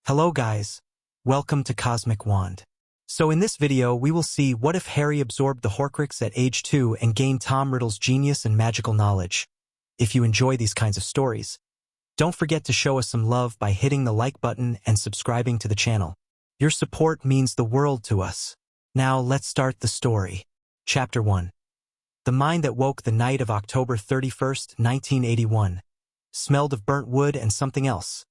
Hello guys, welcome to Cosmic Wand. So in this video we will see what if Harry absorbed the Horcrux at age 2 and gained Tom Riddle's genius and magical knowledge. If you enjoy these kinds of stories, don't forget to show us some love by hitting the like button and subscribing to the channel. Your support means the world to us. Now let's start the story. Chapter 1. The mind that woke the night of October 31st, 1981, smelled of burnt wood and something else.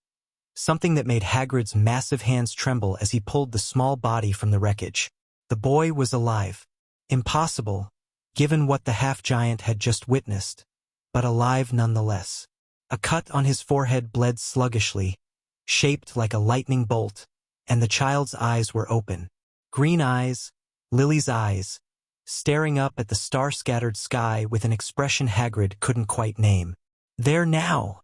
Something that made Hagrid's massive hands tremble as he pulled the small body from the wreckage. The boy was alive. Impossible, given what the half-giant had just witnessed, but alive nonetheless. A cut on his forehead bled sluggishly, shaped like a lightning bolt, and the child's eyes were open. Green eyes, Lily's eyes, staring up at the star-scattered sky with an expression Hagrid couldn't quite name. "There now,"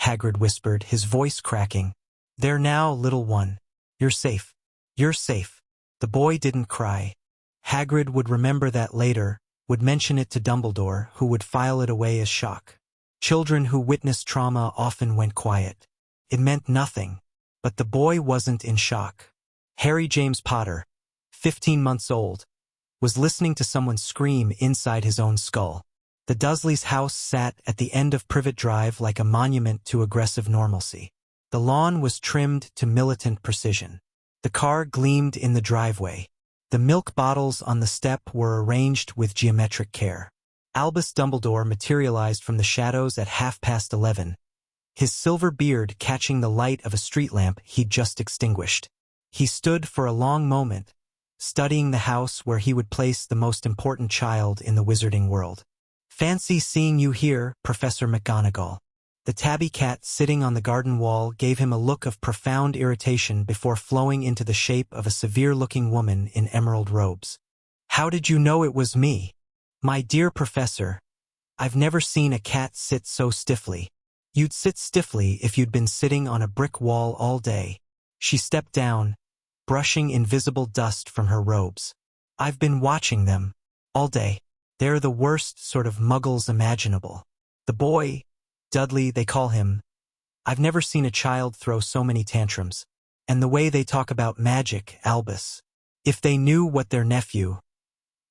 Hagrid whispered, his voice cracking. "There now, little one. You're safe. You're safe." The boy didn't cry. Hagrid would remember that later, would mention it to Dumbledore, who would file it away as shock. Children who witnessed trauma often went quiet. It meant nothing, but the boy wasn't in shock. Harry James Potter, 15 months old, was listening to someone scream inside his own skull. The Dursleys' house sat at the end of Privet Drive like a monument to aggressive normalcy. The lawn was trimmed to militant precision. The car gleamed in the driveway. The milk bottles on the step were arranged with geometric care. Albus Dumbledore materialized from the shadows at 11:30, his silver beard catching the light of a street lamp he'd just extinguished. He stood for a long moment, studying the house where he would place the most important child in the wizarding world. "Fancy seeing you here, Professor McGonagall." The tabby cat sitting on the garden wall gave him a look of profound irritation before flowing into the shape of a severe-looking woman in emerald robes. "How did you know it was me?" "My dear Professor, I've never seen a cat sit so stiffly. You'd sit stiffly if you'd been sitting on a brick wall all day." She stepped down, brushing invisible dust from her robes. "I've been watching them all day. They're the worst sort of muggles imaginable. The boy, Dudley they call him. I've never seen a child throw so many tantrums. And the way they talk about magic, Albus. If they knew what their nephew.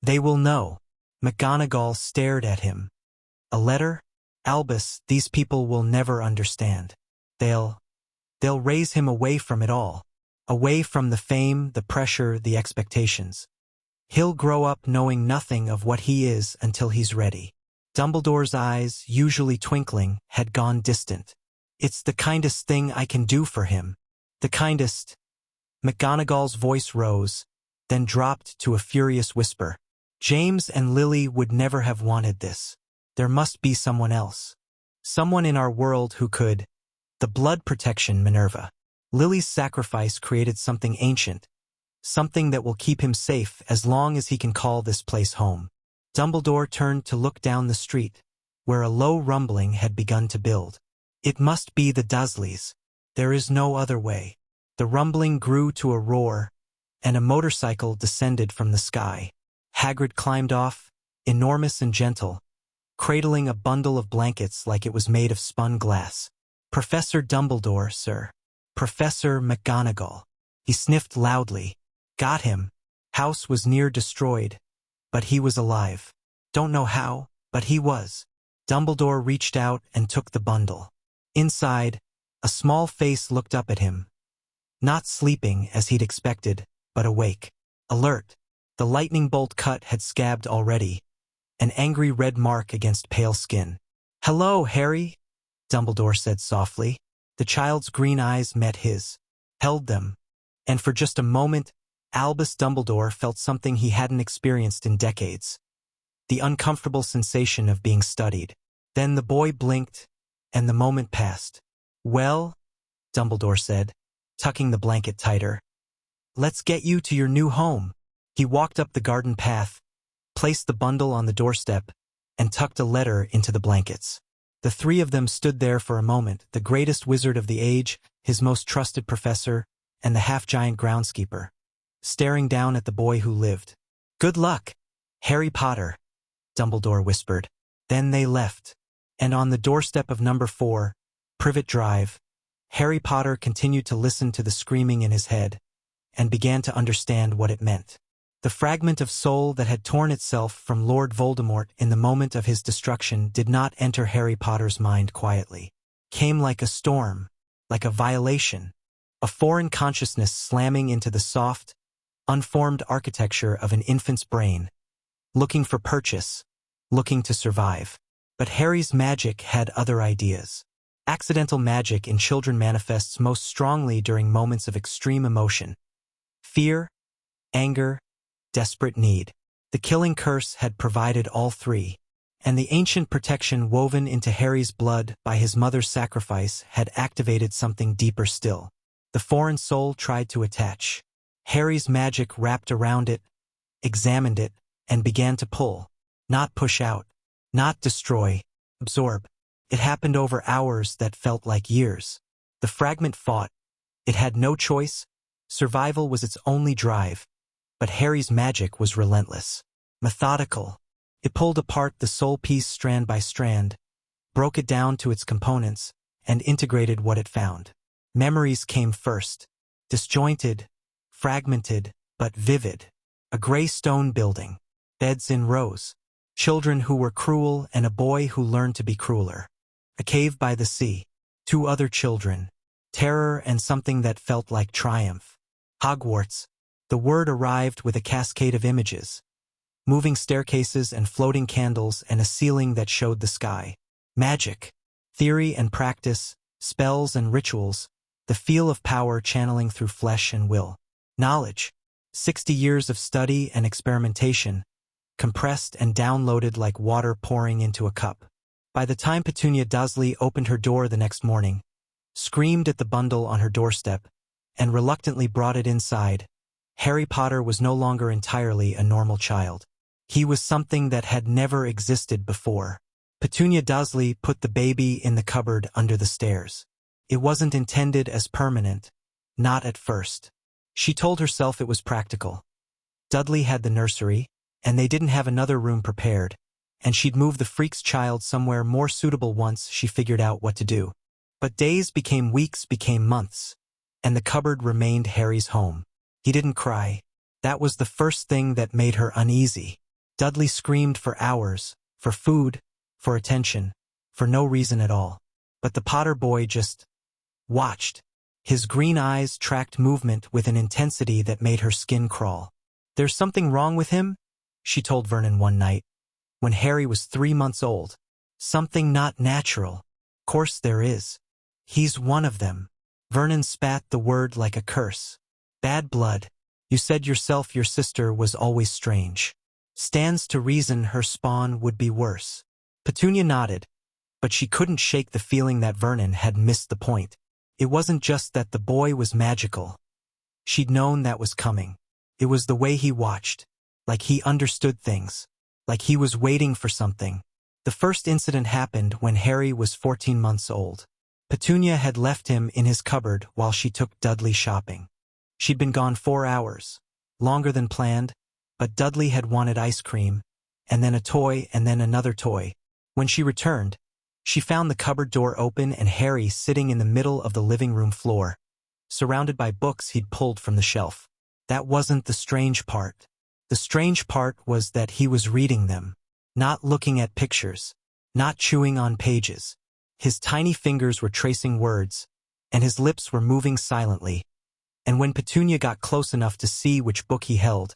They will know." McGonagall stared at him. "A letter? Albus, these people will never understand. They'll raise him away from it all. Away from the fame, the pressure, the expectations. He'll grow up knowing nothing of what he is until he's ready." Dumbledore's eyes, usually twinkling, had gone distant. "It's the kindest thing I can do for him. The kindest." McGonagall's voice rose, then dropped to a furious whisper. "James and Lily would never have wanted this. There must be someone else. Someone in our world who could. The blood protection, Minerva. Lily's sacrifice created something ancient. Something that will keep him safe as long as he can call this place home." Dumbledore turned to look down the street, where a low rumbling had begun to build. "It must be the Dursleys. There is no other way." The rumbling grew to a roar, and a motorcycle descended from the sky. Hagrid climbed off, enormous and gentle, cradling a bundle of blankets like it was made of spun glass. "Professor Dumbledore, sir. Professor McGonagall." He sniffed loudly. "Got him." House was near destroyed, but he was alive. Don't know how, but he was. Dumbledore reached out and took the bundle. Inside, a small face looked up at him. Not sleeping, as he'd expected, but awake. Alert. The lightning bolt cut had scabbed already, an angry red mark against pale skin. "Hello, Harry," Dumbledore said softly. The child's green eyes met his, held them, and for just a moment, Albus Dumbledore felt something he hadn't experienced in decades. The uncomfortable sensation of being studied. Then the boy blinked, and the moment passed. "Well," Dumbledore said, tucking the blanket tighter, "let's get you to your new home." He walked up the garden path, placed the bundle on the doorstep, and tucked a letter into the blankets. The three of them stood there for a moment, the greatest wizard of the age, his most trusted professor, and the half-giant groundskeeper, staring down at the boy who lived. "Good luck, Harry Potter," Dumbledore whispered. Then they left, and on the doorstep of number 4, Privet Drive, Harry Potter continued to listen to the screaming in his head, and began to understand what it meant. The fragment of soul that had torn itself from Lord Voldemort in the moment of his destruction did not enter Harry Potter's mind quietly. Came like a storm, like a violation, a foreign consciousness slamming into the soft, unformed architecture of an infant's brain, looking for purchase, looking to survive. But Harry's magic had other ideas. Accidental magic in children manifests most strongly during moments of extreme emotion. Fear, anger, desperate need. The killing curse had provided all three, and the ancient protection woven into Harry's blood by his mother's sacrifice had activated something deeper still. The foreign soul tried to attach. Harry's magic wrapped around it, examined it, and began to pull, not push out, not destroy, absorb. It happened over hours that felt like years. The fragment fought. It had no choice. Survival was its only drive. But Harry's magic was relentless, methodical. It pulled apart the soul piece strand by strand, broke it down to its components, and integrated what it found. Memories came first, disjointed, fragmented, but vivid. A gray stone building, beds in rows, children who were cruel and a boy who learned to be crueler. A cave by the sea, 2 other children, terror and something that felt like triumph. Hogwarts. The word arrived with a cascade of images. Moving staircases and floating candles and a ceiling that showed the sky. Magic. Theory and practice, spells and rituals, the feel of power channeling through flesh and will. Knowledge. 60 years of study and experimentation, compressed and downloaded like water pouring into a cup. By the time Petunia Dursley opened her door the next morning, screamed at the bundle on her doorstep, and reluctantly brought it inside, Harry Potter was no longer entirely a normal child. He was something that had never existed before. Petunia Dursley put the baby in the cupboard under the stairs. It wasn't intended as permanent, not at first. She told herself it was practical. Dudley had the nursery, and they didn't have another room prepared, and she'd move the freak's child somewhere more suitable once she figured out what to do. But days became weeks, became months, and the cupboard remained Harry's home. He didn't cry. That was the first thing that made her uneasy. Dudley screamed for hours, for food, for attention, for no reason at all. But the Potter boy just watched. His green eyes tracked movement with an intensity that made her skin crawl. "There's something wrong with him," she told Vernon one night, when Harry was 3 months old. "Something not natural." "Course there is. He's one of them." Vernon spat the word like a curse. "Bad blood. You said yourself your sister was always strange. Stands to reason her spawn would be worse." Petunia nodded, but she couldn't shake the feeling that Vernon had missed the point. It wasn't just that the boy was magical. She'd known that was coming. It was the way he watched, like he understood things, like he was waiting for something. The first incident happened when Harry was 14 months old. Petunia had left him in his cupboard while she took Dudley shopping. She'd been gone 4 hours, longer than planned, but Dudley had wanted ice cream, and then a toy, and then another toy. When she returned, she found the cupboard door open and Harry sitting in the middle of the living room floor, surrounded by books he'd pulled from the shelf. That wasn't the strange part. The strange part was that he was reading them, not looking at pictures, not chewing on pages. His tiny fingers were tracing words, and his lips were moving silently. And when Petunia got close enough to see which book he held,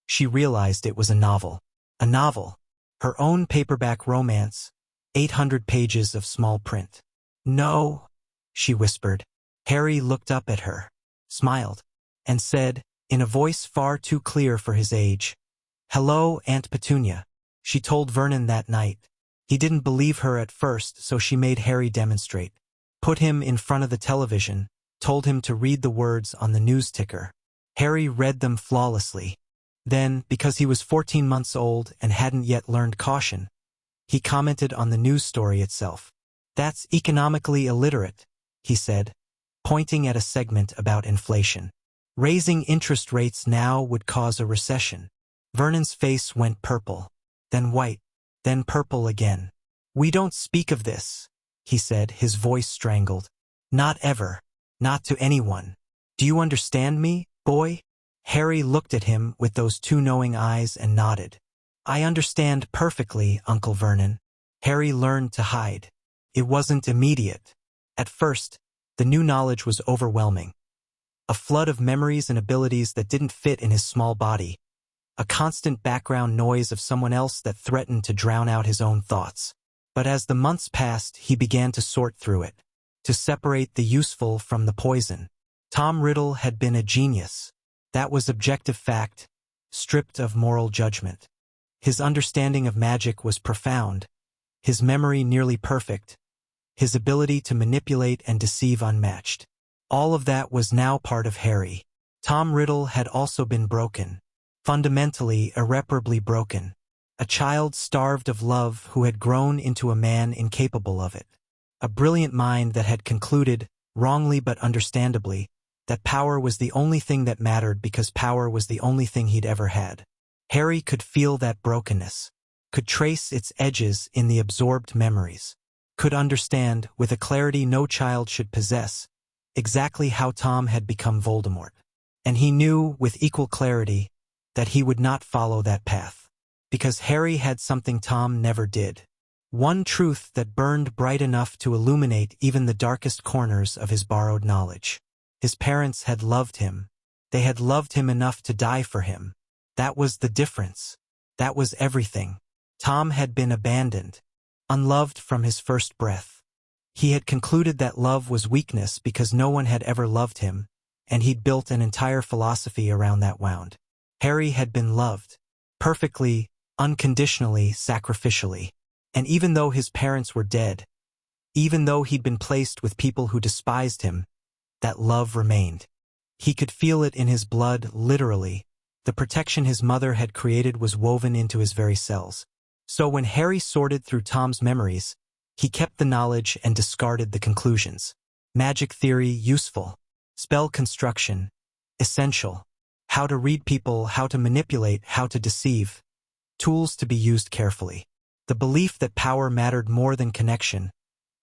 she realized it was a novel. A novel. Her own paperback romance. 800 pages of small print. "No," she whispered. Harry looked up at her, smiled, and said, in a voice far too clear for his age, "Hello, Aunt Petunia." She told Vernon that night. He didn't believe her at first, so she made Harry demonstrate. Put him in front of the television, told him to read the words on the news ticker. Harry read them flawlessly. Then, because he was 14 months old and hadn't yet learned caution, he commented on the news story itself. "That's economically illiterate," he said, pointing at a segment about inflation. "Raising interest rates now would cause a recession." Vernon's face went purple, then white, then purple again. "We don't speak of this," he said, his voice strangled. Not ever. Not to anyone. Do you understand me, boy? Harry looked at him with those two knowing eyes and nodded. I understand perfectly, Uncle Vernon. Harry learned to hide. It wasn't immediate. At first, the new knowledge was overwhelming. A flood of memories and abilities that didn't fit in his small body. A constant background noise of someone else that threatened to drown out his own thoughts. But as the months passed, he began to sort through it, to separate the useful from the poison. Tom Riddle had been a genius. That was objective fact, stripped of moral judgment. His understanding of magic was profound, his memory nearly perfect, his ability to manipulate and deceive unmatched. All of that was now part of Harry. Tom Riddle had also been broken. Fundamentally, irreparably broken. A child starved of love who had grown into a man incapable of it. A brilliant mind that had concluded, wrongly but understandably, that power was the only thing that mattered because power was the only thing he'd ever had. Harry could feel that brokenness, could trace its edges in the absorbed memories, could understand, with a clarity no child should possess, exactly how Tom had become Voldemort. And he knew, with equal clarity, that he would not follow that path. Because Harry had something Tom never did. One truth that burned bright enough to illuminate even the darkest corners of his borrowed knowledge. His parents had loved him. They had loved him enough to die for him. That was the difference. That was everything. Tom had been abandoned, unloved from his first breath. He had concluded that love was weakness because no one had ever loved him, and he'd built an entire philosophy around that wound. Harry had been loved. Perfectly, unconditionally, sacrificially. And even though his parents were dead, even though he'd been placed with people who despised him, that love remained. He could feel it in his blood, literally. The protection his mother had created was woven into his very cells. So when Harry sorted through Tom's memories, he kept the knowledge and discarded the conclusions. Magic theory, useful. Spell construction, essential. How to read people, how to manipulate, how to deceive. Tools to be used carefully. The belief that power mattered more than connection,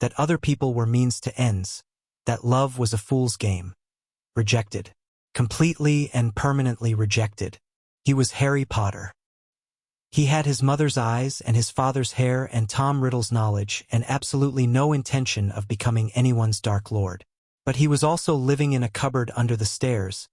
that other people were means to ends, that love was a fool's game. Rejected. Completely and permanently rejected. He was Harry Potter. He had his mother's eyes and his father's hair and Tom Riddle's knowledge and absolutely no intention of becoming anyone's Dark Lord. But he was also living in a cupboard under the stairs,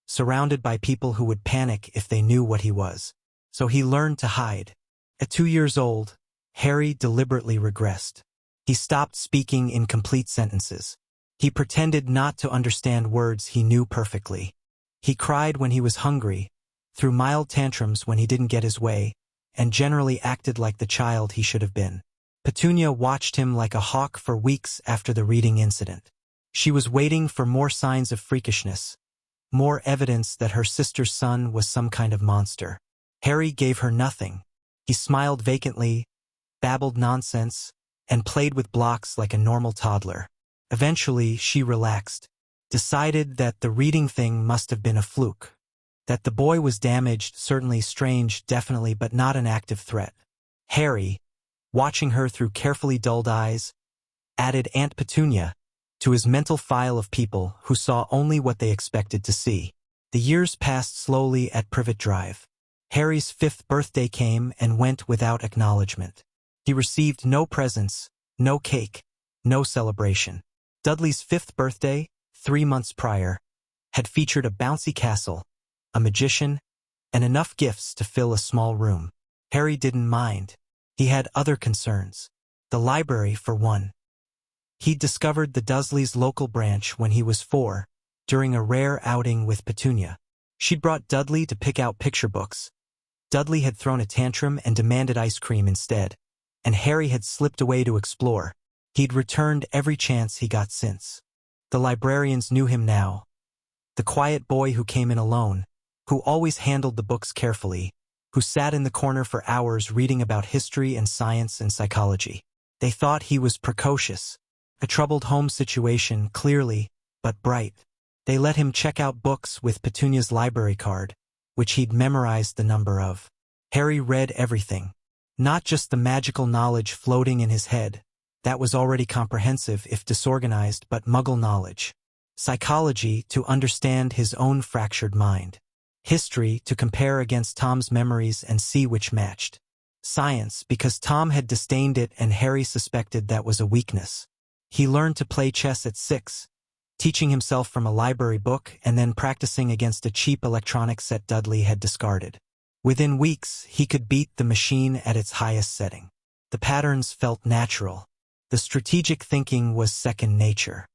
surrounded by people who would panic if they knew what he was. So he learned to hide. At 2 years old, Harry deliberately regressed. He stopped speaking in complete sentences. He pretended not to understand words he knew perfectly. He cried when he was hungry, threw mild tantrums when he didn't get his way, and generally acted like the child he should have been. Petunia watched him like a hawk for weeks after the reading incident. She was waiting for more signs of freakishness, more evidence that her sister's son was some kind of monster. Harry gave her nothing. He smiled vacantly, babbled nonsense, and played with blocks like a normal toddler. Eventually, she relaxed, decided that the reading thing must have been a fluke. That the boy was damaged, certainly strange, definitely, but not an active threat. Harry, watching her through carefully dulled eyes, added Aunt Petunia to his mental file of people who saw only what they expected to see. The years passed slowly at Privet Drive. Harry's 5th birthday came and went without acknowledgement. He received no presents, no cake, no celebration. Dudley's 5th birthday, 3 months prior, had featured a bouncy castle, a magician, and enough gifts to fill a small room. Harry didn't mind. He had other concerns. The library, for one. He'd discovered the Dursleys' local branch when he was 4, during a rare outing with Petunia. She'd brought Dudley to pick out picture books. Dudley had thrown a tantrum and demanded ice cream instead, and Harry had slipped away to explore. He'd returned every chance he got since. The librarians knew him now. The quiet boy who came in alone, who always handled the books carefully, who sat in the corner for hours reading about history and science and psychology. They thought he was precocious. A troubled home situation, clearly, but bright. They let him check out books with Petunia's library card, which he'd memorized the number of. Harry read everything. Not just the magical knowledge floating in his head, That was already comprehensive if disorganized, but Muggle knowledge. Psychology to understand his own fractured mind. History to compare against Tom's memories and see which matched. Science because Tom had disdained it and Harry suspected that was a weakness. He learned to play chess at 6, teaching himself from a library book and then practicing against a cheap electronic set Dudley had discarded. Within weeks, he could beat the machine at its highest setting. The patterns felt natural. The strategic thinking was second nature.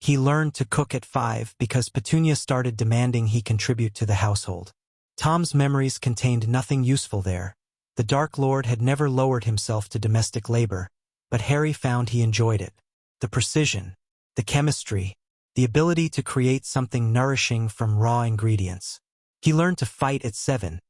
He learned to cook at 5 because Petunia started demanding he contribute to the household. Tom's memories contained nothing useful there. The Dark Lord had never lowered himself to domestic labor, but Harry found he enjoyed it. The precision, the chemistry, the ability to create something nourishing from raw ingredients. He learned to fight at 7,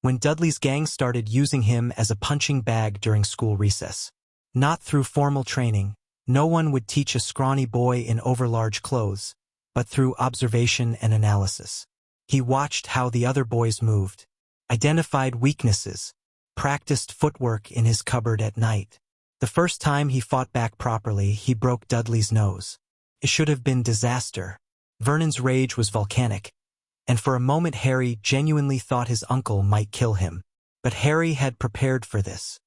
when Dudley's gang started using him as a punching bag during school recess. Not through formal training. No one would teach a scrawny boy in overlarge clothes, but through observation and analysis. He watched how the other boys moved, identified weaknesses, practiced footwork in his cupboard at night. The first time he fought back properly, he broke Dudley's nose. It should have been disaster. Vernon's rage was volcanic, and for a moment Harry genuinely thought his uncle might kill him. But Harry had prepared for this.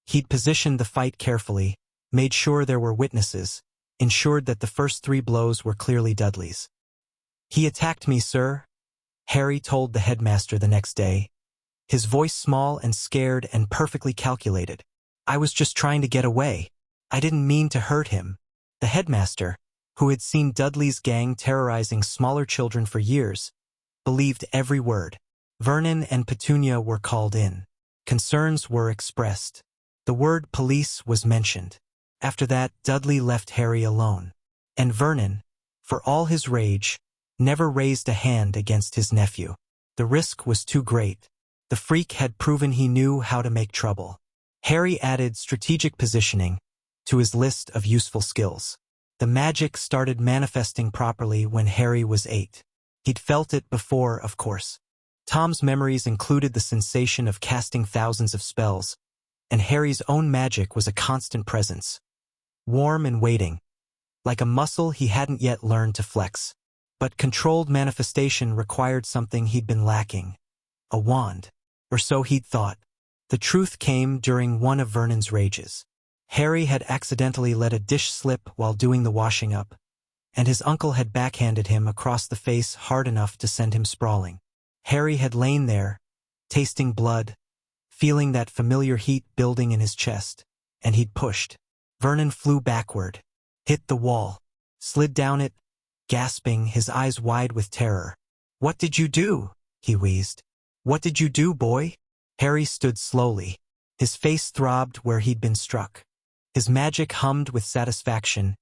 He'd positioned the fight carefully, made sure there were witnesses, ensured that the first 3 blows were clearly Dudley's. "He attacked me, sir," Harry told the headmaster the next day, his voice small and scared and perfectly calculated. "I was just trying to get away. I didn't mean to hurt him." The headmaster, who had seen Dudley's gang terrorizing smaller children for years, believed every word. Vernon and Petunia were called in. Concerns were expressed. The word police was mentioned. After that, Dudley left Harry alone. And Vernon, for all his rage, never raised a hand against his nephew. The risk was too great. The freak had proven he knew how to make trouble. Harry added strategic positioning to his list of useful skills. The magic started manifesting properly when Harry was 8. He'd felt it before, of course. Tom's memories included the sensation of casting thousands of spells, and Harry's own magic was a constant presence. Warm and waiting, like a muscle he hadn't yet learned to flex. But controlled manifestation required something he'd been lacking. A wand. Or so he'd thought. The truth came during one of Vernon's rages. Harry had accidentally let a dish slip while doing the washing up, and his uncle had backhanded him across the face hard enough to send him sprawling. Harry had lain there, tasting blood, feeling that familiar heat building in his chest, and he'd pushed. Vernon flew backward, hit the wall, slid down it, gasping, his eyes wide with terror. "What did you do?" he wheezed. "What did you do, boy?" Harry stood slowly. His face throbbed where he'd been struck. His magic hummed with satisfaction,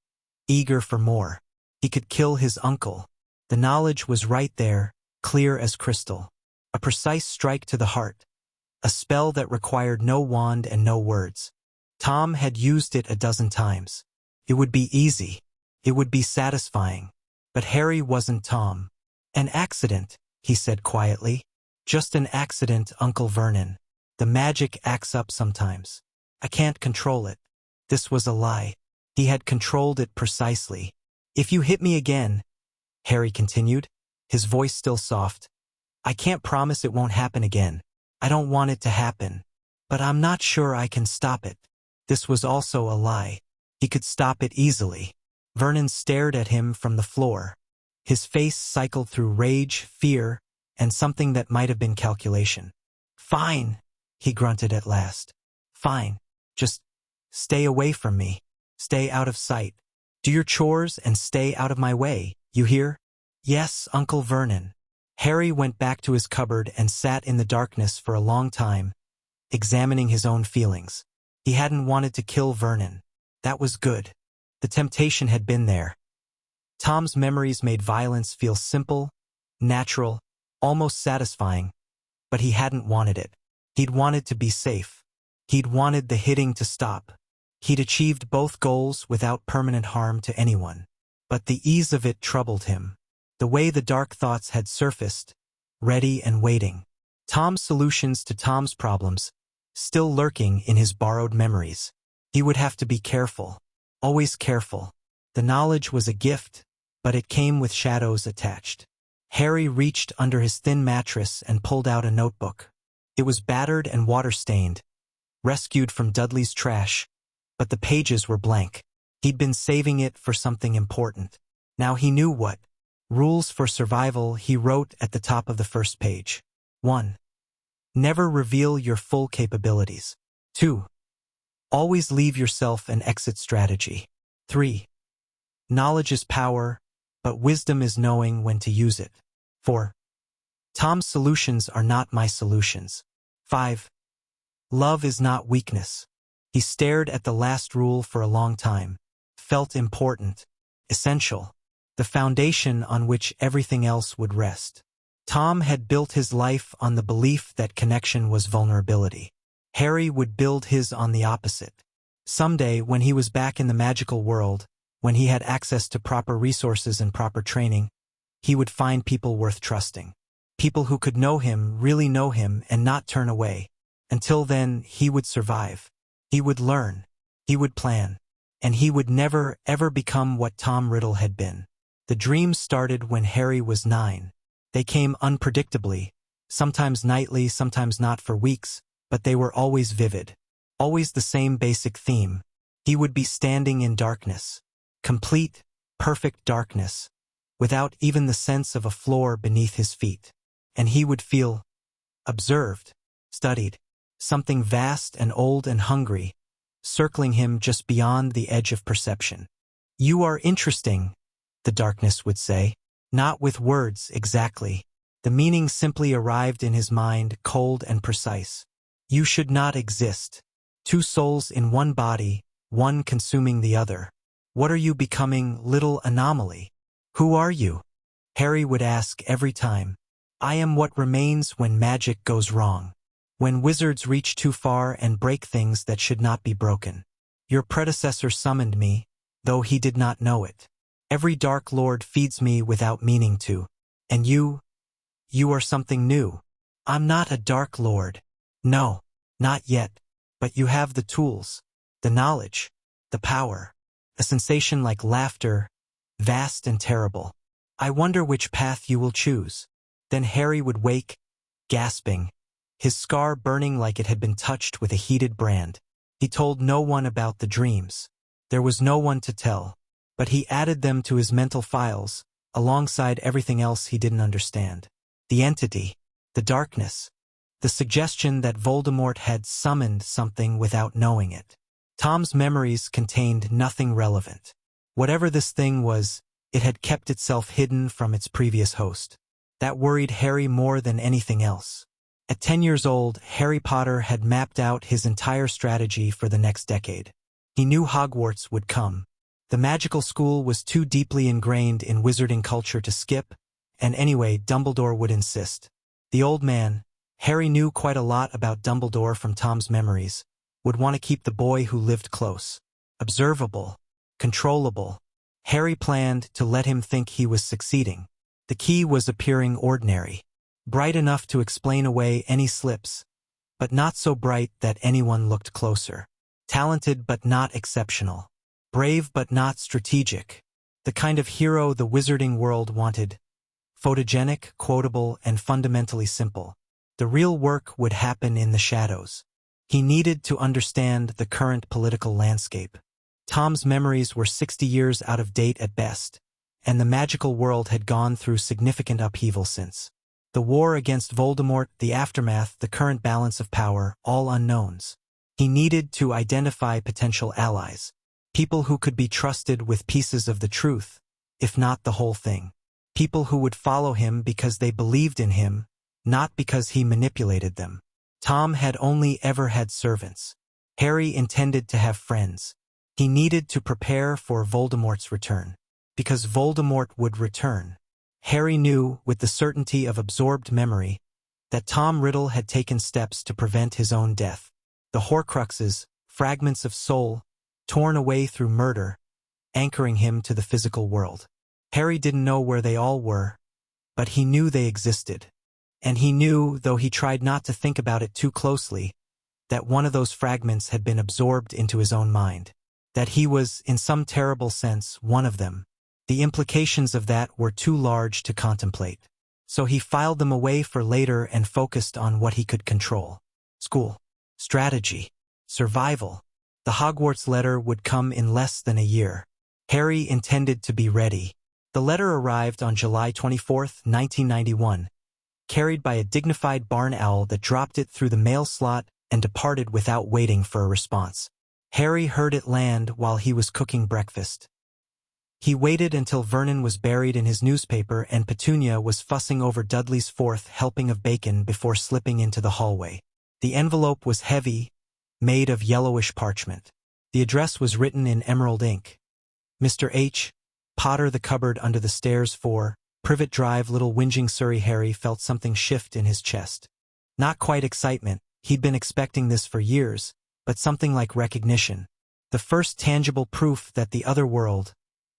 eager for more. He could kill his uncle. The knowledge was right there, clear as crystal. A precise strike to the heart. A spell that required no wand and no words. Tom had used it a dozen times. It would be easy. It would be satisfying. But Harry wasn't Tom. "An accident," he said quietly. "Just an accident, Uncle Vernon. The magic acts up sometimes. I can't control it." This was a lie. He had controlled it precisely. "If you hit me again," Harry continued, his voice still soft, "I can't promise it won't happen again. I don't want it to happen. But I'm not sure I can stop it." This was also a lie. He could stop it easily. Vernon stared at him from the floor. His face cycled through rage, fear, and something that might have been calculation. "Fine," he grunted at last. "Fine. Just stay away from me. Stay out of sight. Do your chores and stay out of my way, you hear?" "Yes, Uncle Vernon." Harry went back to his cupboard and sat in the darkness for a long time, examining his own feelings. He hadn't wanted to kill Vernon. That was good. The temptation had been there. Tom's memories made violence feel simple, natural, almost satisfying, but he hadn't wanted it. He'd wanted to be safe. He'd wanted the hitting to stop. He'd achieved both goals without permanent harm to anyone. But the ease of it troubled him. The way the dark thoughts had surfaced, ready and waiting. Tom's solutions to Tom's problems, still lurking in his borrowed memories. He would have to be careful. always careful. The knowledge was a gift, but it came with shadows attached. Harry reached under his thin mattress and pulled out a notebook. It was battered and water-stained, rescued from Dudley's trash, but the pages were blank. He'd been saving it for something important. Now he knew what. Rules for survival, he wrote at the top of the first page. 1. Never reveal your full capabilities. 2. Always leave yourself an exit strategy. 3. Knowledge is power, but wisdom is knowing when to use it. 4. Tom's solutions are not my solutions. 5. Love is not weakness. He stared at the last rule for a long time. Felt important, essential, the foundation on which everything else would rest. Tom had built his life on the belief that connection was vulnerability. Harry would build his on the opposite. Someday, when he was back in the magical world, when he had access to proper resources and proper training, he would find people worth trusting. People who could know him, really know him, and not turn away. Until then, he would survive. He would learn. He would plan. And he would never, ever become what Tom Riddle had been. The dreams started when Harry was 9. They came unpredictably, sometimes nightly, sometimes not for weeks, but they were always vivid. Always the same basic theme. He would be standing in darkness. Complete, perfect darkness, without even the sense of a floor beneath his feet. And he would feel observed, studied, something vast and old and hungry, circling him just beyond the edge of perception. You are interesting, the darkness would say. Not with words, exactly. The meaning simply arrived in his mind, cold and precise. You should not exist. 2 souls in one body, one consuming the other. What are you becoming, little anomaly? Who are you? Harry would ask every time. I am what remains when magic goes wrong. When wizards reach too far and break things that should not be broken. Your predecessor summoned me, though he did not know it. Every Dark Lord feeds me without meaning to. And you are something new. I'm not a Dark Lord. No, not yet. But you have the tools, the knowledge, the power. A sensation like laughter, vast and terrible. I wonder which path you will choose. Then Harry would wake, gasping, his scar burning like it had been touched with a heated brand. He told no one about the dreams. There was no one to tell. But he added them to his mental files, alongside everything else he didn't understand. The entity, the darkness, the suggestion that Voldemort had summoned something without knowing it. Tom's memories contained nothing relevant. Whatever this thing was, it had kept itself hidden from its previous host. That worried Harry more than anything else. At 10 years old, Harry Potter had mapped out his entire strategy for the next decade. He knew Hogwarts would come. The magical school was too deeply ingrained in wizarding culture to skip, and anyway, Dumbledore would insist. The old man, Harry knew quite a lot about Dumbledore from Tom's memories, would want to keep the boy who lived close. Observable, controllable. Harry planned to let him think he was succeeding. The key was appearing ordinary. Bright enough to explain away any slips, but not so bright that anyone looked closer. Talented but not exceptional. Brave but not strategic. The kind of hero the wizarding world wanted. Photogenic, quotable, and fundamentally simple. The real work would happen in the shadows. He needed to understand the current political landscape. Tom's memories were 60 years out of date at best, and the magical world had gone through significant upheaval since. The war against Voldemort, the aftermath, the current balance of power, all unknowns. He needed to identify potential allies. People who could be trusted with pieces of the truth, if not the whole thing. People who would follow him because they believed in him, not because he manipulated them. Tom had only ever had servants. Harry intended to have friends. He needed to prepare for Voldemort's return. Because Voldemort would return. Harry knew, with the certainty of absorbed memory, that Tom Riddle had taken steps to prevent his own death. The Horcruxes, fragments of soul, torn away through murder, anchoring him to the physical world. Harry didn't know where they all were, but he knew they existed. And he knew, though he tried not to think about it too closely, that one of those fragments had been absorbed into his own mind. that he was, in some terrible sense, one of them. The implications of that were too large to contemplate. So he filed them away for later and focused on what he could control. School, strategy, survival. The Hogwarts letter would come in less than a year. Harry intended to be ready. The letter arrived on July 24, 1991, carried by a dignified barn owl that dropped it through the mail slot and departed without waiting for a response. Harry heard it land while he was cooking breakfast. He waited until Vernon was buried in his newspaper and Petunia was fussing over Dudley's fourth helping of bacon before slipping into the hallway. The envelope was heavy, made of yellowish parchment. The address was written in emerald ink. Mr. H. Potter, the cupboard under the stairs 4, Privet Drive, Little Whinging Surrey. Harry felt something shift in his chest. Not quite excitement, he'd been expecting this for years, but something like recognition. The first tangible proof that the other world,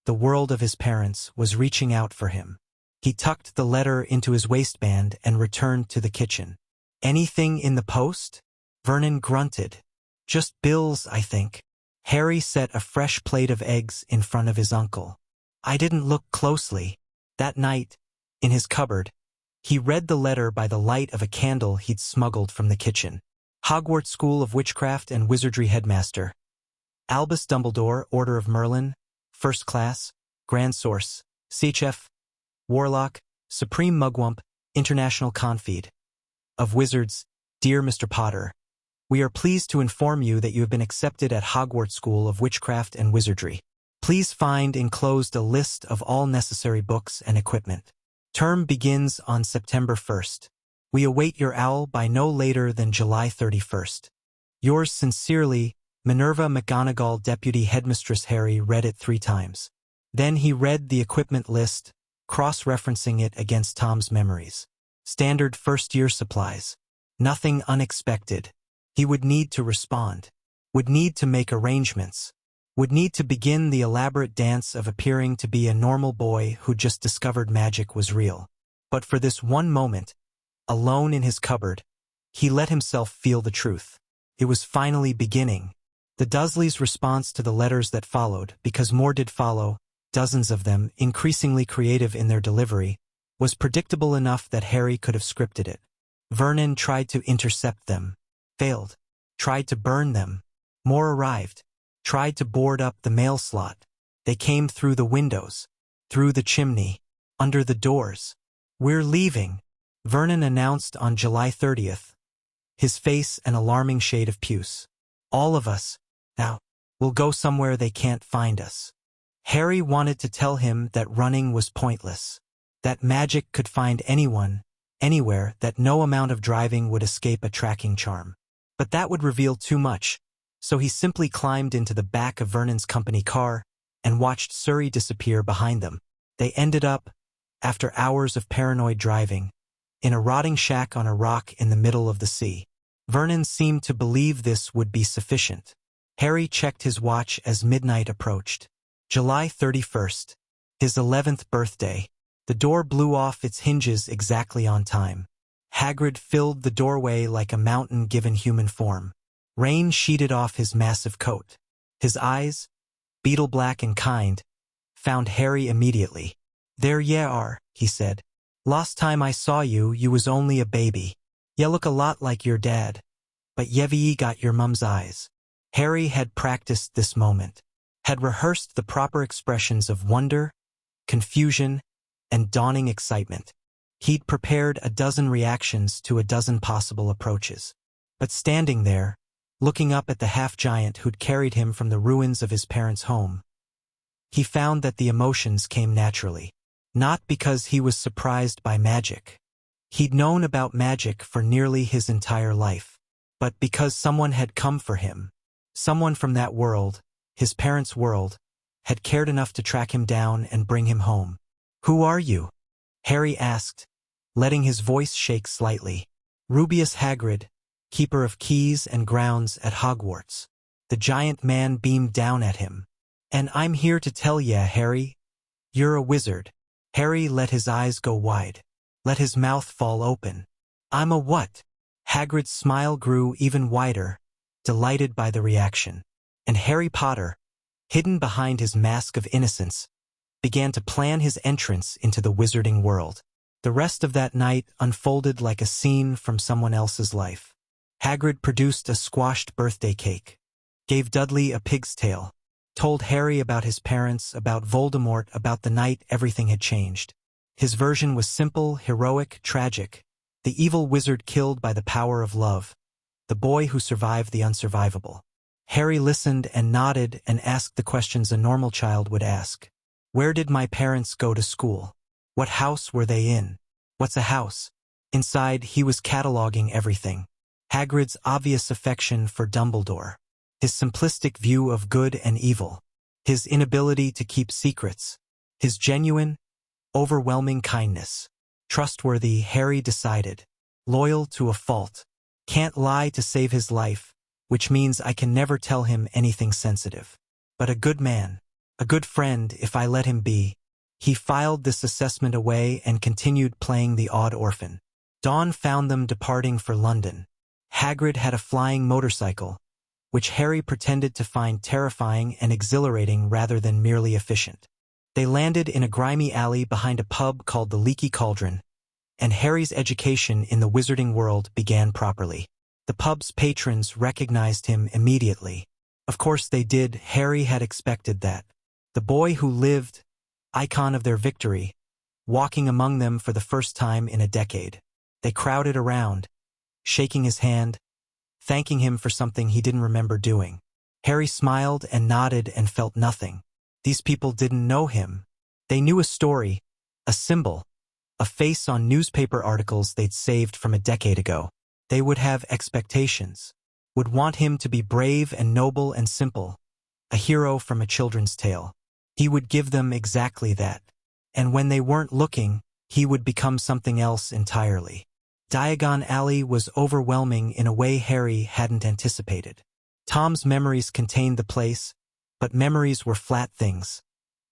the world of his parents, was reaching out for him. He tucked the letter into his waistband and returned to the kitchen. Anything in the post? Vernon grunted. Just bills, I think. Harry set a fresh plate of eggs in front of his uncle. I didn't look closely. That night, in his cupboard, he read the letter by the light of a candle he'd smuggled from the kitchen. Hogwarts School of Witchcraft and Wizardry Headmaster. Albus Dumbledore, Order of Merlin, First Class, Grand Source, CHF, Warlock, Supreme Mugwump, International Confeed. Of Wizards, Dear Mr. Potter, we are pleased to inform you that you have been accepted at Hogwarts School of Witchcraft and Wizardry. Please find enclosed a list of all necessary books and equipment. Term begins on September 1st. We await your owl by no later than July 31st. Yours sincerely, Minerva McGonagall. Deputy Headmistress. Harry read it 3 times. Then he read the equipment list, cross-referencing it against Tom's memories. Standard first-year supplies. Nothing unexpected. He would need to respond. Would need to make arrangements. Would need to begin the elaborate dance of appearing to be a normal boy who just discovered magic was real. But for this one moment, alone in his cupboard, he let himself feel the truth. It was finally beginning. The Dursleys' response to the letters that followed, because more did follow, dozens of them, increasingly creative in their delivery, was predictable enough that Harry could have scripted it. Vernon tried to intercept them. Failed. Tried to burn them. More arrived. Tried to board up the mail slot. They came through the windows. Through the chimney. Under the doors. We're leaving, Vernon announced on July 30th, his face an alarming shade of puce. All of us, now, we'll go somewhere they can't find us. Harry wanted to tell him that running was pointless, that magic could find anyone, anywhere, that no amount of driving would escape a tracking charm. But that would reveal too much, so he simply climbed into the back of Vernon's company car and watched Surrey disappear behind them. They ended up, after hours of paranoid driving, in a rotting shack on a rock in the middle of the sea. Vernon seemed to believe this would be sufficient. Harry checked his watch as midnight approached. July 31st, his 11th birthday. The door blew off its hinges exactly on time. Hagrid filled the doorway like a mountain given human form. Rain sheeted off his massive coat. His eyes, beetle black and kind, found Harry immediately. There ye are, he said. Last time I saw you, you was only a baby. Ye look a lot like your dad. But ye've got your mum's eyes. Harry had practiced this moment, had rehearsed the proper expressions of wonder, confusion, and dawning excitement. He'd prepared a dozen reactions to a dozen possible approaches. But standing there, looking up at the half-giant who'd carried him from the ruins of his parents' home, he found that the emotions came naturally. Not because he was surprised by magic. He'd known about magic for nearly his entire life. But because someone had come for him. Someone from that world, his parents' world, had cared enough to track him down and bring him home. Who are you? Harry asked, letting his voice shake slightly. Rubeus Hagrid, keeper of keys and grounds at Hogwarts. The giant man beamed down at him. And I'm here to tell ya, Harry, you're a wizard. Harry let his eyes go wide, let his mouth fall open. I'm a what? Hagrid's smile grew even wider, delighted by the reaction. And Harry Potter, hidden behind his mask of innocence, began to plan his entrance into the wizarding world. The rest of that night unfolded like a scene from someone else's life. Hagrid produced a squashed birthday cake, gave Dudley a pig's tail, told Harry about his parents, about Voldemort, about the night everything had changed. His version was simple, heroic, tragic. The evil wizard killed by the power of love. The boy who survived the unsurvivable. Harry listened and nodded and asked the questions a normal child would ask. Where did my parents go to school? What house were they in? What's a house? Inside, he was cataloging everything. Hagrid's obvious affection for Dumbledore. His simplistic view of good and evil. His inability to keep secrets. His genuine, overwhelming kindness. Trustworthy, Harry decided. Loyal to a fault. Can't lie to save his life, which means I can never tell him anything sensitive. But a good man. A good friend if I let him be. He filed this assessment away and continued playing the odd orphan. Dawn found them departing for London. Hagrid had a flying motorcycle, which Harry pretended to find terrifying and exhilarating rather than merely efficient. They landed in a grimy alley behind a pub called the Leaky Cauldron, and Harry's education in the wizarding world began properly. The pub's patrons recognized him immediately. Of course they did. Harry had expected that. The boy who lived, icon of their victory, walking among them for the first time in a decade. They crowded around, shaking his hand, thanking him for something he didn't remember doing. Harry smiled and nodded and felt nothing. These people didn't know him. They knew a story, a symbol, a face on newspaper articles they'd saved from a decade ago. They would have expectations, would want him to be brave and noble and simple, a hero from a children's tale. He would give them exactly that. And when they weren't looking, he would become something else entirely. Diagon Alley was overwhelming in a way Harry hadn't anticipated. Tom's memories contained the place, but memories were flat things.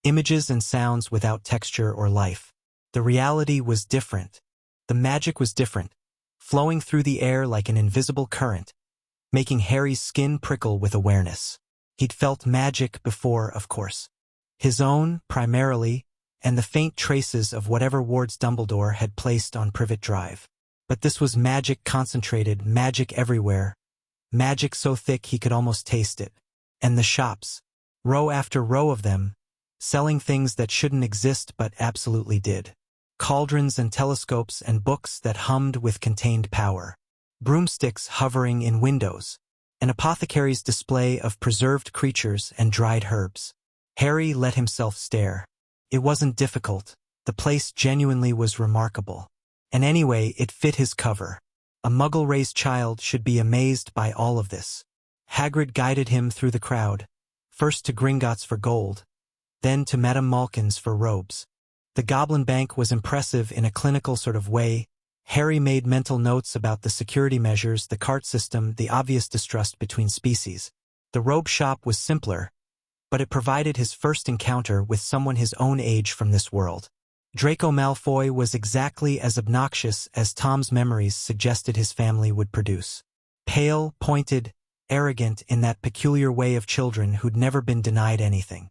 Images and sounds without texture or life. The reality was different. The magic was different, flowing through the air like an invisible current, making Harry's skin prickle with awareness. He'd felt magic before, of course. His own, primarily, and the faint traces of whatever wards Dumbledore had placed on Privet Drive. But this was magic concentrated, magic everywhere, magic so thick he could almost taste it. And the shops, row after row of them, selling things that shouldn't exist but absolutely did. Cauldrons and telescopes and books that hummed with contained power. Broomsticks hovering in windows. An apothecary's display of preserved creatures and dried herbs. Harry let himself stare. It wasn't difficult. The place genuinely was remarkable. And anyway, it fit his cover. A Muggle-raised child should be amazed by all of this. Hagrid guided him through the crowd, first to Gringotts for gold, then to Madame Malkin's for robes. The Goblin Bank was impressive in a clinical sort of way. Harry made mental notes about the security measures, the cart system, the obvious distrust between species. The robe shop was simpler, but it provided his first encounter with someone his own age from this world. Draco Malfoy was exactly as obnoxious as Tom's memories suggested his family would produce. Pale, pointed, arrogant in that peculiar way of children who'd never been denied anything.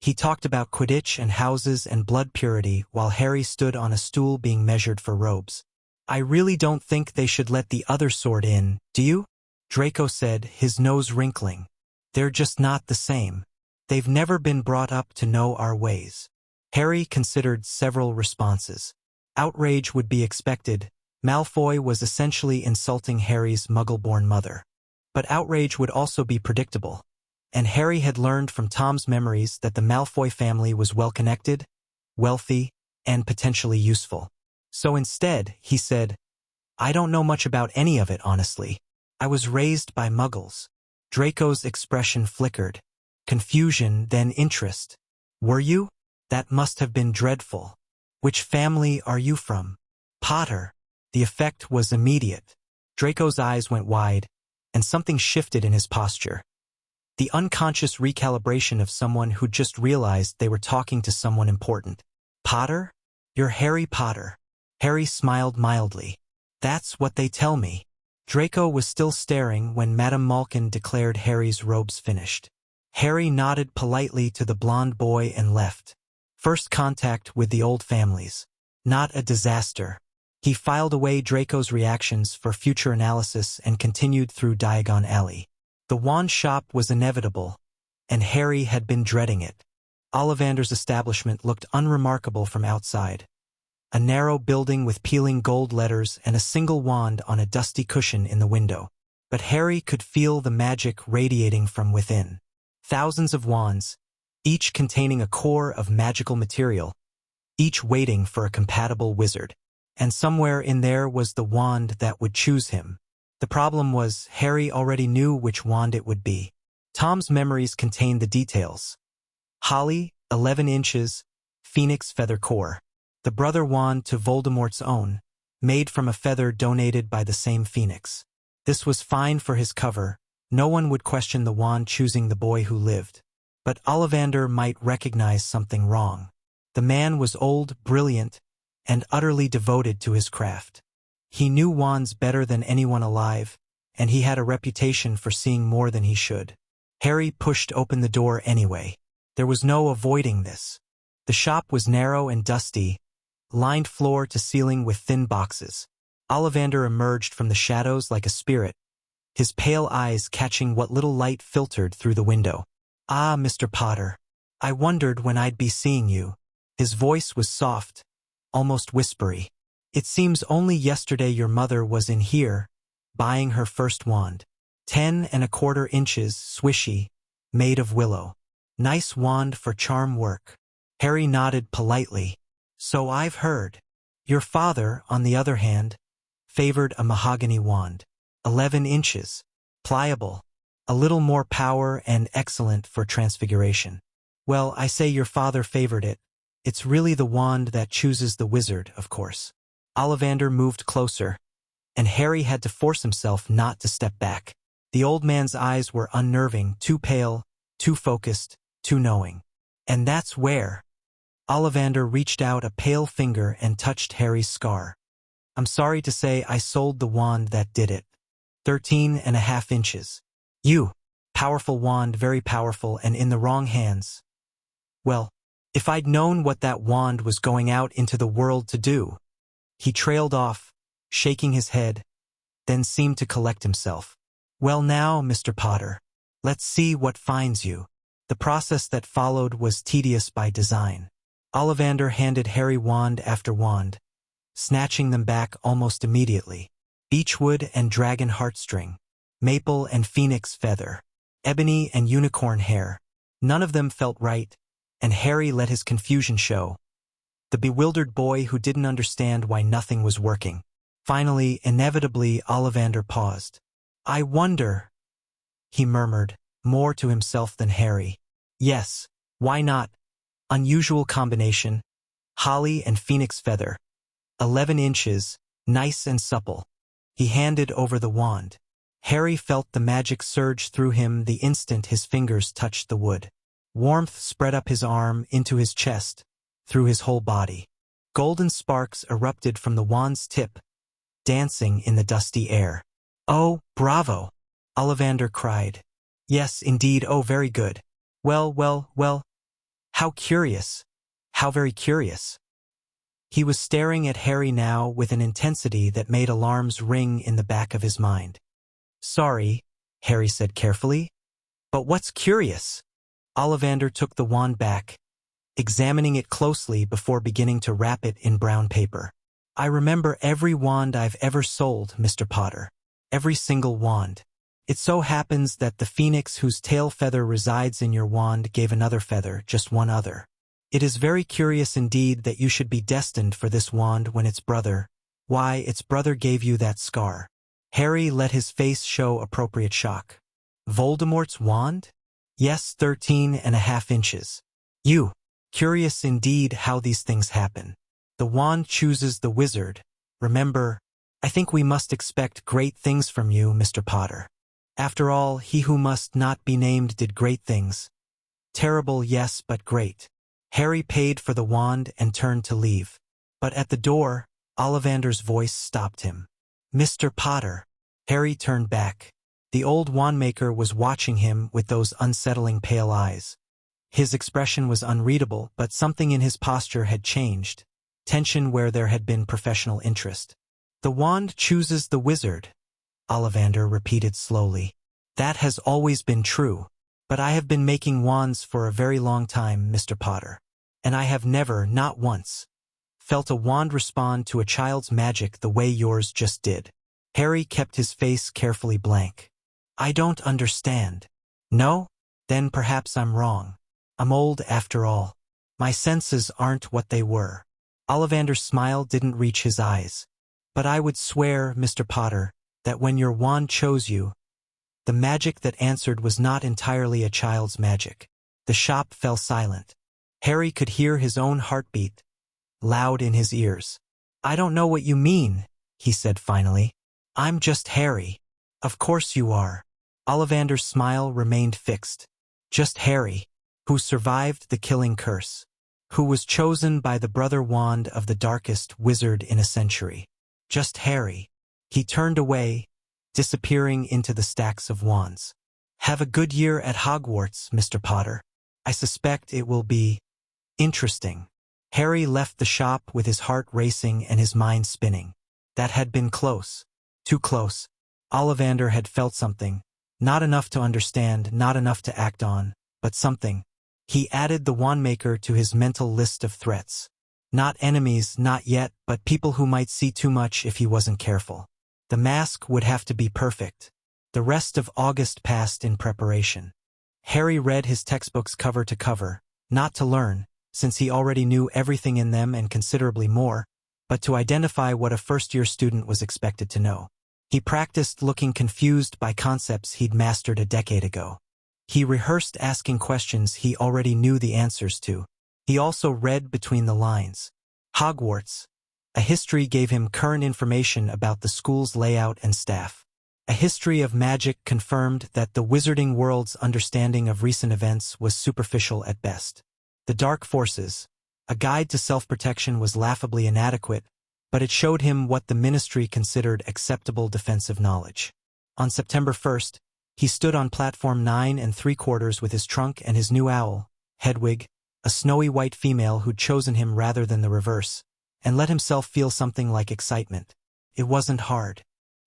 He talked about Quidditch and houses and blood purity while Harry stood on a stool being measured for robes. I really don't think they should let the other sort in, do you? Draco said, his nose wrinkling. They're just not the same. They've never been brought up to know our ways. Harry considered several responses. Outrage would be expected. Malfoy was essentially insulting Harry's Muggle-born mother. But outrage would also be predictable. And Harry had learned from Tom's memories that the Malfoy family was well-connected, wealthy, and potentially useful. So instead, he said, I don't know much about any of it, honestly. I was raised by Muggles. Draco's expression flickered. Confusion, then interest. Were you? That must have been dreadful. Which family are you from? Potter. The effect was immediate. Draco's eyes went wide, and something shifted in his posture. The unconscious recalibration of someone who just realized they were talking to someone important. Potter? You're Harry Potter. Harry smiled mildly. That's what they tell me. Draco was still staring when Madame Malkin declared Harry's robes finished. Harry nodded politely to the blond boy and left. First contact with the old families. Not a disaster. He filed away Draco's reactions for future analysis and continued through Diagon Alley. The wand shop was inevitable, and Harry had been dreading it. Ollivander's establishment looked unremarkable from outside. A narrow building with peeling gold letters and a single wand on a dusty cushion in the window. But Harry could feel the magic radiating from within. Thousands of wands, each containing a core of magical material, each waiting for a compatible wizard. And somewhere in there was the wand that would choose him. The problem was, Harry already knew which wand it would be. Tom's memories contained the details. Holly, 11 inches, phoenix feather core. The brother wand to Voldemort's own, made from a feather donated by the same phoenix. This was fine for his cover. No one would question the wand choosing the boy who lived. But Ollivander might recognize something wrong. The man was old, brilliant, and utterly devoted to his craft. He knew wands better than anyone alive, and he had a reputation for seeing more than he should. Harry pushed open the door anyway. There was no avoiding this. The shop was narrow and dusty, lined floor to ceiling with thin boxes. Ollivander emerged from the shadows like a spirit, his pale eyes catching what little light filtered through the window. "Ah, Mr. Potter. I wondered when I'd be seeing you." His voice was soft, almost whispery. "It seems only yesterday your mother was in here, buying her first wand. 10¼ inches, swishy, made of willow. Nice wand for charm work." Harry nodded politely. "So I've heard. Your father, on the other hand, favored a mahogany wand. 11 inches. Pliable. A little more power and excellent for transfiguration." "Well, I say your father favored it. It's really the wand that chooses the wizard, of course." Ollivander moved closer, and Harry had to force himself not to step back. The old man's eyes were unnerving, too pale, too focused, too knowing. "And that's where—" Ollivander reached out a pale finger and touched Harry's scar. "I'm sorry to say I sold the wand that did it. 13½ inches. You. Powerful wand, very powerful, and in the wrong hands. Well, if I'd known what that wand was going out into the world to do." He trailed off, shaking his head, then seemed to collect himself. "Well now, Mr. Potter, let's see what finds you." The process that followed was tedious by design. Ollivander handed Harry wand after wand, snatching them back almost immediately. Beechwood and dragon heartstring, maple and phoenix feather, ebony and unicorn hair. None of them felt right, and Harry let his confusion show. The bewildered boy who didn't understand why nothing was working. Finally, inevitably, Ollivander paused. "I wonder," he murmured, more to himself than Harry. "Yes, why not? Unusual combination. Holly and phoenix feather. 11 inches, nice and supple." He handed over the wand. Harry felt the magic surge through him the instant his fingers touched the wood. Warmth spread up his arm, into his chest, through his whole body. Golden sparks erupted from the wand's tip, dancing in the dusty air. "Oh, bravo!" Ollivander cried. "Yes, indeed, oh, very good. Well, well, well. How curious. How very curious." He was staring at Harry now with an intensity that made alarms ring in the back of his mind. "Sorry," Harry said carefully. "But what's curious?" Ollivander took the wand back, examining it closely before beginning to wrap it in brown paper. "I remember every wand I've ever sold, Mr. Potter. Every single wand. It so happens that the phoenix whose tail feather resides in your wand gave another feather, just one other. It is very curious indeed that you should be destined for this wand when its brother, why, its brother gave you that scar." Harry let his face show appropriate shock. "Voldemort's wand?" "Yes, 13½ inches. You. Curious indeed how these things happen. The wand chooses the wizard. Remember, I think we must expect great things from you, Mr. Potter. After all, he who must not be named did great things. Terrible, yes, but great." Harry paid for the wand and turned to leave. But at the door, Ollivander's voice stopped him. "Mr. Potter." Harry turned back. The old wandmaker was watching him with those unsettling pale eyes. His expression was unreadable, but something in his posture had changed, tension where there had been professional interest. "The wand chooses the wizard," Ollivander repeated slowly. "That has always been true, but I have been making wands for a very long time, Mr. Potter. And I have never, not once, felt a wand respond to a child's magic the way yours just did." Harry kept his face carefully blank. "I don't understand." "No? Then perhaps I'm wrong. I'm old after all. My senses aren't what they were." Ollivander's smile didn't reach his eyes. "But I would swear, Mr. Potter, that when your wand chose you, the magic that answered was not entirely a child's magic." The shop fell silent. Harry could hear his own heartbeat, loud in his ears. "I don't know what you mean," he said finally. "I'm just Harry." "Of course you are." Ollivander's smile remained fixed. "Just Harry, who survived the killing curse, who was chosen by the brother wand of the darkest wizard in a century. Just Harry." He turned away, disappearing into the stacks of wands. "Have a good year at Hogwarts, Mr. Potter. I suspect it will be interesting." Harry left the shop with his heart racing and his mind spinning. That had been close. Too close. Ollivander had felt something. Not enough to understand, not enough to act on, but something. He added the wandmaker to his mental list of threats. Not enemies, not yet, but people who might see too much if he wasn't careful. The mask would have to be perfect. The rest of August passed in preparation. Harry read his textbooks cover to cover, not to learn, since he already knew everything in them and considerably more, but to identify what a first-year student was expected to know. He practiced looking confused by concepts he'd mastered a decade ago. He rehearsed asking questions he already knew the answers to. He also read between the lines. Hogwarts. A history gave him current information about the school's layout and staff. A history of magic confirmed that the wizarding world's understanding of recent events was superficial at best. The Dark Forces. A guide to self-protection was laughably inadequate, but it showed him what the Ministry considered acceptable defensive knowledge. On September 1st, he stood on platform 9 3/4 with his trunk and his new owl, Hedwig, a snowy white female who'd chosen him rather than the reverse, and let himself feel something like excitement. It wasn't hard.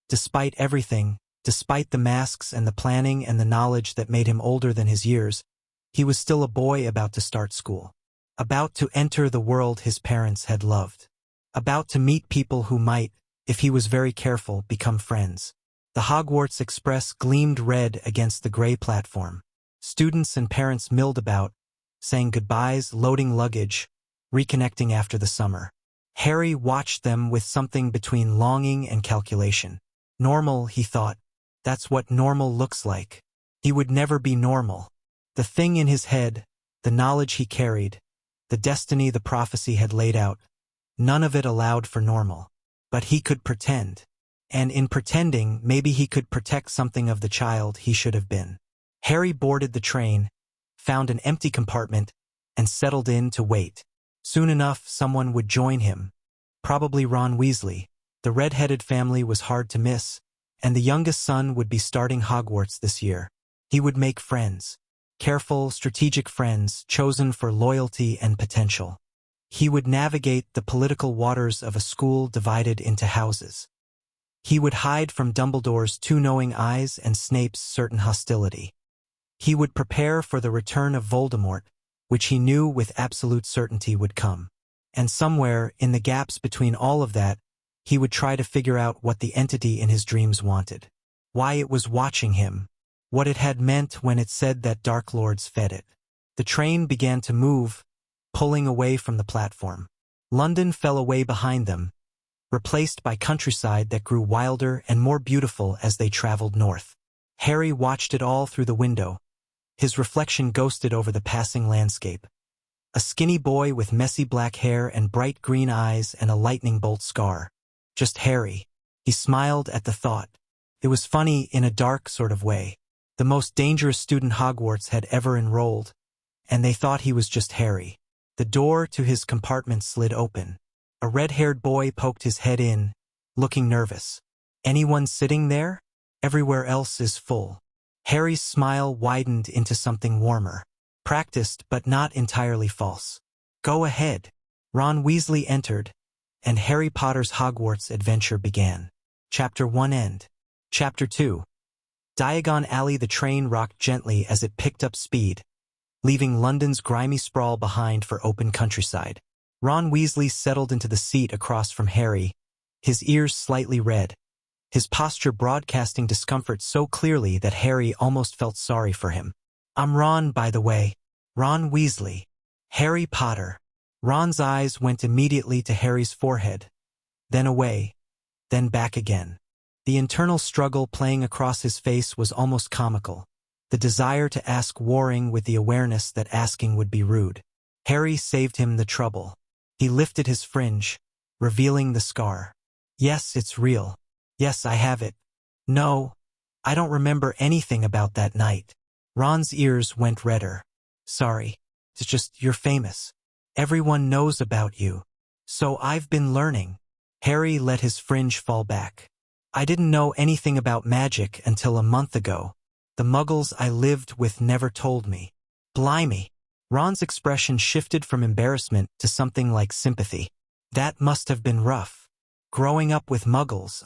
Despite everything, despite the masks and the planning and the knowledge that made him older than his years, he was still a boy about to start school. About to enter the world his parents had loved. About to meet people who might, if he was very careful, become friends. The Hogwarts Express gleamed red against the gray platform. Students and parents milled about, saying goodbyes, loading luggage, reconnecting after the summer. Harry watched them with something between longing and calculation. Normal, he thought. That's what normal looks like. He would never be normal. The thing in his head, the knowledge he carried, the destiny the prophecy had laid out, none of it allowed for normal. But he could pretend. And in pretending, maybe he could protect something of the child he should have been. Harry boarded the train, found an empty compartment, and settled in to wait. Soon enough, someone would join him. Probably Ron Weasley. The red-headed family was hard to miss, and the youngest son would be starting Hogwarts this year. He would make friends. Careful, strategic friends, chosen for loyalty and potential. He would navigate the political waters of a school divided into houses. He would hide from Dumbledore's too knowing eyes and Snape's certain hostility. He would prepare for the return of Voldemort, which he knew with absolute certainty would come. And somewhere, in the gaps between all of that, he would try to figure out what the entity in his dreams wanted. Why it was watching him. What it had meant when it said that Dark Lords fed it. The train began to move, pulling away from the platform. London fell away behind them, replaced by countryside that grew wilder and more beautiful as they traveled north. Harry watched it all through the window. His reflection ghosted over the passing landscape. A skinny boy with messy black hair and bright green eyes and a lightning bolt scar. Just Harry. He smiled at the thought. It was funny in a dark sort of way. The most dangerous student Hogwarts had ever enrolled, and they thought he was just Harry. The door to his compartment slid open. A red-haired boy poked his head in, looking nervous. "Anyone sitting there?" Everywhere else is full. Harry's smile widened into something warmer. Practiced but not entirely false. Go ahead. Ron Weasley entered, and Harry Potter's Hogwarts adventure began. Chapter 1 end. Chapter 2. Diagon Alley. The train rocked gently as it picked up speed, leaving London's grimy sprawl behind for open countryside. Ron Weasley settled into the seat across from Harry, his ears slightly red, his posture broadcasting discomfort so clearly that Harry almost felt sorry for him. I'm Ron, by the way. Ron Weasley. Harry Potter. Ron's eyes went immediately to Harry's forehead, then away, then back again. The internal struggle playing across his face was almost comical, the desire to ask warring with the awareness that asking would be rude. Harry saved him the trouble. He lifted his fringe, revealing the scar. Yes, it's real. Yes, I have it. No, I don't remember anything about that night. Ron's ears went redder. Sorry, it's just you're famous. Everyone knows about you. So I've been learning. Harry let his fringe fall back. I didn't know anything about magic until a month ago. The muggles I lived with never told me. Blimey. Ron's expression shifted from embarrassment to something like sympathy. That must have been rough. Growing up with muggles,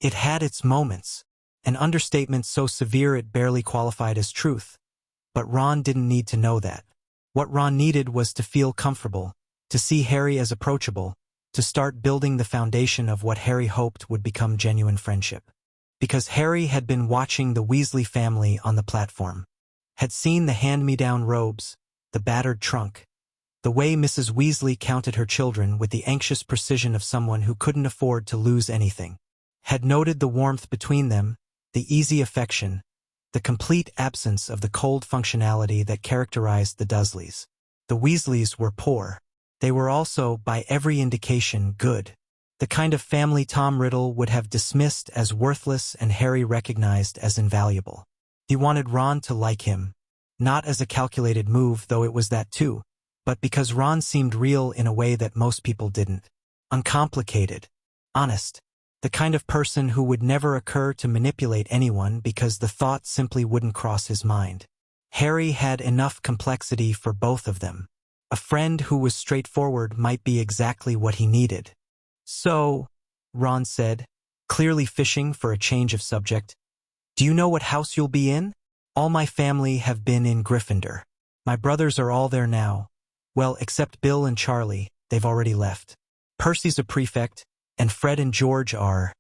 it had its moments. An understatement so severe it barely qualified as truth. But Ron didn't need to know that. What Ron needed was to feel comfortable, to see Harry as approachable, to start building the foundation of what Harry hoped would become genuine friendship. Because Harry had been watching the Weasley family on the platform, had seen the hand-me-down robes, the battered trunk, the way Mrs. Weasley counted her children with the anxious precision of someone who couldn't afford to lose anything, had noted the warmth between them, the easy affection, the complete absence of the cold functionality that characterized the Dursleys. The Weasleys were poor. They were also, by every indication, good. The kind of family Tom Riddle would have dismissed as worthless and Harry recognized as invaluable. He wanted Ron to like him, not as a calculated move, though it was that too, but because Ron seemed real in a way that most people didn't. Uncomplicated. Honest. The kind of person who would never occur to manipulate anyone because the thought simply wouldn't cross his mind. Harry had enough complexity for both of them. A friend who was straightforward might be exactly what he needed. So, Ron said, clearly fishing for a change of subject, do you know what house you'll be in? All my family have been in Gryffindor. My brothers are all there now. Well, except Bill and Charlie, they've already left. Percy's a prefect, and Fred and George are...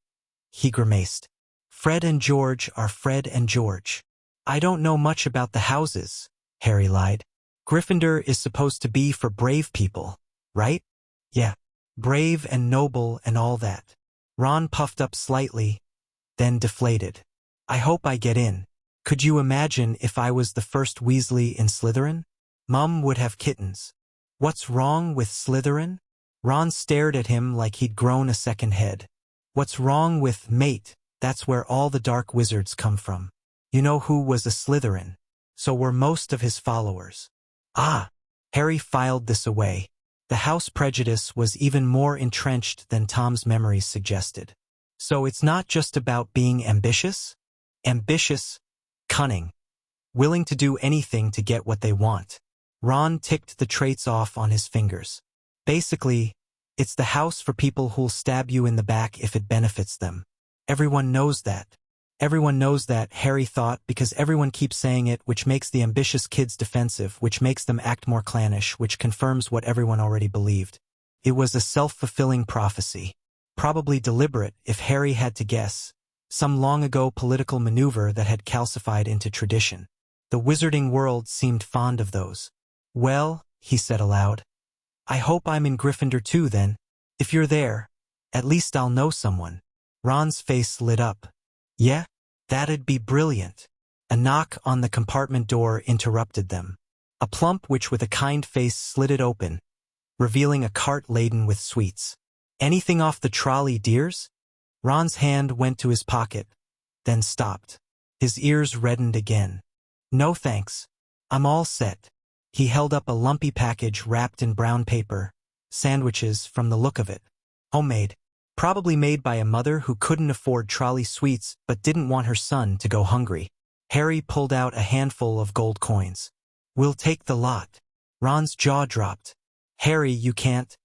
He grimaced. Fred and George are Fred and George. I don't know much about the houses, Harry lied. Gryffindor is supposed to be for brave people, right? Yeah. Brave and noble and all that. Ron puffed up slightly, then deflated. I hope I get in. Could you imagine if I was the first Weasley in Slytherin? Mum would have kittens. What's wrong with Slytherin? Ron stared at him like he'd grown a second head. What's wrong with mate? That's where all the dark wizards come from. You know who was a Slytherin? So were most of his followers. Ah! Harry filed this away. The house prejudice was even more entrenched than Tom's memories suggested. So it's not just about being ambitious? Ambitious, cunning, willing to do anything to get what they want. Ron ticked the traits off on his fingers. Basically, it's the house for people who'll stab you in the back if it benefits them. Everyone knows that. Everyone knows that, Harry thought, because everyone keeps saying it, which makes the ambitious kids defensive, which makes them act more clannish, which confirms what everyone already believed. It was a self-fulfilling prophecy. Probably deliberate, if Harry had to guess. Some long-ago political maneuver that had calcified into tradition. The wizarding world seemed fond of those. Well, he said aloud, I hope I'm in Gryffindor too then. If you're there, at least I'll know someone. Ron's face lit up. Yeah? That'd be brilliant. A knock on the compartment door interrupted them. A plump witch with a kind face slid it open, revealing a cart laden with sweets. Anything off the trolley, dears? Ron's hand went to his pocket, then stopped. His ears reddened again. No thanks. I'm all set. He held up a lumpy package wrapped in brown paper. Sandwiches from the look of it. Homemade. Probably made by a mother who couldn't afford trolley sweets but didn't want her son to go hungry. Harry pulled out a handful of gold coins. "We'll take the lot." Ron's jaw dropped. "Harry, you can't."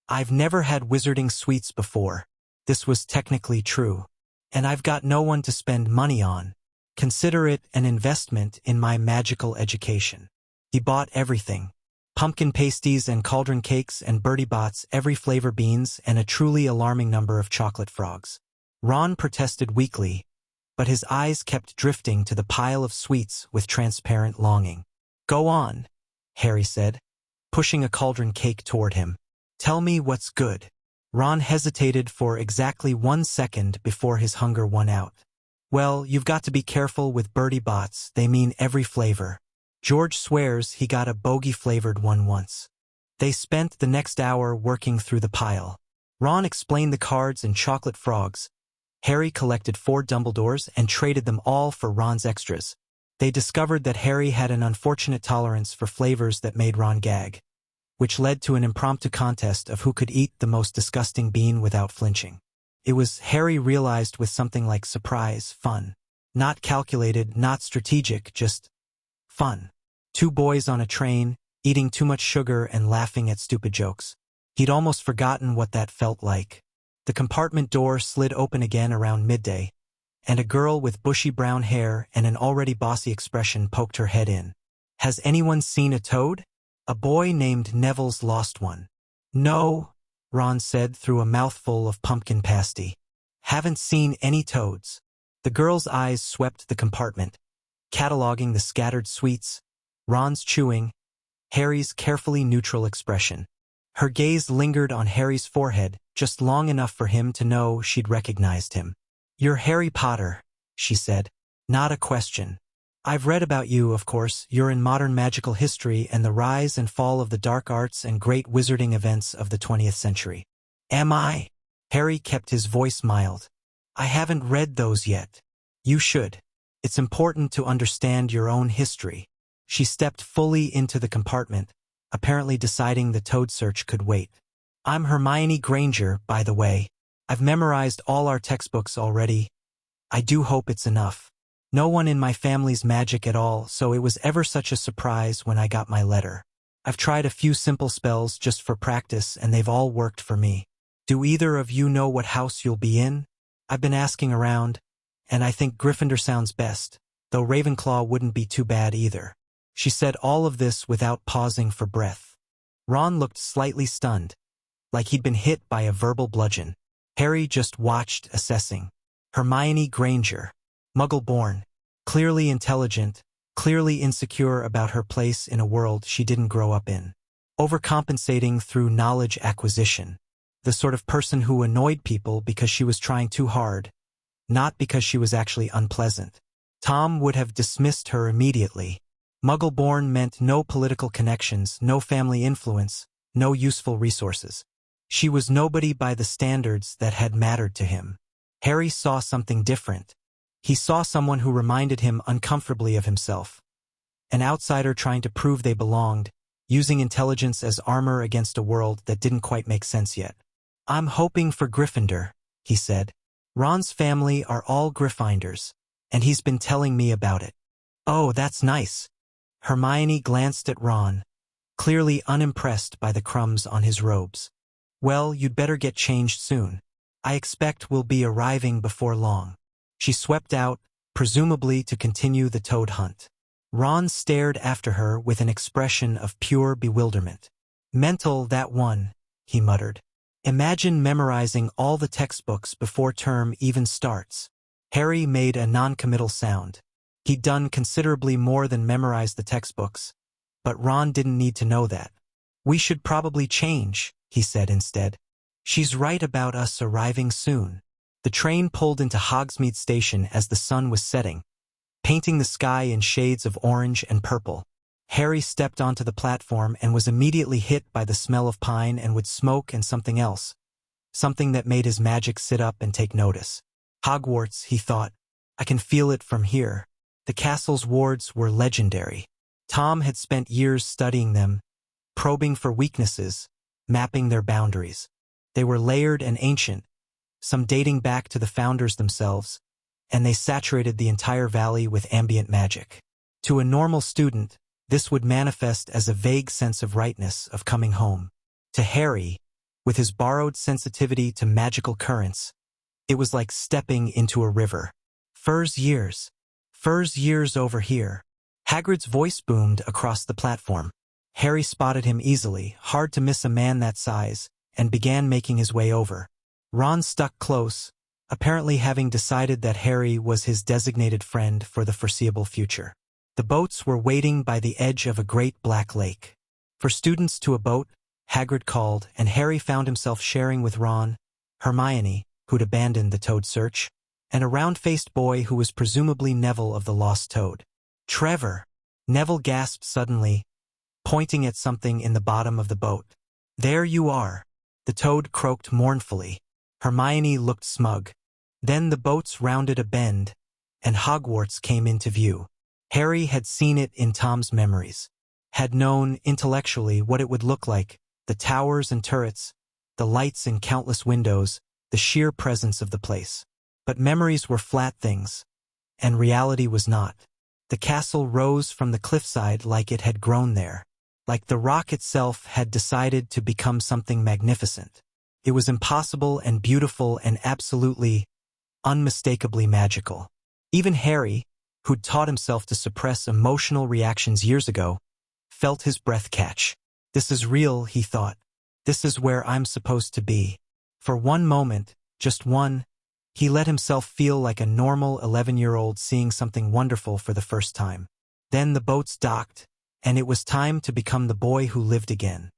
"I've never had wizarding sweets before." This was technically true. "And I've got no one to spend money on. Consider it an investment in my magical education." He bought everything. Pumpkin pasties and cauldron cakes and Bertie Bott's every flavor beans and a truly alarming number of chocolate frogs. Ron protested weakly, but his eyes kept drifting to the pile of sweets with transparent longing. "Go on," Harry said, pushing a cauldron cake toward him. "Tell me what's good." Ron hesitated for exactly 1 second before his hunger won out. "Well, you've got to be careful with Bertie Bott's, they mean every flavor. George swears he got a bogey-flavored one once." They spent the next hour working through the pile. Ron explained the cards and chocolate frogs. Harry collected 4 Dumbledores and traded them all for Ron's extras. They discovered that Harry had an unfortunate tolerance for flavors that made Ron gag, which led to an impromptu contest of who could eat the most disgusting bean without flinching. It was, Harry realized, with something like surprise, fun. Not calculated, not strategic, just fun. 2 boys on a train, eating too much sugar and laughing at stupid jokes. He'd almost forgotten what that felt like. The compartment door slid open again around midday, and a girl with bushy brown hair and an already bossy expression poked her head in. "Has anyone seen a toad?" "A boy named Neville's lost one." "No," Ron said through a mouthful of pumpkin pasty. "Haven't seen any toads." The girl's eyes swept the compartment, cataloging the scattered sweets, Ron's chewing, Harry's carefully neutral expression. Her gaze lingered on Harry's forehead, just long enough for him to know she'd recognized him. "You're Harry Potter," she said. "Not a question. I've read about you, of course. You're in modern magical history and the rise and fall of the dark arts and great wizarding events of the 20th century. "Am I?" Harry kept his voice mild. "I haven't read those yet." "You should. It's important to understand your own history." She stepped fully into the compartment, apparently deciding the toad search could wait. "I'm Hermione Granger, by the way. I've memorized all our textbooks already. I do hope it's enough. No one in my family's magic at all, so it was ever such a surprise when I got my letter. I've tried a few simple spells just for practice and they've all worked for me. Do either of you know what house you'll be in? I've been asking around, and I think Gryffindor sounds best, though Ravenclaw wouldn't be too bad either." She said all of this without pausing for breath. Ron looked slightly stunned, like he'd been hit by a verbal bludgeon. Harry just watched, assessing. Hermione Granger. Muggle-born. Clearly intelligent, clearly insecure about her place in a world she didn't grow up in. Overcompensating through knowledge acquisition. The sort of person who annoyed people because she was trying too hard, not because she was actually unpleasant. Tom would have dismissed her immediately. Muggle-born meant no political connections, no family influence, no useful resources. She was nobody by the standards that had mattered to him. Harry saw something different. He saw someone who reminded him uncomfortably of himself. An outsider trying to prove they belonged, using intelligence as armor against a world that didn't quite make sense yet. "I'm hoping for Gryffindor," he said. "Ron's family are all Gryffindors, and he's been telling me about it." "Oh, that's nice." Hermione glanced at Ron, clearly unimpressed by the crumbs on his robes. "Well, you'd better get changed soon. I expect we'll be arriving before long." She swept out, presumably to continue the toad hunt. Ron stared after her with an expression of pure bewilderment. "Mental, that one," he muttered. "Imagine memorizing all the textbooks before term even starts." Harry made a non-committal sound. He'd done considerably more than memorize the textbooks, but Ron didn't need to know that. "We should probably change," he said instead. "She's right about us arriving soon." The train pulled into Hogsmeade Station as the sun was setting, painting the sky in shades of orange and purple. Harry stepped onto the platform and was immediately hit by the smell of pine and wood smoke and something else, something that made his magic sit up and take notice. Hogwarts, he thought. I can feel it from here. The castle's wards were legendary. Tom had spent years studying them, probing for weaknesses, mapping their boundaries. They were layered and ancient, some dating back to the founders themselves, and they saturated the entire valley with ambient magic. To a normal student, this would manifest as a vague sense of rightness, of coming home. To Harry, with his borrowed sensitivity to magical currents, it was like stepping into a river. Furs years over here. Hagrid's voice boomed across the platform. Harry spotted him easily, hard to miss a man that size, and began making his way over. Ron stuck close, apparently having decided that Harry was his designated friend for the foreseeable future. The boats were waiting by the edge of a great black lake. For students to a boat, Hagrid called, and Harry found himself sharing with Ron, Hermione, who'd abandoned the Toad search, and a round-faced boy who was presumably Neville of the Lost Toad. Trevor! Neville gasped suddenly, pointing at something in the bottom of the boat. There you are. The Toad croaked mournfully. Hermione looked smug. Then the boats rounded a bend, and Hogwarts came into view. Harry had seen it in Tom's memories, had known intellectually what it would look like, the towers and turrets, the lights in countless windows, the sheer presence of the place. But memories were flat things, and reality was not. The castle rose from the cliffside like it had grown there, like the rock itself had decided to become something magnificent. It was impossible and beautiful and absolutely, unmistakably magical. Even Harry, who'd taught himself to suppress emotional reactions years ago, felt his breath catch. This is real, he thought. This is where I'm supposed to be. For one moment, just one, he let himself feel like a normal 11-year-old seeing something wonderful for the first time. Then the boats docked, and it was time to become the boy who lived again.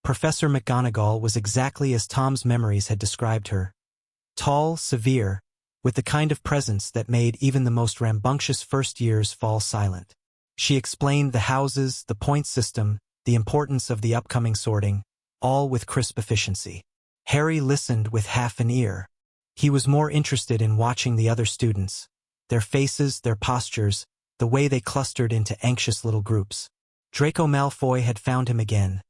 Professor McGonagall was exactly as Tom's memories had described her. Tall, severe, with the kind of presence that made even the most rambunctious first years fall silent. She explained the houses, the point system, the importance of the upcoming sorting, all with crisp efficiency. Harry listened with half an ear. He was more interested in watching the other students, their faces, their postures, the way they clustered into anxious little groups. Draco Malfoy had found him again,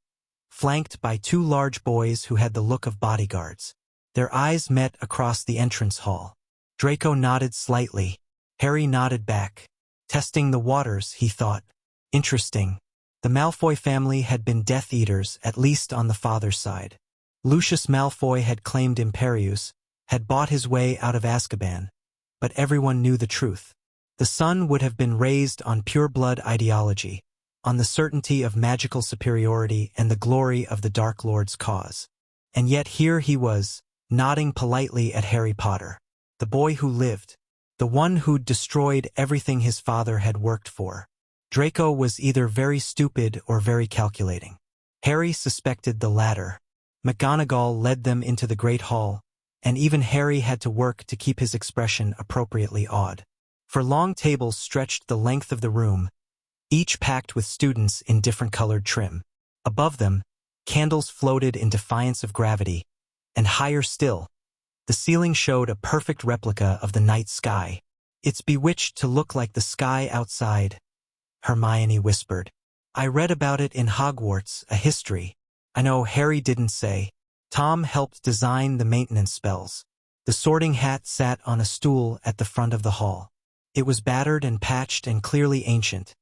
flanked by two large boys who had the look of bodyguards. Their eyes met across the entrance hall. Draco nodded slightly. Harry nodded back. Testing the waters, he thought. Interesting. The Malfoy family had been Death Eaters, at least on the father's side. Lucius Malfoy had claimed Imperius, had bought his way out of Azkaban, but everyone knew the truth. The son would have been raised on pure-blood ideology, on the certainty of magical superiority and the glory of the Dark Lord's cause. And yet here he was, nodding politely at Harry Potter, the boy who lived, the one who'd destroyed everything his father had worked for. Draco was either very stupid or very calculating. Harry suspected the latter. McGonagall led them into the Great Hall, and even Harry had to work to keep his expression appropriately awed. For long tables stretched the length of the room, each packed with students in different colored trim. Above them, candles floated in defiance of gravity, and higher still, the ceiling showed a perfect replica of the night sky. It's bewitched to look like the sky outside, Hermione whispered. I read about it in Hogwarts, a history. I know Harry didn't say. Tom helped design the maintenance spells. The sorting hat sat on a stool at the front of the hall. It was battered and patched and clearly ancient,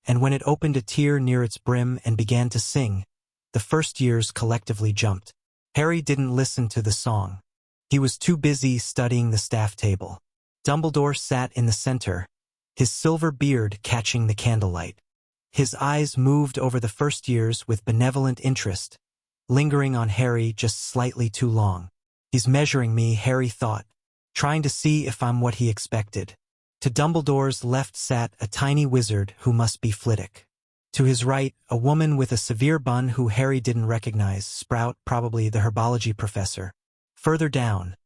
and when it opened a tear near its brim and began to sing, the first years collectively jumped. Harry didn't listen to the song. He was too busy studying the staff table. Dumbledore sat in the center, his silver beard catching the candlelight. His eyes moved over the first years with benevolent interest, lingering on Harry just slightly too long. He's measuring me, Harry thought, trying to see if I'm what he expected. To Dumbledore's left sat a tiny wizard who must be Flitwick. To his right, a woman with a severe bun who Harry didn't recognize, Sprout, probably the herbology professor. Further down,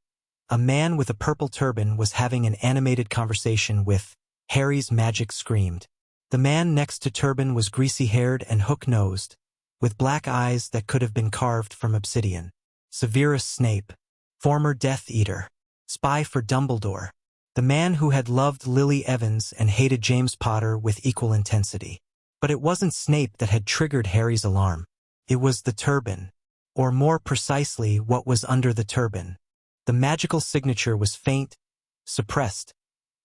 a man with a purple turban was having an animated conversation with Harry's magic screamed. The man next to Turban was greasy-haired and hook-nosed, with black eyes that could have been carved from obsidian. Severus Snape, former Death Eater, spy for Dumbledore, the man who had loved Lily Evans and hated James Potter with equal intensity. But it wasn't Snape that had triggered Harry's alarm. It was the turban, or more precisely what was under the turban. The magical signature was faint, suppressed,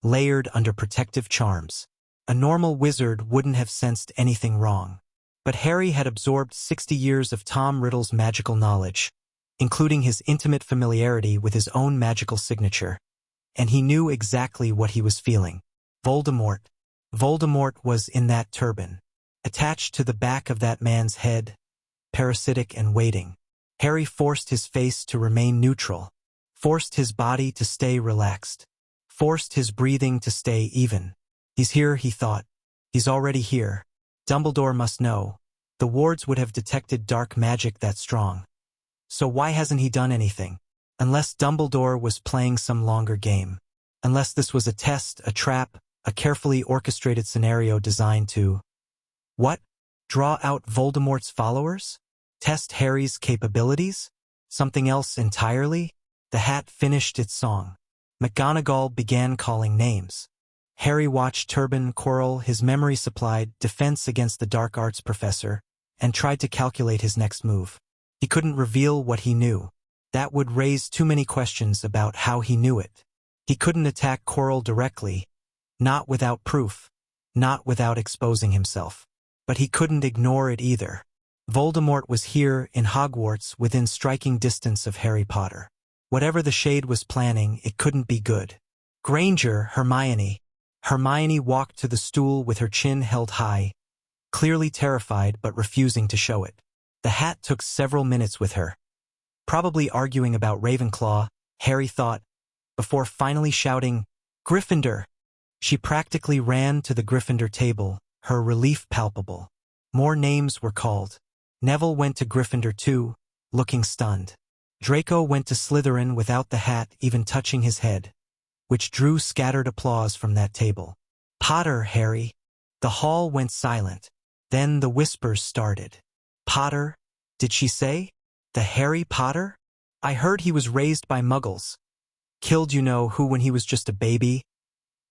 layered under protective charms. A normal wizard wouldn't have sensed anything wrong. But Harry had absorbed 60 years of Tom Riddle's magical knowledge, including his intimate familiarity with his own magical signature, and he knew exactly what he was feeling. Voldemort. Voldemort was in that turban, attached to the back of that man's head, parasitic and waiting. Harry forced his face to remain neutral, forced his body to stay relaxed, forced his breathing to stay even. He's here, he thought. He's already here. Dumbledore must know. The wards would have detected dark magic that strong. So why hasn't he done anything? Unless Dumbledore was playing some longer game. Unless this was a test, a trap, a carefully orchestrated scenario designed to... What? Draw out Voldemort's followers? Test Harry's capabilities? Something else entirely? The hat finished its song. McGonagall began calling names. Harry watched Turban Quirrell, his memory supplied defense against the dark arts professor, and tried to calculate his next move. He couldn't reveal what he knew. That would raise too many questions about how he knew it. He couldn't attack Quirrell directly, not without proof, not without exposing himself. But he couldn't ignore it either. Voldemort was here in Hogwarts within striking distance of Harry Potter. Whatever the Shade was planning, it couldn't be good. Granger, Hermione. Hermione walked to the stool with her chin held high, clearly terrified but refusing to show it. The hat took several minutes with her. Probably arguing about Ravenclaw, Harry thought, before finally shouting, "Gryffindor!" She practically ran to the Gryffindor table, her relief palpable. More names were called. Neville went to Gryffindor too, looking stunned. Draco went to Slytherin without the hat even touching his head, which drew scattered applause from that table. "Potter, Harry." The hall went silent. Then the whispers started. "Potter? Did she say? The Harry Potter? I heard he was raised by muggles. Killed you-know-who when he was just a baby?"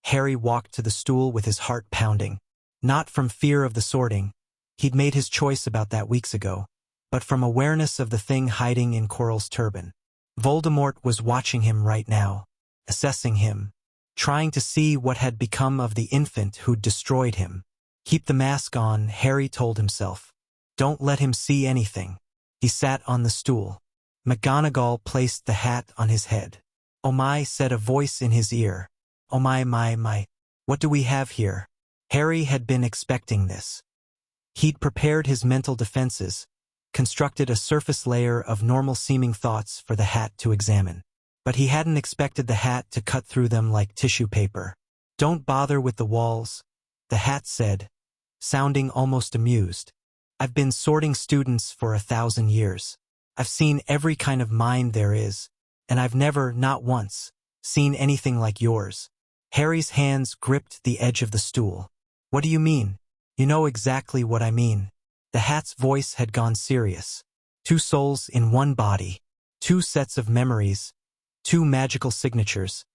Harry walked to the stool with his heart pounding. Not from fear of the sorting. He'd made his choice about that weeks ago. But from awareness of the thing hiding in Quirrell's turban. Voldemort was watching him right now, assessing him, trying to see what had become of the infant who'd destroyed him. Keep the mask on, Harry told himself. Don't let him see anything. He sat on the stool. McGonagall placed the hat on his head. "Oh my," said a voice in his ear. "Oh my. What do we have here?" Harry had been expecting this. He'd prepared his mental defenses, constructed a surface layer of normal-seeming thoughts for the hat to examine. But he hadn't expected the hat to cut through them like tissue paper. "Don't bother with the walls," the hat said, sounding almost amused. "I've been sorting students for 1,000 years. I've seen every kind of mind there is, and I've never, not once, seen anything like yours." Harry's hands gripped the edge of the stool. "What do you mean?" "You know exactly what I mean." The hat's voice had gone serious. 2 souls in 1 body. 2 sets of memories. 2 magical signatures.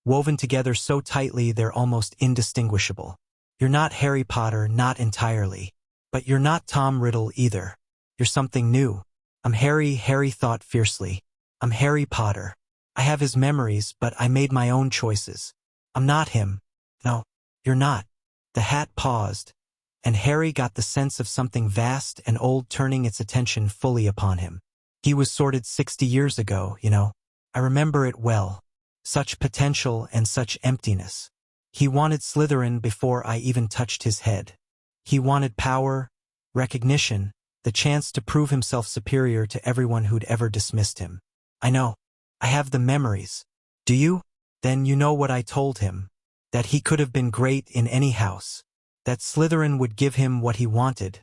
Woven together so tightly they're almost indistinguishable. You're not Harry Potter, not entirely. But you're not Tom Riddle either. You're something new. I'm Harry, Harry thought fiercely. I'm Harry Potter. I have his memories, but I made my own choices. I'm not him. No, you're not. The hat paused, and Harry got the sense of something vast and old turning its attention fully upon him. He was sorted 60 years ago, you know. I remember it well. Such potential and such emptiness. He wanted Slytherin before I even touched his head. He wanted power, recognition, the chance to prove himself superior to everyone who'd ever dismissed him. I know. I have the memories. Do you? Then you know what I told him. That he could have been great in any house. That Slytherin would give him what he wanted,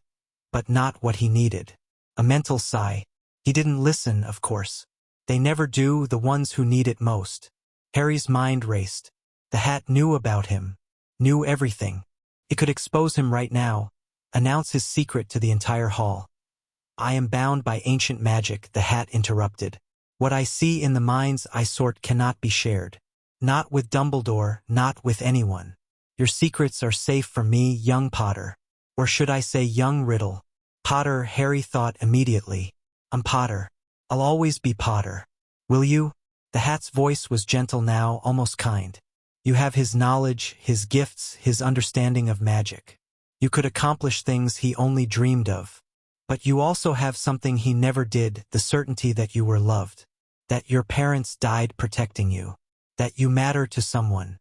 but not what he needed. A mental sigh. He didn't listen, of course. They never do, the ones who need it most. Harry's mind raced. The hat knew about him. Knew everything. It could expose him right now. Announce his secret to the entire hall. I am bound by ancient magic, the hat interrupted. What I see in the minds I sort cannot be shared. Not with Dumbledore, not with anyone. Your secrets are safe from me, young Potter. Or should I say young Riddle? Potter, Harry thought immediately. I'm Potter. I'll always be Potter. Will you? The hat's voice was gentle now, almost kind. You have his knowledge, his gifts, his understanding of magic. You could accomplish things he only dreamed of. But you also have something he never did, the certainty that you were loved. That your parents died protecting you. That you matter to someone.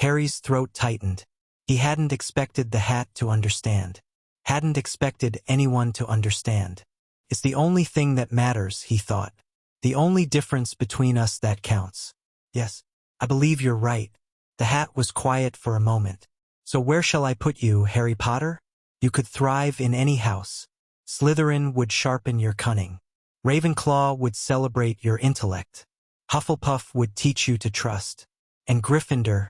Harry's throat tightened. He hadn't expected the hat to understand. Hadn't expected anyone to understand. It's the only thing that matters, he thought. The only difference between us that counts. Yes, I believe you're right. The hat was quiet for a moment. So where shall I put you, Harry Potter? You could thrive in any house. Slytherin would sharpen your cunning. Ravenclaw would celebrate your intellect. Hufflepuff would teach you to trust. And Gryffindor,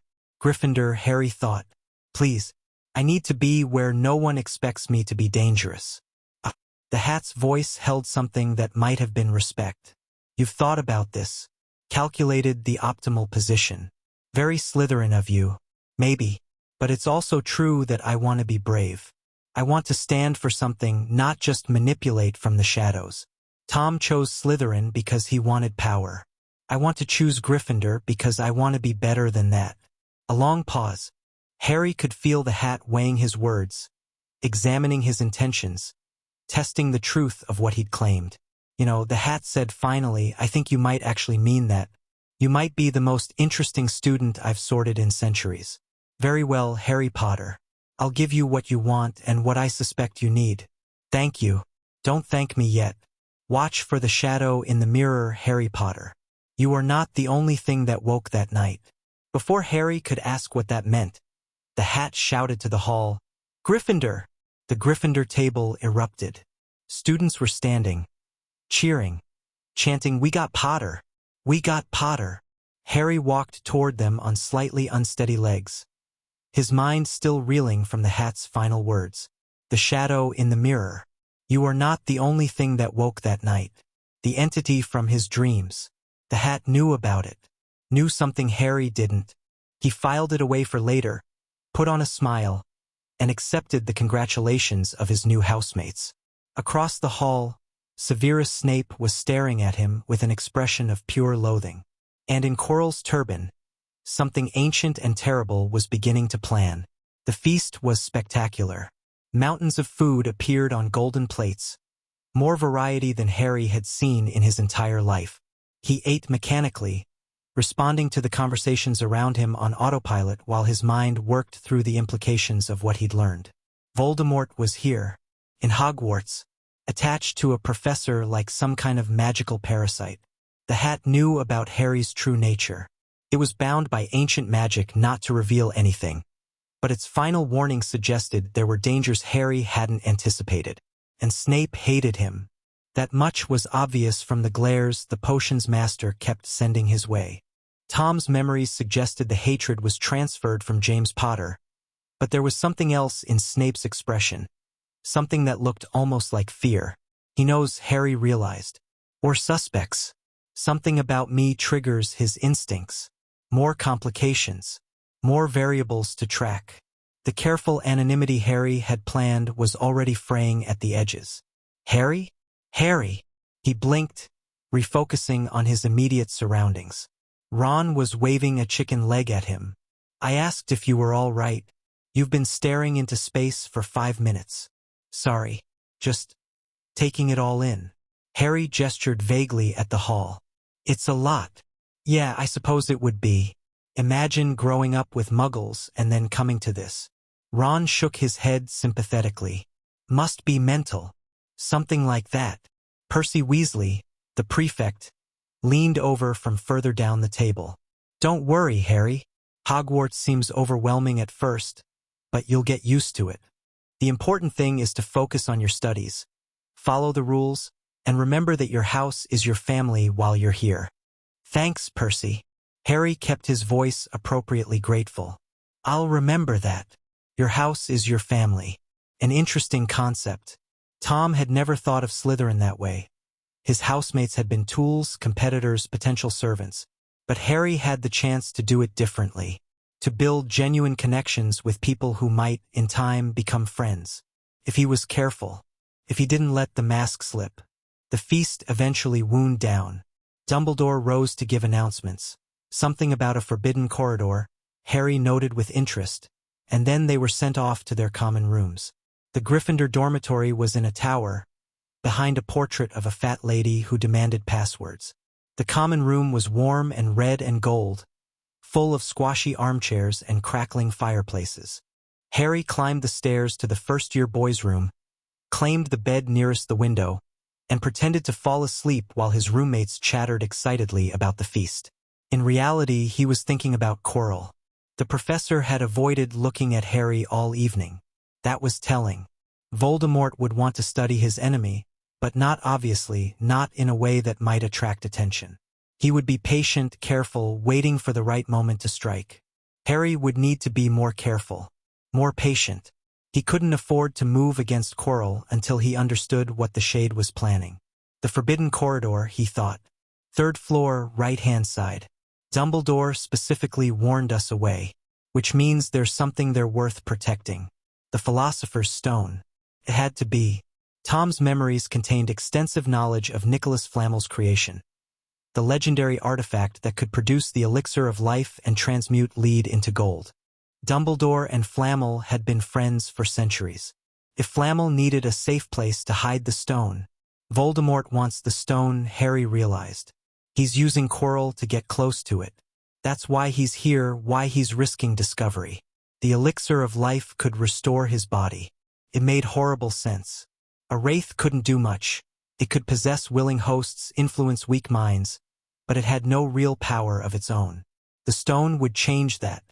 Harry thought. Please, I need to be where no one expects me to be dangerous. The hat's voice held something that might have been respect. You've thought about this. Calculated the optimal position. Very Slytherin of you. Maybe. But it's also true that I want to be brave. I want to stand for something, not just manipulate from the shadows. Tom chose Slytherin because he wanted power. I want to choose Gryffindor because I want to be better than that. A long pause. Harry could feel the hat weighing his words, examining his intentions, testing the truth of what he'd claimed. The hat said finally, I think you might actually mean that. You might be the most interesting student I've sorted in centuries. Very well, Harry Potter. I'll give you what you want and what I suspect you need. Thank you. Don't thank me yet. Watch for the shadow in the mirror, Harry Potter. You are not the only thing that woke that night. Before Harry could ask what that meant, the hat shouted to the hall, Gryffindor! The Gryffindor table erupted. Students were standing, cheering, chanting, We got Potter! We got Potter! Harry walked toward them on slightly unsteady legs, his mind still reeling from the hat's final words. The shadow in the mirror. You are not the only thing that woke that night. The entity from his dreams. The hat knew about it. Knew something Harry didn't. He filed it away for later, put on a smile, and accepted the congratulations of his new housemates. Across the hall, Severus Snape was staring at him with an expression of pure loathing. And in Quirrell's turban, something ancient and terrible was beginning to plan. The feast was spectacular. Mountains of food appeared on golden plates, more variety than Harry had seen in his entire life. He ate mechanically, responding to the conversations around him on autopilot while his mind worked through the implications of what he'd learned. Voldemort was here, in Hogwarts, attached to a professor like some kind of magical parasite. The hat knew about Harry's true nature. It was bound by ancient magic not to reveal anything. But its final warning suggested there were dangers Harry hadn't anticipated. And Snape hated him. That much was obvious from the glares the potions master kept sending his way. Tom's memories suggested the hatred was transferred from James Potter. But there was something else in Snape's expression. Something that looked almost like fear. He knows, Harry realized. Or suspects. Something about me triggers his instincts. More complications. More variables to track. The careful anonymity Harry had planned was already fraying at the edges. Harry? Harry! He blinked, refocusing on his immediate surroundings. Ron was waving a chicken leg at him. I asked if you were all right. You've been staring into space for 5 minutes. Sorry. Just taking it all in. Harry gestured vaguely at the hall. It's a lot. Yeah, I suppose it would be. Imagine growing up with muggles and then coming to this. Ron shook his head sympathetically. Must be mental. Something like that. Percy Weasley, the prefect, leaned over from further down the table. Don't worry, Harry. Hogwarts seems overwhelming at first, but you'll get used to it. The important thing is to focus on your studies. Follow the rules, and remember that your house is your family while you're here. Thanks, Percy. Harry kept his voice appropriately grateful. I'll remember that. Your house is your family. An interesting concept. Tom had never thought of Slytherin that way. His housemates had been tools, competitors, potential servants. But Harry had the chance to do it differently. To build genuine connections with people who might, in time, become friends. If he was careful. If he didn't let the mask slip. The feast eventually wound down. Dumbledore rose to give announcements. Something about a forbidden corridor, Harry noted with interest, and then they were sent off to their common rooms. The Gryffindor dormitory was in a tower, behind a portrait of a fat lady who demanded passwords. The common room was warm and red and gold, full of squashy armchairs and crackling fireplaces. Harry climbed the stairs to the first-year boys' room, claimed the bed nearest the window, and pretended to fall asleep while his roommates chattered excitedly about the feast. In reality, he was thinking about Quirrell. The professor had avoided looking at Harry all evening. That was telling. Voldemort would want to study his enemy, but not in a way that might attract attention. He would be patient, careful, waiting for the right moment to strike. Harry would need to be more careful, more patient. He couldn't afford to move against Quirrell until he understood what the Shade was planning. The forbidden corridor, he thought. 3rd floor, right-hand side. Dumbledore specifically warned us away, which means there's something there worth protecting. The Philosopher's Stone. It had to be. Tom's memories contained extensive knowledge of Nicholas Flamel's creation, the legendary artifact that could produce the elixir of life and transmute lead into gold. Dumbledore and Flamel had been friends for centuries. If Flamel needed a safe place to hide the stone, Voldemort wants the stone, Harry realized. He's using Quirrell to get close to it. That's why he's here, why he's risking discovery. The elixir of life could restore his body. It made horrible sense. A wraith couldn't do much. It could possess willing hosts, influence weak minds, but it had no real power of its own. The stone would change that,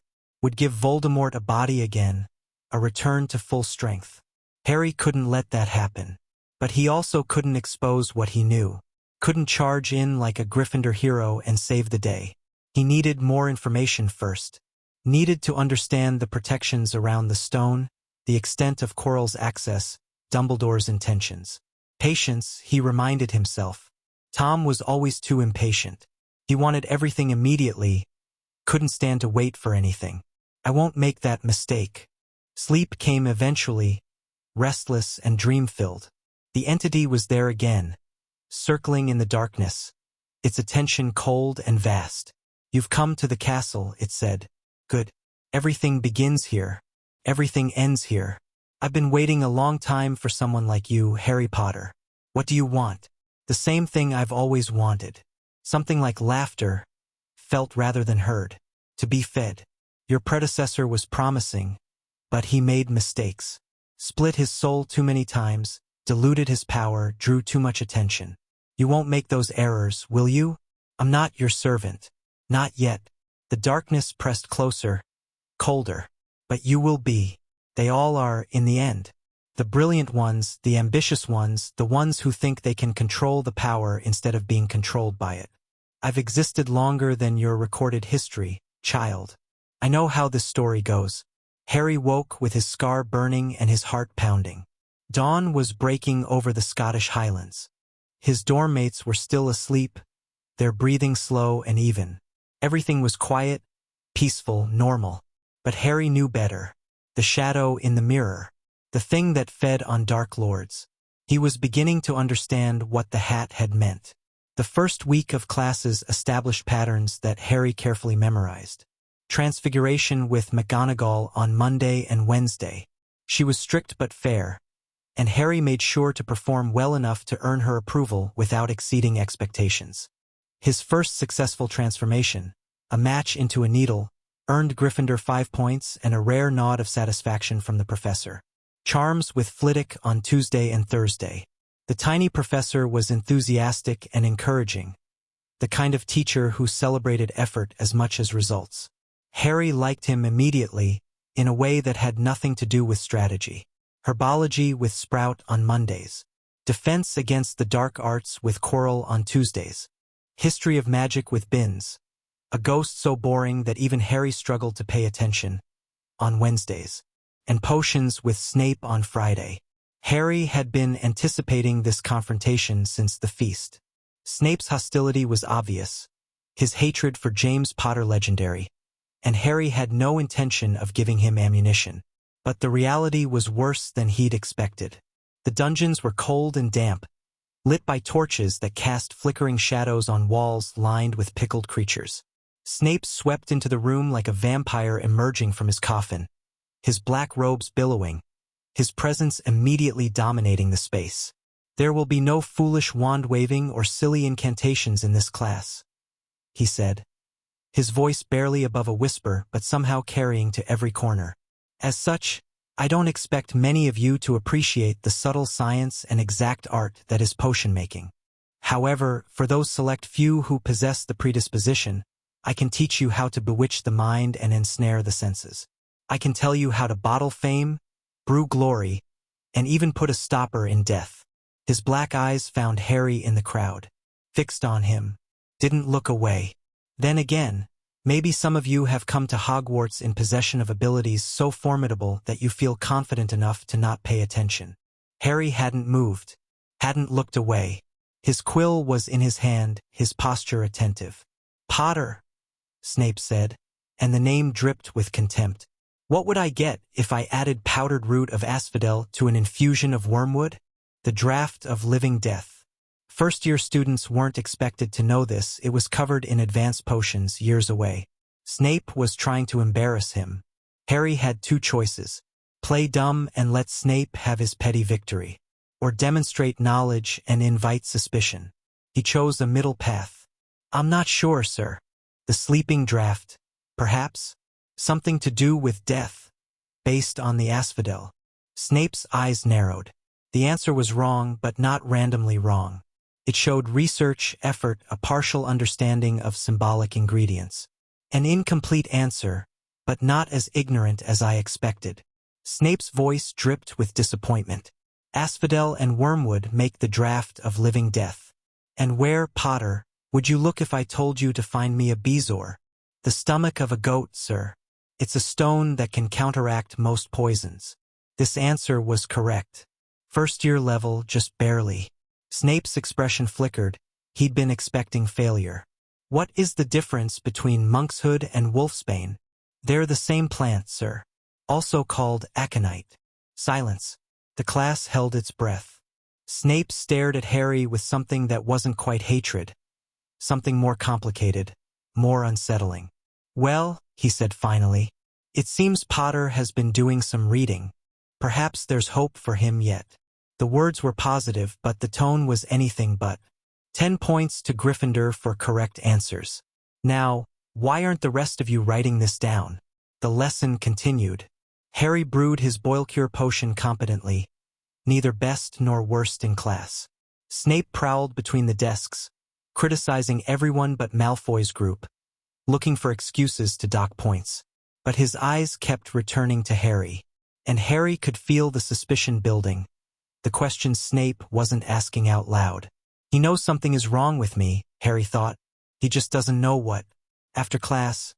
would give Voldemort a body again, a return to full strength. Harry couldn't let that happen. But he also couldn't expose what he knew. Couldn't charge in like a Gryffindor hero and save the day. He needed more information first. Needed to understand the protections around the stone, the extent of Quirrell's access, Dumbledore's intentions. Patience, he reminded himself. Tom was always too impatient. He wanted everything immediately, couldn't stand to wait for anything. I won't make that mistake. Sleep came eventually, restless and dream-filled. The entity was there again, circling in the darkness, its attention cold and vast. You've come to the castle, it said. Good. Everything begins here. Everything ends here. I've been waiting a long time for someone like you, Harry Potter. What do you want? The same thing I've always wanted. Something like laughter, felt rather than heard. To be fed. Your predecessor was promising, but he made mistakes. Split his soul too many times, diluted his power, drew too much attention. You won't make those errors, will you? I'm not your servant. Not yet. The darkness pressed closer, colder. But you will be. They all are, in the end. The brilliant ones, the ambitious ones, the ones who think they can control the power instead of being controlled by it. I've existed longer than your recorded history, child. I know how this story goes. Harry woke with his scar burning and his heart pounding. Dawn was breaking over the Scottish Highlands. His dorm mates were still asleep, their breathing slow and even. Everything was quiet, peaceful, normal. But Harry knew better. The shadow in the mirror. The thing that fed on Dark Lords. He was beginning to understand what the hat had meant. The first week of classes established patterns that Harry carefully memorized. Transfiguration with McGonagall on Monday and Wednesday. She was strict but fair, and Harry made sure to perform well enough to earn her approval without exceeding expectations. His first successful transformation, a match into a needle, earned Gryffindor 5 points and a rare nod of satisfaction from the professor. Charms with Flitwick on Tuesday and Thursday. The tiny professor was enthusiastic and encouraging, the kind of teacher who celebrated effort as much as results. Harry liked him immediately, in a way that had nothing to do with strategy. Herbology with Sprout on Mondays. Defense against the dark arts with Quirrell on Tuesdays. History of magic with Binns. A ghost so boring that even Harry struggled to pay attention, on Wednesdays. And potions with Snape on Friday. Harry had been anticipating this confrontation since the feast. Snape's hostility was obvious, his hatred for James Potter legendary, and Harry had no intention of giving him ammunition. But the reality was worse than he'd expected. The dungeons were cold and damp, lit by torches that cast flickering shadows on walls lined with pickled creatures. Snape swept into the room like a vampire emerging from his coffin, his black robes billowing, his presence immediately dominating the space. "There will be no foolish wand-waving or silly incantations in this class," he said, his voice barely above a whisper but somehow carrying to every corner. "As such, I don't expect many of you to appreciate the subtle science and exact art that is potion-making. However, for those select few who possess the predisposition, I can teach you how to bewitch the mind and ensnare the senses. I can tell you how to bottle fame, brew glory, and even put a stopper in death." His black eyes found Harry in the crowd, fixed on him, didn't look away. "Then again, maybe some of you have come to Hogwarts in possession of abilities so formidable that you feel confident enough to not pay attention." Harry hadn't moved, hadn't looked away. His quill was in his hand, his posture attentive. "Potter," Snape said, and the name dripped with contempt. "What would I get if I added powdered root of asphodel to an infusion of wormwood? The draught of living death." First-year students weren't expected to know this. It was covered in advanced potions years away. Snape was trying to embarrass him. Harry had two choices: play dumb and let Snape have his petty victory, or demonstrate knowledge and invite suspicion. He chose a middle path. "I'm not sure, sir. The sleeping draught, perhaps? Something to do with death, based on the asphodel." Snape's eyes narrowed. The answer was wrong, but not randomly wrong. It showed research, effort, a partial understanding of symbolic ingredients. An incomplete answer, but not as ignorant as I expected. Snape's voice dripped with disappointment. "Asphodel and wormwood make the draught of living death. And where, Potter, would you look if I told you to find me a bezoar?" "The stomach of a goat, sir. It's a stone that can counteract most poisons." This answer was correct. First-year level, just barely. Snape's expression flickered. He'd been expecting failure. "What is the difference between monkshood and wolfsbane?" "They're the same plant, sir. Also called aconite." Silence. The class held its breath. Snape stared at Harry with something that wasn't quite hatred. Something more complicated, more unsettling. "Well," he said finally, "it seems Potter has been doing some reading. Perhaps there's hope for him yet." The words were positive, but the tone was anything but. 10 points to Gryffindor for correct answers. "Now, why aren't the rest of you writing this down?" The lesson continued. Harry brewed his boil-cure potion competently, neither best nor worst in class. Snape prowled between the desks, criticizing everyone but Malfoy's group, looking for excuses to dock points. But his eyes kept returning to Harry, and Harry could feel the suspicion building. The questions Snape wasn't asking out loud. "He knows something is wrong with me," Harry thought. "He just doesn't know what." After class,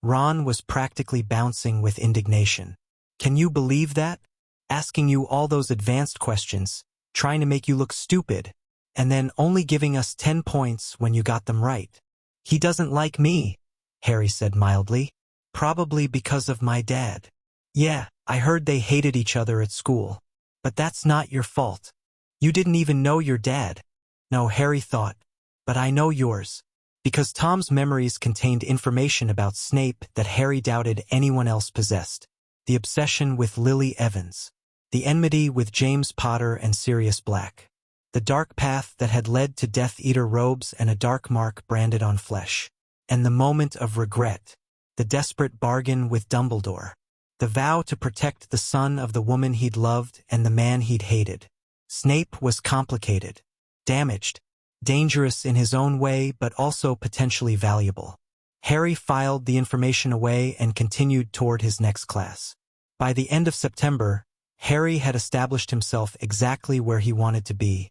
Ron was practically bouncing with indignation. "Can you believe that? Asking you all those advanced questions, trying to make you look stupid, and then only giving us 10 points when you got them right." "He doesn't like me," Harry said mildly. "Probably because of my dad." "Yeah, I heard they hated each other at school. But that's not your fault. You didn't even know your dad." "No," Harry thought, "but I know yours." Because Tom's memories contained information about Snape that Harry doubted anyone else possessed. The obsession with Lily Evans. The enmity with James Potter and Sirius Black. The dark path that had led to Death Eater robes and a dark mark branded on flesh. And the moment of regret. The desperate bargain with Dumbledore. The vow to protect the son of the woman he'd loved and the man he'd hated. Snape was complicated, damaged, dangerous in his own way but also potentially valuable. Harry filed the information away and continued toward his next class. By the end of September, Harry had established himself exactly where he wanted to be.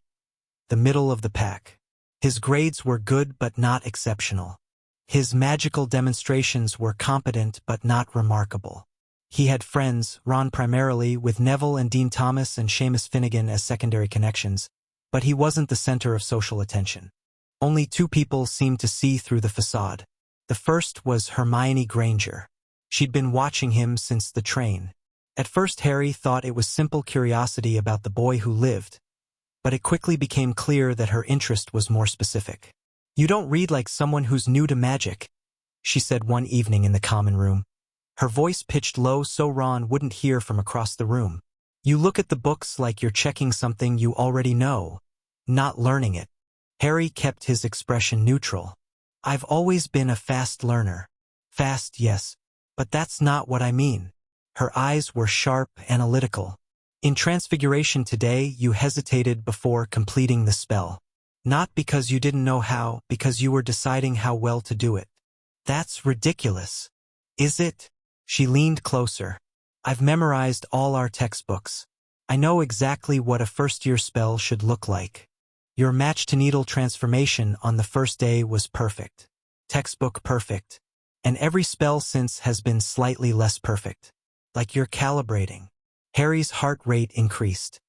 The middle of the pack. His grades were good but not exceptional. His magical demonstrations were competent but not remarkable. He had friends, Ron primarily, with Neville and Dean Thomas and Seamus Finnegan as secondary connections, but he wasn't the center of social attention. Only 2 people seemed to see through the facade. The first was Hermione Granger. She'd been watching him since the train. At first Harry thought it was simple curiosity about the boy who lived, but it quickly became clear that her interest was more specific. "You don't read like someone who's new to magic," she said one evening in the common room. Her voice pitched low so Ron wouldn't hear from across the room. "You look at the books like you're checking something you already know, not learning it." Harry kept his expression neutral. "I've always been a fast learner." "Fast, yes, but that's not what I mean." Her eyes were sharp, analytical. "In Transfiguration today, you hesitated before completing the spell. Not because you didn't know how, because you were deciding how well to do it." "That's ridiculous." "Is it?" She leaned closer. "I've memorized all our textbooks. I know exactly what a first-year spell should look like. Your match-to-needle transformation on the first day was perfect. Textbook perfect. And every spell since has been slightly less perfect. Like you're calibrating." Harry's heart rate increased.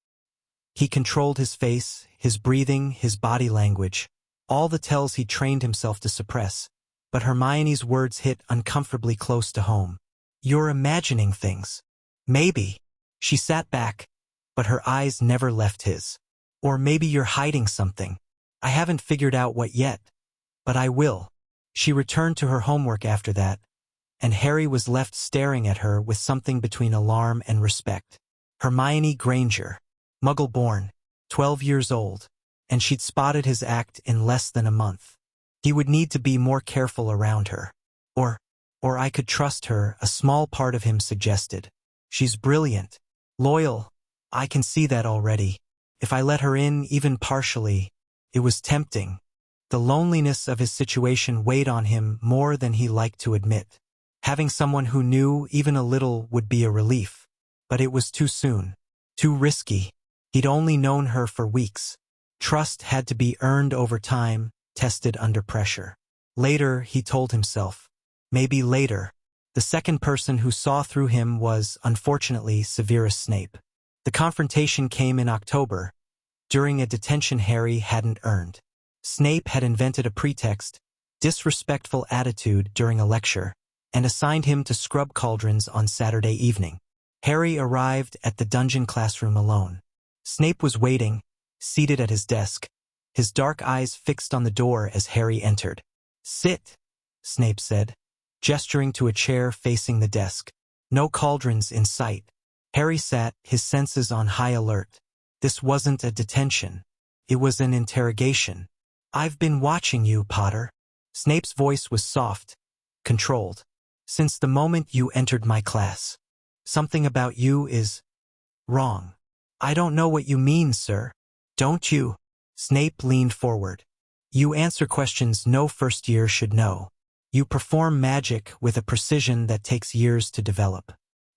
He controlled his face, his breathing, his body language, all the tells he trained himself to suppress. But Hermione's words hit uncomfortably close to home. "You're imagining things." "Maybe." She sat back, but her eyes never left his. "Or maybe you're hiding something. I haven't figured out what yet. But I will." She returned to her homework after that, and Harry was left staring at her with something between alarm and respect. Hermione Granger, Muggle-born, 12 years old, and she'd spotted his act in less than a month. He would need to be more careful around her. Or I could trust her, a small part of him suggested. "She's brilliant. Loyal. I can see that already. If I let her in, even partially." It was tempting. The loneliness of his situation weighed on him more than he liked to admit. Having someone who knew even a little would be a relief. But it was too soon. Too risky. He'd only known her for weeks. Trust had to be earned over time, tested under pressure. Later, he told himself. Maybe later. The second person who saw through him was, unfortunately, Severus Snape. The confrontation came in October, during a detention Harry hadn't earned. Snape had invented a pretext, disrespectful attitude during a lecture, and assigned him to scrub cauldrons on Saturday evening. Harry arrived at the dungeon classroom alone. Snape was waiting, seated at his desk, his dark eyes fixed on the door as Harry entered. "Sit," Snape said, gesturing to a chair facing the desk. No cauldrons in sight. Harry sat, his senses on high alert. This wasn't a detention. It was an interrogation. "I've been watching you, Potter." Snape's voice was soft, controlled. "Since the moment you entered my class. Something about you is wrong." "I don't know what you mean, sir." "Don't you?" Snape leaned forward. "You answer questions no first year should know. You perform magic with a precision that takes years to develop.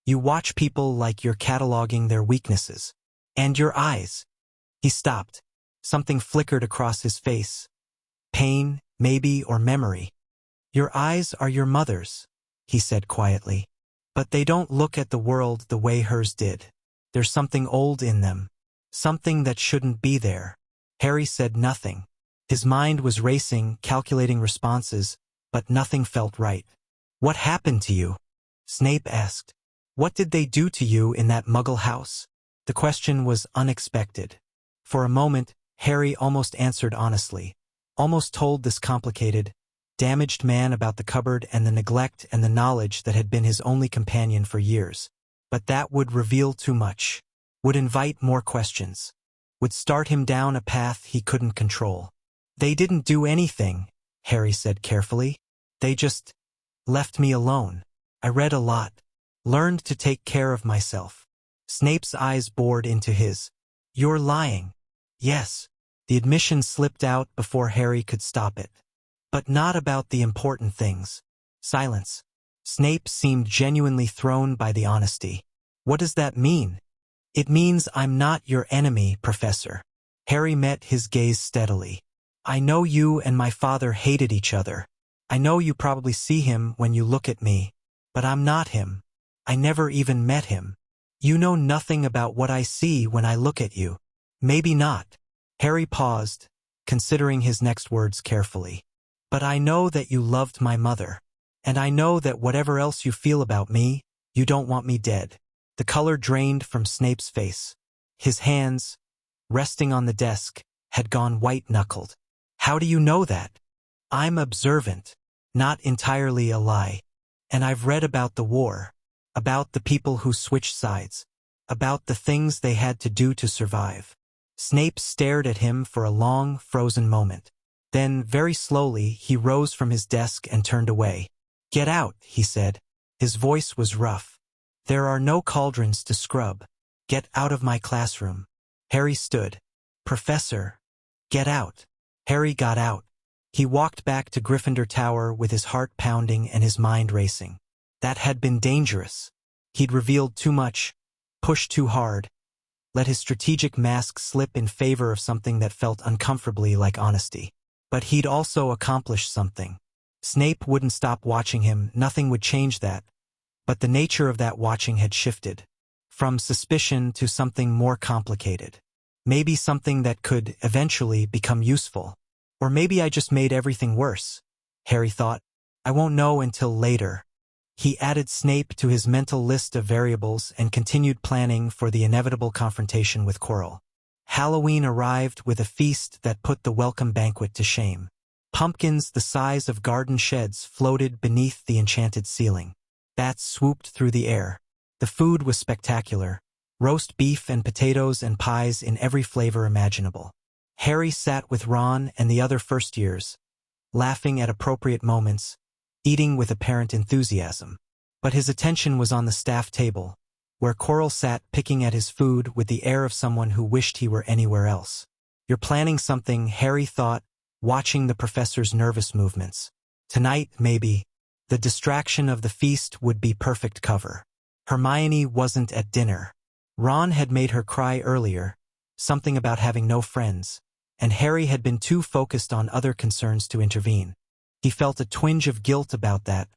You watch people like you're cataloging their weaknesses. And your eyes." He stopped. Something flickered across his face. Pain, maybe, or memory. "Your eyes are your mother's," he said quietly. "But they don't look at the world the way hers did. There's something old in them. Something that shouldn't be there." Harry said nothing. His mind was racing, calculating responses, but nothing felt right. "What happened to you?" Snape asked. "What did they do to you in that Muggle house?" The question was unexpected. For a moment, Harry almost answered honestly. Almost told this complicated, damaged man about the cupboard and the neglect and the knowledge that had been his only companion for years. But that would reveal too much. Would invite more questions. Would start him down a path he couldn't control. "They didn't do anything," Harry said carefully. "They just left me alone. I read a lot. Learned to take care of myself." Snape's eyes bored into his. "You're lying." "Yes." The admission slipped out before Harry could stop it. "But not about the important things." Silence. Snape seemed genuinely thrown by the honesty. "What does that mean?" "It means I'm not your enemy, Professor." Harry met his gaze steadily. "I know you and my father hated each other. I know you probably see him when you look at me. But I'm not him. I never even met him. You know nothing about what I see when I look at you." "Maybe not." Harry paused, considering his next words carefully. "But I know that you loved my mother. And I know that whatever else you feel about me, you don't want me dead." The color drained from Snape's face. His hands, resting on the desk, had gone white-knuckled. "How do you know that?" "I'm observant. Not entirely a lie. And I've read about the war. About the people who switched sides. About the things they had to do to survive." Snape stared at him for a long, frozen moment. Then, very slowly, he rose from his desk and turned away. "Get out," he said. His voice was rough. "There are no cauldrons to scrub. Get out of my classroom." Harry stood. "Professor, get out." Harry got out. He walked back to Gryffindor Tower with his heart pounding and his mind racing. That had been dangerous. He'd revealed too much, pushed too hard, let his strategic mask slip in favor of something that felt uncomfortably like honesty. But he'd also accomplished something. Snape wouldn't stop watching him, nothing would change that. But the nature of that watching had shifted. From suspicion to something more complicated. Maybe something that could, eventually, become useful. Or maybe I just made everything worse, Harry thought. I won't know until later. He added Snape to his mental list of variables and continued planning for the inevitable confrontation with Quirrell. Halloween arrived with a feast that put the welcome banquet to shame. Pumpkins the size of garden sheds floated beneath the enchanted ceiling. Bats swooped through the air. The food was spectacular. Roast beef and potatoes and pies in every flavor imaginable. Harry sat with Ron and the other first-years, laughing at appropriate moments, eating with apparent enthusiasm. But his attention was on the staff table, where Quirrell sat picking at his food with the air of someone who wished he were anywhere else. "You're planning something," Harry thought, watching the professor's nervous movements. Tonight, maybe, the distraction of the feast would be perfect cover. Hermione wasn't at dinner. Ron had made her cry earlier, something about having no friends, and Harry had been too focused on other concerns to intervene. He felt a twinge of guilt about that,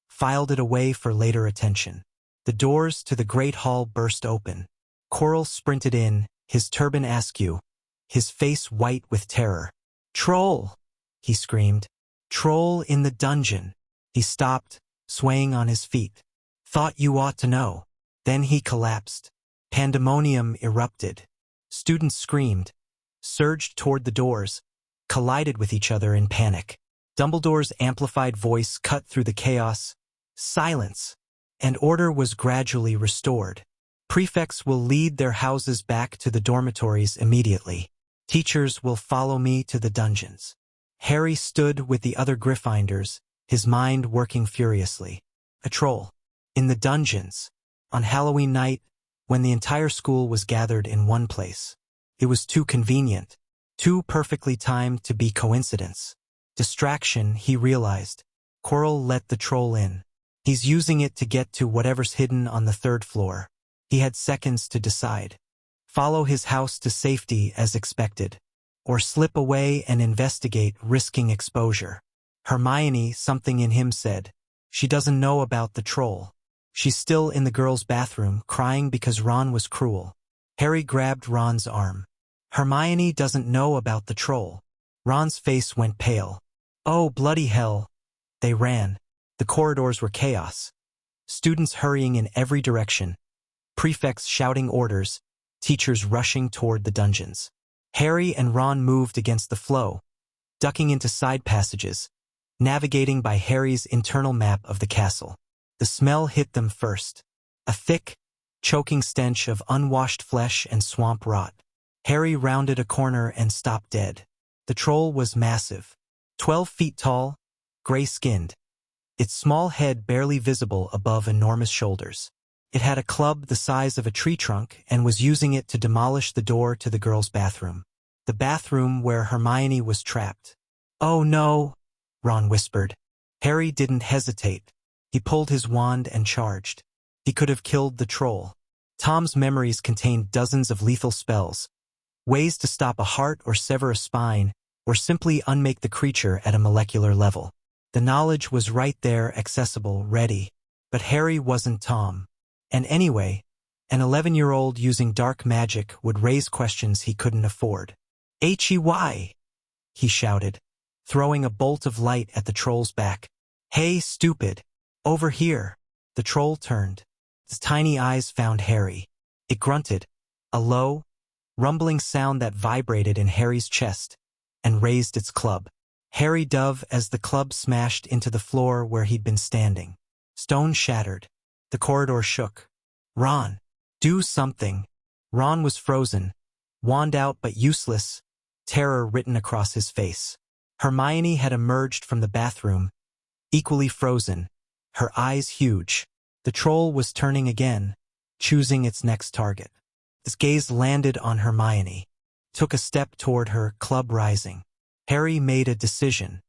filed it away for later attention. The doors to the great hall burst open. Quirrell sprinted in, his turban askew, his face white with terror. "Troll!" he screamed. "Troll in the dungeon!" He stopped, swaying on his feet. "Thought you ought to know." Then he collapsed. Pandemonium erupted. Students screamed, surged toward the doors, collided with each other in panic. Dumbledore's amplified voice cut through the chaos. "Silence!" And order was gradually restored. "Prefects will lead their houses back to the dormitories immediately. Teachers will follow me to the dungeons." Harry stood with the other Gryffindors, his mind working furiously. A troll. In the dungeons. On Halloween night, when the entire school was gathered in one place. It was too convenient. Too perfectly timed to be coincidence. Distraction, he realized. Quirrell let the troll in. He's using it to get to whatever's hidden on the 3rd floor. He had seconds to decide. Follow his house to safety as expected. Or slip away and investigate, risking exposure. Hermione, something in him said. She doesn't know about the troll. She's still in the girls' bathroom, crying because Ron was cruel. Harry grabbed Ron's arm. Hermione doesn't know about the troll. Ron's face went pale. Oh, bloody hell. They ran. The corridors were chaos. Students hurrying in every direction. Prefects shouting orders. Teachers rushing toward the dungeons. Harry and Ron moved against the flow, ducking into side passages, navigating by Harry's internal map of the castle. The smell hit them first. A thick, choking stench of unwashed flesh and swamp rot. Harry rounded a corner and stopped dead. The troll was massive. 12 feet tall, gray-skinned. Its small head barely visible above enormous shoulders. It had a club the size of a tree trunk and was using it to demolish the door to the girls' bathroom. The bathroom where Hermione was trapped. "Oh no," Ron whispered. Harry didn't hesitate. He pulled his wand and charged. He could have killed the troll. Tom's memories contained dozens of lethal spells. Ways to stop a heart or sever a spine, or simply unmake the creature at a molecular level. The knowledge was right there, accessible, ready. But Harry wasn't Tom. And anyway, an 11-year-old using dark magic would raise questions he couldn't afford. "Hey!" he shouted, throwing a bolt of light at the troll's back. "Hey, stupid! Over here!" The troll turned. Its tiny eyes found Harry. It grunted. A low, rumbling sound that vibrated in Harry's chest and raised its club. Harry dove as the club smashed into the floor where he'd been standing. Stone shattered. The corridor shook. Ron, do something. Ron was frozen, wand out but useless, terror written across his face. Hermione had emerged from the bathroom, equally frozen, her eyes huge. The troll was turning again, choosing its next target. His gaze landed on Hermione, took a step toward her, club rising. Harry made a decision.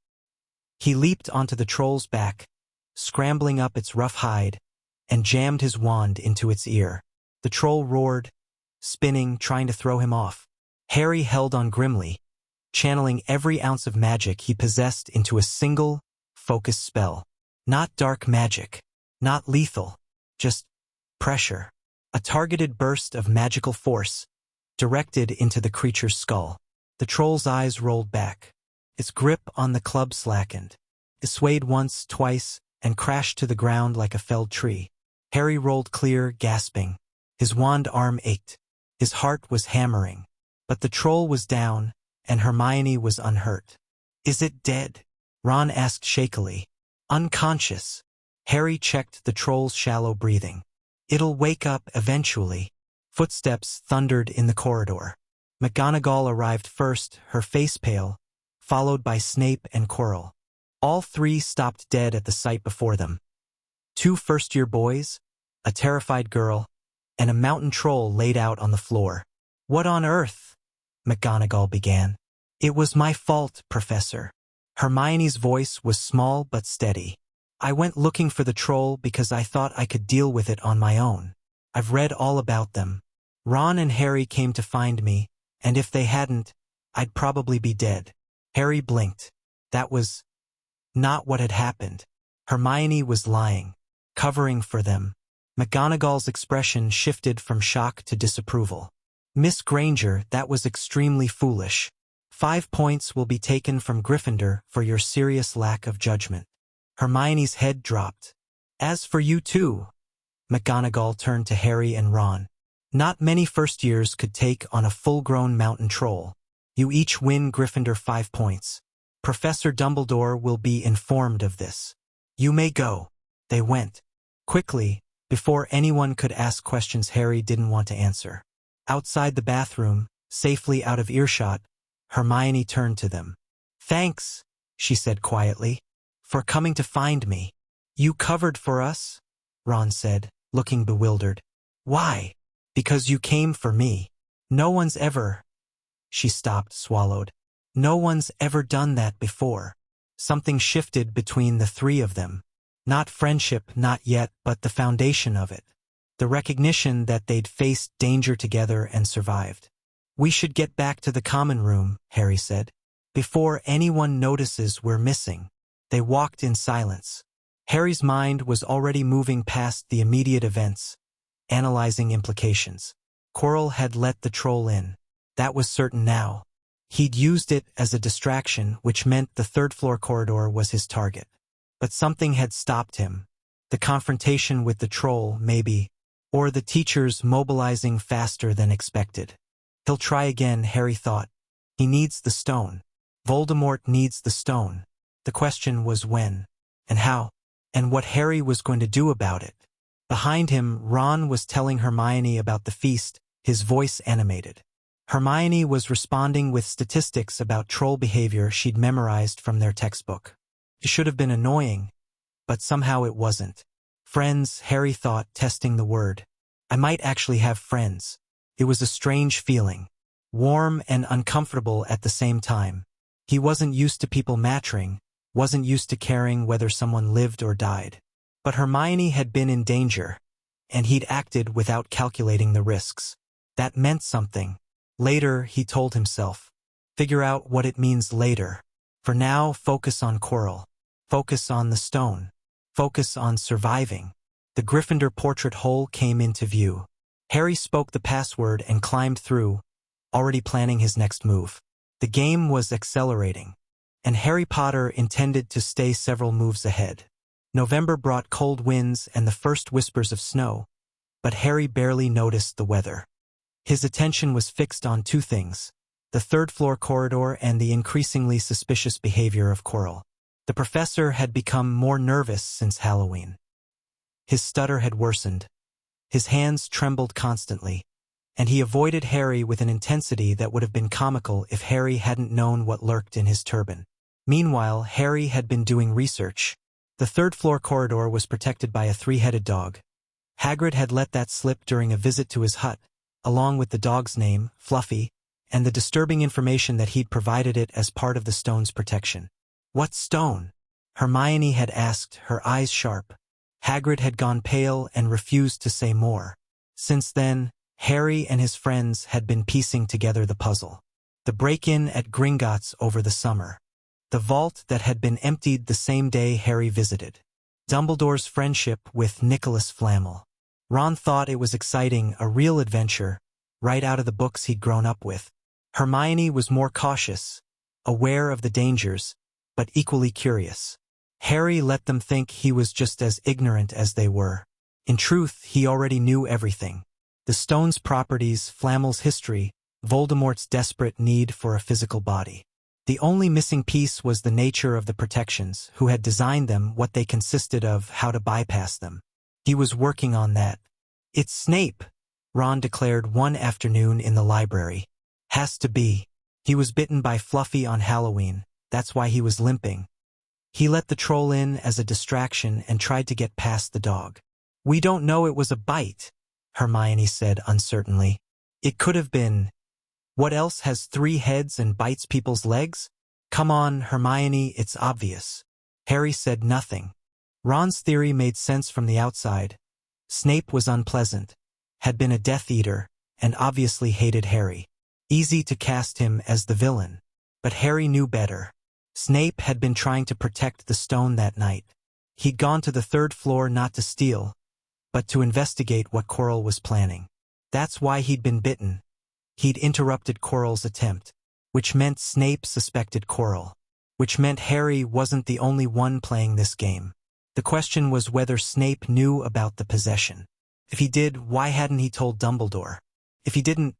He leaped onto the troll's back, scrambling up its rough hide, and jammed his wand into its ear. The troll roared, spinning, trying to throw him off. Harry held on grimly, channeling every ounce of magic he possessed into a single, focused spell. Not dark magic, not lethal, just pressure. A targeted burst of magical force, directed into the creature's skull. The troll's eyes rolled back. Its grip on the club slackened. It swayed once, twice, and crashed to the ground like a felled tree. Harry rolled clear, gasping. His wand arm ached. His heart was hammering. But the troll was down, and Hermione was unhurt. Is it dead? Ron asked shakily. Unconscious. Harry checked the troll's shallow breathing. It'll wake up eventually. Footsteps thundered in the corridor. McGonagall arrived first, her face pale, followed by Snape and Quirrell. All three stopped dead at the sight before them. 2 first-year boys, a terrified girl, and a mountain troll laid out on the floor. What on earth? McGonagall began. It was my fault, Professor. Hermione's voice was small but steady. I went looking for the troll because I thought I could deal with it on my own. I've read all about them. Ron and Harry came to find me, and if they hadn't, I'd probably be dead. Harry blinked. That was not what had happened. Hermione was lying, covering for them. McGonagall's expression shifted from shock to disapproval. Miss Granger, that was extremely foolish. 5 points will be taken from Gryffindor for your serious lack of judgment. Hermione's head dropped. As for you two, McGonagall turned to Harry and Ron. Not many first years could take on a full-grown mountain troll. You each win Gryffindor 5 points. Professor Dumbledore will be informed of this. You may go. They went. Quickly, before anyone could ask questions Harry didn't want to answer. Outside the bathroom, safely out of earshot, Hermione turned to them. Thanks, she said quietly, for coming to find me. You covered for us? Ron said, looking bewildered. Why? Because you came for me. No one's ever... She stopped, swallowed. No one's ever done that before. Something shifted between the three of them. Not friendship, not yet, but the foundation of it. The recognition that they'd faced danger together and survived. We should get back to the common room, Harry said. Before anyone notices we're missing. They walked in silence. Harry's mind was already moving past the immediate events, analyzing implications. Quirrell had let the troll in. That was certain now. He'd used it as a distraction, which meant the third-floor corridor was his target. But something had stopped him. The confrontation with the troll, maybe, or the teachers mobilizing faster than expected. He'll try again, Harry thought. He needs the stone. Voldemort needs the stone. The question was when, and how, and what Harry was going to do about it. Behind him, Ron was telling Hermione about the feast, his voice animated. Hermione was responding with statistics about troll behavior she'd memorized from their textbook. It should have been annoying, but somehow it wasn't. Friends, Harry thought, testing the word. I might actually have friends. It was a strange feeling. Warm and uncomfortable at the same time. He wasn't used to people mattering, wasn't used to caring whether someone lived or died. But Hermione had been in danger, and he'd acted without calculating the risks. That meant something. Later, he told himself. Figure out what it means later. For now, focus on Quirrell. Focus on the stone. Focus on surviving. The Gryffindor portrait hole came into view. Harry spoke the password and climbed through, already planning his next move. The game was accelerating, and Harry Potter intended to stay several moves ahead. November brought cold winds and the first whispers of snow, but Harry barely noticed the weather. His attention was fixed on two things: the third-floor corridor and the increasingly suspicious behavior of Quirrell. The professor had become more nervous since Halloween. His stutter had worsened. His hands trembled constantly, and he avoided Harry with an intensity that would have been comical if Harry hadn't known what lurked in his turban. Meanwhile, Harry had been doing research. The third-floor corridor was protected by a three-headed dog. Hagrid had let that slip during a visit to his hut, along with the dog's name, Fluffy, and the disturbing information that he'd provided it as part of the stone's protection. "What stone?" Hermione had asked, her eyes sharp. Hagrid had gone pale and refused to say more. Since then, Harry and his friends had been piecing together the puzzle. The break-in at Gringotts over the summer. The vault that had been emptied the same day Harry visited. Dumbledore's friendship with Nicholas Flamel. Ron thought it was exciting, a real adventure, right out of the books he'd grown up with. Hermione was more cautious, aware of the dangers, but equally curious. Harry let them think he was just as ignorant as they were. In truth, he already knew everything. The stone's properties, Flamel's history, Voldemort's desperate need for a physical body. The only missing piece was the nature of the protections, who had designed them, what they consisted of, how to bypass them. He was working on that. "It's Snape," Ron declared one afternoon in the library. "Has to be. He was bitten by Fluffy on Halloween. That's why he was limping. He let the troll in as a distraction and tried to get past the dog." "We don't know it was a bite," Hermione said uncertainly. "It could have been. What else has three heads and bites people's legs?" "Come on, Hermione, it's obvious." Harry said nothing. Ron's theory made sense from the outside. Snape was unpleasant, had been a Death Eater, and obviously hated Harry. Easy to cast him as the villain. But Harry knew better. Snape had been trying to protect the stone that night. He'd gone to the third floor not to steal, but to investigate what Quirrell was planning. That's why he'd been bitten. He'd interrupted Quirrell's attempt, which meant Snape suspected Quirrell, which meant Harry wasn't the only one playing this game. The question was whether Snape knew about the possession. If he did, why hadn't he told Dumbledore? If he didn't,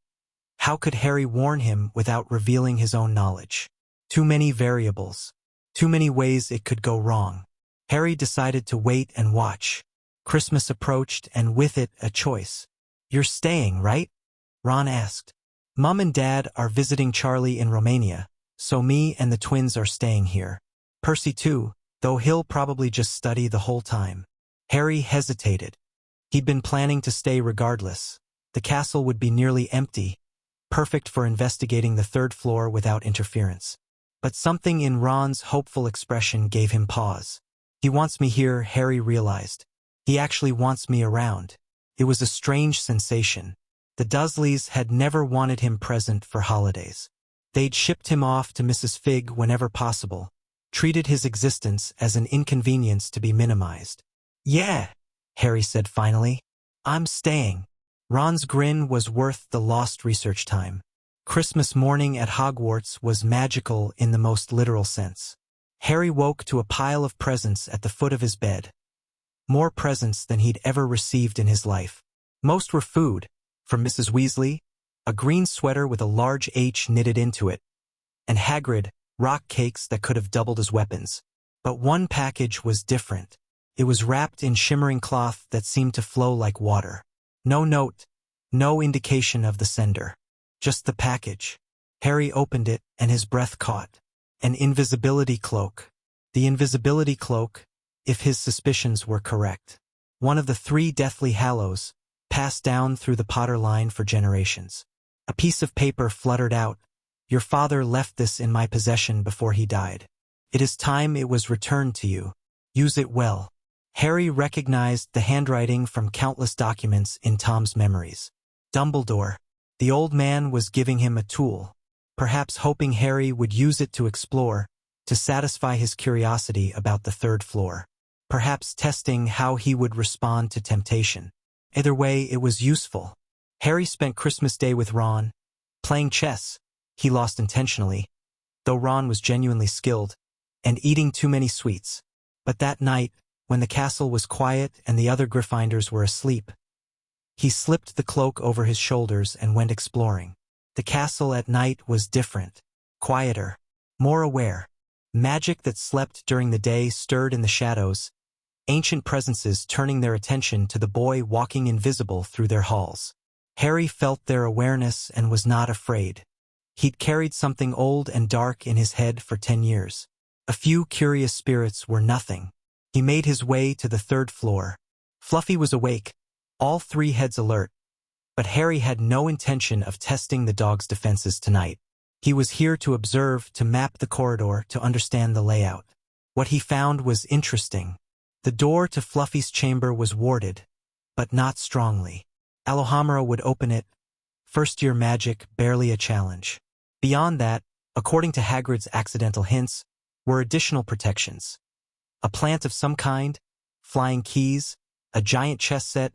how could Harry warn him without revealing his own knowledge? Too many variables. Too many ways it could go wrong. Harry decided to wait and watch. Christmas approached, and with it, a choice. "You're staying, right?" Ron asked. "Mum and Dad are visiting Charlie in Romania, so me and the twins are staying here. Percy too, though he'll probably just study the whole time." Harry hesitated. He'd been planning to stay regardless. The castle would be nearly empty, perfect for investigating the third floor without interference. But something in Ron's hopeful expression gave him pause. "He wants me here," Harry realized. "He actually wants me around." It was a strange sensation. The Dursleys had never wanted him present for holidays. They'd shipped him off to Mrs. Fig whenever possible, treated his existence as an inconvenience to be minimized. "Yeah," Harry said finally. "I'm staying." Ron's grin was worth the lost research time. Christmas morning at Hogwarts was magical in the most literal sense. Harry woke to a pile of presents at the foot of his bed. More presents than he'd ever received in his life. Most were food, from Mrs. Weasley, a green sweater with a large H knitted into it, and Hagrid, rock cakes that could have doubled as weapons. But one package was different. It was wrapped in shimmering cloth that seemed to flow like water. No note, no indication of the sender. Just the package. Harry opened it, and his breath caught. An invisibility cloak. The invisibility cloak, if his suspicions were correct. One of the 3 Deathly Hallows, passed down through the Potter line for generations. A piece of paper fluttered out. "Your father left this in my possession before he died. It is time it was returned to you. Use it well." Harry recognized the handwriting from countless documents in Tom's memories. Dumbledore. The old man was giving him a tool, perhaps hoping Harry would use it to explore, to satisfy his curiosity about the third floor. Perhaps testing how he would respond to temptation. Either way, it was useful. Harry spent Christmas Day with Ron, playing chess. He lost intentionally, though Ron was genuinely skilled, and eating too many sweets. But that night, when the castle was quiet and the other Gryffindors were asleep, He slipped the cloak over his shoulders and went exploring. The castle at night was different, quieter, more aware. Magic that slept during the day stirred in the shadows, ancient presences turning their attention to the boy walking invisible through their halls. Harry felt their awareness and was not afraid. He'd carried something old and dark in his head for 10 years. A few curious spirits were nothing. He made his way to the 3rd floor. Fluffy was awake, all 3 heads alert, but Harry had no intention of testing the dog's defenses tonight. He was here to observe, to map the corridor, to understand the layout. What he found was interesting. The door to Fluffy's chamber was warded, but not strongly. Alohomora would open it. First-year magic, barely a challenge. Beyond that, according to Hagrid's accidental hints, were additional protections. A plant of some kind, flying keys, a giant chess set,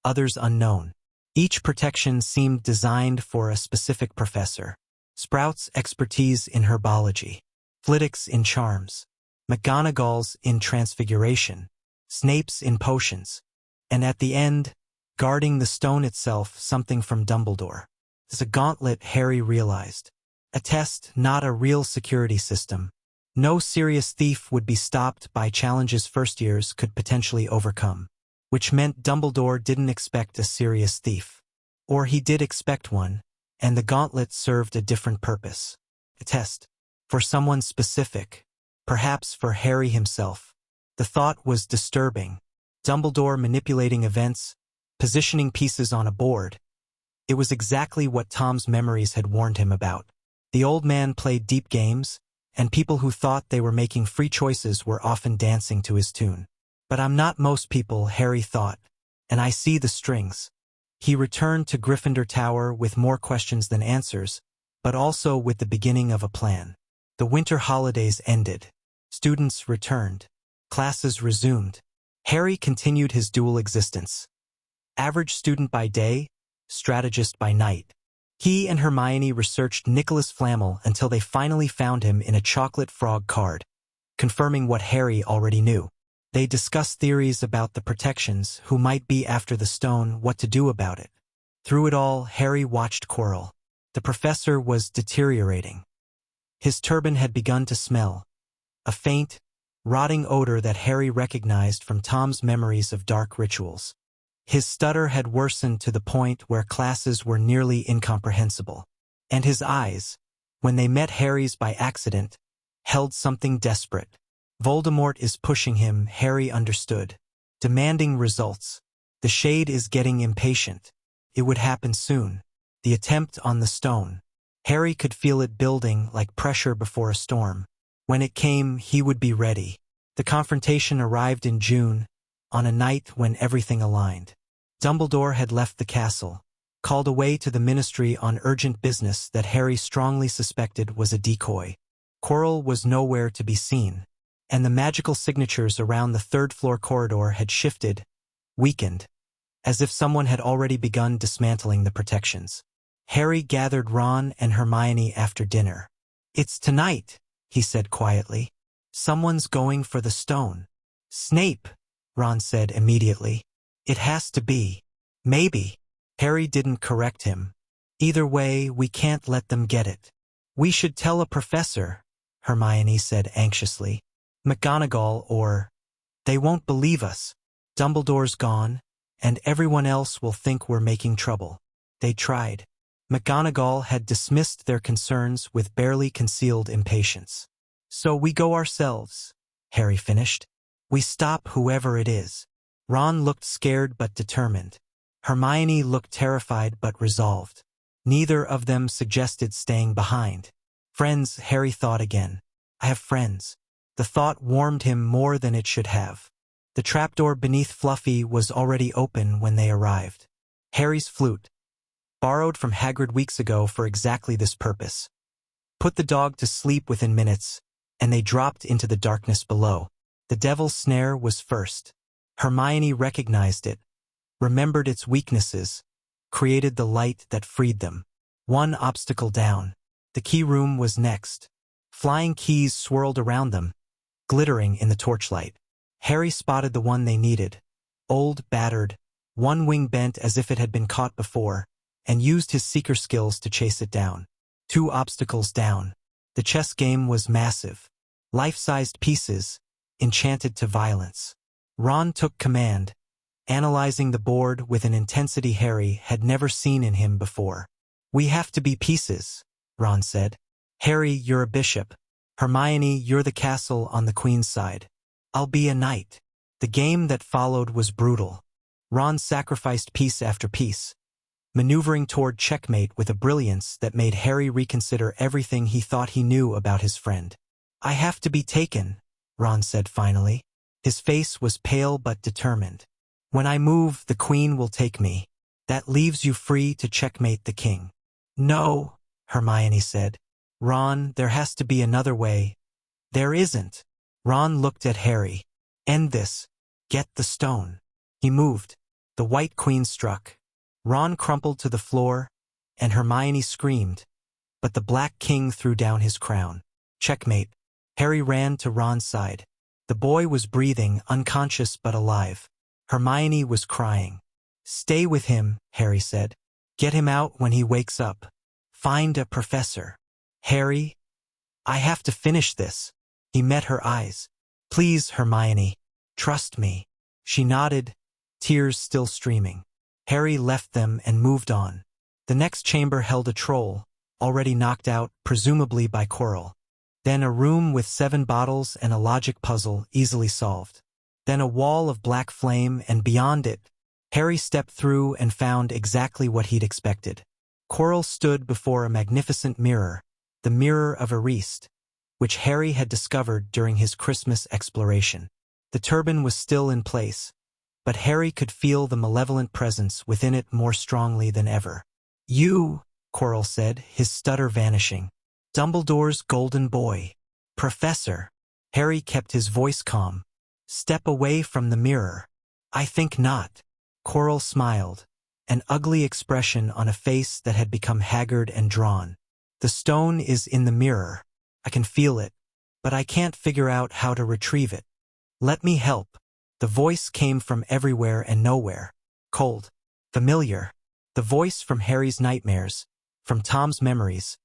others unknown. Each protection seemed designed for a specific professor. Sprout's expertise in herbology, Flitwick's in charms, McGonagall's in transfiguration, Snape's in potions, and at the end, guarding the stone itself, something from Dumbledore. It's a gauntlet, Harry realized. A test, not a real security system. No serious thief would be stopped by challenges first years could potentially overcome. Which meant Dumbledore didn't expect a serious thief. Or he did expect one, and the gauntlet served a different purpose. A test. For someone specific. Perhaps for Harry himself. The thought was disturbing. Dumbledore manipulating events, positioning pieces on a board. It was exactly what Tom's memories had warned him about. The old man played deep games, and people who thought they were making free choices were often dancing to his tune. But I'm not most people, Harry thought, and I see the strings. He returned to Gryffindor Tower with more questions than answers, but also with the beginning of a plan. The winter holidays ended. Students returned. Classes resumed. Harry continued his dual existence. Average student by day, strategist by night. He and Hermione researched Nicholas Flamel until they finally found him in a chocolate frog card, confirming what Harry already knew. They discussed theories about the protections, who might be after the stone, what to do about it. Through it all, Harry watched Quirrell. The professor was deteriorating. His turban had begun to smell. A faint, rotting odor that Harry recognized from Tom's memories of dark rituals. His stutter had worsened to the point where classes were nearly incomprehensible. And his eyes, when they met Harry's by accident, held something desperate. Voldemort is pushing him, Harry understood. Demanding results. The shade is getting impatient. It would happen soon. The attempt on the stone. Harry could feel it building like pressure before a storm. When it came, he would be ready. The confrontation arrived in June, on a night when everything aligned. Dumbledore had left the castle, called away to the ministry on urgent business that Harry strongly suspected was a decoy. Quirrell was nowhere to be seen, and the magical signatures around the 3rd floor corridor had shifted, weakened, as if someone had already begun dismantling the protections. Harry gathered Ron and Hermione after dinner. "It's tonight," he said quietly. "Someone's going for the stone." "Snape," Ron said immediately. "It has to be." "Maybe." Harry didn't correct him. "Either way, we can't let them get it." "We should tell a professor," Hermione said anxiously. "McGonagall or... They won't believe us. Dumbledore's gone, and everyone else will think we're making trouble." They tried. McGonagall had dismissed their concerns with barely concealed impatience. "So we go ourselves," Harry finished. "We stop whoever it is." Ron looked scared but determined. Hermione looked terrified but resolved. Neither of them suggested staying behind. Friends, Harry thought again. I have friends. The thought warmed him more than it should have. The trapdoor beneath Fluffy was already open when they arrived. Harry's flute, borrowed from Hagrid weeks ago for exactly this purpose, put the dog to sleep within minutes, and they dropped into the darkness below. The devil's snare was first. Hermione recognized it, remembered its weaknesses, created the light that freed them. One obstacle down. The key room was next. Flying keys swirled around them, glittering in the torchlight. Harry spotted the one they needed. Old, battered, one wing bent as if it had been caught before, and used his seeker skills to chase it down. 2 obstacles down. The chess game was massive. Life-sized pieces, enchanted to violence. Ron took command, analyzing the board with an intensity Harry had never seen in him before. "We have to be pieces," Ron said. "Harry, you're a bishop. Hermione, you're the castle on the queen's side. I'll be a knight." The game that followed was brutal. Ron sacrificed piece after piece, maneuvering toward checkmate with a brilliance that made Harry reconsider everything he thought he knew about his friend. "I have to be taken," Ron said finally. His face was pale but determined. "When I move, the queen will take me. That leaves you free to checkmate the king." "No," Hermione said. "Ron, there has to be another way." "There isn't." Ron looked at Harry. "End this. Get the stone." He moved. The White Queen struck. Ron crumpled to the floor, and Hermione screamed, but the Black King threw down his crown. Checkmate. Harry ran to Ron's side. The boy was breathing, unconscious but alive. Hermione was crying. "Stay with him," Harry said. "Get him out when he wakes up. Find a professor." "Harry, I have to finish this." He met her eyes. "Please, Hermione, trust me." She nodded, tears still streaming. Harry left them and moved on. The next chamber held a troll, already knocked out, presumably by Quirrell. Then a room with 7 bottles and a logic puzzle easily solved. Then a wall of black flame, and beyond it, Harry stepped through and found exactly what he'd expected. Quirrell stood before a magnificent mirror, the Mirror of Erist, which Harry had discovered during his Christmas exploration. The turban was still in place, but Harry could feel the malevolent presence within it more strongly than ever. "You," Quirrell said, his stutter vanishing. "Dumbledore's golden boy. Professor." Harry kept his voice calm. "Step away from the mirror." "I think not." Quirrell smiled, an ugly expression on a face that had become haggard and drawn. "The stone is in the mirror. I can feel it, but I can't figure out how to retrieve it. Let me help." The voice came from everywhere and nowhere. Cold. Familiar. The voice from Harry's nightmares, from Tom's memories,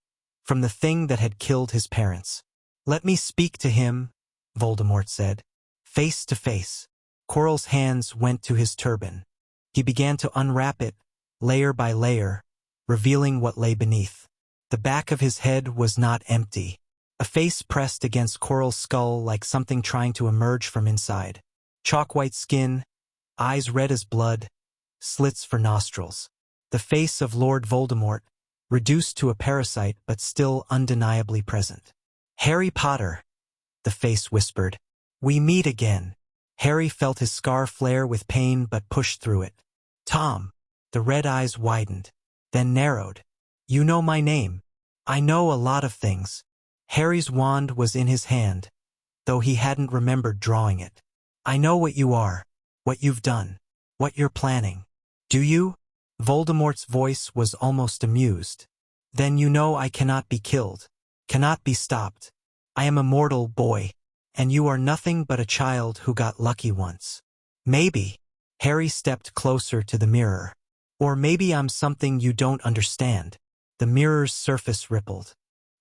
from the thing that had killed his parents. "Let me speak to him," Voldemort said. Face to face. Quirrell's hands went to his turban. He began to unwrap it, layer by layer, revealing what lay beneath. The back of his head was not empty. A face pressed against Quirrell's skull like something trying to emerge from inside. Chalk-white skin, eyes red as blood, slits for nostrils. The face of Lord Voldemort, reduced to a parasite but still undeniably present. "Harry Potter," the face whispered. "We meet again." Harry felt his scar flare with pain but pushed through it. "Tom." The red eyes widened, then narrowed. "You know my name." "I know a lot of things." Harry's wand was in his hand, though he hadn't remembered drawing it. "I know what you are, what you've done, what you're planning." "Do you?" Voldemort's voice was almost amused. "Then you know I cannot be killed, cannot be stopped. I am a mortal boy, and you are nothing but a child who got lucky once. Maybe." Harry stepped closer to the mirror. "Or maybe I'm something you don't understand." The mirror's surface rippled.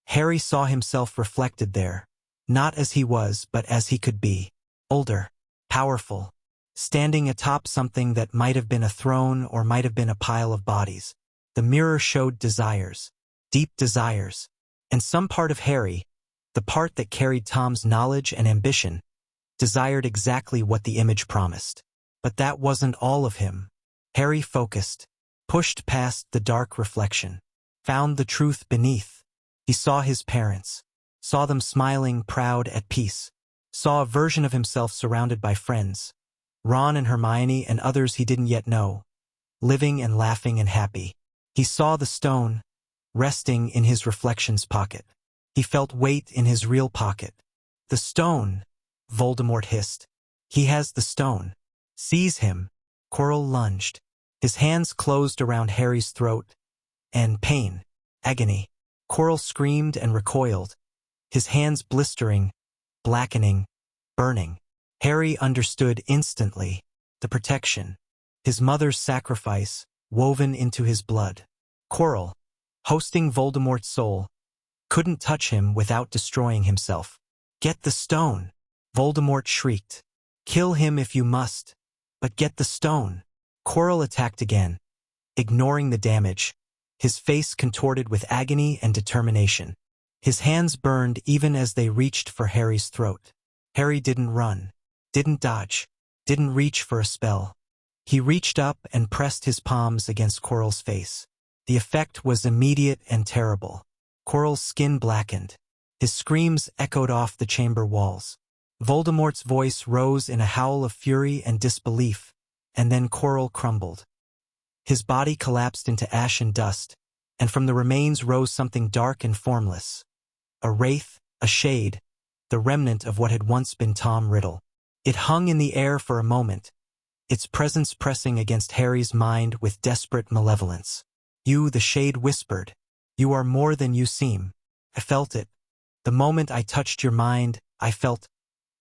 Harry saw himself reflected there, not as he was but as he could be. Older, powerful, standing atop something that might have been a throne or might have been a pile of bodies. The mirror showed desires, deep desires, and some part of Harry, the part that carried Tom's knowledge and ambition, desired exactly what the image promised. But that wasn't all of him. Harry focused, pushed past the dark reflection, found the truth beneath. He saw his parents, saw them smiling, proud, at peace, saw a version of himself surrounded by friends, Ron and Hermione and others he didn't yet know, living and laughing and happy. He saw the stone, resting in his reflection's pocket. He felt weight in his real pocket. "The stone," Voldemort hissed. "He has the stone." "Seize him." Quirrell lunged. His hands closed around Harry's throat, and pain, agony. Quirrell screamed and recoiled, his hands blistering, blackening, burning. Harry understood instantly. The protection. his mother's sacrifice, woven into his blood. Quirrell, hosting Voldemort's soul, couldn't touch him without destroying himself. "Get the stone!" Voldemort shrieked. "Kill him if you must, but get the stone." Quirrell attacked again, ignoring the damage, his face contorted with agony and determination. His hands burned even as they reached for Harry's throat. Harry didn't run, didn't dodge, didn't reach for a spell. He reached up and pressed his palms against Quirrell's face. The effect was immediate and terrible. Quirrell's skin blackened. His screams echoed off the chamber walls. Voldemort's voice rose in a howl of fury and disbelief, and then Quirrell crumbled. His body collapsed into ash and dust, and from the remains rose something dark and formless. A wraith, a shade, the remnant of what had once been Tom Riddle. It hung in the air for a moment, its presence pressing against Harry's mind with desperate malevolence. "You," the shade whispered. "You are more than you seem. I felt it. The moment I touched your mind, I felt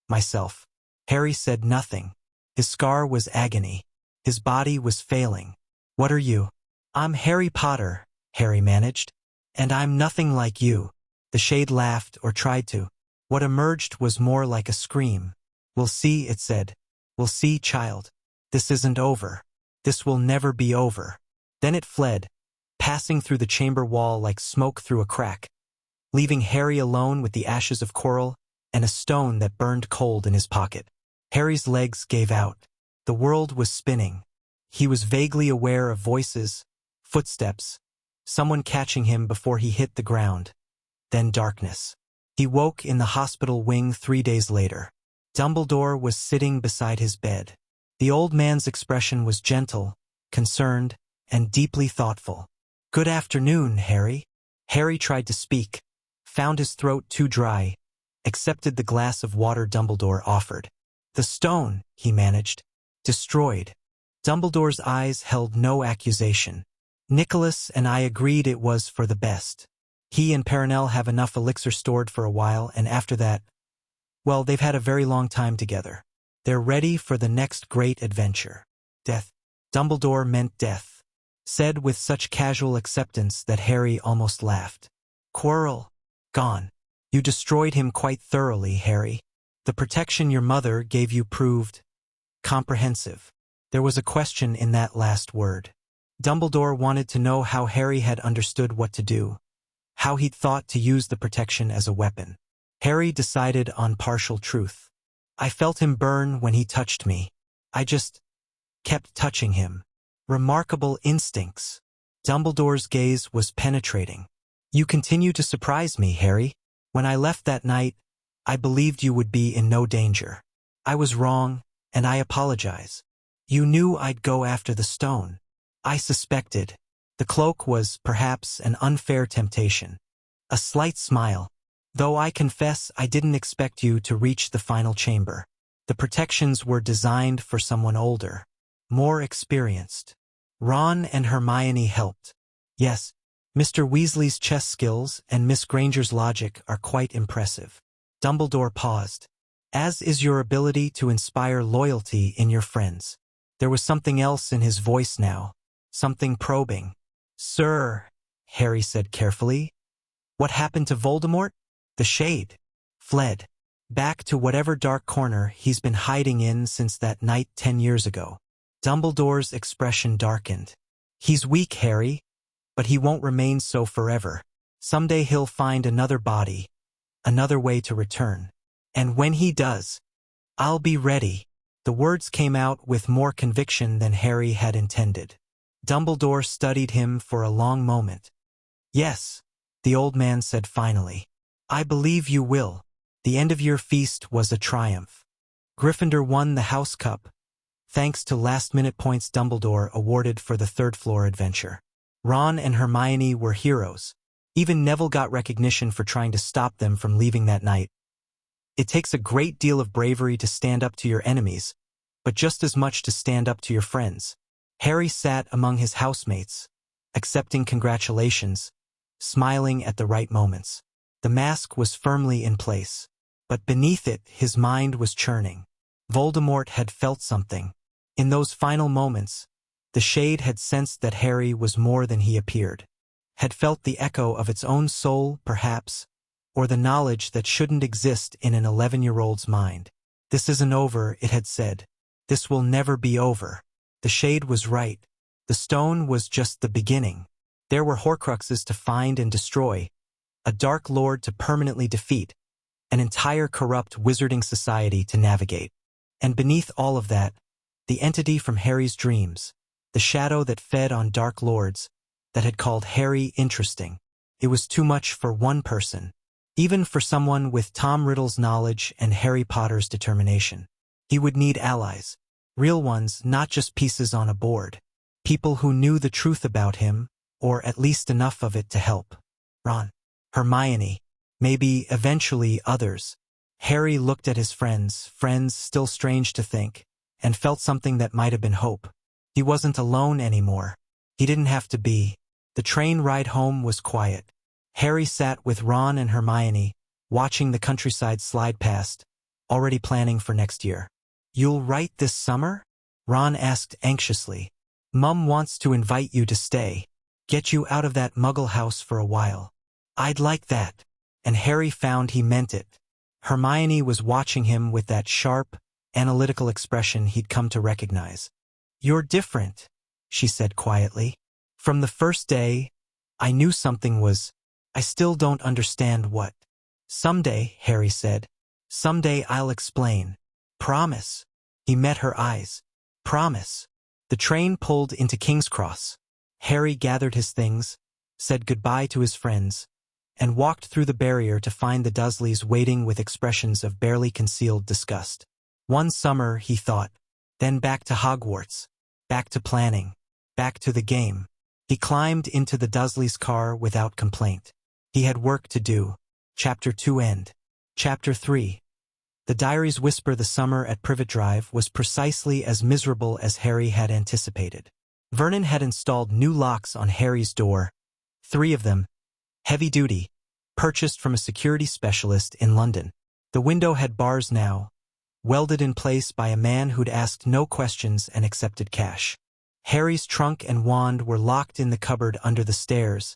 myself." Harry said nothing. His scar was agony. His body was failing. "What are you?" "I'm Harry Potter," Harry managed. "And I'm nothing like you." The shade laughed, or tried to. What emerged was more like a scream. "We'll see," it said. "We'll see, child. This isn't over. This will never be over." Then it fled, passing through the chamber wall like smoke through a crack, leaving Harry alone with the ashes of Quirrell and a stone that burned cold in his pocket. Harry's legs gave out. The world was spinning. He was vaguely aware of voices, footsteps, someone catching him before he hit the ground. Then darkness. He woke in the hospital wing 3 days later. Dumbledore was sitting beside his bed. The old man's expression was gentle, concerned, and deeply thoughtful. "Good afternoon, Harry." Harry tried to speak, found his throat too dry, accepted the glass of water Dumbledore offered. "The stone," he managed. "Destroyed." Dumbledore's eyes held no accusation. "Nicholas and I agreed it was for the best. He and Perenelle have enough elixir stored for a while, and after that, well, they've had a very long time together. They're ready for the next great adventure." "Death." Dumbledore meant death, said with such casual acceptance that Harry almost laughed. "Quirrell, gone. You destroyed him quite thoroughly, Harry. The protection your mother gave you proved comprehensive." There was a question in that last word. Dumbledore wanted to know how Harry had understood what to do, how he'd thought to use the protection as a weapon. Harry decided on partial truth. "I felt him burn when he touched me. I just kept touching him." Remarkable instincts. Dumbledore's gaze was penetrating. "You continue to surprise me, Harry. When I left that night, I believed you would be in no danger. I was wrong, and I apologize. You knew I'd go after the stone. I suspected." The cloak was, perhaps, an unfair temptation. A slight smile. "Though I confess I didn't expect you to reach the final chamber. The protections were designed for someone older, more experienced. Ron and Hermione helped. Yes, Mr. Weasley's chess skills and Miss Granger's logic are quite impressive." Dumbledore paused. "As is your ability to inspire loyalty in your friends." There was something else in his voice now, something probing. "Sir," Harry said carefully, "what happened to Voldemort?" "The shade fled. Back to whatever dark corner he's been hiding in since that night 10 years ago." Dumbledore's expression darkened. "He's weak, Harry, but he won't remain so forever. Someday he'll find another body, another way to return. And when he does, I'll be ready." The words came out with more conviction than Harry had intended. Dumbledore studied him for a long moment. "Yes," the old man said finally. "I believe you will." The end-of-year feast was a triumph. Gryffindor won the House Cup, thanks to last-minute points Dumbledore awarded for the third-floor adventure. Ron and Hermione were heroes. Even Neville got recognition for trying to stop them from leaving that night. It takes a great deal of bravery to stand up to your enemies, but just as much to stand up to your friends. Harry sat among his housemates, accepting congratulations, smiling at the right moments. The mask was firmly in place, but beneath it his mind was churning. Voldemort had felt something. In those final moments, The shade had sensed that Harry was more than he appeared. Had felt the echo of its own soul, perhaps, or the knowledge that shouldn't exist in an 11-year-old's mind. This isn't over, it had said. This will never be over. The shade was right. The stone was just the beginning. There were Horcruxes to find and destroy, a Dark Lord to permanently defeat, an entire corrupt wizarding society to navigate. And beneath all of that, the entity from Harry's dreams, the shadow that fed on Dark Lords, that had called Harry interesting. It was too much for one person, even for someone with Tom Riddle's knowledge and Harry Potter's determination. He would need allies, real ones, not just pieces on a board. People who knew the truth about him, or at least enough of it to help. Ron, Hermione, maybe eventually others. Harry looked at his friends still strange to think, and felt something that might have been hope. He wasn't alone anymore. He didn't have to be. The train ride home was quiet. Harry sat with Ron and Hermione, watching the countryside slide past, already planning for next year. "You'll write this summer?" Ron asked anxiously. "Mum wants to invite you to stay. Get you out of that muggle house for a while." "I'd like that." And Harry found he meant it. Hermione was watching him with that sharp, analytical expression he'd come to recognize. "You're different," she said quietly. "From the first day, I knew something was. I still don't understand what." "Someday," Harry said. "Someday I'll explain. Promise." He met her eyes. "Promise." The train pulled into King's Cross. Harry gathered his things, said goodbye to his friends, and walked through the barrier to find the Dursleys waiting with expressions of barely concealed disgust. One summer, he thought. Then back to Hogwarts. Back to planning. Back to the game. He climbed into the Dursleys' car without complaint. He had work to do. Chapter 2 end. Chapter 3. The diaries whisper the summer at Privet Drive was precisely as miserable as Harry had anticipated. Vernon had installed new locks on Harry's door. 3 of them, heavy-duty, purchased from a security specialist in London. The window had bars now, welded in place by a man who'd asked no questions and accepted cash. Harry's trunk and wand were locked in the cupboard under the stairs,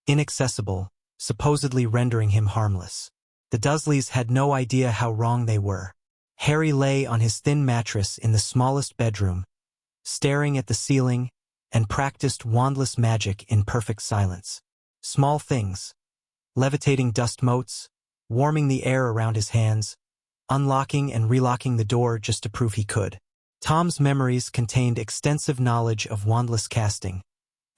inaccessible, supposedly rendering him harmless. The Dursleys had no idea how wrong they were. Harry lay on his thin mattress in the smallest bedroom, staring at the ceiling, and practiced wandless magic in perfect silence. Small things. Levitating dust motes, warming the air around his hands, unlocking and relocking the door just to prove he could. Tom's memories contained extensive knowledge of wandless casting,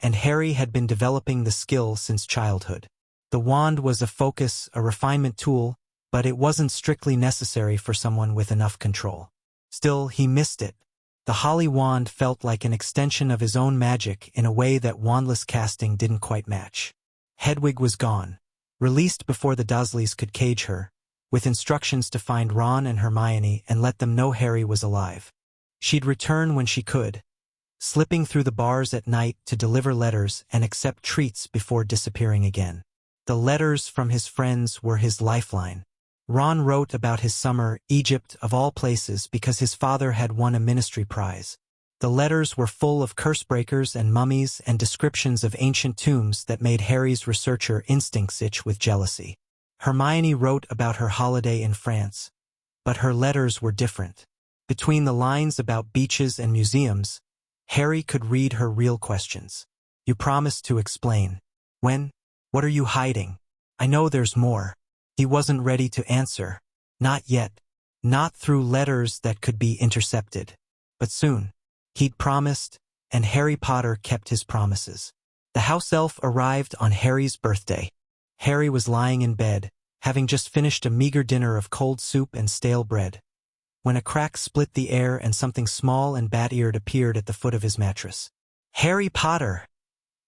and Harry had been developing the skill since childhood. The wand was a focus, a refinement tool, but it wasn't strictly necessary for someone with enough control. Still, he missed it. The holly wand felt like an extension of his own magic in a way that wandless casting didn't quite match. Hedwig was gone, released before the Dursleys could cage her, with instructions to find Ron and Hermione and let them know Harry was alive. She'd return when she could, slipping through the bars at night to deliver letters and accept treats before disappearing again. The letters from his friends were his lifeline. Ron wrote about his summer, Egypt of all places, because his father had won a ministry prize. The letters were full of curse breakers and mummies and descriptions of ancient tombs that made Harry's researcher instincts itch with jealousy. Hermione wrote about her holiday in France, but her letters were different. Between the lines about beaches and museums, Harry could read her real questions. "You promised to explain. When? What are you hiding? I know there's more." He wasn't ready to answer. Not yet. Not through letters that could be intercepted. But soon. He'd promised, and Harry Potter kept his promises. The house elf arrived on Harry's birthday. Harry was lying in bed, having just finished a meager dinner of cold soup and stale bread, when a crack split the air and something small and bat-eared appeared at the foot of his mattress. "Harry Potter!"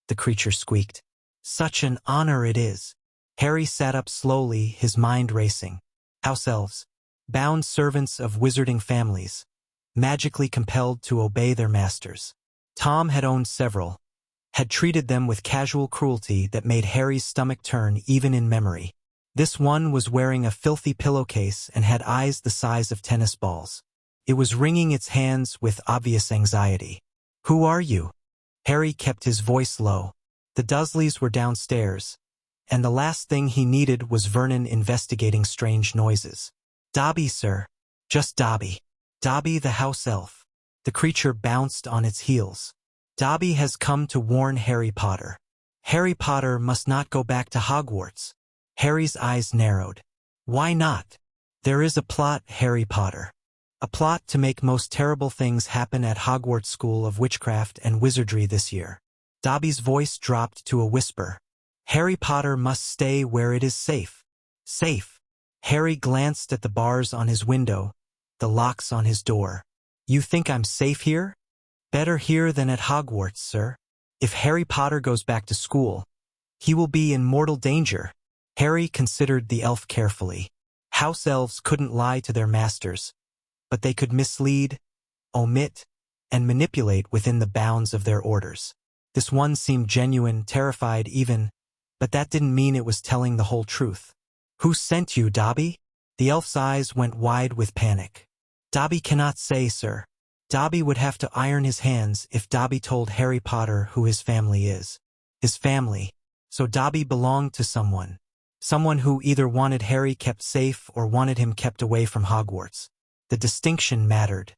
the creature squeaked. "Such an honor it is." Harry sat up slowly, his mind racing. House elves, bound servants of wizarding families, magically compelled to obey their masters. Tom had owned several, had treated them with casual cruelty that made Harry's stomach turn even in memory. This one was wearing a filthy pillowcase and had eyes the size of tennis balls. It was wringing its hands with obvious anxiety. Who are you? Harry kept his voice low. The Dursleys were downstairs, and the last thing he needed was Vernon investigating strange noises. Dobby, sir. Just Dobby. Dobby the house elf. The creature bounced on its heels. Dobby has come to warn Harry Potter. Harry Potter must not go back to Hogwarts. Harry's eyes narrowed. Why not? There is a plot, Harry Potter. A plot to make most terrible things happen at Hogwarts School of Witchcraft and Wizardry this year. Dobby's voice dropped to a whisper. Harry Potter must stay where it is safe. Safe. Harry glanced at the bars on his window, the locks on his door. You think I'm safe here? Better here than at Hogwarts, sir. If Harry Potter goes back to school, he will be in mortal danger. Harry considered the elf carefully. House elves couldn't lie to their masters, but they could mislead, omit, and manipulate within the bounds of their orders. This one seemed genuine, terrified even, but that didn't mean it was telling the whole truth. Who sent you, Dobby? The elf's eyes went wide with panic. Dobby cannot say, sir. Dobby would have to iron his hands if Dobby told Harry Potter who his family is. His family. So Dobby belonged to someone. Someone who either wanted Harry kept safe or wanted him kept away from Hogwarts. The distinction mattered.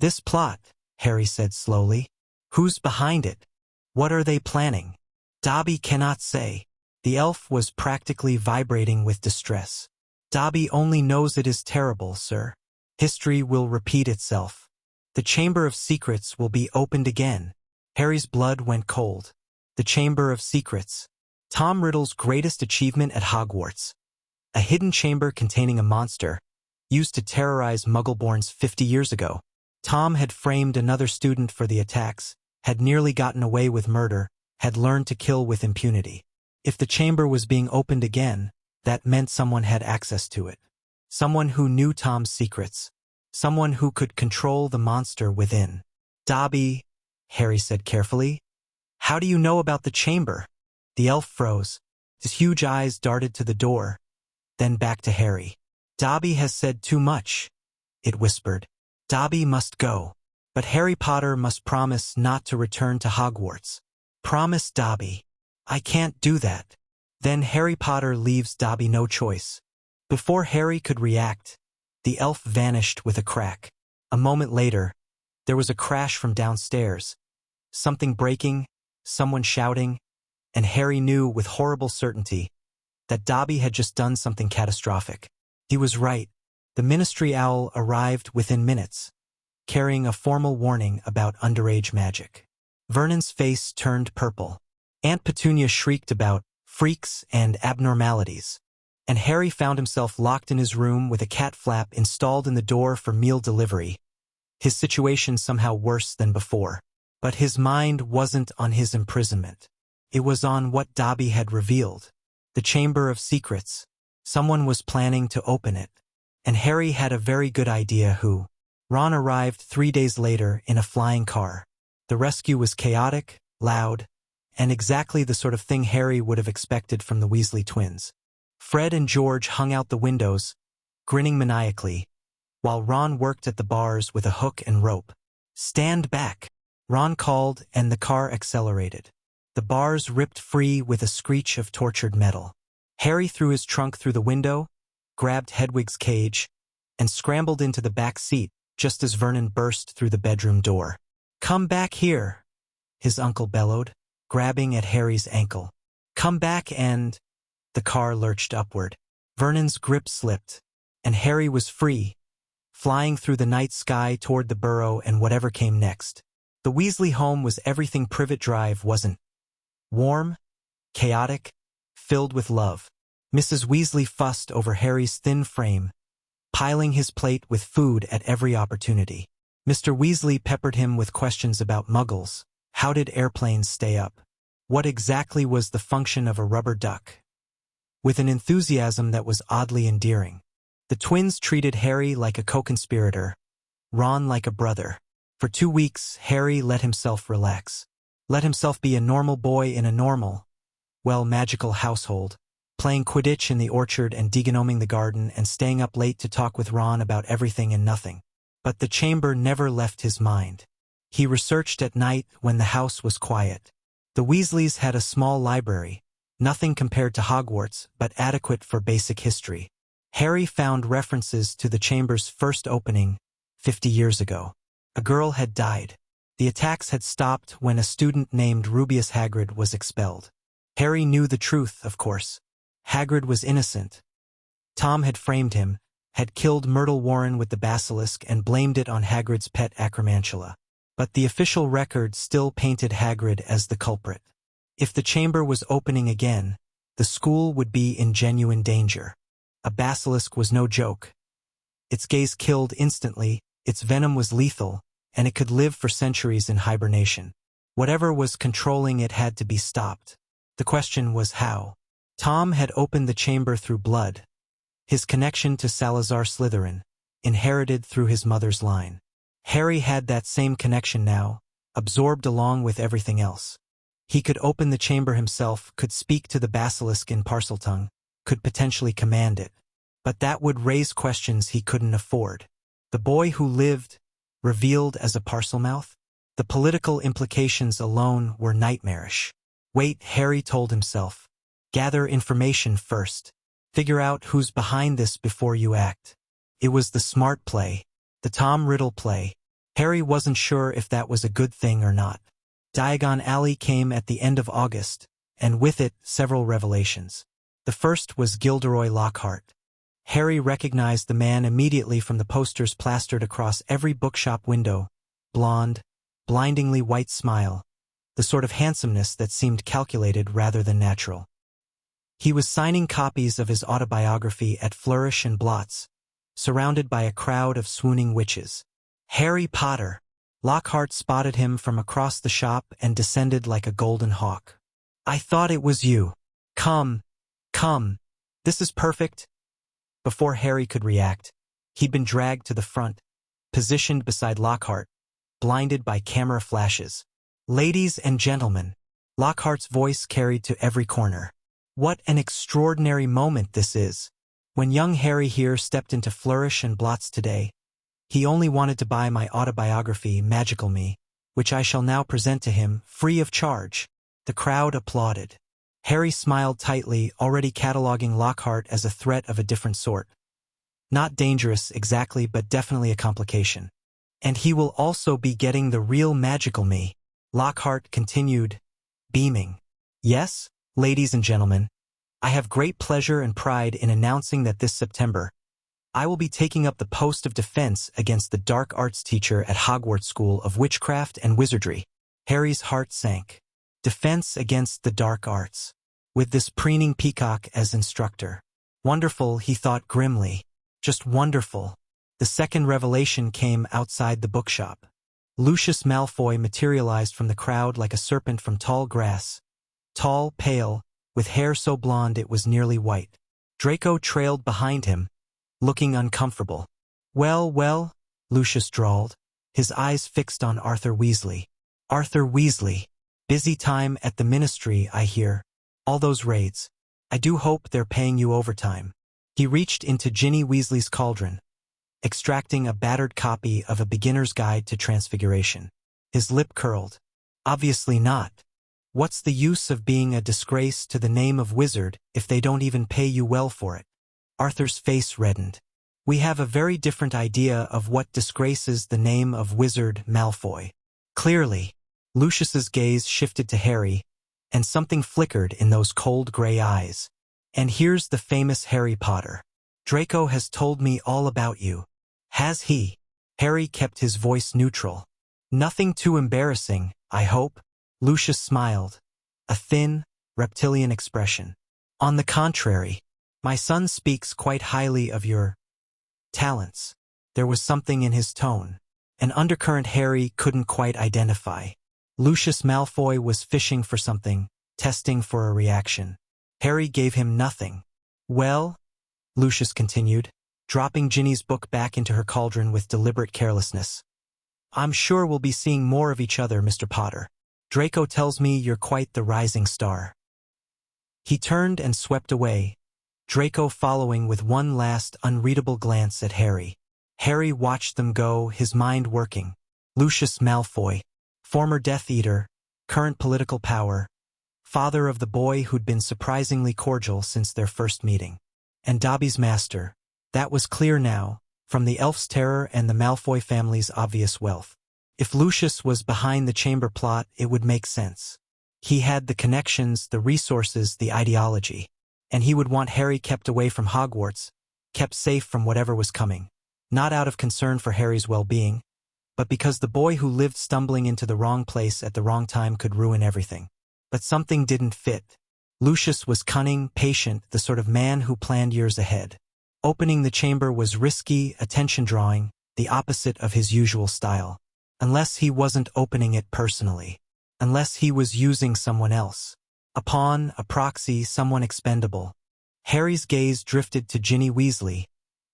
This plot, Harry said slowly. Who's behind it? What are they planning? Dobby cannot say. The elf was practically vibrating with distress. Dobby only knows it is terrible, sir. History will repeat itself. The Chamber of Secrets will be opened again. Harry's blood went cold. The Chamber of Secrets. Tom Riddle's greatest achievement at Hogwarts. A hidden chamber containing a monster, used to terrorize Muggleborns 50 years ago. Tom had framed another student for the attacks, had nearly gotten away with murder, had learned to kill with impunity. If the chamber was being opened again, that meant someone had access to it. Someone who knew Tom's secrets. Someone who could control the monster within. Dobby, Harry said carefully. How do you know about the chamber? The elf froze. His huge eyes darted to the door, then back to Harry. Dobby has said too much, it whispered. Dobby must go. But Harry Potter must promise not to return to Hogwarts. Promise, Dobby. I can't do that. Then Harry Potter leaves Dobby no choice. Before Harry could react, the elf vanished with a crack. A moment later, there was a crash from downstairs. Something breaking, someone shouting, and Harry knew with horrible certainty that Dobby had just done something catastrophic. He was right. The Ministry Owl arrived within minutes, carrying a formal warning about underage magic. Vernon's face turned purple. Aunt Petunia shrieked about freaks and abnormalities, and Harry found himself locked in his room with a cat flap installed in the door for meal delivery. His situation somehow worse than before, but his mind wasn't on his imprisonment. It was on what Dobby had revealed. The Chamber of Secrets. Someone was planning to open it, and Harry had a very good idea who. Ron arrived 3 days later in a flying car. The rescue was chaotic, loud, and exactly the sort of thing Harry would have expected from the Weasley twins. Fred and George hung out the windows, grinning maniacally, while Ron worked at the bars with a hook and rope. Stand back, Ron called, and the car accelerated. The bars ripped free with a screech of tortured metal. Harry threw his trunk through the window, grabbed Hedwig's cage, and scrambled into the back seat just as Vernon burst through the bedroom door. Come back here, his uncle bellowed, grabbing at Harry's ankle. Come back and... The car lurched upward. Vernon's grip slipped, and Harry was free, flying through the night sky toward the Burrow and whatever came next. The Weasley home was everything Privet Drive wasn't. Warm, chaotic, filled with love. Mrs. Weasley fussed over Harry's thin frame, piling his plate with food at every opportunity. Mr. Weasley peppered him with questions about muggles. How did airplanes stay up? What exactly was the function of a rubber duck? With an enthusiasm that was oddly endearing. The twins treated Harry like a co-conspirator, Ron like a brother. For 2 weeks, Harry let himself relax. Let himself be a normal boy in a normal, magical household, playing Quidditch in the orchard and deganoming the garden and staying up late to talk with Ron about everything and nothing. But the chamber never left his mind. He researched at night when the house was quiet. The Weasleys had a small library, nothing compared to Hogwarts, but adequate for basic history. Harry found references to the chamber's first opening 50 years ago. A girl had died. The attacks had stopped when a student named Rubeus Hagrid was expelled. Harry knew the truth, of course. Hagrid was innocent. Tom had framed him, had killed Myrtle Warren with the basilisk and blamed it on Hagrid's pet Acromantula. But the official record still painted Hagrid as the culprit. If the chamber was opening again, the school would be in genuine danger. A basilisk was no joke. Its gaze killed instantly, its venom was lethal, and it could live for centuries in hibernation. Whatever was controlling it had to be stopped. The question was how. Tom had opened the chamber through blood. His connection to Salazar Slytherin, inherited through his mother's line. Harry had that same connection now, absorbed along with everything else. He could open the chamber himself, could speak to the basilisk in Parseltongue, could potentially command it. But that would raise questions he couldn't afford. The boy who lived, revealed as a Parselmouth? The political implications alone were nightmarish. Wait, Harry told himself. Gather information first. Figure out who's behind this before you act. It was the smart play, the Tom Riddle play. Harry wasn't sure if that was a good thing or not. Diagon Alley came at the end of August, and with it, several revelations. The first was Gilderoy Lockhart. Harry recognized the man immediately from the posters plastered across every bookshop window. Blonde, blindingly white smile, the sort of handsomeness that seemed calculated rather than natural. He was signing copies of his autobiography at Flourish and Blots, surrounded by a crowd of swooning witches. Harry Potter! Lockhart spotted him from across the shop and descended like a golden hawk. I thought it was you. Come. This is perfect. Before Harry could react, he'd been dragged to the front, positioned beside Lockhart, blinded by camera flashes. Ladies and gentlemen, Lockhart's voice carried to every corner. What an extraordinary moment this is. When young Harry here stepped into Flourish and Blots today, he only wanted to buy my autobiography, Magical Me, which I shall now present to him, free of charge. The crowd applauded. Harry smiled tightly, already cataloging Lockhart as a threat of a different sort. Not dangerous exactly, but definitely a complication. And he will also be getting the real Magical Me, Lockhart continued, beaming. Yes, ladies and gentlemen, I have great pleasure and pride in announcing that this September, I will be taking up the post of defense against the dark arts teacher at Hogwarts School of Witchcraft and Wizardry. Harry's heart sank. Defense against the dark arts. With this preening peacock as instructor. Wonderful, he thought grimly. Just wonderful. The second revelation came outside the bookshop. Lucius Malfoy materialized from the crowd like a serpent from tall grass. Tall, pale, with hair so blonde it was nearly white. Draco trailed behind him, looking uncomfortable. Well, Lucius drawled, his eyes fixed on Arthur Weasley. Arthur Weasley. Busy time at the ministry, I hear. All those raids. I do hope they're paying you overtime. He reached into Ginny Weasley's cauldron, extracting a battered copy of A Beginner's Guide to Transfiguration. His lip curled. Obviously not. What's the use of being a disgrace to the name of wizard if they don't even pay you well for it? Arthur's face reddened. We have a very different idea of what disgraces the name of wizard Malfoy. Clearly. Lucius's gaze shifted to Harry, and something flickered in those cold gray eyes. And here's the famous Harry Potter. Draco has told me all about you. Has he? Harry kept his voice neutral. Nothing too embarrassing, I hope. Lucius smiled, a thin, reptilian expression. On the contrary, my son speaks quite highly of your talents. There was something in his tone, an undercurrent Harry couldn't quite identify. Lucius Malfoy was fishing for something, testing for a reaction. Harry gave him nothing. Well, Lucius continued, dropping Ginny's book back into her cauldron with deliberate carelessness. I'm sure we'll be seeing more of each other, Mr. Potter. Draco tells me you're quite the rising star. He turned and swept away, Draco following with one last unreadable glance at Harry. Harry watched them go, his mind working. Lucius Malfoy, former Death Eater, current political power, father of the boy who'd been surprisingly cordial since their first meeting. And Dobby's master. That was clear now, from the elf's terror and the Malfoy family's obvious wealth. If Lucius was behind the chamber plot, it would make sense. He had the connections, the resources, the ideology. And he would want Harry kept away from Hogwarts, kept safe from whatever was coming. Not out of concern for Harry's well-being, but because the boy who lived stumbling into the wrong place at the wrong time could ruin everything. But something didn't fit. Lucius was cunning, patient, the sort of man who planned years ahead. Opening the chamber was risky, attention-drawing, the opposite of his usual style. Unless he wasn't opening it personally. Unless he was using someone else. A pawn, a proxy, someone expendable. Harry's gaze drifted to Ginny Weasley,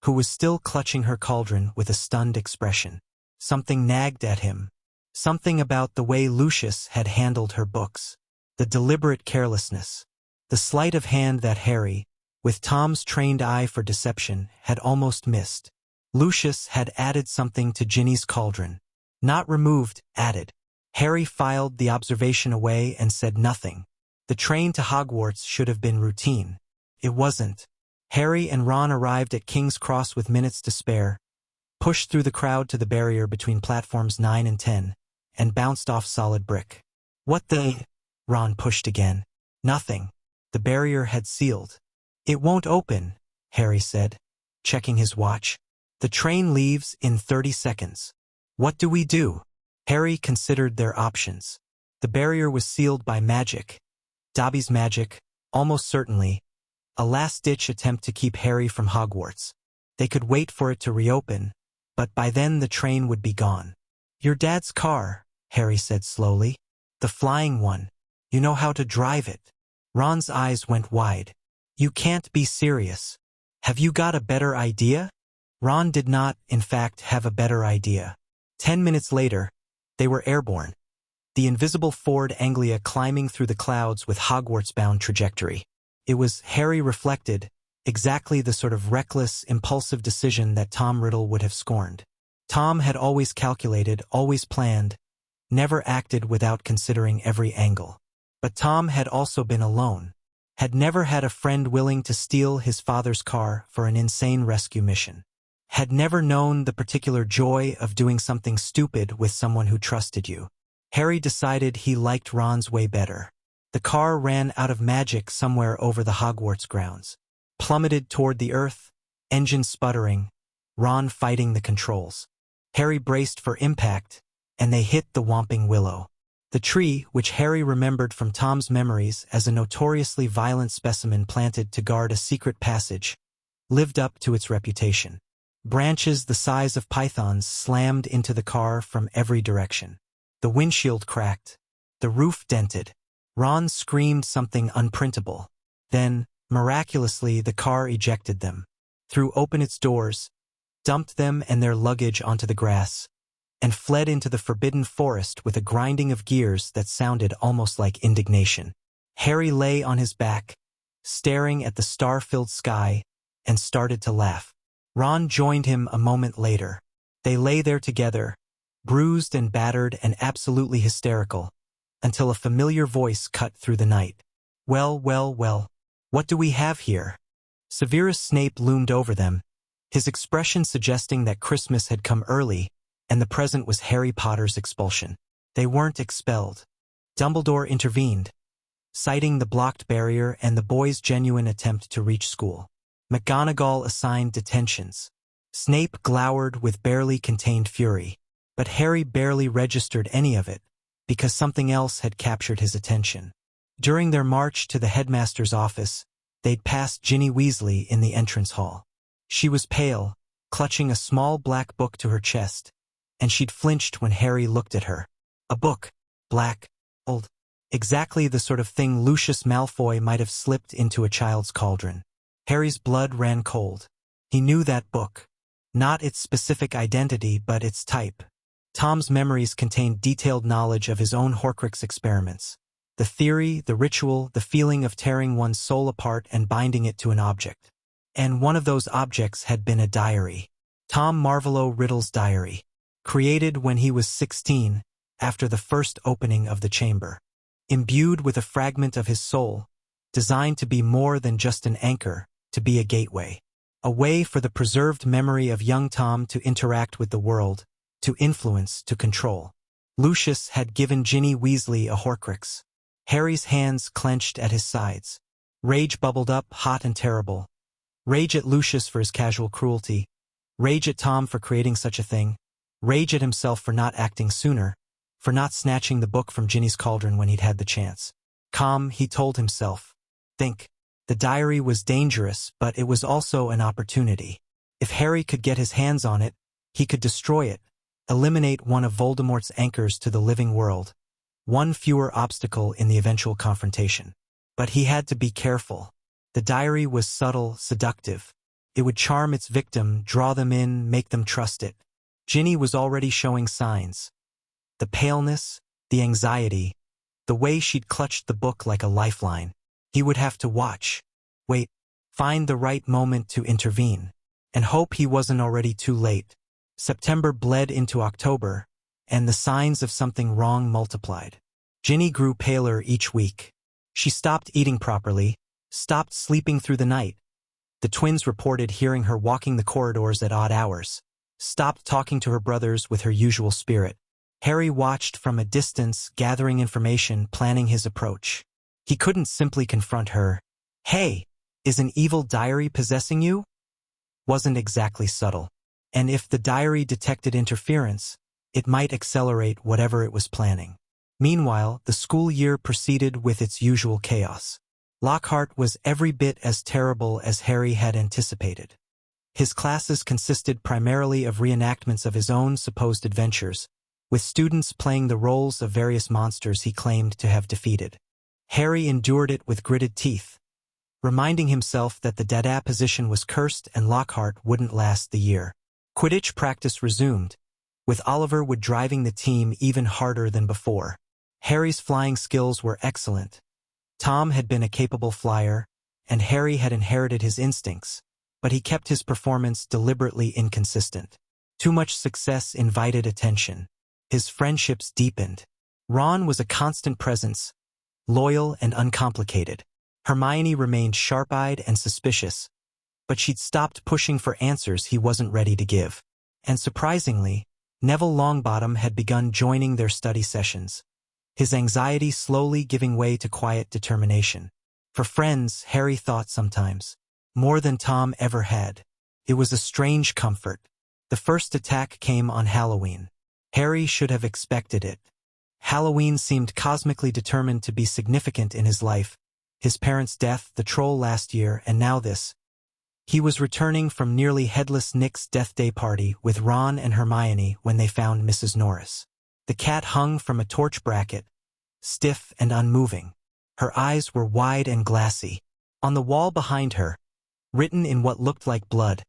who was still clutching her cauldron with a stunned expression. Something nagged at him. Something about the way Lucius had handled her books. The deliberate carelessness. The sleight of hand that Harry, with Tom's trained eye for deception, had almost missed. Lucius had added something to Ginny's cauldron. Not removed, added. Harry filed the observation away and said nothing. The train to Hogwarts should have been routine. It wasn't. Harry and Ron arrived at King's Cross with minutes to spare, pushed through the crowd to the barrier between platforms 9 and 10, and bounced off solid brick. What the? Ron pushed again. Nothing. The barrier had sealed. It won't open, Harry said, checking his watch. The train leaves in 30 seconds. What do we do? Harry considered their options. The barrier was sealed by magic. Dobby's magic, almost certainly. A last-ditch attempt to keep Harry from Hogwarts. They could wait for it to reopen, but by then the train would be gone. Your dad's car, Harry said slowly. The flying one. You know how to drive it. Ron's eyes went wide. You can't be serious. Have you got a better idea? Ron did not, in fact, have a better idea. 10 minutes later, they were airborne. The invisible Ford Anglia climbing through the clouds with Hogwarts-bound trajectory. It was, Harry reflected, exactly the sort of reckless, impulsive decision that Tom Riddle would have scorned. Tom had always calculated, always planned, never acted without considering every angle. But Tom had also been alone, had never had a friend willing to steal his father's car for an insane rescue mission, had never known the particular joy of doing something stupid with someone who trusted you. Harry decided he liked Ron's way better. The car ran out of magic somewhere over the Hogwarts grounds, plummeted toward the earth, engine sputtering, Ron fighting the controls. Harry braced for impact, and they hit the Whomping Willow. The tree, which Harry remembered from Tom's memories as a notoriously violent specimen planted to guard a secret passage, lived up to its reputation. Branches the size of pythons slammed into the car from every direction. The windshield cracked. The roof dented. Ron screamed something unprintable. Then, miraculously, the car ejected them, threw open its doors, dumped them and their luggage onto the grass, and fled into the forbidden forest with a grinding of gears that sounded almost like indignation. Harry lay on his back, staring at the star-filled sky, and started to laugh. Ron joined him a moment later. They lay there together, bruised and battered and absolutely hysterical, until a familiar voice cut through the night. Well, well, well, what do we have here? Severus Snape loomed over them, his expression suggesting that Christmas had come early, and the present was Harry Potter's expulsion. They weren't expelled. Dumbledore intervened, citing the blocked barrier and the boys' genuine attempt to reach school. McGonagall assigned detentions. Snape glowered with barely contained fury, but Harry barely registered any of it, because something else had captured his attention. During their march to the headmaster's office, they'd passed Ginny Weasley in the entrance hall. She was pale, clutching a small black book to her chest, and she'd flinched when Harry looked at her. A book, black, old, exactly the sort of thing Lucius Malfoy might have slipped into a child's cauldron. Harry's blood ran cold. He knew that book. Not its specific identity, but its type. Tom's memories contained detailed knowledge of his own Horcrux experiments. The theory, the ritual, the feeling of tearing one's soul apart and binding it to an object. And one of those objects had been a diary. Tom Marvolo Riddle's diary. created when he was 16, after the first opening of the chamber. Imbued with a fragment of his soul, designed to be more than just an anchor, to be a gateway. A way for the preserved memory of young Tom to interact with the world, to influence, to control. Lucius had given Ginny Weasley a Horcrux. Harry's hands clenched at his sides. Rage bubbled up, hot and terrible. Rage at Lucius for his casual cruelty. Rage at Tom for creating such a thing. Rage at himself for not acting sooner, for not snatching the book from Ginny's cauldron when he'd had the chance. Calm, he told himself. Think. The diary was dangerous, but it was also an opportunity. If Harry could get his hands on it, he could destroy it, eliminate one of Voldemort's anchors to the living world. One fewer obstacle in the eventual confrontation. But he had to be careful. The diary was subtle, seductive. It would charm its victim, draw them in, make them trust it. Ginny was already showing signs. The paleness, the anxiety, the way she'd clutched the book like a lifeline. He would have to watch, wait, find the right moment to intervene, and hope he wasn't already too late. September bled into October, and the signs of something wrong multiplied. Ginny grew paler each week. She stopped eating properly, stopped sleeping through the night. The twins reported hearing her walking the corridors at odd hours, stopped talking to her brothers with her usual spirit. Harry watched from a distance, gathering information, planning his approach. He couldn't simply confront her. Hey, is an evil diary possessing you? Wasn't exactly subtle. And if the diary detected interference, it might accelerate whatever it was planning. Meanwhile, the school year proceeded with its usual chaos. Lockhart was every bit as terrible as Harry had anticipated. His classes consisted primarily of reenactments of his own supposed adventures, with students playing the roles of various monsters he claimed to have defeated. Harry endured it with gritted teeth, reminding himself that the Dada position was cursed and Lockhart wouldn't last the year. Quidditch practice resumed, with Oliver Wood driving the team even harder than before. Harry's flying skills were excellent. Tom had been a capable flyer, and Harry had inherited his instincts, but he kept his performance deliberately inconsistent. Too much success invited attention. His friendships deepened. Ron was a constant presence, loyal and uncomplicated. Hermione remained sharp-eyed and suspicious, but she'd stopped pushing for answers he wasn't ready to give. And surprisingly, Neville Longbottom had begun joining their study sessions, his anxiety slowly giving way to quiet determination. For friends, Harry thought sometimes, more than Tom ever had. It was a strange comfort. The first attack came on Halloween. Harry should have expected it. Halloween seemed cosmically determined to be significant in his life. His parents' death, the troll last year, and now this. He was returning from nearly headless Nick's death day party with Ron and Hermione when they found Mrs. Norris. The cat hung from a torch bracket, stiff and unmoving. Her eyes were wide and glassy. On the wall behind her, written in what looked like blood,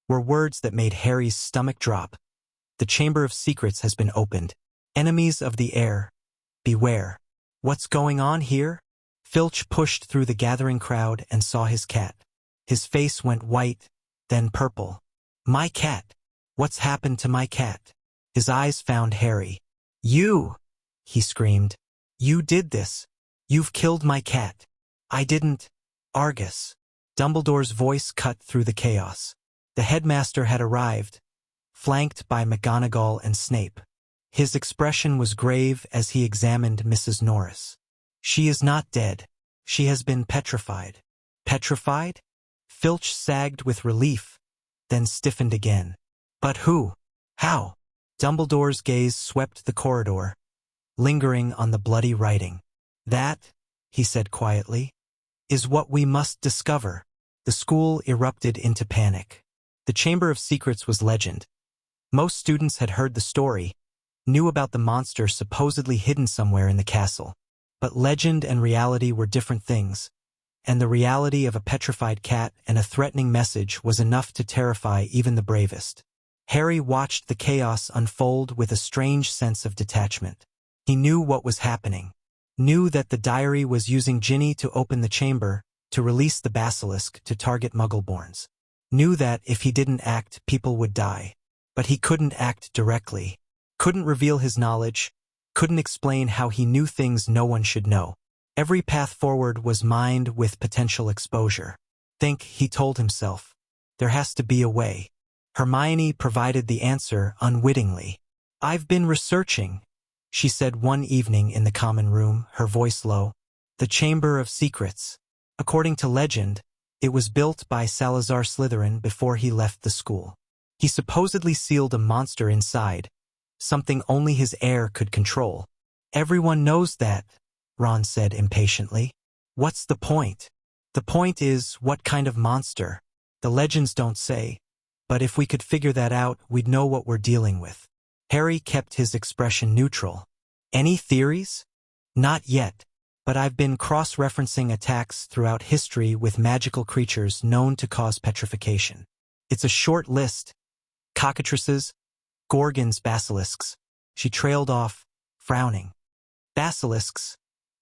were words that made Harry's stomach drop. The Chamber of Secrets has been opened. Enemies of the air, beware. What's going on here? Filch pushed through the gathering crowd and saw his cat. His face went white, then purple. My cat. What's happened to my cat? His eyes found Harry. You! He screamed. You did this. You've killed my cat. I didn't. Argus. Dumbledore's voice cut through the chaos. The headmaster had arrived, flanked by McGonagall and Snape. His expression was grave as he examined Mrs. Norris. She is not dead. She has been petrified. Petrified? Filch sagged with relief, then stiffened again. But who? How? Dumbledore's gaze swept the corridor, lingering on the bloody writing. That, he said quietly, is what we must discover. The school erupted into panic. The Chamber of Secrets was legend. Most students had heard the story, knew about the monster supposedly hidden somewhere in the castle. But legend and reality were different things, and the reality of a petrified cat and a threatening message was enough to terrify even the bravest. Harry watched the chaos unfold with a strange sense of detachment. He knew what was happening, knew that the diary was using Ginny to open the chamber, to release the basilisk to target Muggleborns. Knew that if he didn't act, people would die. but he couldn't act directly, couldn't reveal his knowledge, couldn't explain how he knew things no one should know. Every path forward was mined with potential exposure. He told himself. There has to be a way. Hermione provided the answer unwittingly. "I've been researching," she said one evening in the common room, her voice low. The Chamber of Secrets. According to legend, it was built by Salazar Slytherin before he left the school. He supposedly sealed a monster inside, something only his heir could control. "Everyone knows that," Ron said impatiently. "What's the point?" "The point is, what kind of monster? The legends don't say. But if we could figure that out, we'd know what we're dealing with." Harry kept his expression neutral. "Any theories?" "Not yet. But I've been cross-referencing attacks throughout history with magical creatures known to cause petrification. It's a short list. Cockatrices, gorgons, basilisks." She trailed off, frowning. "Basilisks,"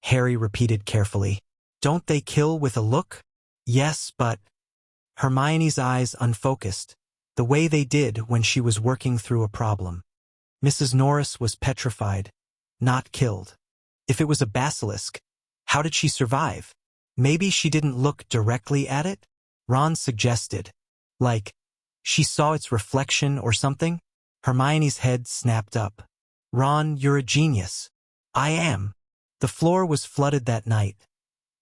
Harry repeated carefully. "Don't they kill with a look?" "Yes, but—" Hermione's eyes unfocused, the way they did when she was working through a problem. Mrs. Norris was petrified, not killed. If it was a basilisk, how did she survive? Maybe she didn't look directly at it? Ron suggested. Like, she saw its reflection or something? Hermione's head snapped up. "Ron, you're a genius." "I am." The floor was flooded that night.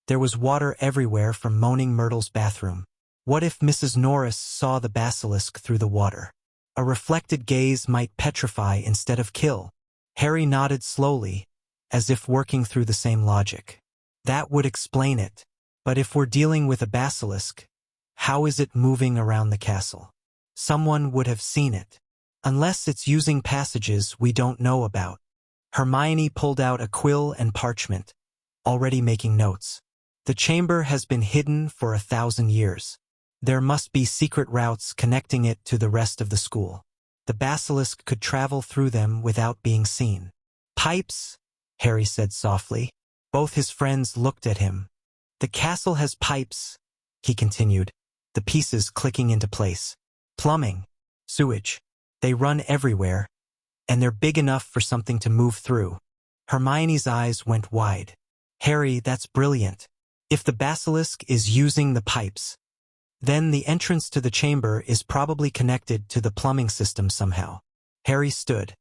There was water everywhere from Moaning Myrtle's bathroom. What if Mrs. Norris saw the basilisk through the water? A reflected gaze might petrify instead of kill. Harry nodded slowly, as if working through the same logic. That would explain it. But if we're dealing with a basilisk, how is it moving around the castle? Someone would have seen it. Unless it's using passages we don't know about. Hermione pulled out a quill and parchment, already making notes. The chamber has been hidden for 1,000 years. There must be secret routes connecting it to the rest of the school. The basilisk could travel through them without being seen. "Pipes," Harry said softly. Both his friends looked at him. "The castle has pipes," he continued, the pieces clicking into place. "Plumbing, sewage. They run everywhere, and they're big enough for something to move through." Hermione's eyes went wide. "Harry, that's brilliant. If the basilisk is using the pipes, then the entrance to the chamber is probably connected to the plumbing system somehow." Harry stood.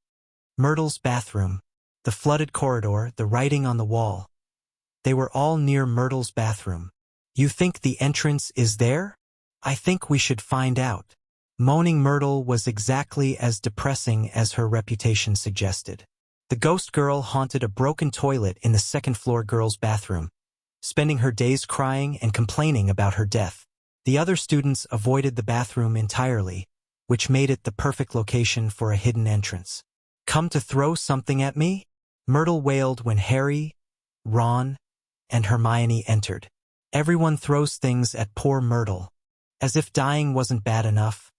Myrtle's bathroom, the flooded corridor, the writing on the wall. They were all near Myrtle's bathroom. "You think the entrance is there?" "I think we should find out." Moaning Myrtle was exactly as depressing as her reputation suggested. The ghost girl haunted a broken toilet in the second-floor girls' bathroom, spending her days crying and complaining about her death. The other students avoided the bathroom entirely, which made it the perfect location for a hidden entrance. "Come to throw something at me?" Myrtle wailed when Harry, Ron, and Hermione entered. Everyone throws things at poor Myrtle, as if dying wasn't bad enough.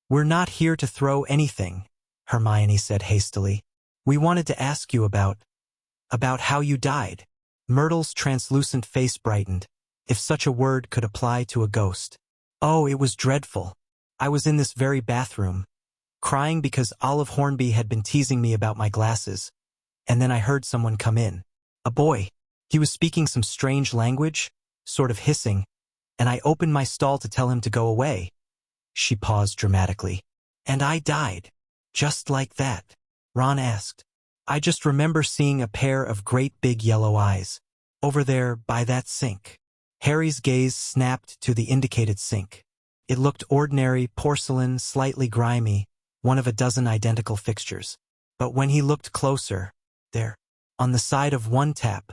"We're not here to throw anything," Hermione said hastily. "We wanted to ask you about how you died." Myrtle's translucent face brightened, if such a word could apply to a ghost. "Oh, it was dreadful. I was in this very bathroom, crying because Olive Hornby had been teasing me about my glasses, and then I heard someone come in. A boy. He was speaking some strange language, sort of hissing, and I opened my stall to tell him to go away." She paused dramatically. "And I died. Just like that?" Ron asked. "I just remember seeing a pair of great big yellow eyes, over there by that sink." Harry's gaze snapped to the indicated sink. It looked ordinary, porcelain, slightly grimy, one of a dozen identical fixtures. But when he looked closer, there, on the side of one tap,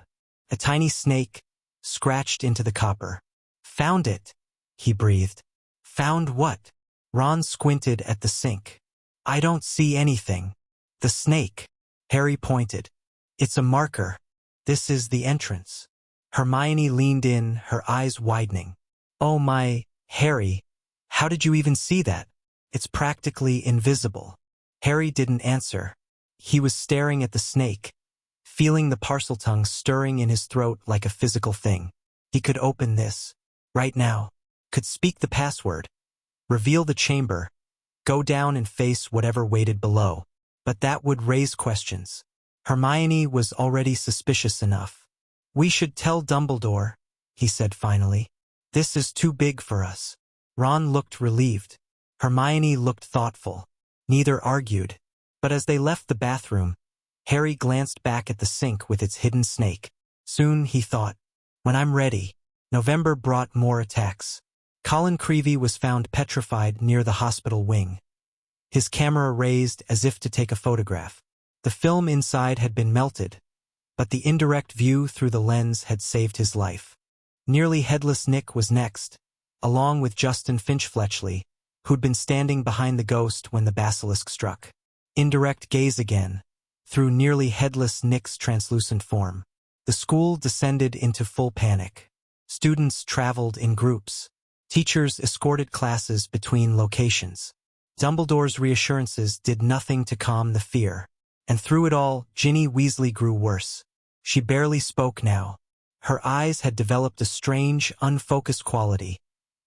a tiny snake scratched into the copper. "Found it," he breathed. "Found what?" Ron squinted at the sink. "I don't see anything." "The snake," Harry pointed. "It's a marker. This is the entrance." Hermione leaned in, her eyes widening. "Oh my, Harry, how did you even see that? It's practically invisible." Harry didn't answer. He was staring at the snake, feeling the parseltongue stirring in his throat like a physical thing. He could open this, right now, could speak the password, reveal the chamber, Go down and face whatever waited below. But that would raise questions. Hermione was already suspicious enough. We should tell Dumbledore, he said finally. This is too big for us. Ron looked relieved. Hermione looked thoughtful. Neither argued. But as they left the bathroom, Harry glanced back at the sink with its hidden snake. Soon, he thought, when I'm ready. November brought more attacks. Colin Creevey was found petrified near the hospital wing. His camera raised as if to take a photograph. The film inside had been melted, but the indirect view through the lens had saved his life. Nearly headless Nick was next, along with Justin Finch-Fletchley, who'd been standing behind the ghost when the basilisk struck. Indirect gaze again, through nearly headless Nick's translucent form. The school descended into full panic. Students traveled in groups. Teachers escorted classes between locations. Dumbledore's reassurances did nothing to calm the fear. And through it all, Ginny Weasley grew worse. She barely spoke now. Her eyes had developed a strange, unfocused quality,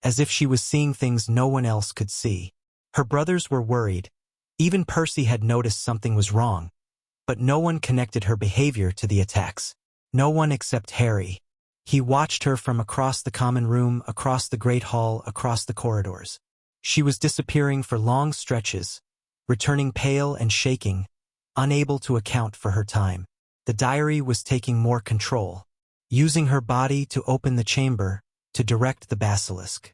as if she was seeing things no one else could see. Her brothers were worried. Even Percy had noticed something was wrong. But no one connected her behavior to the attacks. No one except Harry. He watched her from across the common room, across the great hall, across the corridors. She was disappearing for long stretches, returning pale and shaking, unable to account for her time. The diary was taking more control, using her body to open the chamber, to direct the basilisk.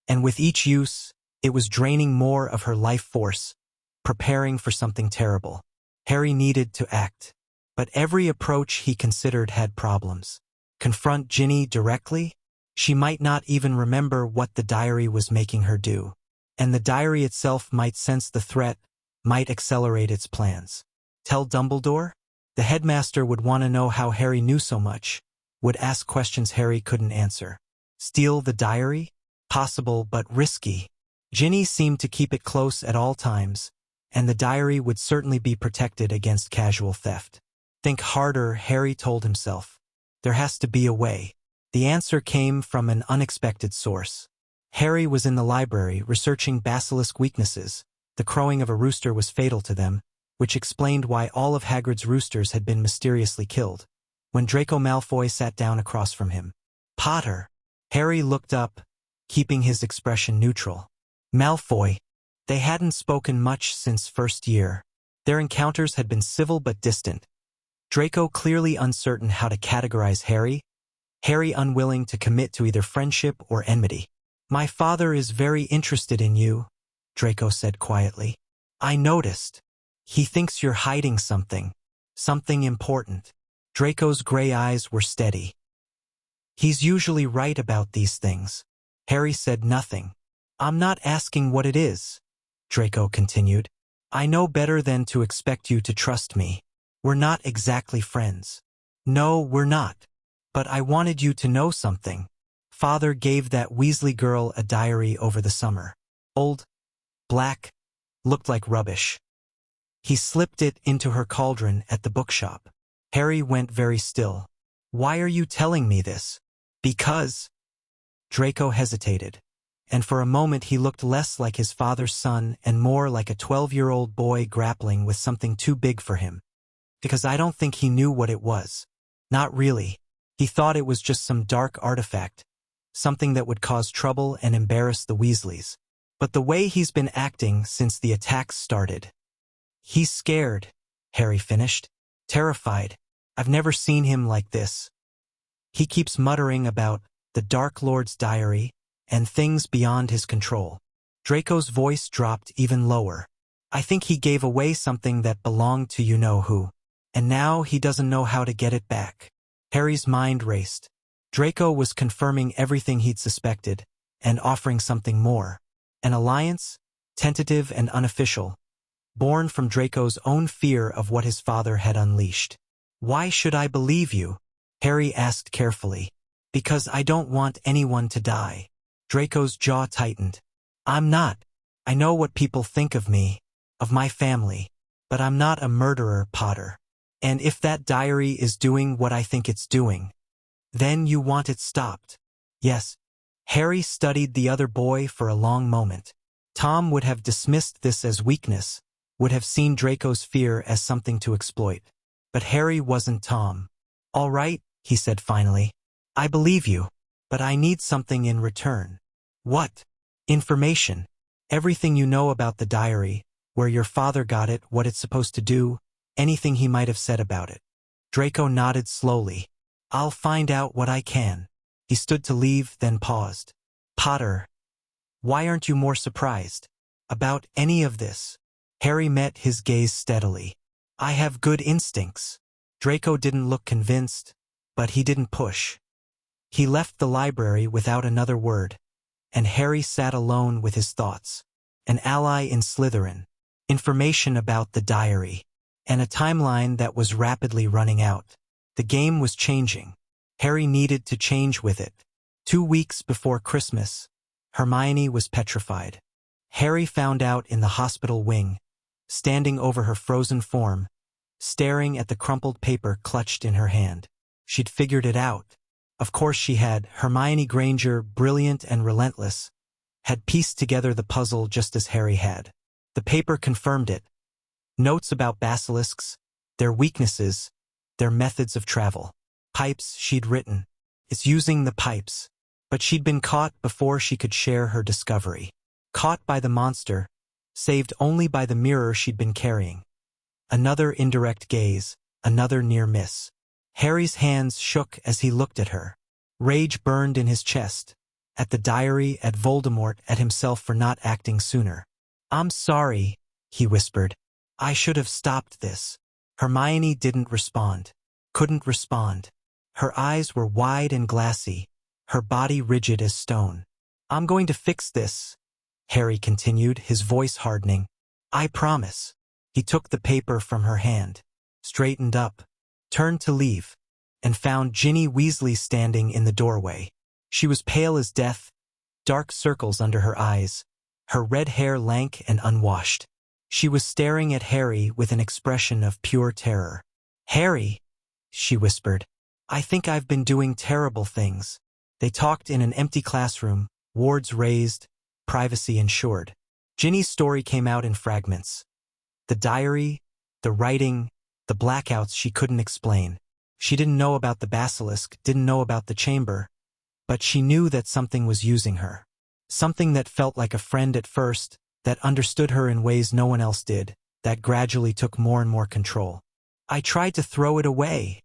And with each use, it was draining more of her life force, preparing for something terrible. Harry needed to act. But every approach he considered had problems. Confront Ginny directly? She might not even remember what the diary was making her do. And the diary itself might sense the threat, might accelerate its plans. Tell Dumbledore? The headmaster would want to know how Harry knew so much, would ask questions Harry couldn't answer. Steal the diary? Possible, but risky. Ginny seemed to keep it close at all times, and the diary would certainly be protected against casual theft. Think harder, Harry told himself. There has to be a way. The answer came from an unexpected source. Harry was in the library researching basilisk weaknesses. The crowing of a rooster was fatal to them, which explained why all of Hagrid's roosters had been mysteriously killed. When Draco Malfoy sat down across from him. Potter. Harry looked up, keeping his expression neutral. Malfoy. They hadn't spoken much since first year. Their encounters had been civil but distant. Draco clearly uncertain how to categorize Harry. Harry unwilling to commit to either friendship or enmity. My father is very interested in you, Draco said quietly. I noticed. He thinks you're hiding something. Something important. Draco's gray eyes were steady. He's usually right about these things. Harry said nothing. I'm not asking what it is, Draco continued. I know better than to expect you to trust me. We're not exactly friends. No, we're not. But I wanted you to know something. Father gave that Weasley girl a diary over the summer. Old, black, looked like rubbish. He slipped it into her cauldron at the bookshop. Harry went very still. Why are you telling me this? Because... Draco hesitated, and for a moment he looked less like his father's son and more like a 12-year-old boy grappling with something too big for him. Because I don't think he knew what it was. Not really. He thought it was just some dark artifact, something that would cause trouble and embarrass the Weasleys. But the way he's been acting since the attacks started. He's scared, Harry finished. Terrified. I've never seen him like this. He keeps muttering about the Dark Lord's diary and things beyond his control. Draco's voice dropped even lower. I think he gave away something that belonged to you-know-who. And now he doesn't know how to get it back. Harry's mind raced. Draco was confirming everything he'd suspected, and offering something more. An alliance, tentative and unofficial, born from Draco's own fear of what his father had unleashed. Why should I believe you? Harry asked carefully. Because I don't want anyone to die. Draco's jaw tightened. I'm not. I know what people think of me, of my family, but I'm not a murderer, Potter. And if that diary is doing what I think it's doing, then you want it stopped. Yes. Harry studied the other boy for a long moment. Tom would have dismissed this as weakness, would have seen Draco's fear as something to exploit. But Harry wasn't Tom. "All right," he said finally. "I believe you. But I need something in return." "What?" "Information. Everything you know about the diary, where your father got it, what it's supposed to do, anything he might have said about it." Draco nodded slowly. "I'll find out what I can." He stood to leave, then paused. "Potter, why aren't you more surprised about any of this?" Harry met his gaze steadily. "I have good instincts." Draco didn't look convinced, but he didn't push. He left the library without another word, and Harry sat alone with his thoughts. An ally in Slytherin, information about the diary, and a timeline that was rapidly running out. The game was changing. Harry needed to change with it. 2 weeks before Christmas, Hermione was petrified. Harry found out in the hospital wing, standing over her frozen form, staring at the crumpled paper clutched in her hand. She'd figured it out. Of course she had. Hermione Granger, brilliant and relentless, had pieced together the puzzle just as Harry had. The paper confirmed it. Notes about basilisks, their weaknesses, their methods of travel. Pipes she'd written. It's using the pipes. But she'd been caught before she could share her discovery. Caught by the monster, saved only by the mirror she'd been carrying. Another indirect gaze, another near miss. Harry's hands shook as he looked at her. Rage burned in his chest. At the diary, at Voldemort, at himself for not acting sooner. "I'm sorry," he whispered. "I should have stopped this." Hermione didn't respond. Couldn't respond. Her eyes were wide and glassy, her body rigid as stone. "I'm going to fix this," Harry continued, his voice hardening. "I promise." He took the paper from her hand, straightened up, turned to leave, and found Ginny Weasley standing in the doorway. She was pale as death, dark circles under her eyes, her red hair lank and unwashed. She was staring at Harry with an expression of pure terror. "Harry," she whispered, "I think I've been doing terrible things." They talked in an empty classroom, wards raised, privacy ensured. Ginny's story came out in fragments. The diary, the writing, the blackouts she couldn't explain. She didn't know about the basilisk, didn't know about the chamber, but she knew that something was using her. Something that felt like a friend at first, that understood her in ways no one else did, that gradually took more and more control. "I tried to throw it away,"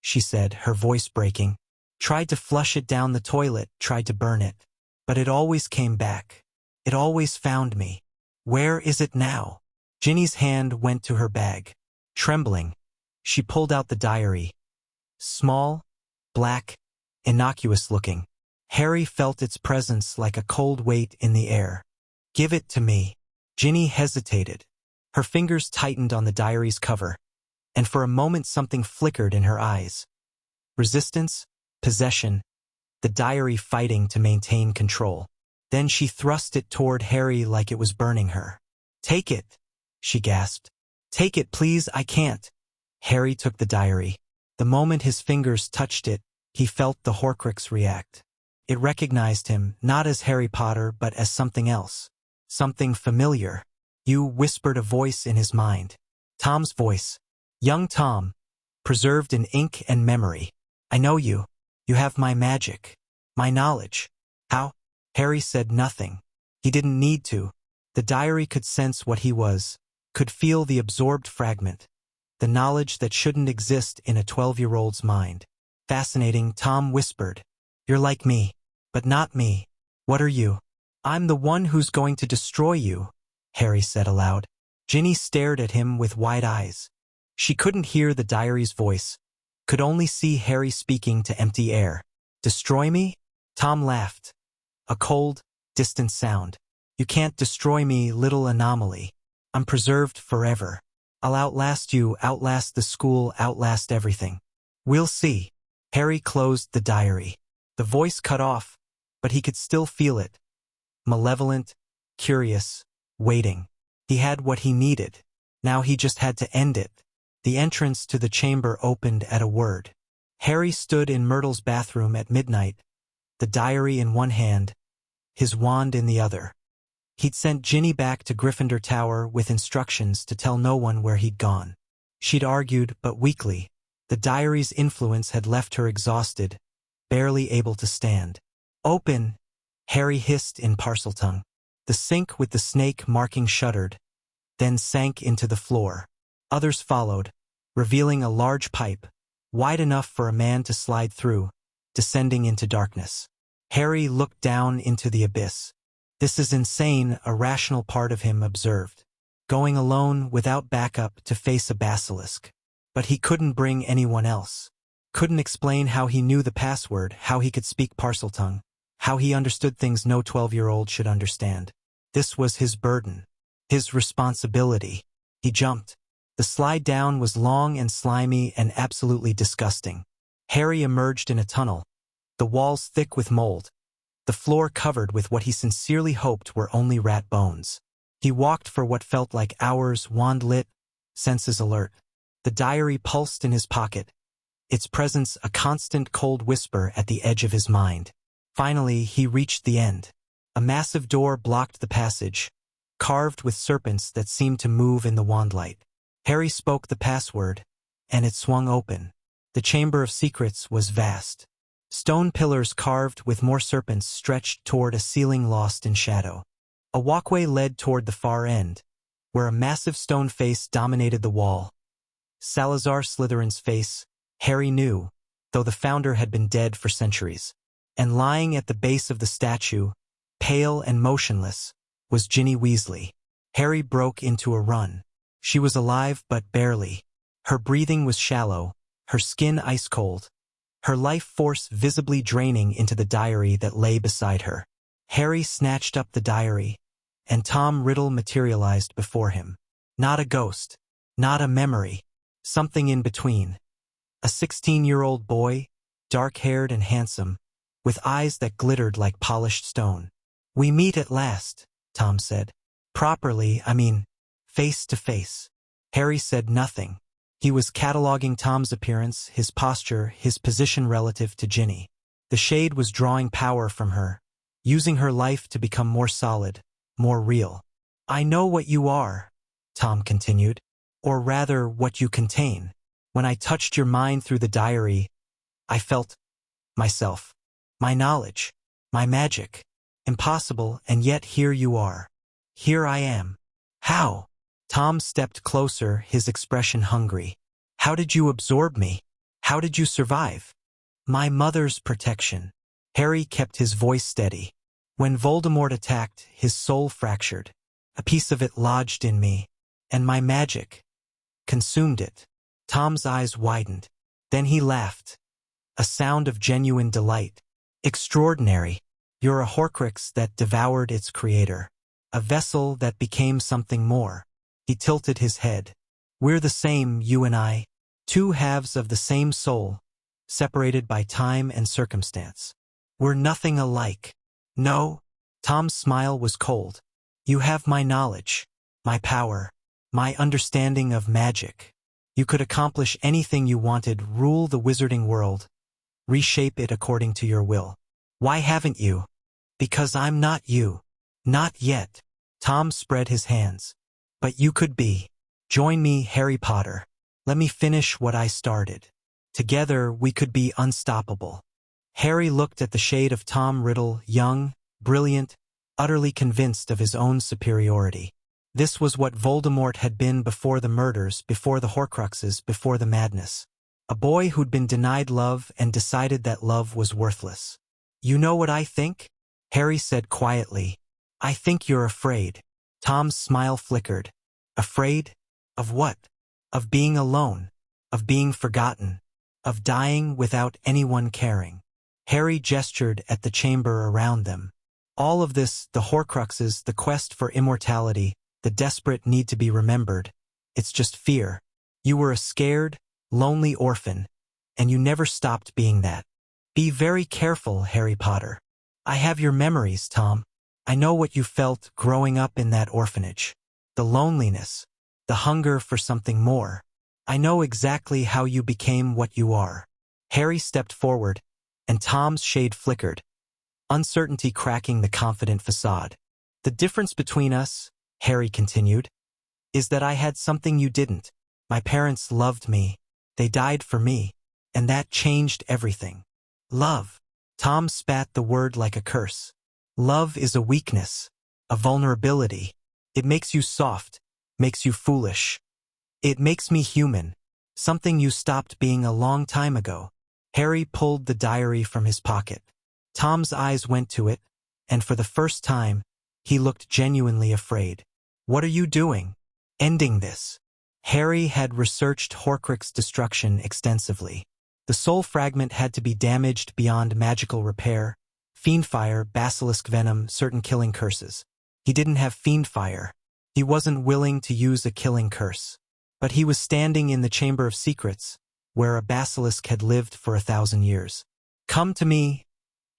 she said, her voice breaking. "Tried to flush it down the toilet, tried to burn it. But it always came back. It always found me. Where is it now?" Ginny's hand went to her bag. Trembling, she pulled out the diary. Small, black, innocuous looking. Harry felt its presence like a cold weight in the air. "Give it to me." Ginny hesitated. Her fingers tightened on the diary's cover, and for a moment something flickered in her eyes. Resistance, possession, the diary fighting to maintain control. Then she thrust it toward Harry like it was burning her. "Take it," she gasped. "Take it, please, I can't." Harry took the diary. The moment his fingers touched it, he felt the Horcrux react. It recognized him, not as Harry Potter, but as something else. Something familiar. "You," whispered a voice in his mind. Tom's voice. Young Tom, preserved in ink and memory. "I know you. You have my magic. My knowledge." "How?" Harry said nothing. He didn't need to. The diary could sense what he was, could feel the absorbed fragment, the knowledge that shouldn't exist in a 12-year-old's mind. "Fascinating," Tom whispered. "You're like me, but not me." "What are you?" "I'm the one who's going to destroy you," Harry said aloud. Ginny stared at him with wide eyes. She couldn't hear the diary's voice, could only see Harry speaking to empty air. "Destroy me?" Tom laughed. A cold, distant sound. "You can't destroy me, little anomaly. I'm preserved forever. I'll outlast you, outlast the school, outlast everything. We'll see." Harry closed the diary. The voice cut off, but he could still feel it. Malevolent, curious, waiting. He had what he needed. Now he just had to end it. The entrance to the chamber opened at a word. Harry stood in Myrtle's bathroom at midnight, the diary in one hand, his wand in the other. He'd sent Ginny back to Gryffindor Tower with instructions to tell no one where he'd gone. She'd argued, but weakly. The diary's influence had left her exhausted, barely able to stand. "Open!" Harry hissed in Parseltongue. The sink with the snake marking shuddered, then sank into the floor. Others followed, revealing a large pipe, wide enough for a man to slide through, descending into darkness. Harry looked down into the abyss. "This is insane," a rational part of him observed. Going alone, without backup, to face a basilisk. But he couldn't bring anyone else. Couldn't explain how he knew the password, how he could speak Parseltongue, how he understood things no 12-year-old should understand. This was his burden, his responsibility. He jumped. The slide down was long and slimy and absolutely disgusting. Harry emerged in a tunnel, the walls thick with mold, the floor covered with what he sincerely hoped were only rat bones. He walked for what felt like hours, wand lit, senses alert. The diary pulsed in his pocket, its presence a constant cold whisper at the edge of his mind. Finally, he reached the end. A massive door blocked the passage, carved with serpents that seemed to move in the wandlight. Harry spoke the password, and it swung open. The Chamber of Secrets was vast. Stone pillars carved with more serpents stretched toward a ceiling lost in shadow. A walkway led toward the far end, where a massive stone face dominated the wall. Salazar Slytherin's face, Harry knew, though the founder had been dead for centuries. And lying at the base of the statue, pale and motionless, was Ginny Weasley. Harry broke into a run. She was alive, but barely. Her breathing was shallow, her skin ice-cold, her life force visibly draining into the diary that lay beside her. Harry snatched up the diary, and Tom Riddle materialized before him. Not a ghost, not a memory, something in between. A 16-year-old boy, dark-haired and handsome, with eyes that glittered like polished stone. "We meet at last," Tom said. "Properly, I mean, face to face." Harry said nothing. He was cataloging Tom's appearance, his posture, his position relative to Ginny. The shade was drawing power from her, using her life to become more solid, more real. "I know what you are," Tom continued, "or rather what you contain. When I touched your mind through the diary, I felt myself, my knowledge, my magic. Impossible, and yet here you are. Here I am." "How?" Tom stepped closer, his expression hungry. "How did you absorb me? How did you survive?" "My mother's protection." Harry kept his voice steady. "When Voldemort attacked, his soul fractured. A piece of it lodged in me, and my magic consumed it." Tom's eyes widened. Then he laughed, a sound of genuine delight. "Extraordinary. You're a Horcrux that devoured its creator, a vessel that became something more." He tilted his head. "We're the same, you and I, two halves of the same soul, separated by time and circumstance. We're nothing alike." "No." Tom's smile was cold. "You have my knowledge, my power, my understanding of magic. You could accomplish anything you wanted, rule the wizarding world, reshape it according to your will. Why haven't you?" "Because I'm not you. Not yet." Tom spread his hands. "But you could be. Join me, Harry Potter. Let me finish what I started. Together we could be unstoppable." Harry looked at the shade of Tom Riddle, young, brilliant, utterly convinced of his own superiority. This was what Voldemort had been before the murders, before the Horcruxes, before the madness. A boy who'd been denied love and decided that love was worthless. "You know what I think?" Harry said quietly. "I think you're afraid." Tom's smile flickered. "Afraid? Of what?" "Of being alone. Of being forgotten. Of dying without anyone caring." Harry gestured at the chamber around them. "All of this, the Horcruxes, the quest for immortality, the desperate need to be remembered. It's just fear. You were a scared, lonely orphan, and you never stopped being that. Be very careful, Harry Potter. I have your memories, Tom. I know what you felt growing up in that orphanage. The loneliness, the hunger for something more. I know exactly how you became what you are." Harry stepped forward, and Tom's shade flickered, uncertainty cracking the confident facade. The difference between us, Harry continued, is that I had something you didn't. My parents loved me. They died for me. And that changed everything. Love. Tom spat the word like a curse. Love is a weakness, a vulnerability. It makes you soft, makes you foolish. It makes me human, something you stopped being a long time ago. Harry pulled the diary from his pocket. Tom's eyes went to it, and for the first time, he looked genuinely afraid. What are you doing? Ending this. Harry had researched Horcrux destruction extensively. The soul fragment had to be damaged beyond magical repair. Fiendfire, basilisk venom, certain killing curses. He didn't have fiendfire. He wasn't willing to use a killing curse. But he was standing in the Chamber of Secrets, where a basilisk had lived for 1,000 years. Come to me,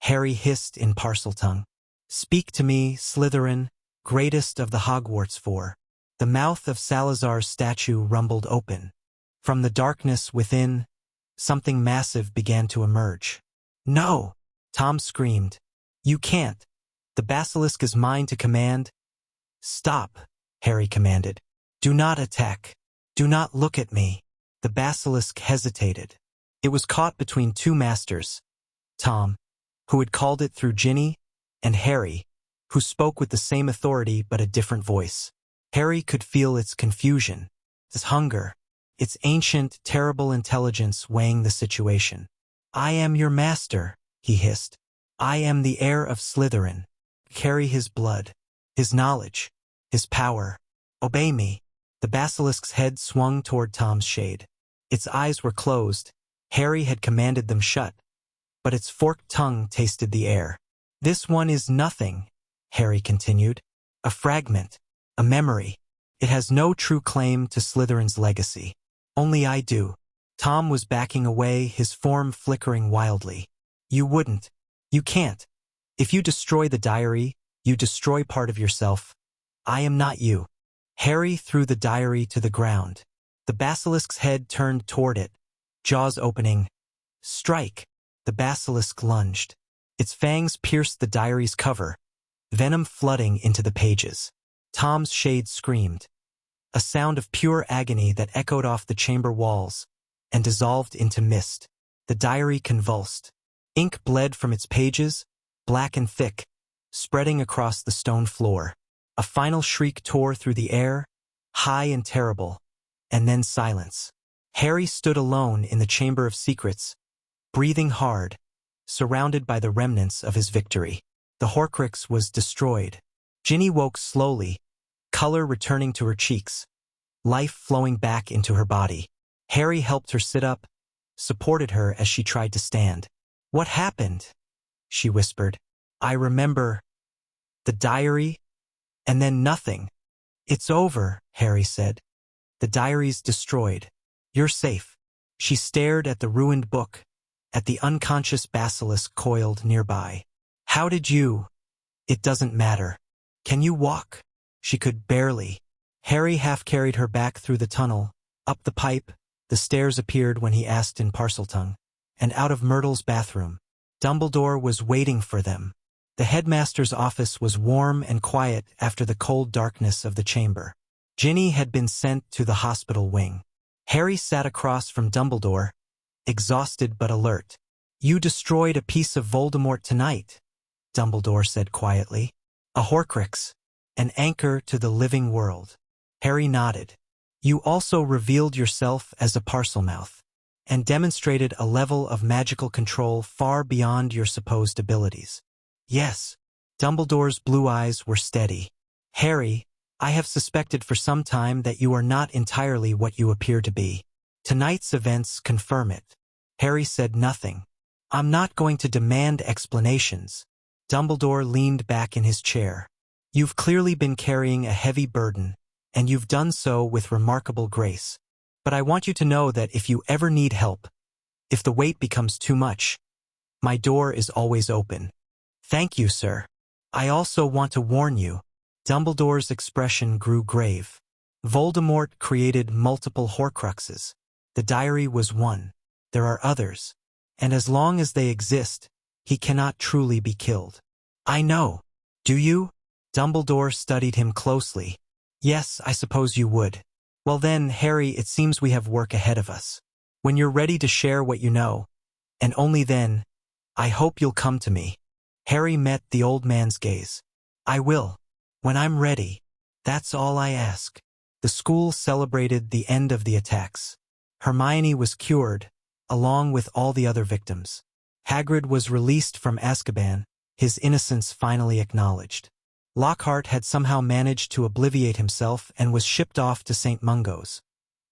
Harry hissed in Parseltongue. Speak to me, Slytherin, greatest of the Hogwarts Four. The mouth of Salazar's statue rumbled open. From the darkness within, something massive began to emerge. No! Tom screamed. You can't. The basilisk is mine to command. Stop, Harry commanded. Do not attack. Do not look at me. The basilisk hesitated. It was caught between two masters, Tom, who had called it through Ginny, and Harry, who spoke with the same authority but a different voice. Harry could feel its confusion, its hunger, its ancient, terrible intelligence weighing the situation. I am your master, he hissed. I am the heir of Slytherin. Carry his blood, his knowledge, his power. Obey me. The basilisk's head swung toward Tom's shade. Its eyes were closed. Harry had commanded them shut, but its forked tongue tasted the air. This one is nothing, Harry continued. A fragment, a memory. It has no true claim to Slytherin's legacy. Only I do. Tom was backing away, his form flickering wildly. You wouldn't. You can't. If you destroy the diary, you destroy part of yourself. I am not you. Harry threw the diary to the ground. The basilisk's head turned toward it, jaws opening. Strike! The basilisk lunged. Its fangs pierced the diary's cover, venom flooding into the pages. Tom's shade screamed. A sound of pure agony that echoed off the chamber walls and dissolved into mist. The diary convulsed. Ink bled from its pages, black and thick, spreading across the stone floor. A final shriek tore through the air, high and terrible, and then silence. Harry stood alone in the Chamber of Secrets, breathing hard, surrounded by the remnants of his victory. The Horcrux was destroyed. Ginny woke slowly, color returning to her cheeks, life flowing back into her body. Harry helped her sit up, supported her as she tried to stand. What happened? She whispered. I remember. The diary? And then nothing. It's over, Harry said. The diary's destroyed. You're safe. She stared at the ruined book, at the unconscious basilisk coiled nearby. How did you? It doesn't matter. Can you walk? She could barely. Harry half-carried her back through the tunnel, up the pipe. The stairs appeared when he asked in Parseltongue, and out of Myrtle's bathroom. Dumbledore was waiting for them. The headmaster's office was warm and quiet after the cold darkness of the chamber. Ginny had been sent to the hospital wing. Harry sat across from Dumbledore, exhausted but alert. You destroyed a piece of Voldemort tonight, Dumbledore said quietly. A Horcrux, an anchor to the living world. Harry nodded. You also revealed yourself as a Parselmouth, and demonstrated a level of magical control far beyond your supposed abilities. Yes. Dumbledore's blue eyes were steady. Harry, I have suspected for some time that you are not entirely what you appear to be. Tonight's events confirm it. Harry said nothing. I'm not going to demand explanations. Dumbledore leaned back in his chair. You've clearly been carrying a heavy burden, and you've done so with remarkable grace. But I want you to know that if you ever need help, if the weight becomes too much, my door is always open. Thank you, sir. I also want to warn you. Dumbledore's expression grew grave. Voldemort created multiple Horcruxes. The diary was one. There are others. And as long as they exist, he cannot truly be killed. I know. Do you? Dumbledore studied him closely. Yes, I suppose you would. Well then, Harry, it seems we have work ahead of us. When you're ready to share what you know, and only then, I hope you'll come to me. Harry met the old man's gaze. I will. When I'm ready. That's all I ask. The school celebrated the end of the attacks. Hermione was cured, along with all the other victims. Hagrid was released from Azkaban, his innocence finally acknowledged. Lockhart had somehow managed to obliviate himself and was shipped off to St. Mungo's,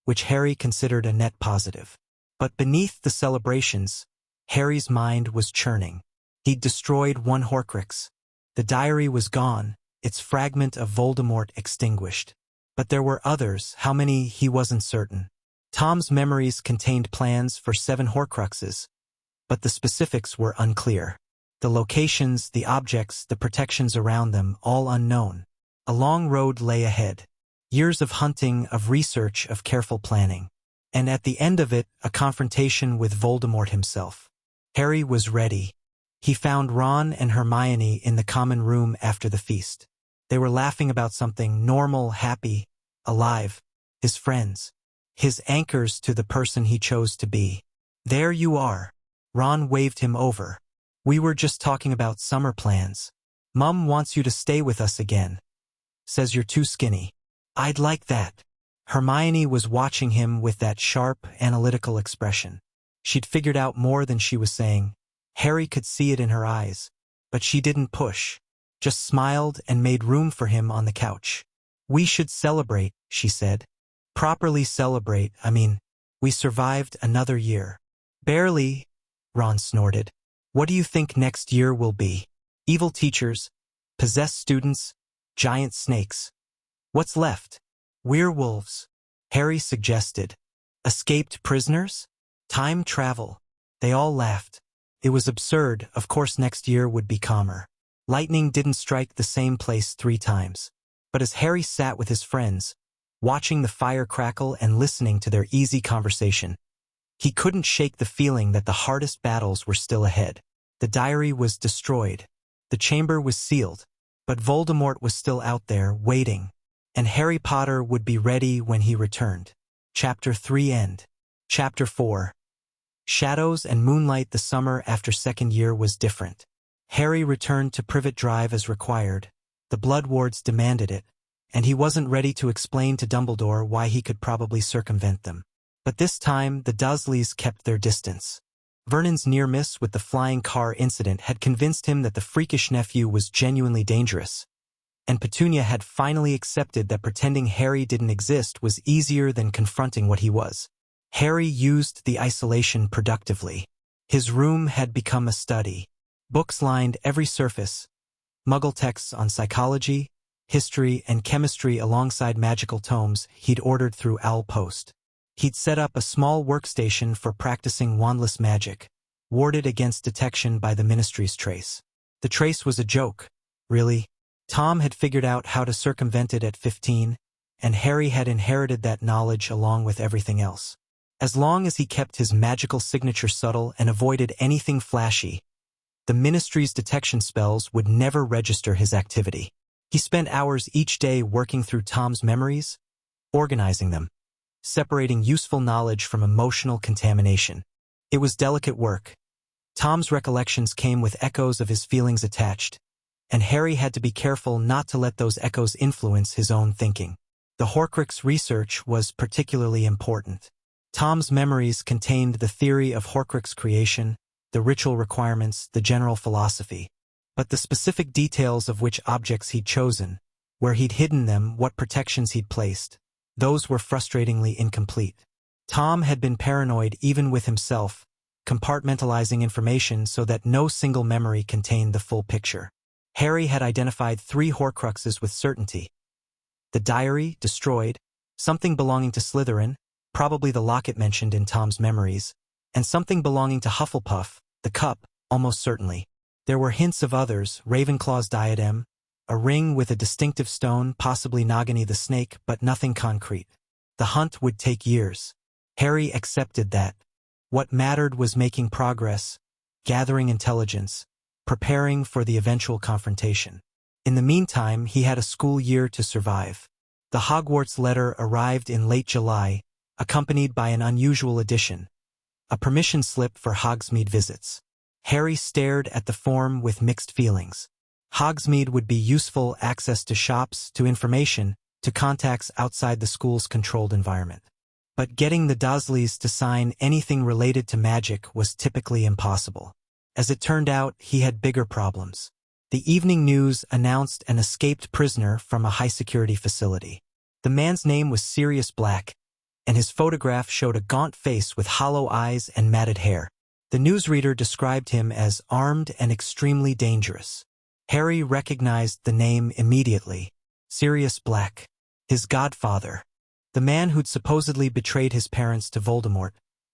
which Harry considered a net positive. But beneath the celebrations, Harry's mind was churning. He'd destroyed one Horcrux. The diary was gone, its fragment of Voldemort extinguished. But there were others, how many he wasn't certain. Tom's memories contained plans for 7 Horcruxes, but the specifics were unclear. The locations, the objects, the protections around them, all unknown. A long road lay ahead. Years of hunting, of research, of careful planning. And at the end of it, a confrontation with Voldemort himself. Harry was ready. He found Ron and Hermione in the common room after the feast. They were laughing about something normal, happy, alive. His friends. His anchors to the person he chose to be. There you are. Ron waved him over. We were just talking about summer plans. Mum wants you to stay with us again. Says you're too skinny. I'd like that. Hermione was watching him with that sharp, analytical expression. She'd figured out more than she was saying. Harry could see it in her eyes. But she didn't push. Just smiled and made room for him on the couch. We should celebrate, she said. Properly celebrate, we survived another year. Barely, Ron snorted. What do you think next year will be? Evil teachers, possessed students, giant snakes. What's left? Werewolves, Harry suggested. Escaped prisoners? Time travel. They all laughed. It was absurd, of course next year would be calmer. Lightning didn't strike the same place 3 times. But as Harry sat with his friends, watching the fire crackle and listening to their easy conversation, he couldn't shake the feeling that the hardest battles were still ahead. The diary was destroyed. The chamber was sealed. But Voldemort was still out there, waiting. And Harry Potter would be ready when he returned. Chapter 3 End. Chapter 4. Shadows and moonlight. The summer after second year was different. Harry returned to Privet Drive as required. The Blood Wards demanded it, and he wasn't ready to explain to Dumbledore why he could probably circumvent them. But this time, the Dursleys kept their distance. Vernon's near miss with the flying car incident had convinced him that the freakish nephew was genuinely dangerous. And Petunia had finally accepted that pretending Harry didn't exist was easier than confronting what he was. Harry used the isolation productively. His room had become a study. Books lined every surface. Muggle texts on psychology, history, and chemistry alongside magical tomes he'd ordered through Owl Post. He'd set up a small workstation for practicing wandless magic, warded against detection by the Ministry's trace. The trace was a joke, really. Tom had figured out how to circumvent it at 15, and Harry had inherited that knowledge along with everything else. As long as he kept his magical signature subtle and avoided anything flashy, the Ministry's detection spells would never register his activity. He spent hours each day working through Tom's memories, organizing them, separating useful knowledge from emotional contamination. It was delicate work. Tom's recollections came with echoes of his feelings attached, and Harry had to be careful not to let those echoes influence his own thinking. The Horcrux research was particularly important. Tom's memories contained the theory of Horcrux creation, the ritual requirements, the general philosophy. But the specific details of which objects he'd chosen, where he'd hidden them, what protections he'd placed, those were frustratingly incomplete. Tom had been paranoid even with himself, compartmentalizing information so that no single memory contained the full picture. Harry had identified 3 Horcruxes with certainty. The diary, destroyed, something belonging to Slytherin, probably the locket mentioned in Tom's memories, and something belonging to Hufflepuff, the cup, almost certainly. There were hints of others, Ravenclaw's diadem, a ring with a distinctive stone, possibly Nagini the snake, but nothing concrete. The hunt would take years. Harry accepted that. What mattered was making progress, gathering intelligence, preparing for the eventual confrontation. In the meantime, he had a school year to survive. The Hogwarts letter arrived in late July, accompanied by an unusual addition, a permission slip for Hogsmeade visits. Harry stared at the form with mixed feelings. Hogsmeade would be useful access to shops, to information, to contacts outside the school's controlled environment. But getting the Dursleys to sign anything related to magic was typically impossible. As it turned out, he had bigger problems. The evening news announced an escaped prisoner from a high-security facility. The man's name was Sirius Black, and his photograph showed a gaunt face with hollow eyes and matted hair. The newsreader described him as armed and extremely dangerous. Harry recognized the name immediately. Sirius Black, his godfather, the man who'd supposedly betrayed his parents to Voldemort,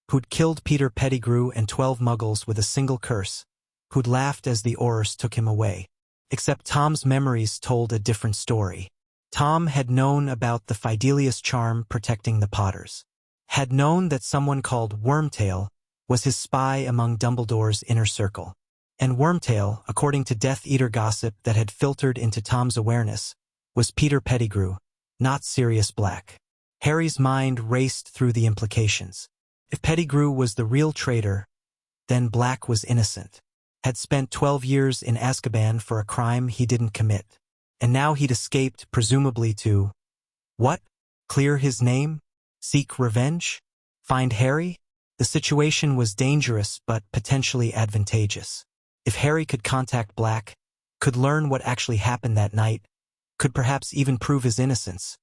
who'd killed Peter Pettigrew and 12 muggles with a single curse, who'd laughed as the Aurors took him away. Except Tom's memories told a different story. Tom had known about the Fidelius charm protecting the Potters, had known that someone called Wormtail was his spy among Dumbledore's inner circle. And Wormtail, according to Death Eater gossip that had filtered into Tom's awareness, was Peter Pettigrew, not Sirius Black. Harry's mind raced through the implications. If Pettigrew was the real traitor, then Black was innocent, had spent 12 years in Azkaban for a crime he didn't commit. And now he'd escaped, presumably to… what? Clear his name? Seek revenge? Find Harry? The situation was dangerous but potentially advantageous. If Harry could contact Black, could learn what actually happened that night, could perhaps even prove his innocence.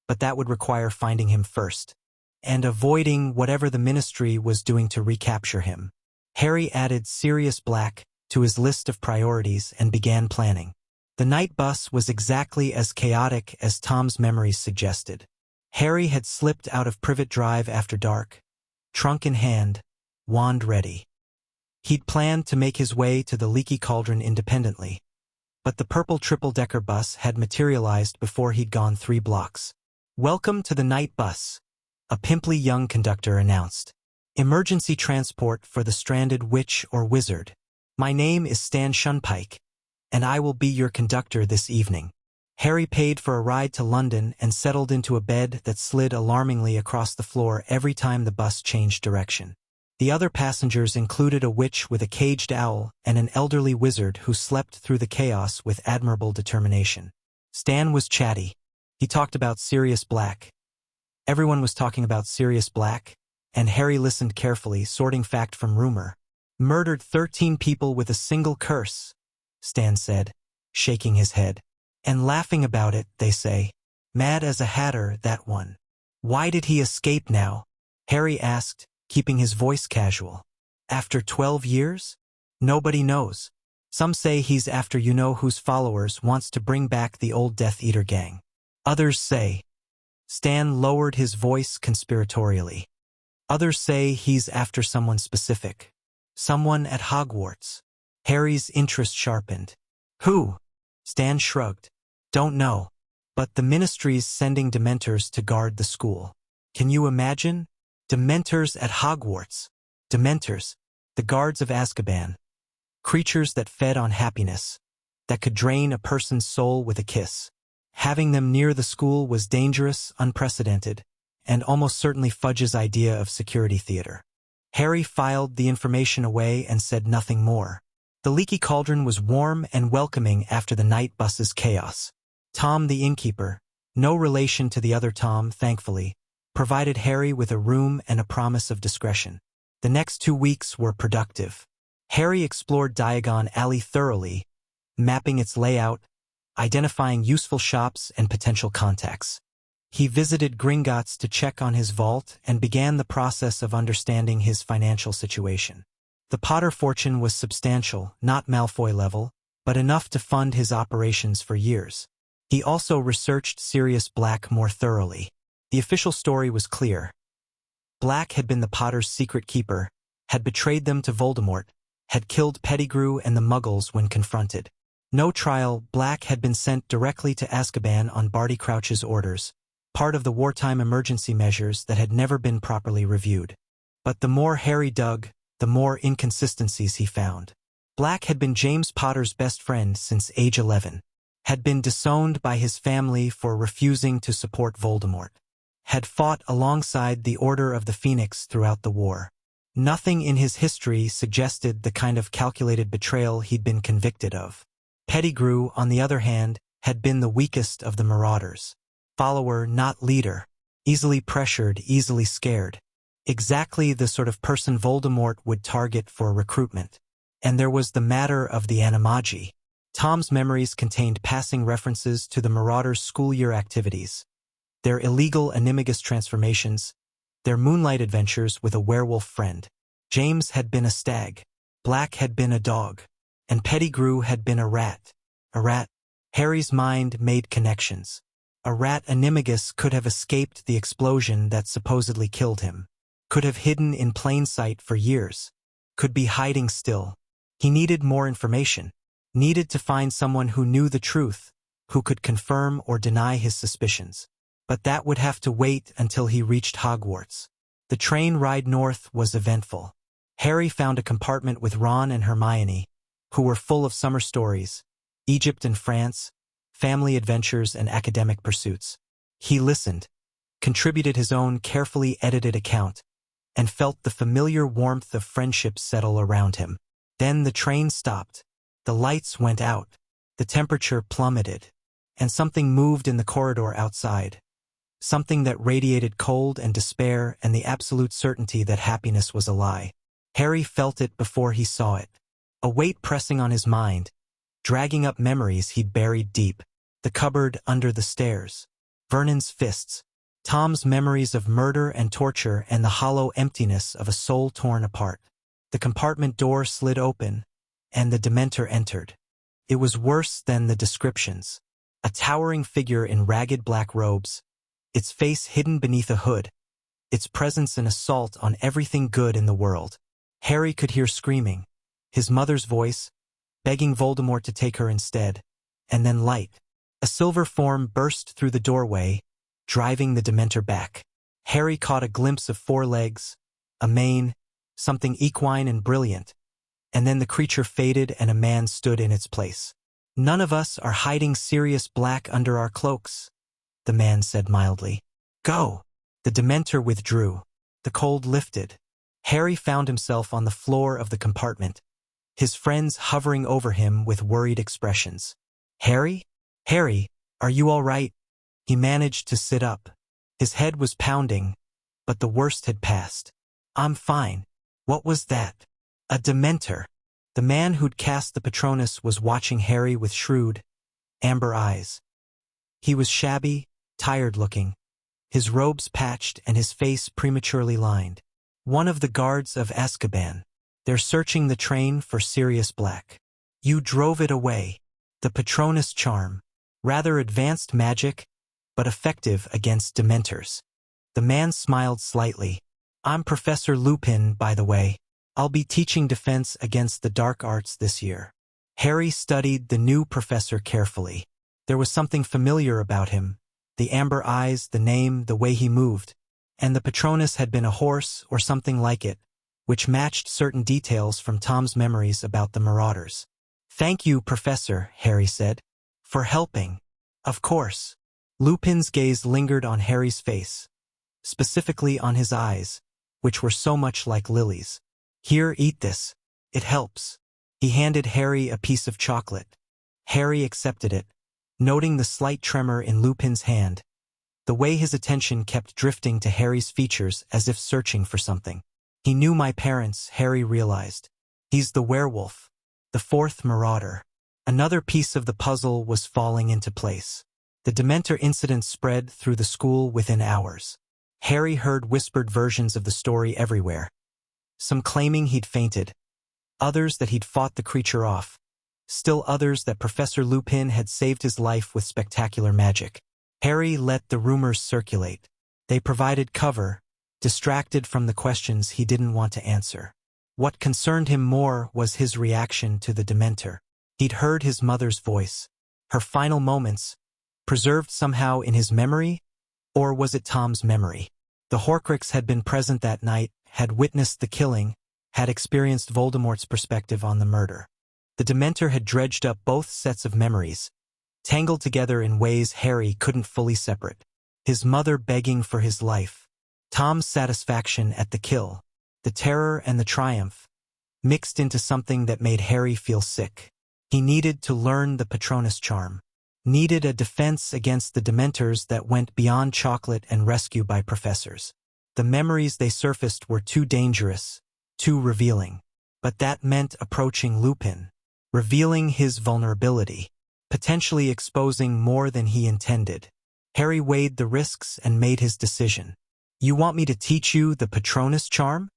But that would require finding him first, and avoiding whatever the Ministry was doing to recapture him. Harry added Sirius Black to his list of priorities and began planning. The night bus was exactly as chaotic as Tom's memories suggested. Harry had slipped out of Privet Drive after dark, trunk in hand, wand ready. He'd planned to make his way to the Leaky Cauldron independently, but the purple triple-decker bus had materialized before he'd gone 3 blocks. "Welcome to the night bus," a pimply young conductor announced. "Emergency transport for the stranded witch or wizard. My name is Stan Shunpike, and I will be your conductor this evening." Harry paid for a ride to London and settled into a bed that slid alarmingly across the floor every time the bus changed direction. The other passengers included a witch with a caged owl and an elderly wizard who slept through the chaos with admirable determination. Stan was chatty. He talked about Sirius Black. Everyone was talking about Sirius Black, and Harry listened carefully, sorting fact from rumor. "Murdered 13 people with a single curse," Stan said, shaking his head. "And laughing about it, they say. Mad as a hatter, that one." "Why did he escape now?" Harry asked, keeping his voice casual. "After 12 years? Nobody knows. Some say he's after you-know-whose followers, wants to bring back the old Death Eater gang. Others say—" Stan lowered his voice conspiratorially. "Others say he's after someone specific. Someone at Hogwarts." Harry's interest sharpened. "Who?" Stan shrugged. "Don't know. But the Ministry's sending Dementors to guard the school. Can you imagine? Dementors at Hogwarts. Dementors, the guards of Azkaban. Creatures that fed on happiness, that could drain a person's soul with a kiss. Having them near the school was dangerous, unprecedented, and almost certainly Fudge's idea of security theater." Harry filed the information away and said nothing more. The Leaky Cauldron was warm and welcoming after the night bus's chaos. Tom the innkeeper, no relation to the other Tom, thankfully, provided Harry with a room and a promise of discretion. The next 2 weeks were productive. Harry explored Diagon Alley thoroughly, mapping its layout, identifying useful shops and potential contacts. He visited Gringotts to check on his vault and began the process of understanding his financial situation. The Potter fortune was substantial, not Malfoy level, but enough to fund his operations for years. He also researched Sirius Black more thoroughly. The official story was clear. Black had been the Potters' secret keeper, had betrayed them to Voldemort, had killed Pettigrew and the Muggles when confronted. No trial, Black had been sent directly to Azkaban on Barty Crouch's orders, part of the wartime emergency measures that had never been properly reviewed. But the more Harry dug, the more inconsistencies he found. Black had been James Potter's best friend since age 11. had been disowned by his family for refusing to support Voldemort, had fought alongside the Order of the Phoenix throughout the war. Nothing in his history suggested the kind of calculated betrayal he'd been convicted of. Pettigrew, on the other hand, had been the weakest of the Marauders. Follower, not leader. Easily pressured, easily scared. Exactly the sort of person Voldemort would target for recruitment. And there was the matter of the animagi. Tom's memories contained passing references to the Marauders' school year activities, their illegal animagus transformations, their moonlight adventures with a werewolf friend. James had been a stag, Black had been a dog, and Pettigrew had been a rat. A rat. Harry's mind made connections. A rat animagus could have escaped the explosion that supposedly killed him, could have hidden in plain sight for years, could be hiding still. He needed more information, needed to find someone who knew the truth, who could confirm or deny his suspicions. But that would have to wait until he reached Hogwarts. The train ride north was eventful. Harry found a compartment with Ron and Hermione, who were full of summer stories, Egypt and France, family adventures and academic pursuits. He listened, contributed his own carefully edited account, and felt the familiar warmth of friendship settle around him. Then the train stopped. The lights went out. The temperature plummeted. And something moved in the corridor outside. Something that radiated cold and despair and the absolute certainty that happiness was a lie. Harry felt it before he saw it. A weight pressing on his mind, dragging up memories he'd buried deep. The cupboard under the stairs. Vernon's fists. Tom's memories of murder and torture and the hollow emptiness of a soul torn apart. The compartment door slid open, and the Dementor entered. It was worse than the descriptions. A towering figure in ragged black robes, its face hidden beneath a hood, its presence an assault on everything good in the world. Harry could hear screaming, his mother's voice, begging Voldemort to take her instead, and then light. A silver form burst through the doorway, driving the Dementor back. Harry caught a glimpse of 4 legs, a mane, something equine and brilliant, and then the creature faded and a man stood in its place. "None of us are hiding Sirius Black under our cloaks," the man said mildly. "Go." The Dementor withdrew. The cold lifted. Harry found himself on the floor of the compartment, his friends hovering over him with worried expressions. "Harry? Harry, are you all right?" He managed to sit up. His head was pounding, but the worst had passed. "I'm fine." What was that? A Dementor. The man who'd cast the Patronus was watching Harry with shrewd, amber eyes. He was shabby, tired-looking, his robes patched and his face prematurely lined. One of the guards of Azkaban. "They're searching the train for Sirius Black. You drove it away." The Patronus charm. Rather advanced magic, but effective against Dementors. The man smiled slightly. "I'm Professor Lupin, by the way. I'll be teaching defense against the dark arts this year." Harry studied the new professor carefully. There was something familiar about him. The amber eyes, the name, the way he moved. And the Patronus had been a horse or something like it, which matched certain details from Tom's memories about the Marauders. "Thank you, Professor," Harry said. "For helping." "Of course." Lupin's gaze lingered on Harry's face, specifically on his eyes, which were so much like lilies. "Here, eat this. It helps." He handed Harry a piece of chocolate. Harry accepted it, noting the slight tremor in Lupin's hand, the way his attention kept drifting to Harry's features as if searching for something. He knew my parents, Harry realized. He's the werewolf, the 4th Marauder. Another piece of the puzzle was falling into place. The Dementor incident spread through the school within hours. Harry heard whispered versions of the story everywhere. Some claiming he'd fainted, others that he'd fought the creature off, still others that Professor Lupin had saved his life with spectacular magic. Harry let the rumors circulate. They provided cover, distracted from the questions he didn't want to answer. What concerned him more was his reaction to the Dementor. He'd heard his mother's voice, her final moments, preserved somehow in his memory, or was it Tom's memory? The Horcrux had been present that night, had witnessed the killing, had experienced Voldemort's perspective on the murder. The Dementor had dredged up both sets of memories, tangled together in ways Harry couldn't fully separate. His mother begging for his life, Tom's satisfaction at the kill, the terror and the triumph, mixed into something that made Harry feel sick. He needed to learn the Patronus charm, needed a defense against the Dementors that went beyond chocolate and rescue by professors. The memories they surfaced were too dangerous, too revealing. But that meant approaching Lupin, revealing his vulnerability, potentially exposing more than he intended. Harry weighed the risks and made his decision. You want me to teach you the Patronus charm?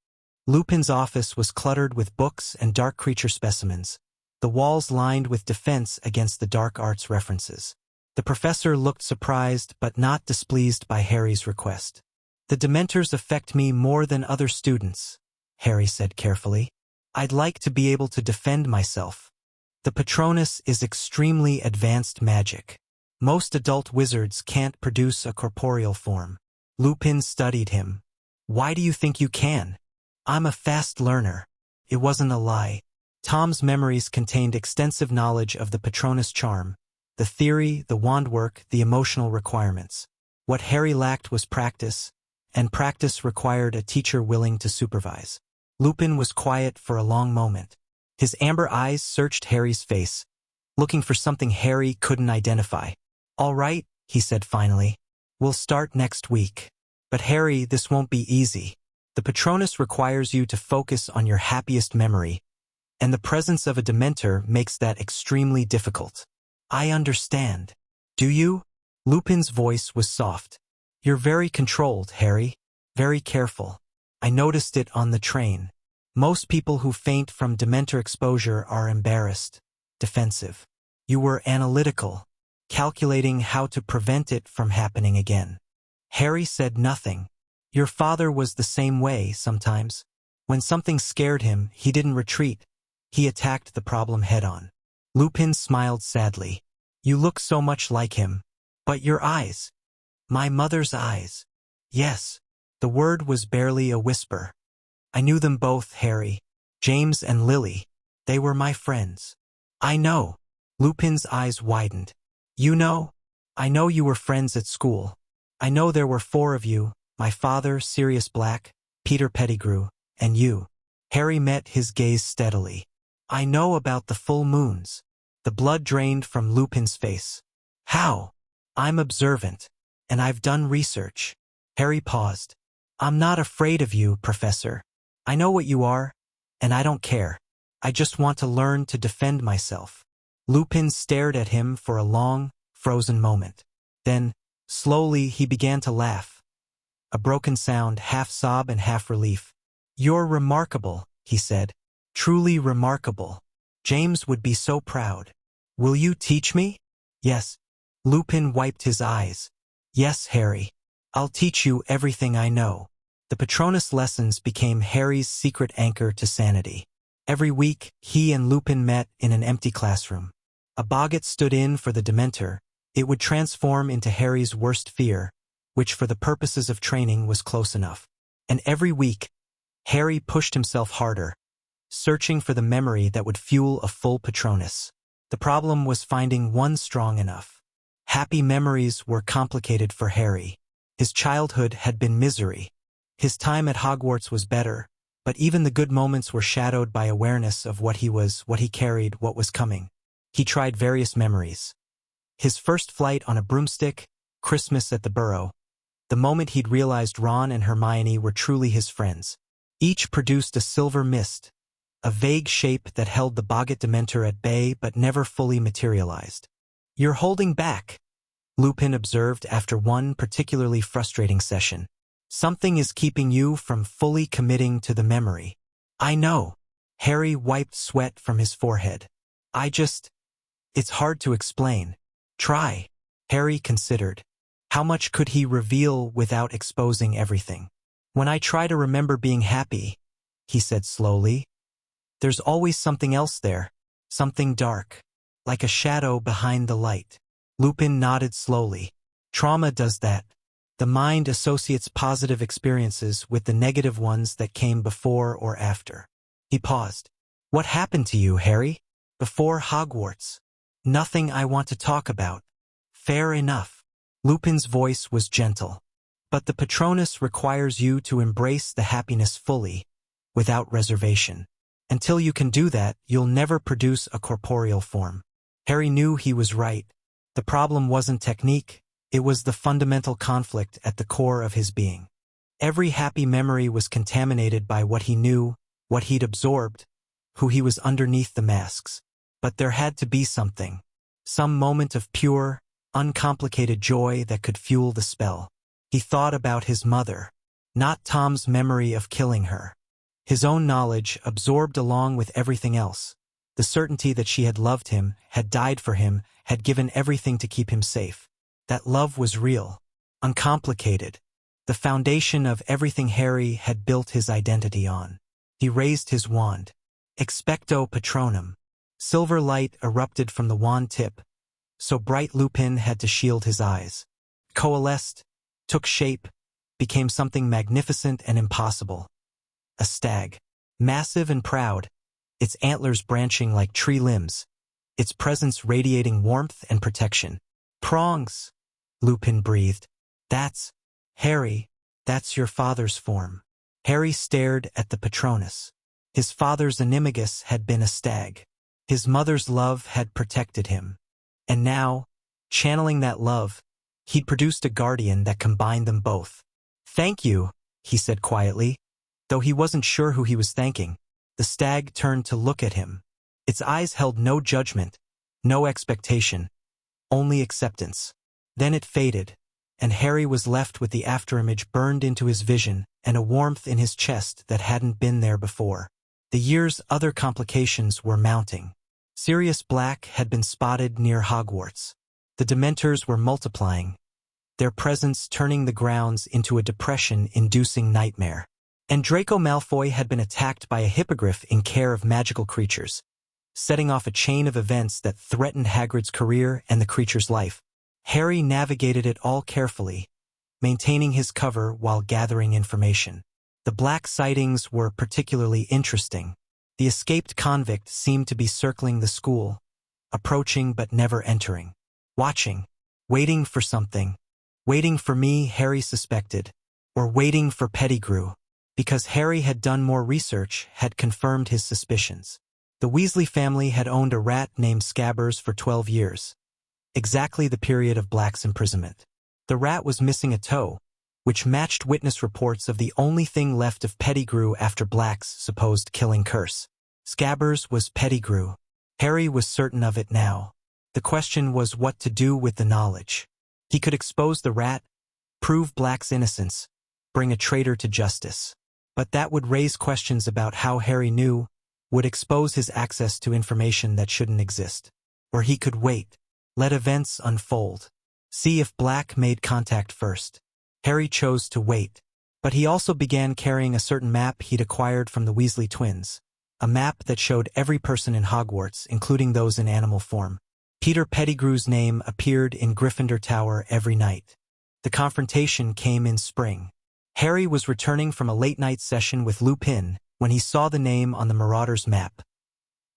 Lupin's office was cluttered with books and dark creature specimens, the walls lined with defense against the dark arts references. The professor looked surprised but not displeased by Harry's request. The Dementors affect me more than other students, Harry said carefully. I'd like to be able to defend myself. The Patronus is extremely advanced magic. Most adult wizards can't produce a corporeal form. Lupin studied him. Why do you think you can? I'm a fast learner. It wasn't a lie. Tom's memories contained extensive knowledge of the Patronus charm, the theory, the wand work, the emotional requirements. What Harry lacked was practice, and practice required a teacher willing to supervise. Lupin was quiet for a long moment. His amber eyes searched Harry's face, looking for something Harry couldn't identify. All right, he said finally. We'll start next week. But Harry, this won't be easy. The Patronus requires you to focus on your happiest memory, and the presence of a Dementor makes that extremely difficult. I understand. Do you? Lupin's voice was soft. You're very controlled, Harry. Very careful. I noticed it on the train. Most people who faint from Dementor exposure are embarrassed, defensive. You were analytical, calculating how to prevent it from happening again. Harry said nothing. Your father was the same way sometimes. When something scared him, he didn't retreat. He attacked the problem head-on. Lupin smiled sadly. You look so much like him. But your eyes. My mother's eyes. Yes. The word was barely a whisper. I knew them both, Harry. James and Lily. They were my friends. I know. Lupin's eyes widened. You know? I know you were friends at school. I know there were 4 of you, my father, Sirius Black, Peter Pettigrew, and you. Harry met his gaze steadily. I know about the full moons. The blood drained from Lupin's face. How? I'm observant, and I've done research. Harry paused. I'm not afraid of you, Professor. I know what you are, and I don't care. I just want to learn to defend myself. Lupin stared at him for a long, frozen moment. Then, slowly, he began to laugh. A broken sound, half sob and half relief. You're remarkable, he said. Truly remarkable. James would be so proud. Will you teach me? Yes. Lupin wiped his eyes. Yes, Harry. I'll teach you everything I know. The Patronus lessons became Harry's secret anchor to sanity. Every week, he and Lupin met in an empty classroom. A boggart stood in for the Dementor. It would transform into Harry's worst fear, which for the purposes of training was close enough. And every week, Harry pushed himself harder, searching for the memory that would fuel a full Patronus. The problem was finding one strong enough. Happy memories were complicated for Harry. His childhood had been misery. His time at Hogwarts was better, but even the good moments were shadowed by awareness of what he was, what he carried, what was coming. He tried various memories. His first flight on a broomstick, Christmas at the Burrow, the moment he'd realized Ron and Hermione were truly his friends. Each produced a silver mist, a vague shape that held the boggart Dementor at bay but never fully materialized. You're holding back, Lupin observed after one particularly frustrating session. Something is keeping you from fully committing to the memory. I know. Harry wiped sweat from his forehead. It's hard to explain. Try. Harry considered. How much could he reveal without exposing everything? When I try to remember being happy, he said slowly, there's always something else there, something dark, like a shadow behind the light. Lupin nodded slowly. Trauma does that. The mind associates positive experiences with the negative ones that came before or after. He paused. What happened to you, Harry? Before Hogwarts? Nothing I want to talk about. Fair enough. Lupin's voice was gentle. But the Patronus requires you to embrace the happiness fully, without reservation. Until you can do that, you'll never produce a corporeal form. Harry knew he was right. The problem wasn't technique, it was the fundamental conflict at the core of his being. Every happy memory was contaminated by what he knew, what he'd absorbed, who he was underneath the masks. But there had to be something. Some moment of pure, uncomplicated joy that could fuel the spell. He thought about his mother. Not Tom's memory of killing her. His own knowledge, absorbed along with everything else. The certainty that she had loved him, had died for him, had given everything to keep him safe. That love was real. Uncomplicated. The foundation of everything Harry had built his identity on. He raised his wand. Expecto Patronum. Silver light erupted from the wand tip, so bright Lupin had to shield his eyes. Coalesced, took shape, became something magnificent and impossible. A stag. Massive and proud, its antlers branching like tree limbs, its presence radiating warmth and protection. Prongs, Lupin breathed. That's, Harry, that's your father's form. Harry stared at the Patronus. His father's animagus had been a stag. His mother's love had protected him. And now, channeling that love, he'd produced a guardian that combined them both. Thank you, he said quietly. Though he wasn't sure who he was thanking, the stag turned to look at him. Its eyes held no judgment, no expectation, only acceptance. Then it faded, and Harry was left with the afterimage burned into his vision and a warmth in his chest that hadn't been there before. The year's other complications were mounting. Sirius Black had been spotted near Hogwarts. The Dementors were multiplying, their presence turning the grounds into a depression-inducing nightmare. And Draco Malfoy had been attacked by a hippogriff in care of magical creatures, setting off a chain of events that threatened Hagrid's career and the creature's life. Harry navigated it all carefully, maintaining his cover while gathering information. The Black sightings were particularly interesting. The escaped convict seemed to be circling the school, approaching but never entering. Watching, waiting for something. Waiting for me, Harry suspected, or waiting for Pettigrew, because Harry had done more research, had confirmed his suspicions. The Weasley family had owned a rat named Scabbers for 12 years, exactly the period of Black's imprisonment. The rat was missing a toe, which matched witness reports of the only thing left of Pettigrew after Black's supposed killing curse. Scabbers was Pettigrew. Harry was certain of it now. The question was what to do with the knowledge. He could expose the rat, prove Black's innocence, bring a traitor to justice. But that would raise questions about how Harry knew, would expose his access to information that shouldn't exist. Or he could wait, let events unfold, see if Black made contact first. Harry chose to wait, but he also began carrying a certain map he'd acquired from the Weasley twins, a map that showed every person in Hogwarts, including those in animal form. Peter Pettigrew's name appeared in Gryffindor Tower every night. The confrontation came in spring. Harry was returning from a late-night session with Lupin when he saw the name on the Marauder's map.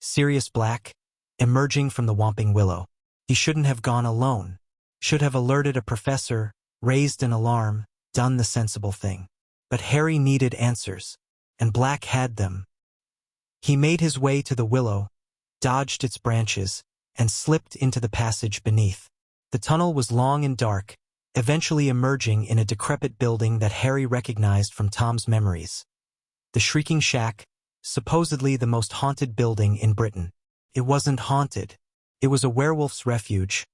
Sirius Black, emerging from the Whomping Willow. He shouldn't have gone alone. Should have alerted a professor, raised an alarm, done the sensible thing. But Harry needed answers, and Black had them. He made his way to the willow, dodged its branches, and slipped into the passage beneath. The tunnel was long and dark, eventually emerging in a decrepit building that Harry recognized from Tom's memories. The Shrieking Shack, supposedly the most haunted building in Britain. It wasn't haunted. It was a werewolf's refuge,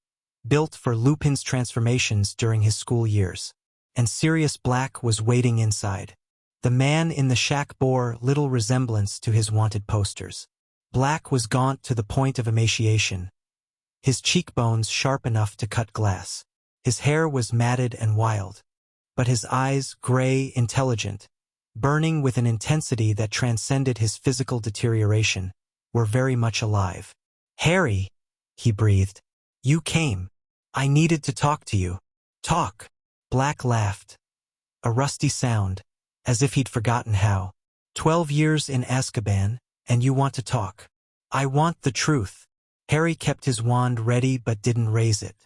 built for Lupin's transformations during his school years. And Sirius Black was waiting inside. The man in the shack bore little resemblance to his wanted posters. Black was gaunt to the point of emaciation, his cheekbones sharp enough to cut glass. His hair was matted and wild, but his eyes, gray, intelligent, burning with an intensity that transcended his physical deterioration, were very much alive. "Harry," he breathed, "you came. I needed to talk to you." "Talk." Black laughed. A rusty sound, as if he'd forgotten how. 12 years in Azkaban, and you want to talk. I want the truth. Harry kept his wand ready but didn't raise it.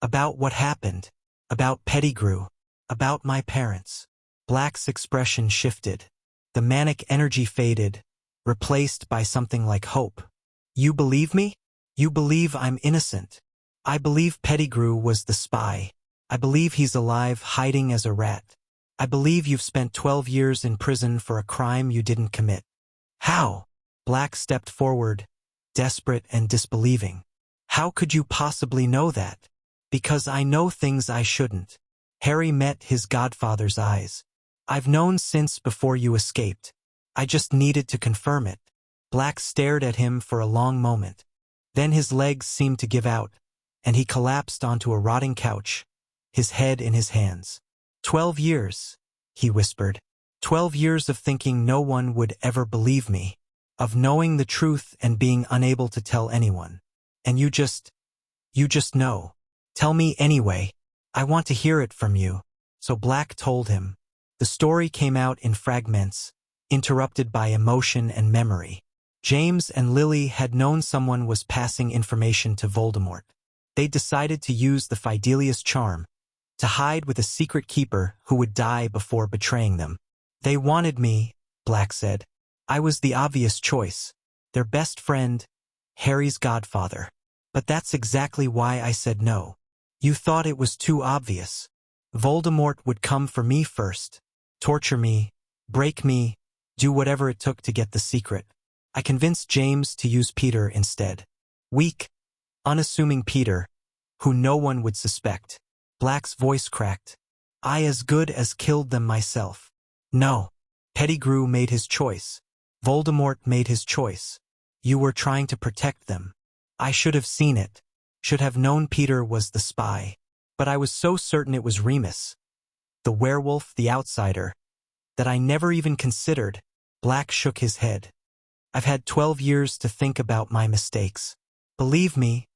About what happened. About Pettigrew. About my parents. Black's expression shifted. The manic energy faded, replaced by something like hope. You believe me? You believe I'm innocent? I believe Pettigrew was the spy. I believe he's alive, hiding as a rat. I believe you've spent 12 years in prison for a crime you didn't commit. How? Black stepped forward, desperate and disbelieving. How could you possibly know that? Because I know things I shouldn't. Harry met his godfather's eyes. I've known since before you escaped. I just needed to confirm it. Black stared at him for a long moment. Then his legs seemed to give out, and he collapsed onto a rotting couch, his head in his hands. 12 years, he whispered. 12 years of thinking no one would ever believe me, of knowing the truth and being unable to tell anyone. And you just know. Tell me anyway. I want to hear it from you. So Black told him. The story came out in fragments, interrupted by emotion and memory. James and Lily had known someone was passing information to Voldemort. They decided to use the Fidelius charm to hide with a secret keeper who would die before betraying them. They wanted me, Black said. I was the obvious choice. Their best friend, Harry's godfather. But that's exactly why I said no. You thought it was too obvious. Voldemort would come for me first, torture me, break me, do whatever it took to get the secret. I convinced James to use Peter instead. Weak, unassuming Peter, who no one would suspect. Black's voice cracked. I as good as killed them myself. No. Pettigrew made his choice. Voldemort made his choice. You were trying to protect them. I should have seen it. Should have known Peter was the spy. But I was so certain it was Remus, the werewolf, the outsider, that I never even considered. Black shook his head. I've had 12 years to think about my mistakes. Believe me,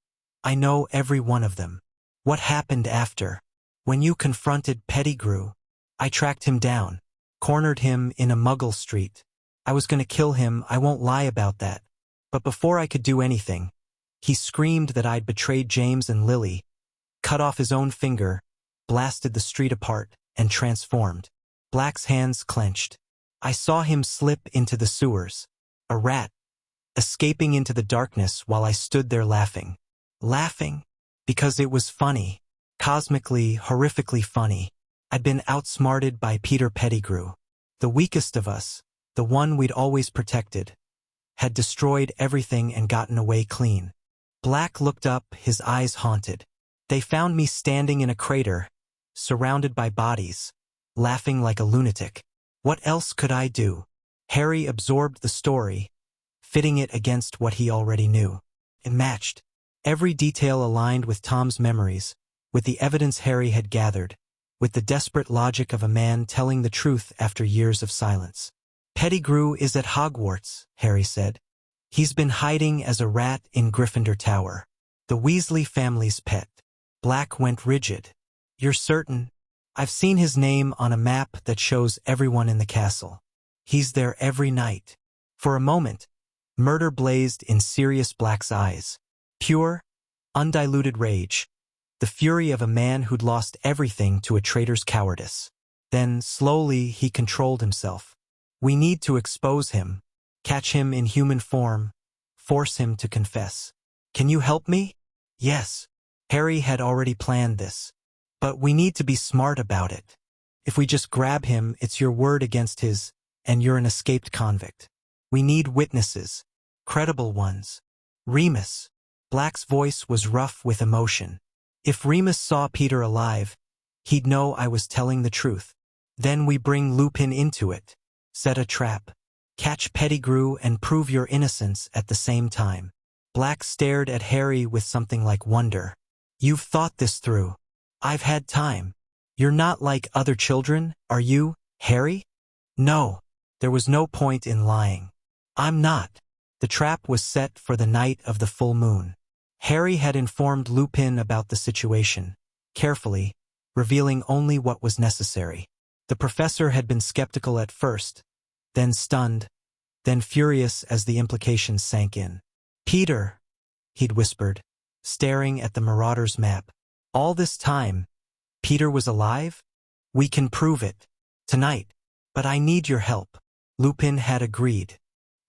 I know every one of them. What happened after? When you confronted Pettigrew, I tracked him down, cornered him in a Muggle street. I was going to kill him, I won't lie about that. But before I could do anything, he screamed that I'd betrayed James and Lily, cut off his own finger, blasted the street apart, and transformed. Black's hands clenched. I saw him slip into the sewers, a rat, escaping into the darkness while I stood there laughing. Laughing? Because it was funny. Cosmically, horrifically funny. I'd been outsmarted by Peter Pettigrew. The weakest of us, the one we'd always protected, had destroyed everything and gotten away clean. Black looked up, his eyes haunted. They found me standing in a crater, surrounded by bodies, laughing like a lunatic. What else could I do? Harry absorbed the story, fitting it against what he already knew. It matched. Every detail aligned with Tom's memories, with the evidence Harry had gathered, with the desperate logic of a man telling the truth after years of silence. Pettigrew is at Hogwarts, Harry said. He's been hiding as a rat in Gryffindor Tower. The Weasley family's pet. Black went rigid. You're certain? I've seen his name on a map that shows everyone in the castle. He's there every night. For a moment, murder blazed in Sirius Black's eyes. Pure, undiluted rage. The fury of a man who'd lost everything to a traitor's cowardice. Then, slowly, he controlled himself. We need to expose him, catch him in human form, force him to confess. Can you help me? Yes. Harry had already planned this. But we need to be smart about it. If we just grab him, it's your word against his, and you're an escaped convict. We need witnesses, credible ones. Remus. Black's voice was rough with emotion. If Remus saw Peter alive, he'd know I was telling the truth. Then we bring Lupin into it. Set a trap. Catch Pettigrew and prove your innocence at the same time. Black stared at Harry with something like wonder. You've thought this through. I've had time. You're not like other children, are you, Harry? No. There was no point in lying. I'm not. The trap was set for the night of the full moon. Harry had informed Lupin about the situation, carefully, revealing only what was necessary. The professor had been skeptical at first, then stunned, then furious as the implications sank in. Peter, he'd whispered, staring at the Marauder's map. All this time, Peter was alive? We can prove it. Tonight. But I need your help. Lupin had agreed.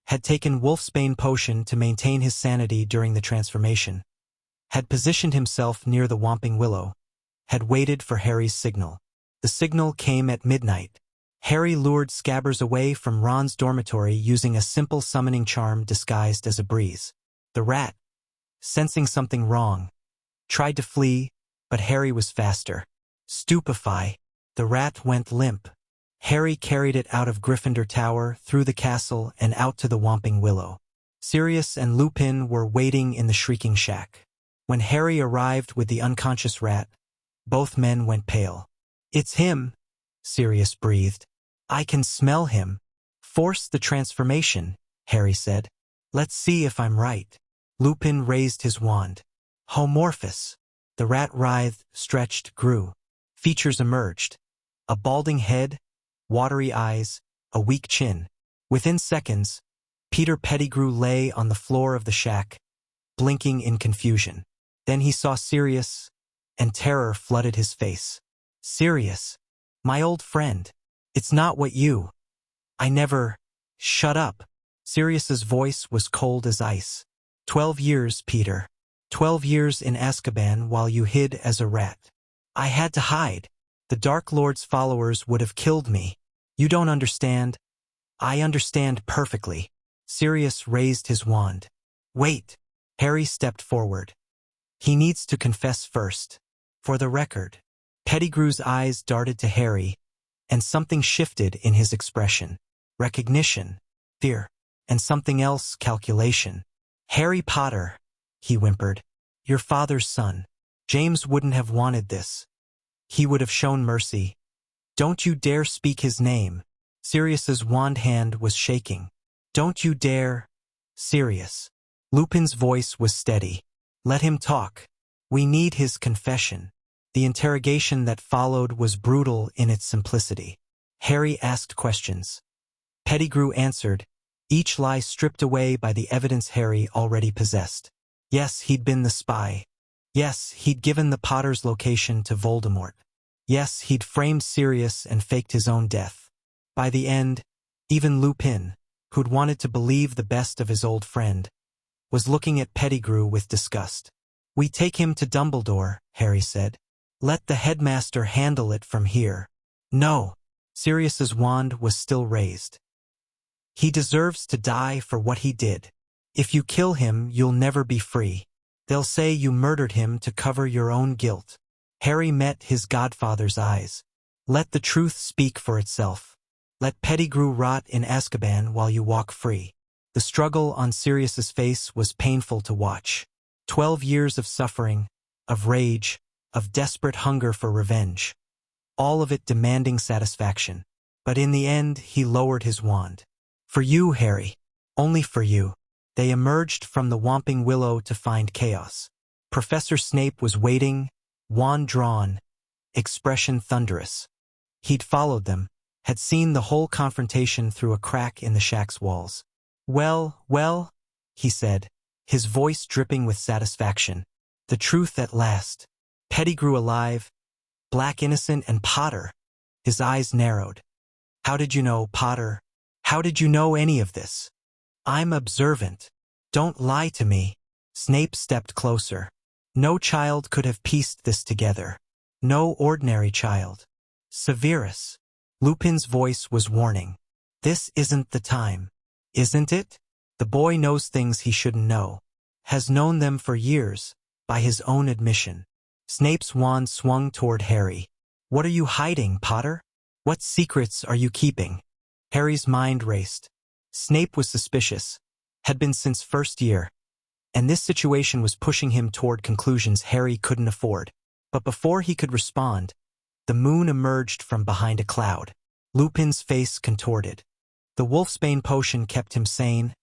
Had taken Wolfsbane potion to maintain his sanity during the transformation. Had positioned himself near the Whomping Willow. Had waited for Harry's signal. The signal came at midnight. Harry lured Scabbers away from Ron's dormitory using a simple summoning charm disguised as a breeze. The rat, sensing something wrong, tried to flee, but Harry was faster. Stupefy. The rat went limp. Harry carried it out of Gryffindor Tower, through the castle, and out to the Whomping Willow. Sirius and Lupin were waiting in the Shrieking Shack. When Harry arrived with the unconscious rat, both men went pale. It's him, Sirius breathed. I can smell him. Force the transformation, Harry said. Let's see if I'm right. Lupin raised his wand. Homorphous. The rat writhed, stretched, grew. Features emerged. A balding head, watery eyes, a weak chin. Within seconds, Peter Pettigrew lay on the floor of the shack, blinking in confusion. Then he saw Sirius, and terror flooded his face. Sirius, my old friend. It's not what you. I never. Shut up. Sirius's voice was cold as ice. 12 years, Peter. 12 years in Azkaban while you hid as a rat. I had to hide. The Dark Lord's followers would have killed me. You don't understand. I understand perfectly. Sirius raised his wand. Wait. Harry stepped forward. He needs to confess first. For the record. Pettigrew's eyes darted to Harry, and something shifted in his expression. Recognition, fear, and something else, calculation. Harry Potter, he whimpered. Your father's son. James wouldn't have wanted this. He would have shown mercy. Don't you dare speak his name. Sirius's wand hand was shaking. Don't you dare. Sirius. Lupin's voice was steady. Let him talk. We need his confession. The interrogation that followed was brutal in its simplicity. Harry asked questions. Pettigrew answered, each lie stripped away by the evidence Harry already possessed. Yes, he'd been the spy. Yes, he'd given the Potter's location to Voldemort. Yes, he'd framed Sirius and faked his own death. By the end, even Lupin, who'd wanted to believe the best of his old friend, was looking at Pettigrew with disgust. We take him to Dumbledore, Harry said. Let the headmaster handle it from here. No. Sirius's wand was still raised. He deserves to die for what he did. If you kill him, you'll never be free. They'll say you murdered him to cover your own guilt. Harry met his godfather's eyes. Let the truth speak for itself. Let Pettigrew rot in Azkaban while you walk free. The struggle on Sirius's face was painful to watch. 12 years of suffering, of rage, of desperate hunger for revenge. All of it demanding satisfaction. But in the end, he lowered his wand. For you, Harry. Only for you. They emerged from the Whomping Willow to find chaos. Professor Snape was waiting, wand drawn, expression thunderous. He'd followed them, had seen the whole confrontation through a crack in the shack's walls. Well, he said, his voice dripping with satisfaction. The truth at last. Pettigrew alive, Black innocent, and Potter. His eyes narrowed. How did you know, Potter? How did you know any of this? I'm observant. Don't lie to me. Snape stepped closer. No child could have pieced this together. No ordinary child. Severus. Lupin's voice was warning. This isn't the time. Isn't it? The boy knows things he shouldn't know. Has known them for years, by his own admission. Snape's wand swung toward Harry. What are you hiding, Potter? What secrets are you keeping? Harry's mind raced. Snape was suspicious. Had been since first year. And this situation was pushing him toward conclusions Harry couldn't afford. But before he could respond, the moon emerged from behind a cloud. Lupin's face contorted. The Wolfsbane potion kept him sane,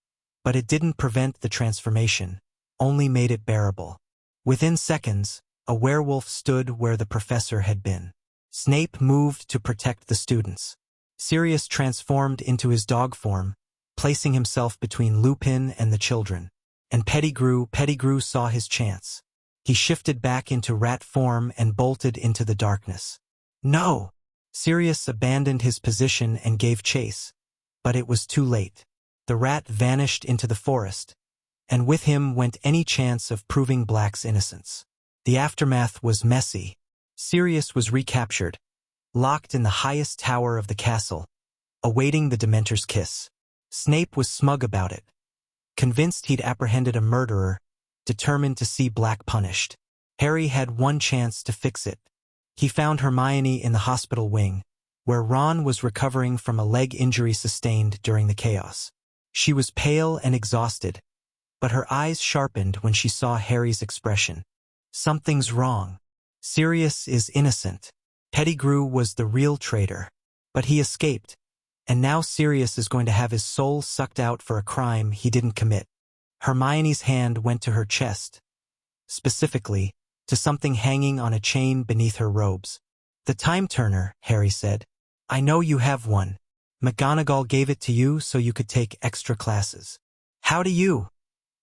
but it didn't prevent the transformation, only made it bearable. Within seconds, a werewolf stood where the professor had been. Snape moved to protect the students. Sirius transformed into his dog form, placing himself between Lupin and the children. And Pettigrew saw his chance. He shifted back into rat form and bolted into the darkness. No! Sirius abandoned his position and gave chase. But it was too late. The rat vanished into the forest, and with him went any chance of proving Black's innocence. The aftermath was messy. Sirius was recaptured, locked in the highest tower of the castle, awaiting the Dementor's kiss. Snape was smug about it, convinced he'd apprehended a murderer, determined to see Black punished. Harry had one chance to fix it. He found Hermione in the hospital wing, where Ron was recovering from a leg injury sustained during the chaos. She was pale and exhausted, but her eyes sharpened when she saw Harry's expression. Something's wrong. Sirius is innocent. Pettigrew was the real traitor, but he escaped, and now Sirius is going to have his soul sucked out for a crime he didn't commit. Hermione's hand went to her chest, specifically, to something hanging on a chain beneath her robes. The time turner, Harry said. I know you have one. McGonagall gave it to you so you could take extra classes. How do you?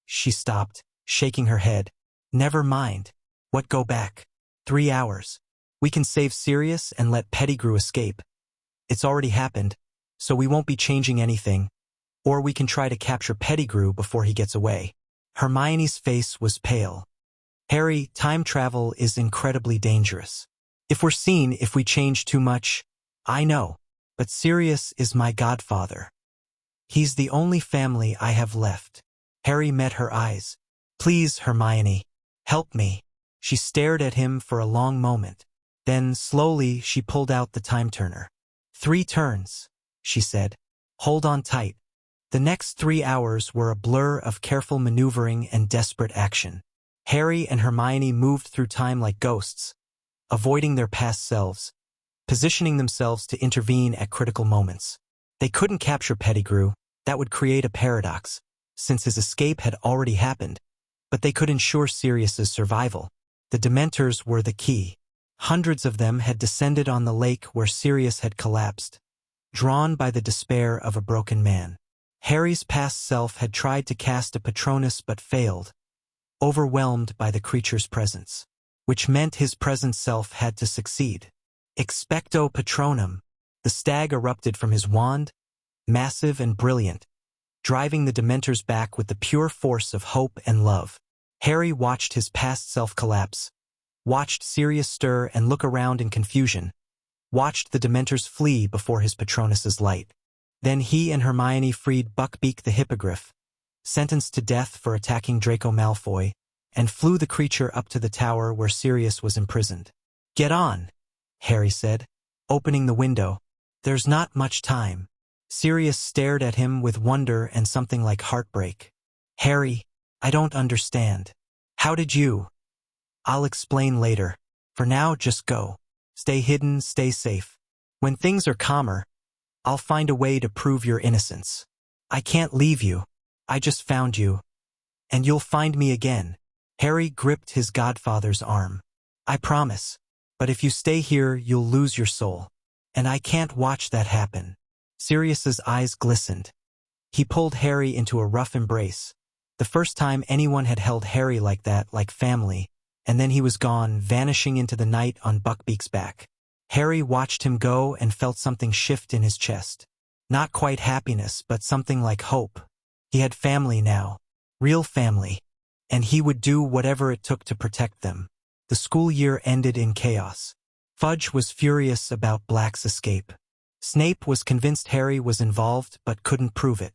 She stopped, shaking her head. Never mind. What, go back? 3 hours. We can save Sirius and let Pettigrew escape. It's already happened, so we won't be changing anything. Or we can try to capture Pettigrew before he gets away. Hermione's face was pale. Harry, time travel is incredibly dangerous. If we change too much, I know, but Sirius is my godfather. He's the only family I have left. Harry met her eyes. Please, Hermione, help me. She stared at him for a long moment. Then, slowly, she pulled out the time turner. 3 turns, she said. Hold on tight. The next 3 hours were a blur of careful maneuvering and desperate action. Harry and Hermione moved through time like ghosts, avoiding their past selves, positioning themselves to intervene at critical moments. They couldn't capture Pettigrew. That would create a paradox, since his escape had already happened, but they could ensure Sirius's survival. The Dementors were the key. Hundreds of them had descended on the lake where Sirius had collapsed, drawn by the despair of a broken man. Harry's past self had tried to cast a Patronus but failed, overwhelmed by the creature's presence, which meant his present self had to succeed. Expecto Patronum. The stag erupted from his wand, massive and brilliant, driving the Dementors back with the pure force of hope and love. Harry watched his past self collapse, watched Sirius stir and look around in confusion, watched the Dementors flee before his Patronus's light. Then he and Hermione freed Buckbeak the Hippogriff, sentenced to death for attacking Draco Malfoy, and flew the creature up to the tower where Sirius was imprisoned. Get on, Harry said, opening the window. There's not much time. Sirius stared at him with wonder and something like heartbreak. Harry, I don't understand. How did you? I'll explain later. For now, just go. Stay hidden, stay safe. When things are calmer, I'll find a way to prove your innocence. I can't leave you. I just found you. And you'll find me again. Harry gripped his godfather's arm. I promise. But if you stay here, you'll lose your soul. And I can't watch that happen. Sirius's eyes glistened. He pulled Harry into a rough embrace. The first time anyone had held Harry like that, like family, and then he was gone, vanishing into the night on Buckbeak's back. Harry watched him go and felt something shift in his chest. Not quite happiness, but something like hope. He had family now. Real family. And he would do whatever it took to protect them. The school year ended in chaos. Fudge was furious about Black's escape. Snape was convinced Harry was involved but couldn't prove it.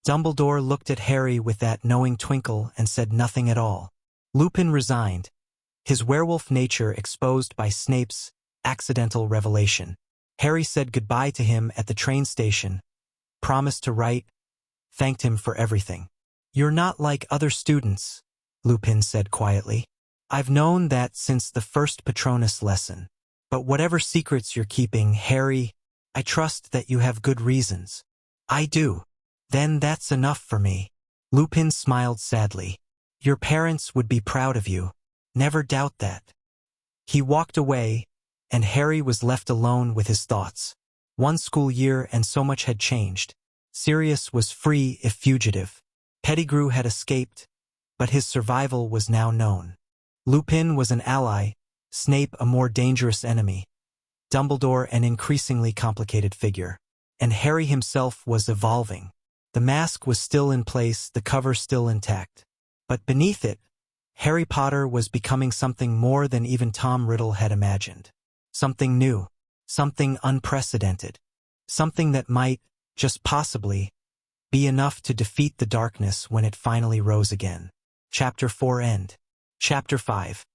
Dumbledore looked at Harry with that knowing twinkle and said nothing at all. Lupin resigned, his werewolf nature exposed by Snape's accidental revelation. Harry said goodbye to him at the train station, promised to write, thanked him for everything. You're not like other students, Lupin said quietly. I've known that since the first Patronus lesson. But whatever secrets you're keeping, Harry, I trust that you have good reasons. I do. Then that's enough for me. Lupin smiled sadly. Your parents would be proud of you. Never doubt that. He walked away, and Harry was left alone with his thoughts. One school year and so much had changed. Sirius was free if fugitive. Pettigrew had escaped, but his survival was now known. Lupin was an ally, Snape a more dangerous enemy, Dumbledore an increasingly complicated figure. And Harry himself was evolving. The mask was still in place, the cover still intact. But beneath it, Harry Potter was becoming something more than even Tom Riddle had imagined. Something new, something unprecedented, something that might, just possibly, be enough to defeat the darkness when it finally rose again. Chapter 4 End. Chapter 5.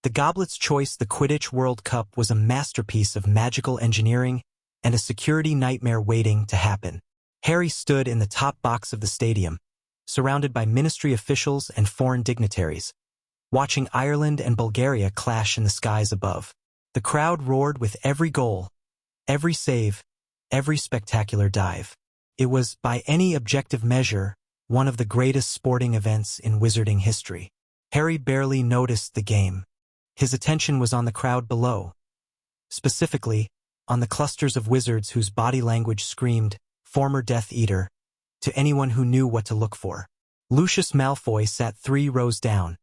The Goblet's Choice, the Quidditch World Cup, was a masterpiece of magical engineering and a security nightmare waiting to happen. Harry stood in the top box of the stadium, surrounded by ministry officials and foreign dignitaries, watching Ireland and Bulgaria clash in the skies above. The crowd roared with every goal, every save, every spectacular dive. It was, by any objective measure, one of the greatest sporting events in wizarding history. Harry barely noticed the game. His attention was on the crowd below, specifically, on the clusters of wizards whose body language screamed, "Former Death Eater," to anyone who knew what to look for. Lucius Malfoy sat 3 rows down,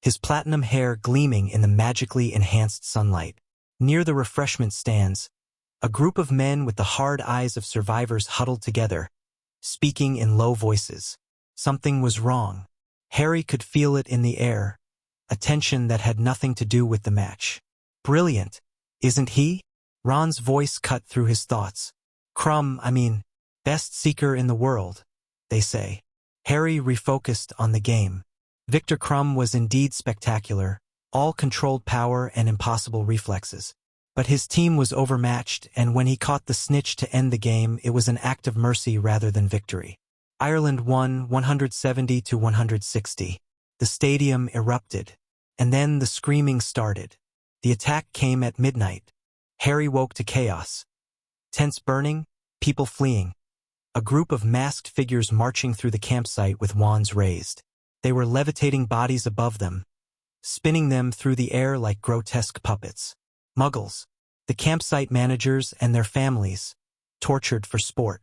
his platinum hair gleaming in the magically enhanced sunlight. Near the refreshment stands, a group of men with the hard eyes of survivors huddled together, speaking in low voices. Something was wrong. Harry could feel it in the air, a tension that had nothing to do with the match. "Brilliant, isn't he?" Ron's voice cut through his thoughts. Best seeker in the world, they say." Harry refocused on the game. Victor Crumb was indeed spectacular, all controlled power and impossible reflexes. But his team was overmatched, and when he caught the snitch to end the game, it was an act of mercy rather than victory. Ireland won 170-160. The stadium erupted. And then the screaming started. The attack came at midnight. Harry woke to chaos. Tents burning, people fleeing. A group of masked figures marching through the campsite with wands raised. They were levitating bodies above them, spinning them through the air like grotesque puppets. Muggles, the campsite managers and their families, tortured for sport.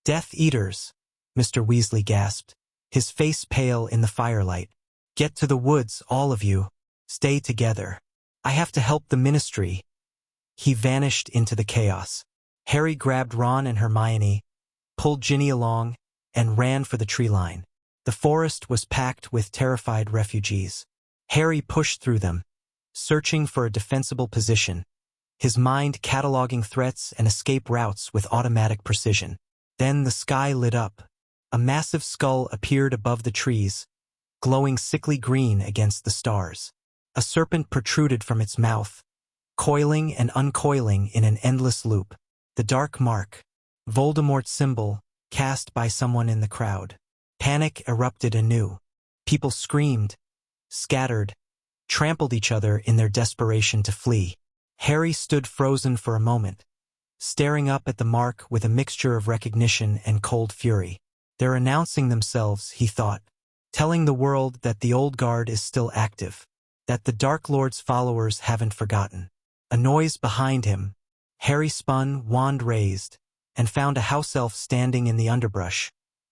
"Death Eaters," Mr. Weasley gasped, his face pale in the firelight. "Get to the woods, all of you. Stay together. I have to help the ministry." He vanished into the chaos. Harry grabbed Ron and Hermione, pulled Ginny along, and ran for the tree line. The forest was packed with terrified refugees. Harry pushed through them, searching for a defensible position, his mind cataloging threats and escape routes with automatic precision. Then the sky lit up. A massive skull appeared above the trees, glowing sickly green against the stars. A serpent protruded from its mouth, coiling and uncoiling in an endless loop. The dark mark, Voldemort's symbol, cast by someone in the crowd. Panic erupted anew. People screamed, scattered, trampled each other in their desperation to flee. Harry stood frozen for a moment, staring up at the mark with a mixture of recognition and cold fury. They're announcing themselves, he thought, telling the world that the old guard is still active, that the Dark Lord's followers haven't forgotten. A noise behind him. Harry spun, wand raised, and found a house elf standing in the underbrush,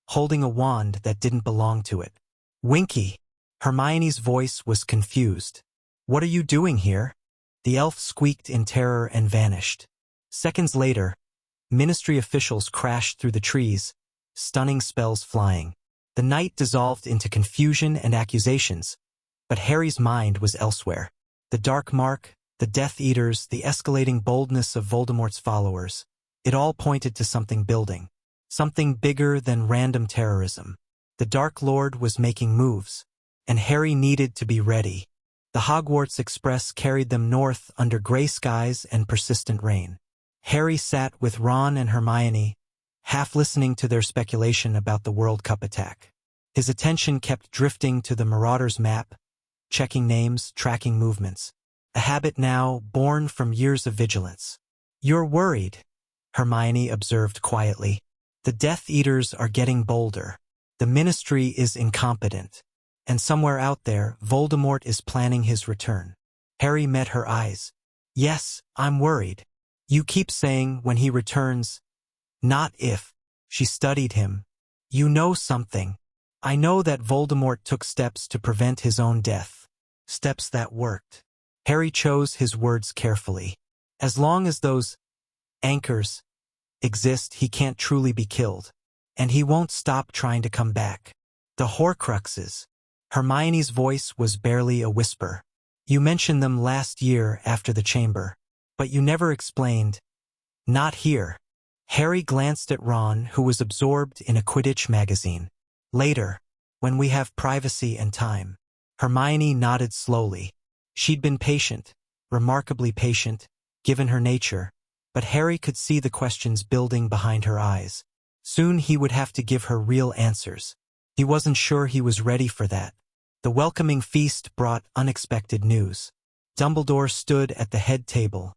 holding a wand that didn't belong to it. "Winky!" Hermione's voice was confused. "What are you doing here?" The elf squeaked in terror and vanished. Seconds later, ministry officials crashed through the trees, stunning spells flying. The night dissolved into confusion and accusations, but Harry's mind was elsewhere. The dark mark, the Death Eaters, the escalating boldness of Voldemort's followers. It all pointed to something building. Something bigger than random terrorism. The Dark Lord was making moves, and Harry needed to be ready. The Hogwarts Express carried them north under gray skies and persistent rain. Harry sat with Ron and Hermione, half listening to their speculation about the World Cup attack. His attention kept drifting to the Marauders' map, checking names, tracking movements. A habit now born from years of vigilance. "You're worried," Hermione observed quietly. "The Death Eaters are getting bolder. The Ministry is incompetent. And somewhere out there, Voldemort is planning his return." Harry met her eyes. "Yes, I'm worried. You keep saying when he returns, not if." She studied him. "You know something. I know that Voldemort took steps to prevent his own death. Steps that worked. Harry chose his words carefully. As long as those anchors exist, he can't truly be killed. And he won't stop trying to come back. The Horcruxes. Hermione's voice was barely a whisper. You mentioned them last year after the chamber. But you never explained. Not here. Harry glanced at Ron, who was absorbed in a Quidditch magazine. Later, when we have privacy and time. Hermione nodded slowly. She'd been patient, remarkably patient, given her nature, but Harry could see the questions building behind her eyes. Soon he would have to give her real answers. He wasn't sure he was ready for that. The welcoming feast brought unexpected news. Dumbledore stood at the head table,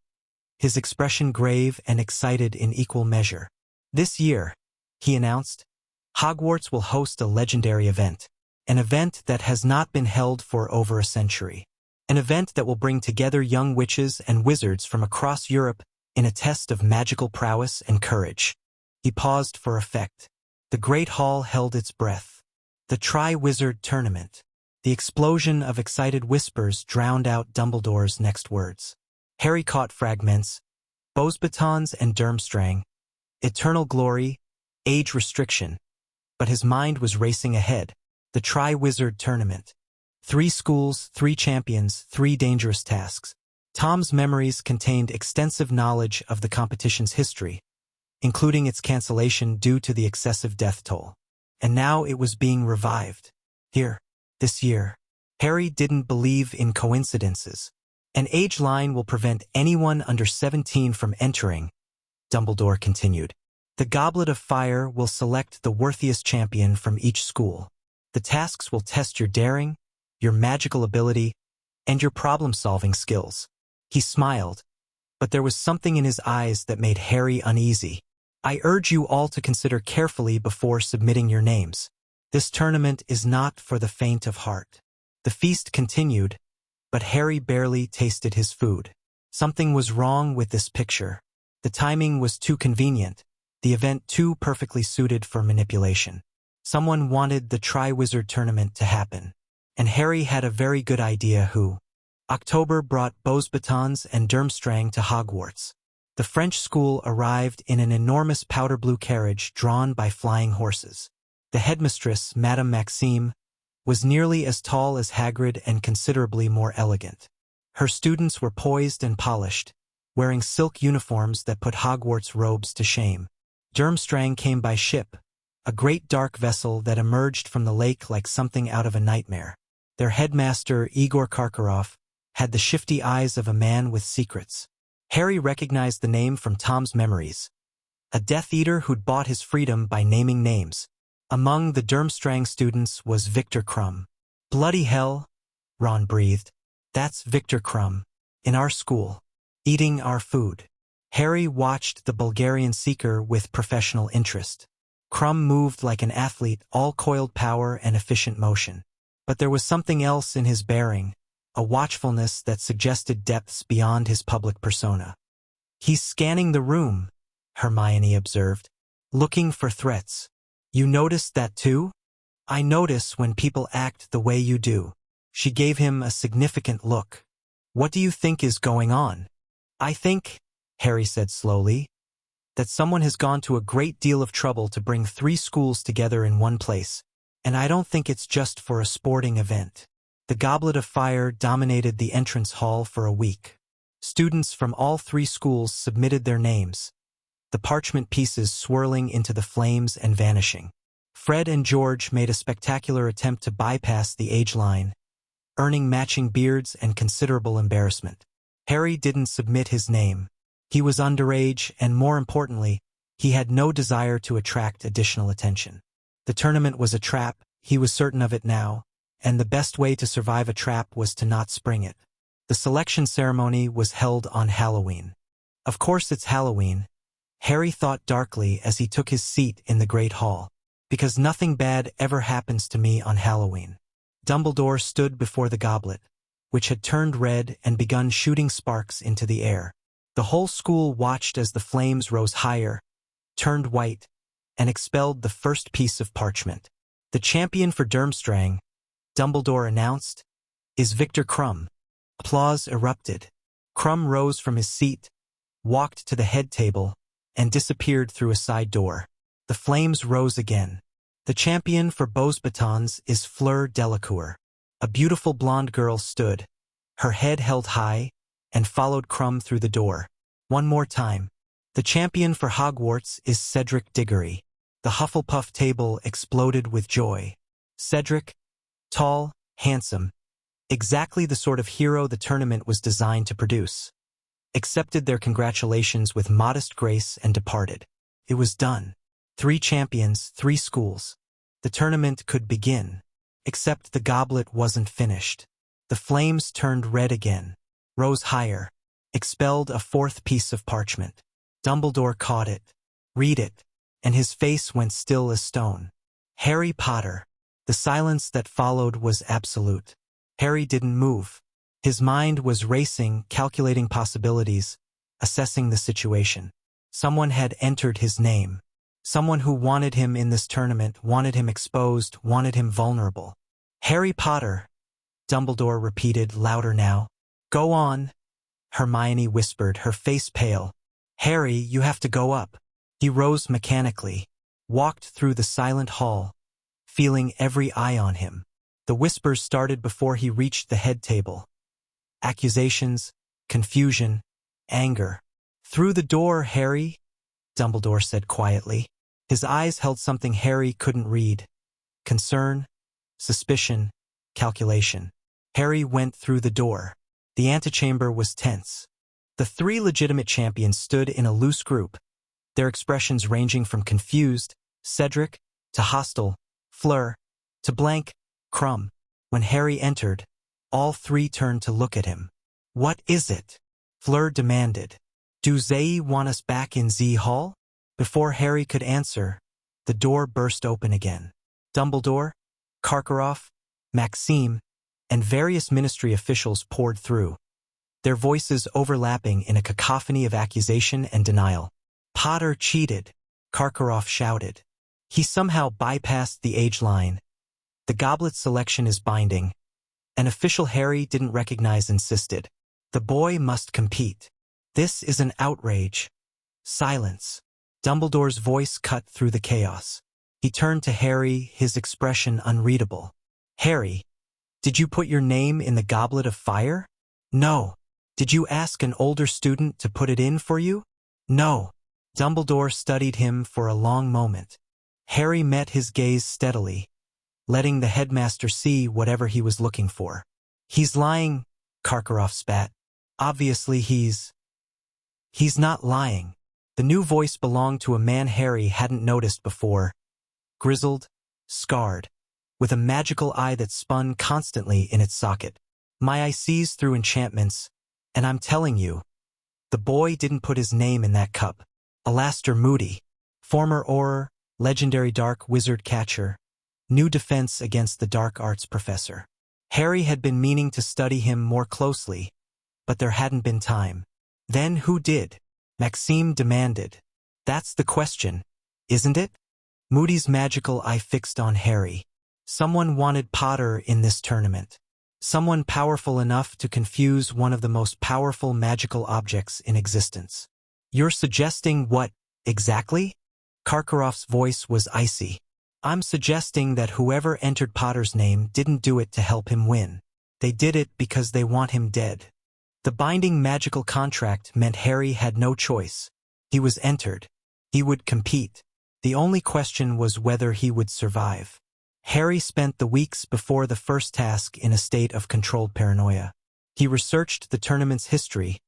his expression grave and excited in equal measure. This year, he announced, Hogwarts will host a legendary event. An event that has not been held for over a century. An event that will bring together young witches and wizards from across Europe in a test of magical prowess and courage. He paused for effect. The great hall held its breath. The Triwizard Tournament. The explosion of excited whispers drowned out Dumbledore's next words. Harry caught fragments. Beauxbatons and Durmstrang. Eternal glory. Age restriction. But his mind was racing ahead. The Triwizard Tournament. 3 schools, 3 champions, 3 dangerous tasks. Tom's memories contained extensive knowledge of the competition's history, including its cancellation due to the excessive death toll. And now it was being revived. Here, this year. Harry didn't believe in coincidences. An age line will prevent anyone under 17 from entering, Dumbledore continued. The Goblet of Fire will select the worthiest champion from each school. The tasks will test your daring, your magical ability, and your problem-solving skills. He smiled, but there was something in his eyes that made Harry uneasy. I urge you all to consider carefully before submitting your names. This tournament is not for the faint of heart. The feast continued, but Harry barely tasted his food. Something was wrong with this picture. The timing was too convenient, the event too perfectly suited for manipulation. Someone wanted the Triwizard Tournament to happen, and Harry had a very good idea who. October brought Beauxbatons and Durmstrang to Hogwarts. The French school arrived in an enormous powder blue carriage drawn by flying horses. The headmistress, Madame Maxime, was nearly as tall as Hagrid and considerably more elegant. Her students were poised and polished, wearing silk uniforms that put Hogwarts robes to shame. Durmstrang came by ship, a great dark vessel that emerged from the lake like something out of a nightmare. Their headmaster, Igor Karkaroff, had the shifty eyes of a man with secrets. Harry recognized the name from Tom's memories. A Death Eater who'd bought his freedom by naming names. Among the Durmstrang students was Victor Krum. Bloody hell, Ron breathed. That's Victor Krum, in our school, eating our food. Harry watched the Bulgarian seeker with professional interest. Krum moved like an athlete, all coiled power and efficient motion. But there was something else in his bearing, a watchfulness that suggested depths beyond his public persona. He's scanning the room, Hermione observed, looking for threats. You noticed that too? I notice when people act the way you do. She gave him a significant look. What do you think is going on? I think, Harry said slowly, that someone has gone to a great deal of trouble to bring 3 schools together in one place, and I don't think it's just for a sporting event. The Goblet of Fire dominated the entrance hall for a week. Students from all 3 schools submitted their names, the parchment pieces swirling into the flames and vanishing. Fred and George made a spectacular attempt to bypass the age line, earning matching beards and considerable embarrassment. Harry didn't submit his name. He was underage, and more importantly, he had no desire to attract additional attention. The tournament was a trap, he was certain of it now, and the best way to survive a trap was to not spring it. The selection ceremony was held on Halloween. Of course it's Halloween, Harry thought darkly as he took his seat in the Great Hall, because nothing bad ever happens to me on Halloween. Dumbledore stood before the goblet, which had turned red and begun shooting sparks into the air. The whole school watched as the flames rose higher, turned white, and expelled the first piece of parchment. The champion for Durmstrang, Dumbledore announced, is Victor Krum. Applause erupted. Krum rose from his seat, walked to the head table, and disappeared through a side door. The flames rose again. The champion for Beauxbatons is Fleur Delacour. A beautiful blonde girl stood, her head held high, and followed Krum through the door. One more time. The champion for Hogwarts is Cedric Diggory. The Hufflepuff table exploded with joy. Cedric, tall, handsome, exactly the sort of hero the tournament was designed to produce, accepted their congratulations with modest grace and departed. It was done. 3 champions, 3 schools. The tournament could begin. Except the goblet wasn't finished. The flames turned red again, rose higher, expelled a 4th piece of parchment. Dumbledore caught it. Read it. And his face went still as stone. Harry Potter. The silence that followed was absolute. Harry didn't move. His mind was racing, calculating possibilities, assessing the situation. Someone had entered his name. Someone who wanted him in this tournament, wanted him exposed, wanted him vulnerable. Harry Potter, Dumbledore repeated, louder now. Go on, Hermione whispered, her face pale. Harry, you have to go up. He rose mechanically, walked through the silent hall, feeling every eye on him. The whispers started before he reached the head table. Accusations, confusion, anger. Through the door, Harry, Dumbledore said quietly. His eyes held something Harry couldn't read. Concern, suspicion, calculation. Harry went through the door. The antechamber was tense. The 3 legitimate champions stood in a loose group, their expressions ranging from confused, Cedric, to hostile, Fleur, to blank, Krum. When Harry entered, all 3 turned to look at him. What is it? Fleur demanded. Do they want us back in Z Hall? Before Harry could answer, the door burst open again. Dumbledore, Karkaroff, Maxime, and various ministry officials poured through, their voices overlapping in a cacophony of accusation and denial. Potter cheated, Karkaroff shouted. He somehow bypassed the age line. The goblet selection is binding. An official Harry didn't recognize insisted. The boy must compete. This is an outrage. Silence. Dumbledore's voice cut through the chaos. He turned to Harry, his expression unreadable. Harry, did you put your name in the goblet of fire? No. Did you ask an older student to put it in for you? No. Dumbledore studied him for a long moment. Harry met his gaze steadily, letting the headmaster see whatever he was looking for. He's lying, Karkaroff spat. Obviously he's not lying. The new voice belonged to a man Harry hadn't noticed before. Grizzled, scarred, with a magical eye that spun constantly in its socket. My eye sees through enchantments, and I'm telling you, the boy didn't put his name in that cup. Alastair Moody, former Auror, legendary dark wizard catcher, new defense against the dark arts professor. Harry had been meaning to study him more closely, but there hadn't been time. Then who did? Maxime demanded. That's the question, isn't it? Moody's magical eye fixed on Harry. Someone wanted Potter in this tournament. Someone powerful enough to confuse one of the most powerful magical objects in existence. You're suggesting what, exactly? Karkaroff's voice was icy. I'm suggesting that whoever entered Potter's name didn't do it to help him win. They did it because they want him dead. The binding magical contract meant Harry had no choice. He was entered. He would compete. The only question was whether he would survive. Harry spent the weeks before the first task in a state of controlled paranoia. He researched the tournament's history,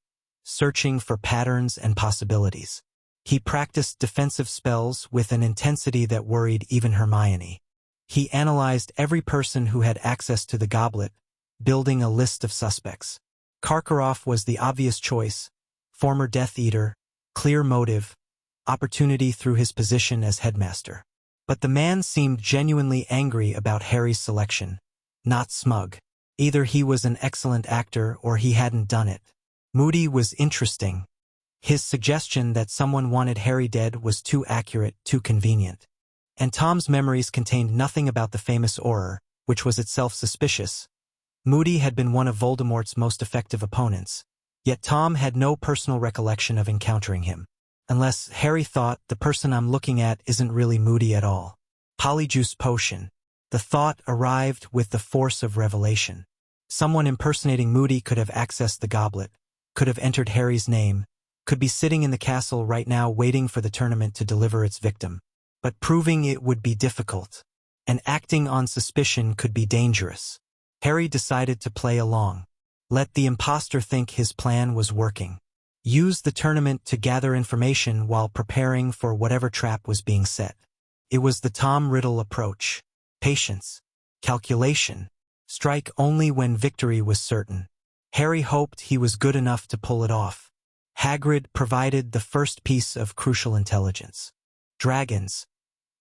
searching for patterns and possibilities. He practiced defensive spells with an intensity that worried even Hermione. He analyzed every person who had access to the goblet, building a list of suspects. Karkaroff was the obvious choice, former Death Eater, clear motive, opportunity through his position as headmaster. But the man seemed genuinely angry about Harry's selection, not smug. Either he was an excellent actor or he hadn't done it. Moody was interesting. His suggestion that someone wanted Harry dead was too accurate, too convenient. And Tom's memories contained nothing about the famous Auror, which was itself suspicious. Moody had been one of Voldemort's most effective opponents, yet Tom had no personal recollection of encountering him. Unless Harry thought, the person I'm looking at isn't really Moody at all. Polyjuice potion. The thought arrived with the force of revelation. Someone impersonating Moody could have accessed the goblet, could have entered Harry's name, could be sitting in the castle right now waiting for the tournament to deliver its victim. But proving it would be difficult, and acting on suspicion could be dangerous. Harry decided to play along. Let the imposter think his plan was working. Use the tournament to gather information while preparing for whatever trap was being set. It was the Tom Riddle approach. Patience. Calculation. Strike only when victory was certain. Harry hoped he was good enough to pull it off. Hagrid provided the first piece of crucial intelligence. Dragons.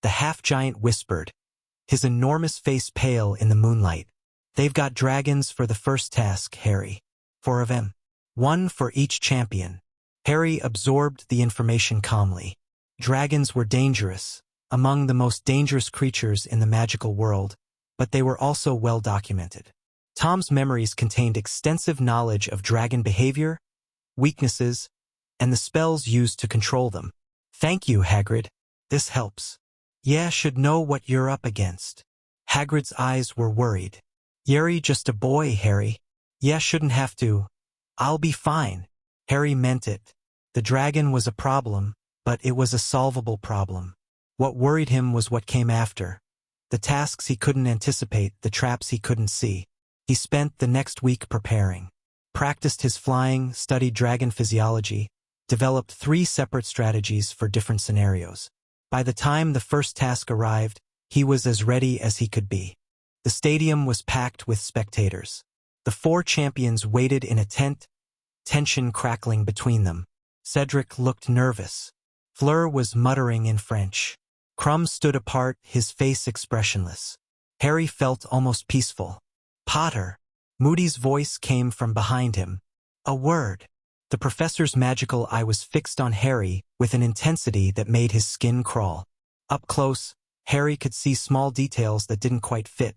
The half-giant whispered, his enormous face pale in the moonlight. They've got dragons for the first task, Harry. 4 of them. 1 for each champion. Harry absorbed the information calmly. Dragons were dangerous, among the most dangerous creatures in the magical world, but they were also well documented. Tom's memories contained extensive knowledge of dragon behavior, weaknesses, and the spells used to control them. Thank you, Hagrid. This helps. Yeah, should know what you're up against. Hagrid's eyes were worried. You're just a boy, Harry. Yeah, shouldn't have to. I'll be fine. Harry meant it. The dragon was a problem, but it was a solvable problem. What worried him was what came after. The tasks he couldn't anticipate, the traps he couldn't see. He spent the next week preparing. Practiced his flying, studied dragon physiology, developed 3 separate strategies for different scenarios. By the time the first task arrived, he was as ready as he could be. The stadium was packed with spectators. The 4 champions waited in a tent, tension crackling between them. Cedric looked nervous. Fleur was muttering in French. Krum stood apart, his face expressionless. Harry felt almost peaceful. Potter. Moody's voice came from behind him. A word. The professor's magical eye was fixed on Harry with an intensity that made his skin crawl. Up close, Harry could see small details that didn't quite fit.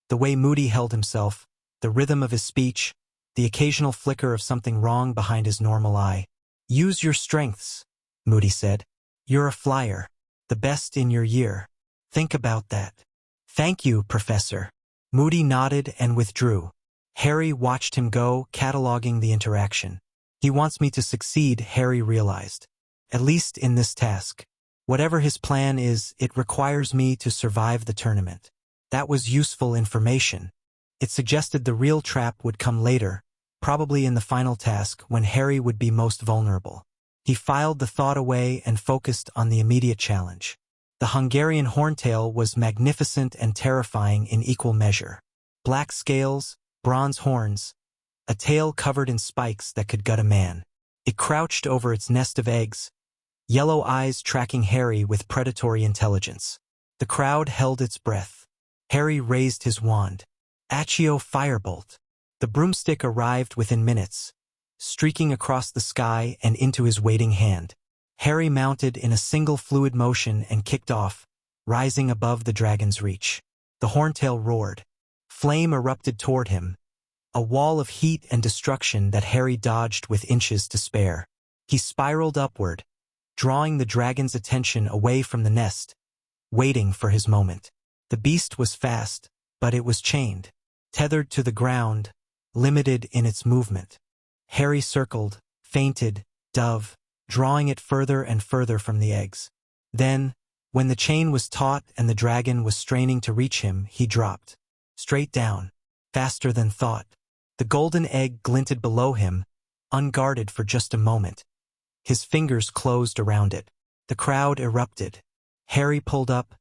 The way Moody held himself, the rhythm of his speech, the occasional flicker of something wrong behind his normal eye. Use your strengths, Moody said. You're a flyer, the best in your year. Think about that. Thank you, Professor. Moody nodded and withdrew. Harry watched him go, cataloging the interaction. He wants me to succeed, Harry realized. At least in this task. Whatever his plan is, it requires me to survive the tournament. That was useful information. It suggested the real trap would come later, probably in the final task when Harry would be most vulnerable. He filed the thought away and focused on the immediate challenge. The Hungarian horntail was magnificent and terrifying in equal measure. Black scales, bronze horns, a tail covered in spikes that could gut a man. It crouched over its nest of eggs, yellow eyes tracking Harry with predatory intelligence. The crowd held its breath. Harry raised his wand. Accio Firebolt. The broomstick arrived within minutes, streaking across the sky and into his waiting hand. Harry mounted in a single fluid motion and kicked off, rising above the dragon's reach. The horntail roared. Flame erupted toward him, a wall of heat and destruction that Harry dodged with inches to spare. He spiraled upward, drawing the dragon's attention away from the nest, waiting for his moment. The beast was fast, but it was chained, tethered to the ground, limited in its movement. Harry circled, feinted, dove, drawing it further and further from the eggs. Then, when the chain was taut and the dragon was straining to reach him, he dropped. Straight down, faster than thought. The golden egg glinted below him, unguarded for just a moment. His fingers closed around it. The crowd erupted. Harry pulled up,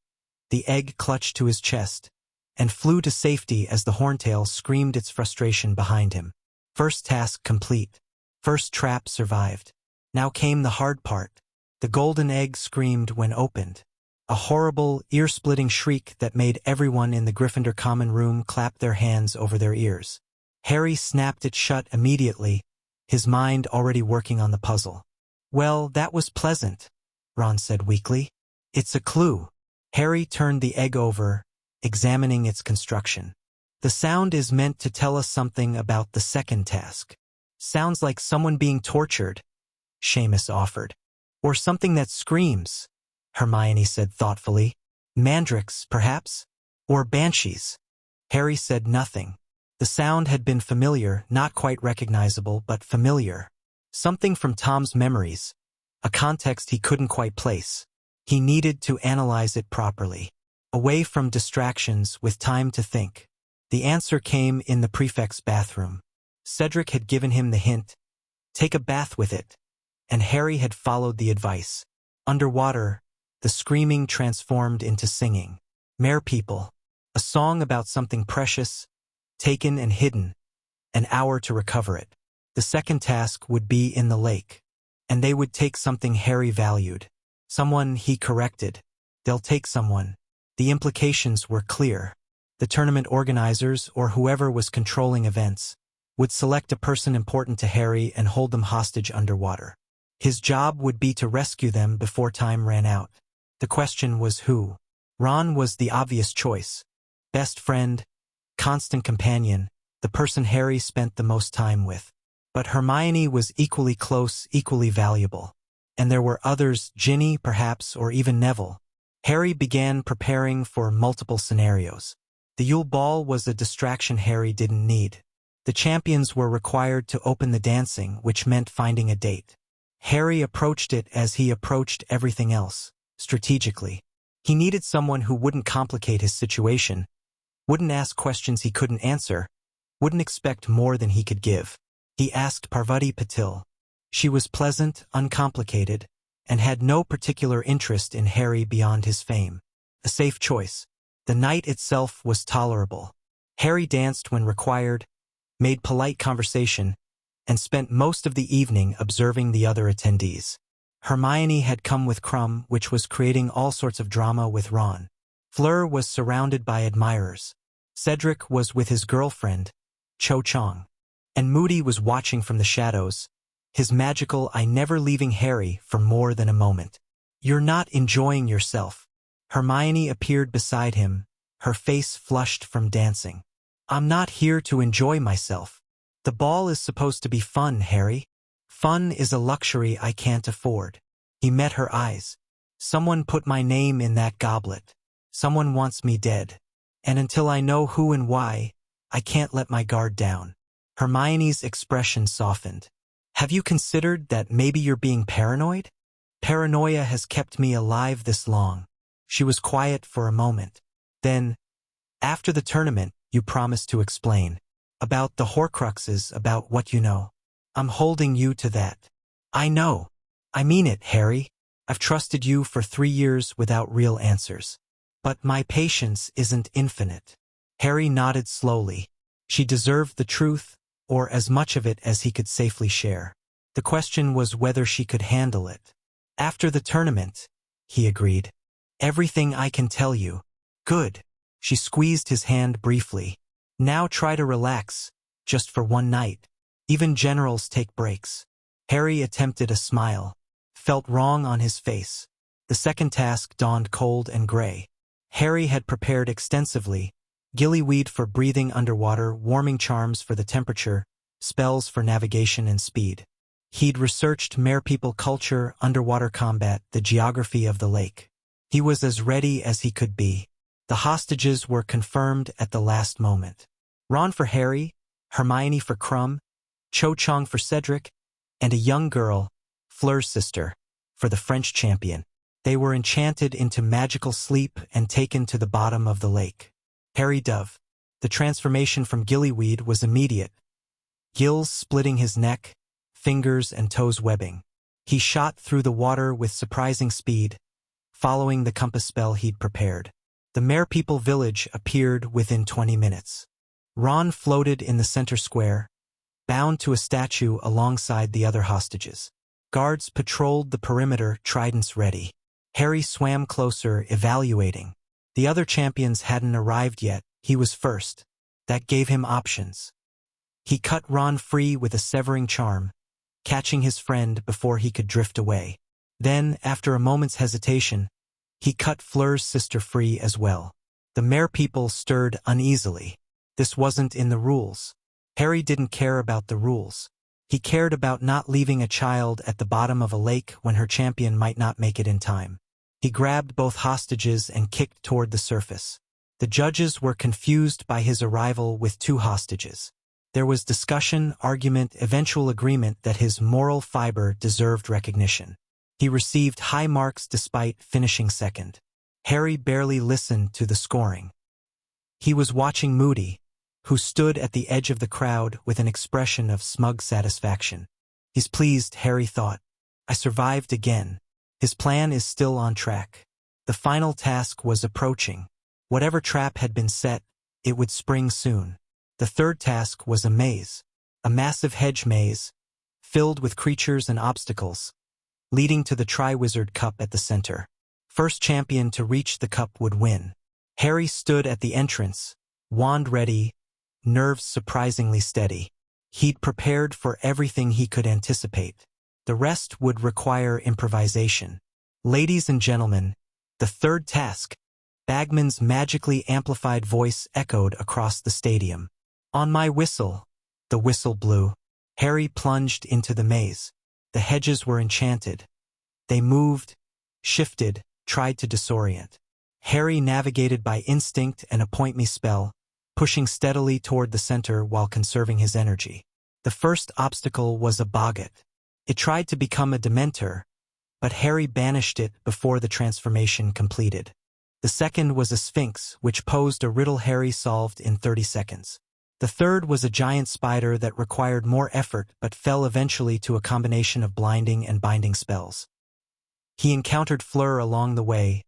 the egg clutched to his chest, and flew to safety as the horntail screamed its frustration behind him. First task complete. First trap survived. Now came the hard part. The golden egg screamed when opened. A horrible, ear-splitting shriek that made everyone in the Gryffindor common room clap their hands over their ears. Harry snapped it shut immediately, his mind already working on the puzzle. Well, that was pleasant, Ron said weakly. It's a clue. Harry turned the egg over, examining its construction. The sound is meant to tell us something about the second task. Sounds like someone being tortured, Seamus offered. Or something that screams, Hermione said thoughtfully. Mandrakes, perhaps? Or banshees? Harry said nothing. The sound had been familiar, not quite recognizable, but familiar. Something from Tom's memories, a context he couldn't quite place. He needed to analyze it properly. Away from distractions, with time to think. The answer came in the prefect's bathroom. Cedric had given him the hint. Take a bath with it. And Harry had followed the advice. Underwater, the screaming transformed into singing. Merpeople, a song about something precious, taken and hidden, an hour to recover it. The second task would be in the lake. And they would take something Harry valued. Someone he corrected. They'll take someone. The implications were clear. The tournament organizers, or whoever was controlling events, would select a person important to Harry and hold them hostage underwater. His job would be to rescue them before time ran out. The question was who? Ron was the obvious choice. Best friend, constant companion, the person Harry spent the most time with. But Hermione was equally close, equally valuable. And there were others, Ginny, perhaps, or even Neville. Harry began preparing for multiple scenarios. The Yule Ball was a distraction Harry didn't need. The champions were required to open the dancing, which meant finding a date. Harry approached it as he approached everything else, strategically. He needed someone who wouldn't complicate his situation, wouldn't ask questions he couldn't answer, wouldn't expect more than he could give. He asked Parvati Patil. She was pleasant, uncomplicated, and had no particular interest in Harry beyond his fame. A safe choice. The night itself was tolerable. Harry danced when required, made polite conversation, and spent most of the evening observing the other attendees. Hermione had come with Crumb, which was creating all sorts of drama with Ron. Fleur was surrounded by admirers. Cedric was with his girlfriend, Cho Chang. And Moody was watching from the shadows, his magical eye never leaving Harry for more than a moment. You're not enjoying yourself. Hermione appeared beside him, her face flushed from dancing. I'm not here to enjoy myself. The ball is supposed to be fun, Harry. Fun is a luxury I can't afford. He met her eyes. Someone put my name in that goblet. Someone wants me dead. And until I know who and why, I can't let my guard down. Hermione's expression softened. Have you considered that maybe you're being paranoid? Paranoia has kept me alive this long. She was quiet for a moment. Then, after the tournament, you promised to explain. About the Horcruxes, about what you know. I'm holding you to that. I know. I mean it, Harry. I've trusted you for 3 years without real answers. But my patience isn't infinite. Harry nodded slowly. She deserved the truth, or as much of it as he could safely share. The question was whether she could handle it. After the tournament, he agreed. Everything I can tell you. Good. She squeezed his hand briefly. Now try to relax, just for one night. Even generals take breaks. Harry attempted a smile. Felt wrong on his face. The second task dawned cold and gray. Harry had prepared extensively. Gillyweed for breathing underwater, warming charms for the temperature, spells for navigation and speed. He'd researched merpeople culture, underwater combat, the geography of the lake. He was as ready as he could be. The hostages were confirmed at the last moment. Ron for Harry, Hermione for Crumb, Cho Chang for Cedric, and a young girl, Fleur's sister, for the French champion. They were enchanted into magical sleep and taken to the bottom of the lake. Harry dove. The transformation from Gillyweed was immediate. Gills splitting his neck, fingers and toes webbing. He shot through the water with surprising speed, following the compass spell he'd prepared. The Merpeople village appeared within 20 minutes. Ron floated in the center square, bound to a statue alongside the other hostages. Guards patrolled the perimeter, tridents ready. Harry swam closer, evaluating. The other champions hadn't arrived yet. He was first. That gave him options. He cut Ron free with a severing charm, catching his friend before he could drift away. Then, after a moment's hesitation, He cut Fleur's sister free as well. The merpeople stirred uneasily. This wasn't in the rules. Harry didn't care about the rules. He cared about not leaving a child at the bottom of a lake when her champion might not make it in time. He grabbed both hostages and kicked toward the surface. The judges were confused by his arrival with 2 hostages. There was discussion, argument, eventual agreement that his moral fiber deserved recognition. He received high marks despite finishing second. Harry barely listened to the scoring. He was watching Moody, who stood at the edge of the crowd with an expression of smug satisfaction. He's pleased, Harry thought. I survived again. His plan is still on track. The final task was approaching. Whatever trap had been set, it would spring soon. The third task was a maze. A massive hedge maze, filled with creatures and obstacles, leading to the Triwizard Cup at the center. First champion to reach the cup would win. Harry stood at the entrance, wand ready, nerves surprisingly steady. He'd prepared for everything he could anticipate. The rest would require improvisation. Ladies and gentlemen, the third task. Bagman's magically amplified voice echoed across the stadium. On my whistle. The whistle blew. Harry plunged into the maze. The hedges were enchanted. They moved, shifted, tried to disorient. Harry navigated by instinct and a point me spell, pushing steadily toward the center while conserving his energy. The first obstacle was a boggart. It tried to become a Dementor, but Harry banished it before the transformation completed. The second was a Sphinx, which posed a riddle Harry solved in 30 seconds. The third was a giant spider that required more effort but fell eventually to a combination of blinding and binding spells. He encountered Fleur along the way,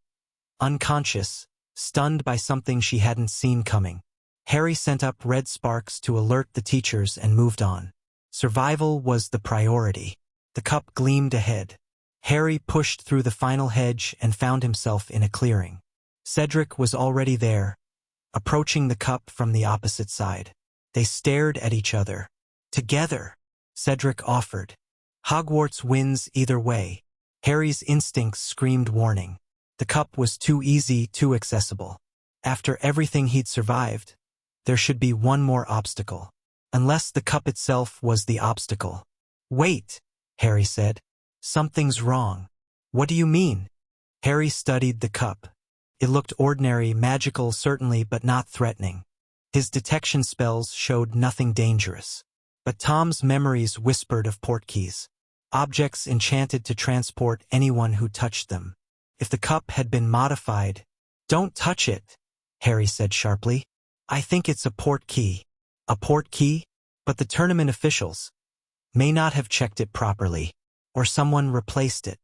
unconscious, stunned by something she hadn't seen coming. Harry sent up red sparks to alert the teachers and moved on. Survival was the priority. The cup gleamed ahead. Harry pushed through the final hedge and found himself in a clearing. Cedric was already there, approaching the cup from the opposite side. They stared at each other. Together, Cedric offered. Hogwarts wins either way. Harry's instincts screamed warning. The cup was too easy, too accessible. After everything he'd survived, there should be one more obstacle. Unless the cup itself was the obstacle. Wait, Harry said. Something's wrong. What do you mean? Harry studied the cup. It looked ordinary, magical certainly, but not threatening. His detection spells showed nothing dangerous. But Tom's memories whispered of portkeys. Objects enchanted to transport anyone who touched them. If the cup had been modified— Don't touch it, Harry said sharply. I think it's a portkey. A portkey? But the tournament officials may not have checked it properly. Or someone replaced it.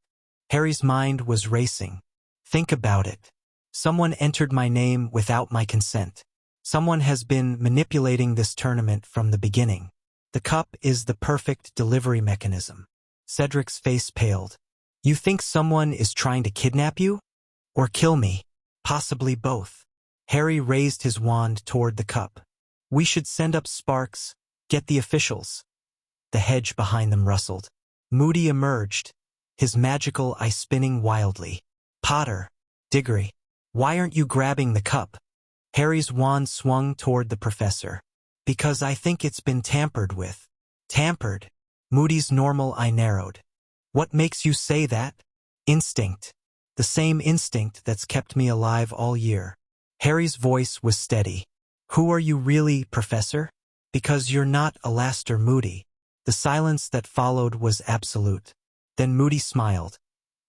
Harry's mind was racing. Think about it. Someone entered my name without my consent. Someone has been manipulating this tournament from the beginning. The cup is the perfect delivery mechanism. Cedric's face paled. You think someone is trying to kidnap you? Or kill me? Possibly both. Harry raised his wand toward the cup. We should send up sparks, get the officials. The hedge behind them rustled. Moody emerged, his magical eye spinning wildly. Potter, Diggory, why aren't you grabbing the cup? Harry's wand swung toward the professor. Because I think it's been tampered with. Tampered? Moody's normal eye narrowed. What makes you say that? Instinct. The same instinct that's kept me alive all year. Harry's voice was steady. Who are you really, Professor? Because you're not Alastair Moody. The silence that followed was absolute. Then Moody smiled.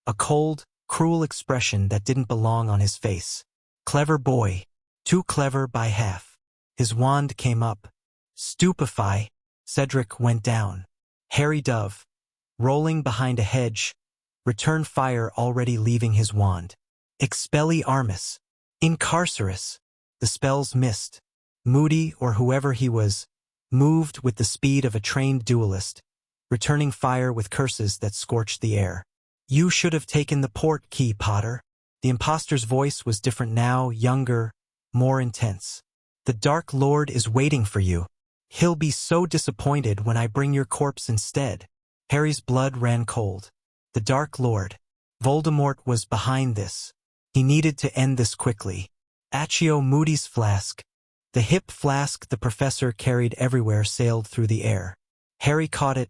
A cold, cruel expression that didn't belong on his face. Clever boy. Too clever by half. His wand came up. Stupefy. Cedric went down. Harry Dove, rolling behind a hedge, returned fire already leaving his wand. Expelliarmus. Incarcerus. The spells missed. Moody, or whoever he was, moved with the speed of a trained duelist, returning fire with curses that scorched the air. You should have taken the port key, Potter. The imposter's voice was different now, younger, more intense. The Dark Lord is waiting for you. He'll be so disappointed when I bring your corpse instead. Harry's blood ran cold. The Dark Lord. Voldemort was behind this. He needed to end this quickly. Accio Moody's flask. The hip flask the professor carried everywhere sailed through the air. Harry caught it,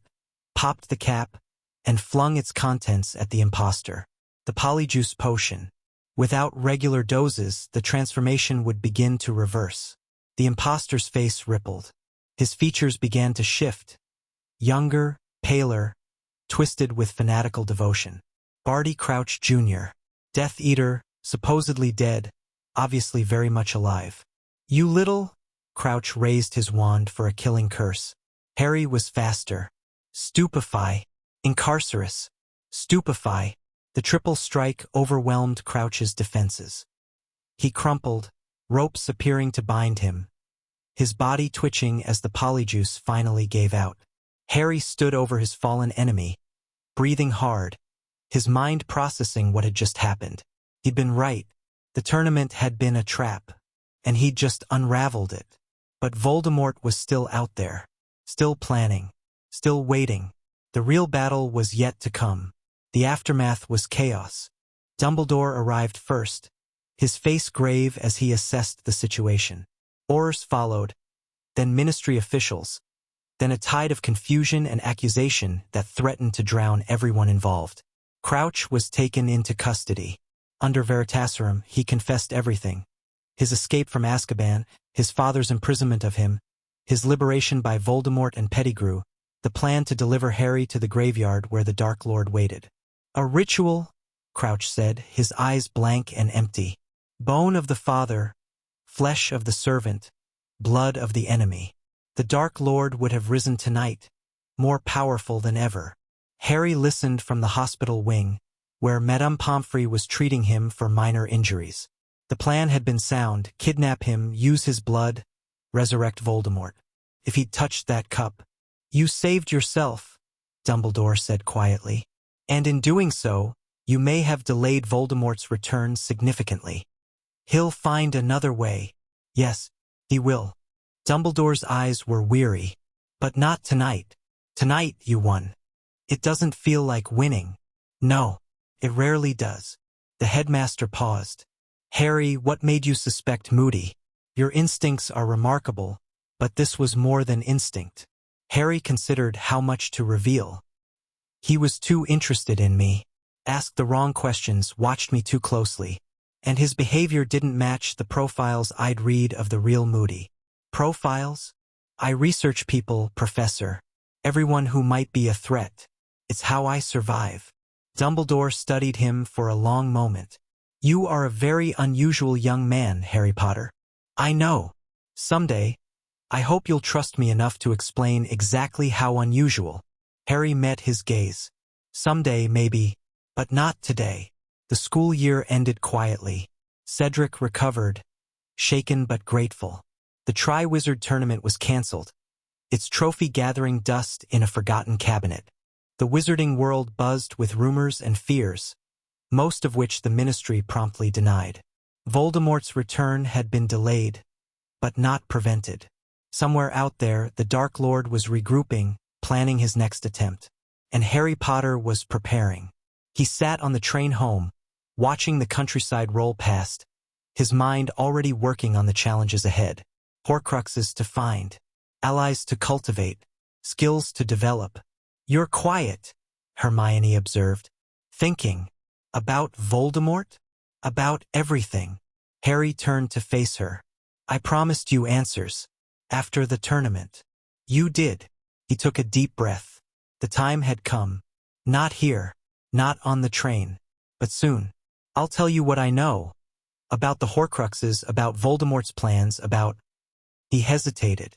popped the cap, and flung its contents at the imposter. The polyjuice potion. Without regular doses, the transformation would begin to reverse. The imposter's face rippled. His features began to shift. Younger, paler, twisted with fanatical devotion. Barty Crouch Jr. Death Eater, supposedly dead, obviously very much alive. You little... Crouch raised his wand for a killing curse. Harry was faster. Stupefy. Incarcerus. Stupefy. The triple strike overwhelmed Crouch's defenses. He crumpled, ropes appearing to bind him, his body twitching as the polyjuice finally gave out. Harry stood over his fallen enemy, breathing hard, his mind processing what had just happened. He'd been right. The tournament had been a trap, and he'd just unraveled it. But Voldemort was still out there, still planning, still waiting. The real battle was yet to come. The aftermath was chaos. Dumbledore arrived first, his face grave as he assessed the situation. Aurors followed, then ministry officials, then a tide of confusion and accusation that threatened to drown everyone involved. Crouch was taken into custody. Under Veritaserum, he confessed everything. His escape from Azkaban, his father's imprisonment of him, his liberation by Voldemort and Pettigrew, the plan to deliver Harry to the graveyard where the Dark Lord waited. A ritual, Crouch said, his eyes blank and empty. Bone of the father, flesh of the servant, blood of the enemy. The Dark Lord would have risen tonight, more powerful than ever. Harry listened from the hospital wing, where Madame Pomfrey was treating him for minor injuries. The plan had been sound: kidnap him, use his blood, resurrect Voldemort. If he'd touched that cup. You saved yourself, Dumbledore said quietly. And in doing so, you may have delayed Voldemort's return significantly. He'll find another way. Yes, he will. Dumbledore's eyes were weary. But not tonight. Tonight you won. It doesn't feel like winning. No, it rarely does. The headmaster paused. Harry, what made you suspect Moody? Your instincts are remarkable, but this was more than instinct. Harry considered how much to reveal. He was too interested in me, asked the wrong questions, watched me too closely, and his behavior didn't match the profiles I'd read of the real Moody. Profiles? I research people, Professor. Everyone who might be a threat. It's how I survive. Dumbledore studied him for a long moment. You are a very unusual young man, Harry Potter. I know. Someday, I hope you'll trust me enough to explain exactly how unusual. Harry met his gaze. Someday, maybe, but not today. The school year ended quietly. Cedric recovered, shaken but grateful. The Triwizard Tournament was cancelled, its trophy gathering dust in a forgotten cabinet. The wizarding world buzzed with rumors and fears, most of which the Ministry promptly denied. Voldemort's return had been delayed, but not prevented. Somewhere out there, the Dark Lord was regrouping, planning his next attempt. And Harry Potter was preparing. He sat on the train home, watching the countryside roll past, his mind already working on the challenges ahead. Horcruxes to find, allies to cultivate, skills to develop. You're quiet, Hermione observed. Thinking. About Voldemort? About everything. Harry turned to face her. I promised you answers. After the tournament. You did. He took a deep breath. The time had come. Not here. Not on the train. But soon. I'll tell you what I know. About the Horcruxes, about Voldemort's plans, about... He hesitated.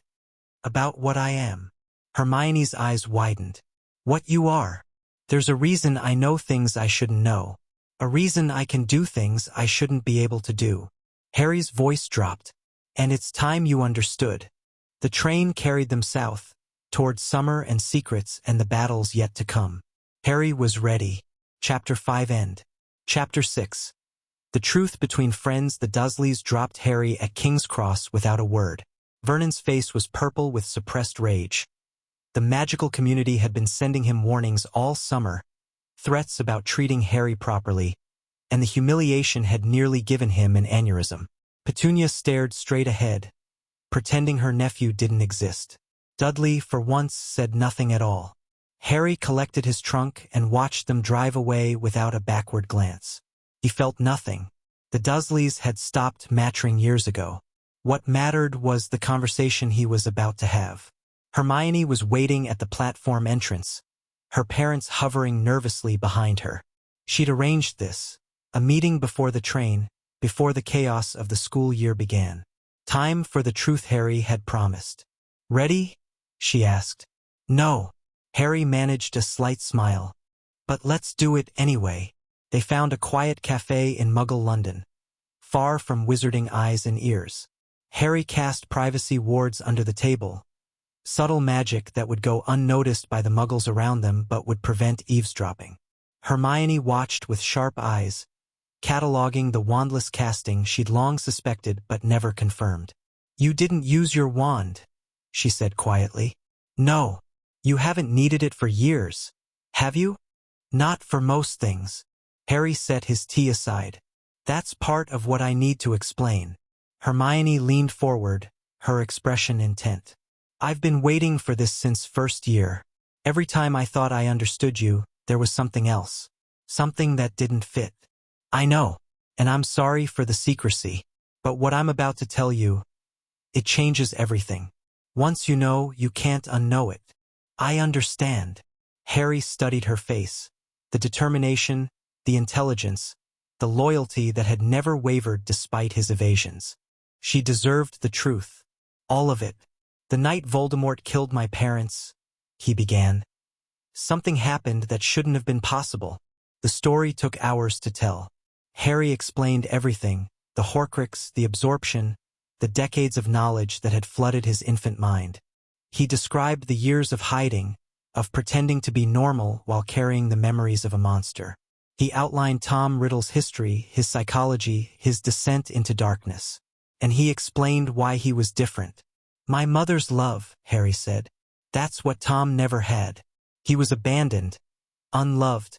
About what I am. Hermione's eyes widened. What you are. There's a reason I know things I shouldn't know. A reason I can do things I shouldn't be able to do. Harry's voice dropped. And it's time you understood. The train carried them south, toward summer and secrets and the battles yet to come. Harry was ready. Chapter 5 end. Chapter 6. The truth between friends. The Dursleys dropped Harry at King's Cross without a word. Vernon's face was purple with suppressed rage. The magical community had been sending him warnings all summer, threats about treating Harry properly, and the humiliation had nearly given him an aneurysm. Petunia stared straight ahead, pretending her nephew didn't exist. Dudley, for once, said nothing at all. Harry collected his trunk and watched them drive away without a backward glance. He felt nothing. The Dursleys had stopped mattering years ago. What mattered was the conversation he was about to have. Hermione was waiting at the platform entrance, her parents hovering nervously behind her. She'd arranged this, a meeting before the train, before the chaos of the school year began. Time for the truth Harry had promised. "Ready?" she asked. "No." Harry managed a slight smile. "But let's do it anyway." They found a quiet cafe in Muggle London, far from wizarding eyes and ears. Harry cast privacy wards under the table, subtle magic that would go unnoticed by the Muggles around them but would prevent eavesdropping. Hermione watched with sharp eyes, cataloging the wandless casting she'd long suspected but never confirmed. "You didn't use your wand," she said quietly. "No. You haven't needed it for years, have you?" "Not for most things." Harry set his tea aside. "That's part of what I need to explain." Hermione leaned forward, her expression intent. "I've been waiting for this since first year. Every time I thought I understood you, there was something else. Something that didn't fit. I know, and I'm sorry for the secrecy. But what I'm about to tell you, it changes everything. Once you know, you can't unknow it." "I understand." Harry studied her face. The determination, the intelligence, the loyalty that had never wavered despite his evasions. She deserved the truth. All of it. "The night Voldemort killed my parents," he began. "Something happened that shouldn't have been possible." The story took hours to tell. Harry explained everything, the Horcrux, the absorption, the decades of knowledge that had flooded his infant mind. He described the years of hiding, of pretending to be normal while carrying the memories of a monster. He outlined Tom Riddle's history, his psychology, his descent into darkness. And he explained why he was different. "My mother's love," Harry said. "That's what Tom never had. He was abandoned, unloved,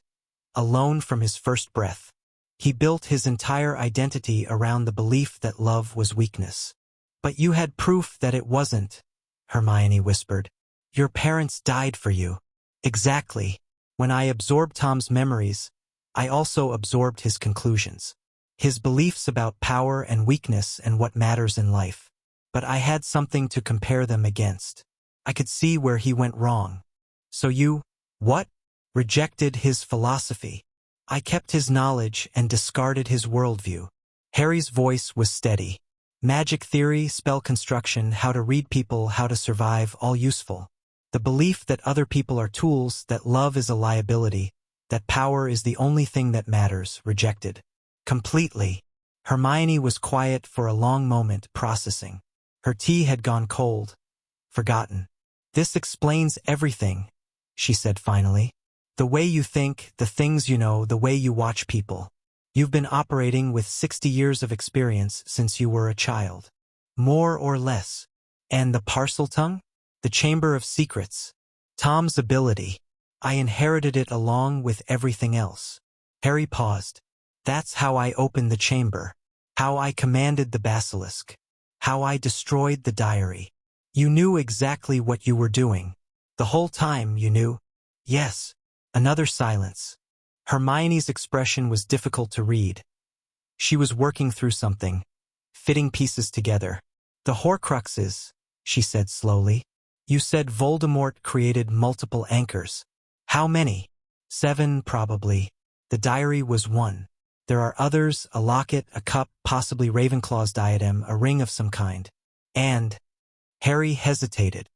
alone from his first breath. He built his entire identity around the belief that love was weakness." "But you had proof that it wasn't," Hermione whispered. "Your parents died for you." "Exactly. When I absorbed Tom's memories, I also absorbed his conclusions. His beliefs about power and weakness and what matters in life. But I had something to compare them against. I could see where he went wrong." "So you, what?" "Rejected his philosophy. I kept his knowledge and discarded his worldview." Harry's voice was steady. "Magic theory, spell construction, how to read people, how to survive, all useful. The belief that other people are tools, that love is a liability, that power is the only thing that matters, rejected. Completely." Hermione was quiet for a long moment, processing. Her tea had gone cold, forgotten. "This explains everything," she said finally. "The way you think, the things you know, the way you watch people. You've been operating with 60 years of experience since you were a child. More or less. And the Parseltongue? The Chamber of Secrets. Tom's ability. I inherited it along with everything else." Harry paused. "That's how I opened the chamber. How I commanded the basilisk. How I destroyed the diary. You knew exactly what you were doing. The whole time you knew." "Yes." Another silence. Hermione's expression was difficult to read. She was working through something, fitting pieces together. "The Horcruxes," she said slowly. "You said Voldemort created multiple anchors. How many?" 7, probably. The diary was one. There are others, a locket, a cup, possibly Ravenclaw's diadem, a ring of some kind. And Harry hesitated.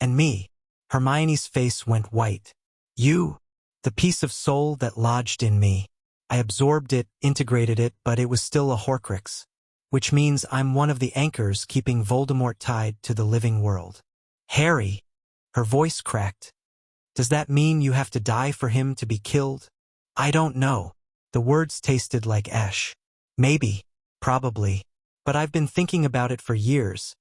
"And me." Hermione's face went white. "You. The piece of soul that lodged in me. I absorbed it, integrated it, but it was still a Horcrux. Which means I'm one of the anchors keeping Voldemort tied to the living world." "Harry." Her voice cracked. "Does that mean you have to die for him to be killed?" "I don't know." The words tasted like ash. "Maybe. Probably. But I've been thinking about it for years,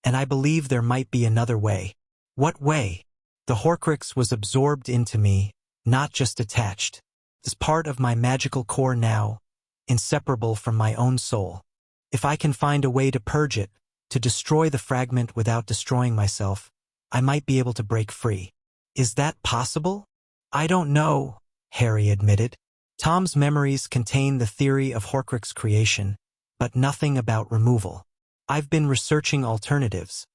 and I believe there might be another way." "What way?" "The Horcrux was absorbed into me, not just attached. It's part of my magical core now, inseparable from my own soul. If I can find a way to purge it, to destroy the fragment without destroying myself, I might be able to break free. Is that possible? I don't know, Harry admitted. Tom's memories contain the theory of Horcrux creation, but nothing about removal. I've been researching alternatives,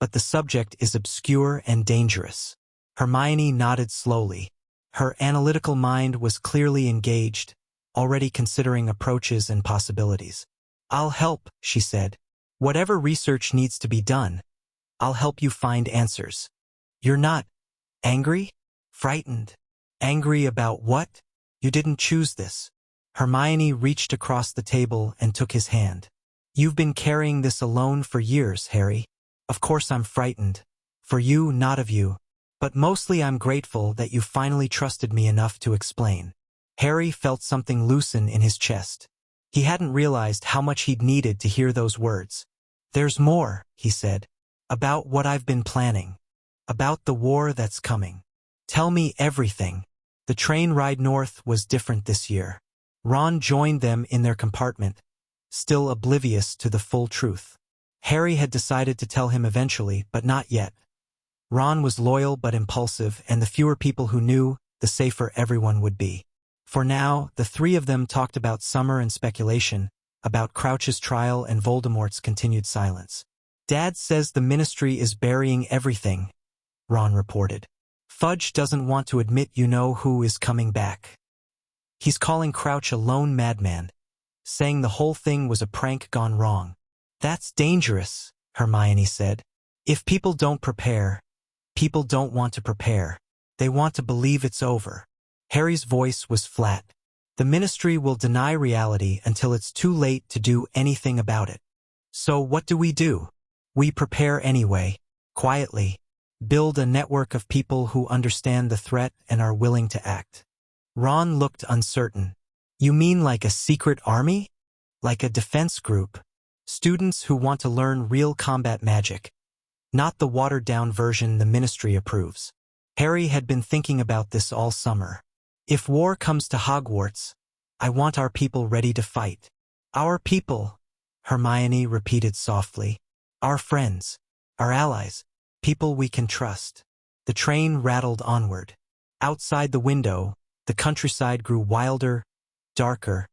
but the subject is obscure and dangerous. Hermione nodded slowly. Her analytical mind was clearly engaged, already considering approaches and possibilities. I'll help, she said. Whatever research needs to be done, I'll help you find answers. You're not angry? Frightened? Angry about what? You didn't choose this. Hermione reached across the table and took his hand. You've been carrying this alone for years, Harry. Of course I'm frightened. For you, not of you. But mostly I'm grateful that you finally trusted me enough to explain. Harry felt something loosen in his chest. He hadn't realized how much he'd needed to hear those words. There's more, he said. About what I've been planning. About the war that's coming. Tell me everything. The train ride north was different this year. Ron joined them in their compartment, still oblivious to the full truth. Harry had decided to tell him eventually, but not yet. Ron was loyal but impulsive, and the fewer people who knew, the safer everyone would be. For now, the three of them talked about summer and speculation, about Crouch's trial and Voldemort's continued silence. Dad says the Ministry is burying everything, Ron reported. Fudge doesn't want to admit you know who is coming back. He's calling Crouch a lone madman, saying the whole thing was a prank gone wrong. That's dangerous, Hermione said. If people don't prepare, people don't want to prepare. They want to believe it's over. Harry's voice was flat. The Ministry will deny reality until it's too late to do anything about it. So what do? We prepare anyway, quietly. Build a network of people who understand the threat and are willing to act. Ron looked uncertain. You mean like a secret army? Like a defense group? Students who want to learn real combat magic. Not the watered-down version the Ministry approves. Harry had been thinking about this all summer. If war comes to Hogwarts, I want our people ready to fight. Our people, Hermione repeated softly. Our friends, our allies. People we can trust. The train rattled onward. Outside the window, the countryside grew wilder, darker,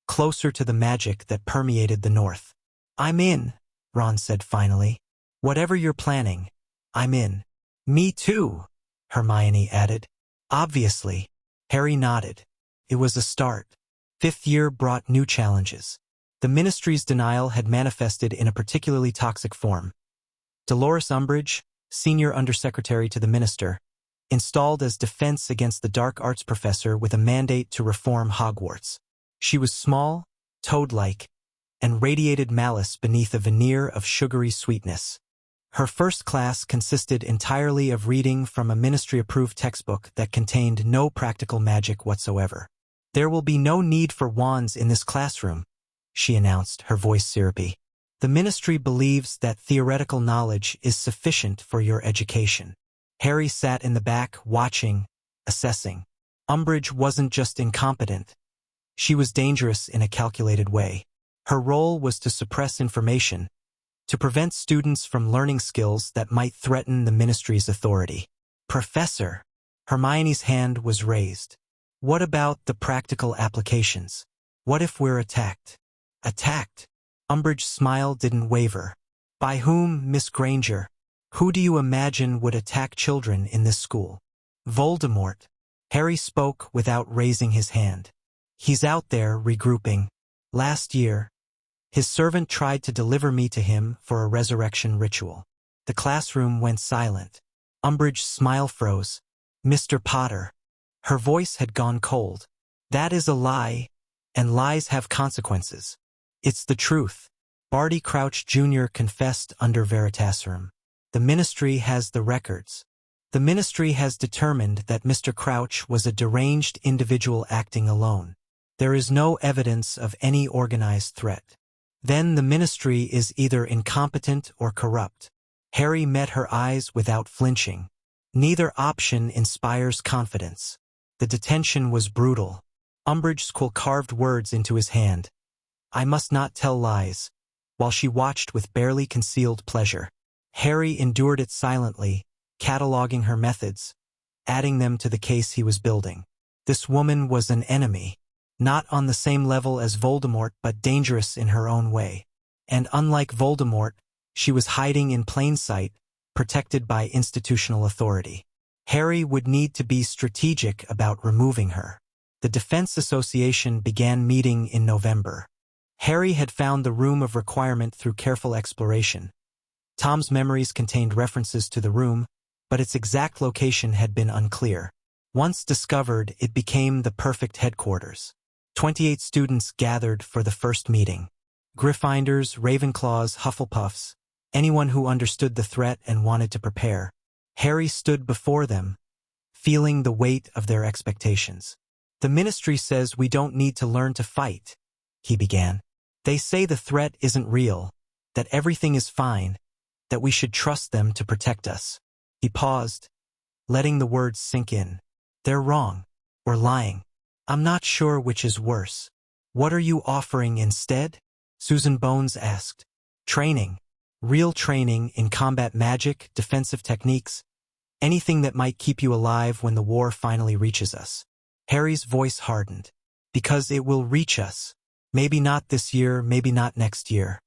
closer to the magic that permeated the north. I'm in, Ron said finally. Whatever you're planning, I'm in. Me too, Hermione added. Obviously. Harry nodded. It was a start. Fifth year brought new challenges. The Ministry's denial had manifested in a particularly toxic form. Dolores Umbridge, Senior Undersecretary to the Minister, installed as defense against the dark arts professor with a mandate to reform Hogwarts. She was small, toad-like, and radiated malice beneath a veneer of sugary sweetness. Her first class consisted entirely of reading from a Ministry-approved textbook that contained no practical magic whatsoever. There will be no need for wands in this classroom, she announced, her voice syrupy. The Ministry believes that theoretical knowledge is sufficient for your education. Harry sat in the back, watching, assessing. Umbridge wasn't just incompetent. She was dangerous in a calculated way. Her role was to suppress information, to prevent students from learning skills that might threaten the Ministry's authority. Professor, Hermione's hand was raised. What about the practical applications? What if we're attacked? Attacked? Umbridge's smile didn't waver. By whom, Miss Granger? Who do you imagine would attack children in this school? Voldemort. Harry spoke without raising his hand. He's out there regrouping. Last year, his servant tried to deliver me to him for a resurrection ritual. The classroom went silent. Umbridge's smile froze. Mr. Potter. Her voice had gone cold. That is a lie, and lies have consequences. It's the truth. Barty Crouch Jr. confessed under Veritaserum. The Ministry has the records. The Ministry has determined that Mr. Crouch was a deranged individual acting alone. There is no evidence of any organized threat. Then the Ministry is either incompetent or corrupt. Harry met her eyes without flinching. Neither option inspires confidence. The detention was brutal. Umbridge carved words into his hand. "I must not tell lies," while she watched with barely concealed pleasure. Harry endured it silently, cataloging her methods, adding them to the case he was building. This woman was an enemy, not on the same level as Voldemort but dangerous in her own way. And unlike Voldemort, she was hiding in plain sight, protected by institutional authority. Harry would need to be strategic about removing her. The Defense Association began meeting in November. Harry had found the room of requirement through careful exploration. Tom's memories contained references to the room, but its exact location had been unclear. Once discovered, it became the perfect headquarters. 28 students gathered for the first meeting. Gryffindors, Ravenclaws, Hufflepuffs, anyone who understood the threat and wanted to prepare. Harry stood before them, feeling the weight of their expectations. "The Ministry says we don't need to learn to fight," he began. "They say the threat isn't real, that everything is fine, that we should trust them to protect us." He paused, letting the words sink in. "They're wrong, or lying. I'm not sure which is worse." "What are you offering instead?" Susan Bones asked. "Training. Real training in combat magic, defensive techniques, anything that might keep you alive when the war finally reaches us." Harry's voice hardened. "Because it will reach us. Maybe not this year, maybe not next year.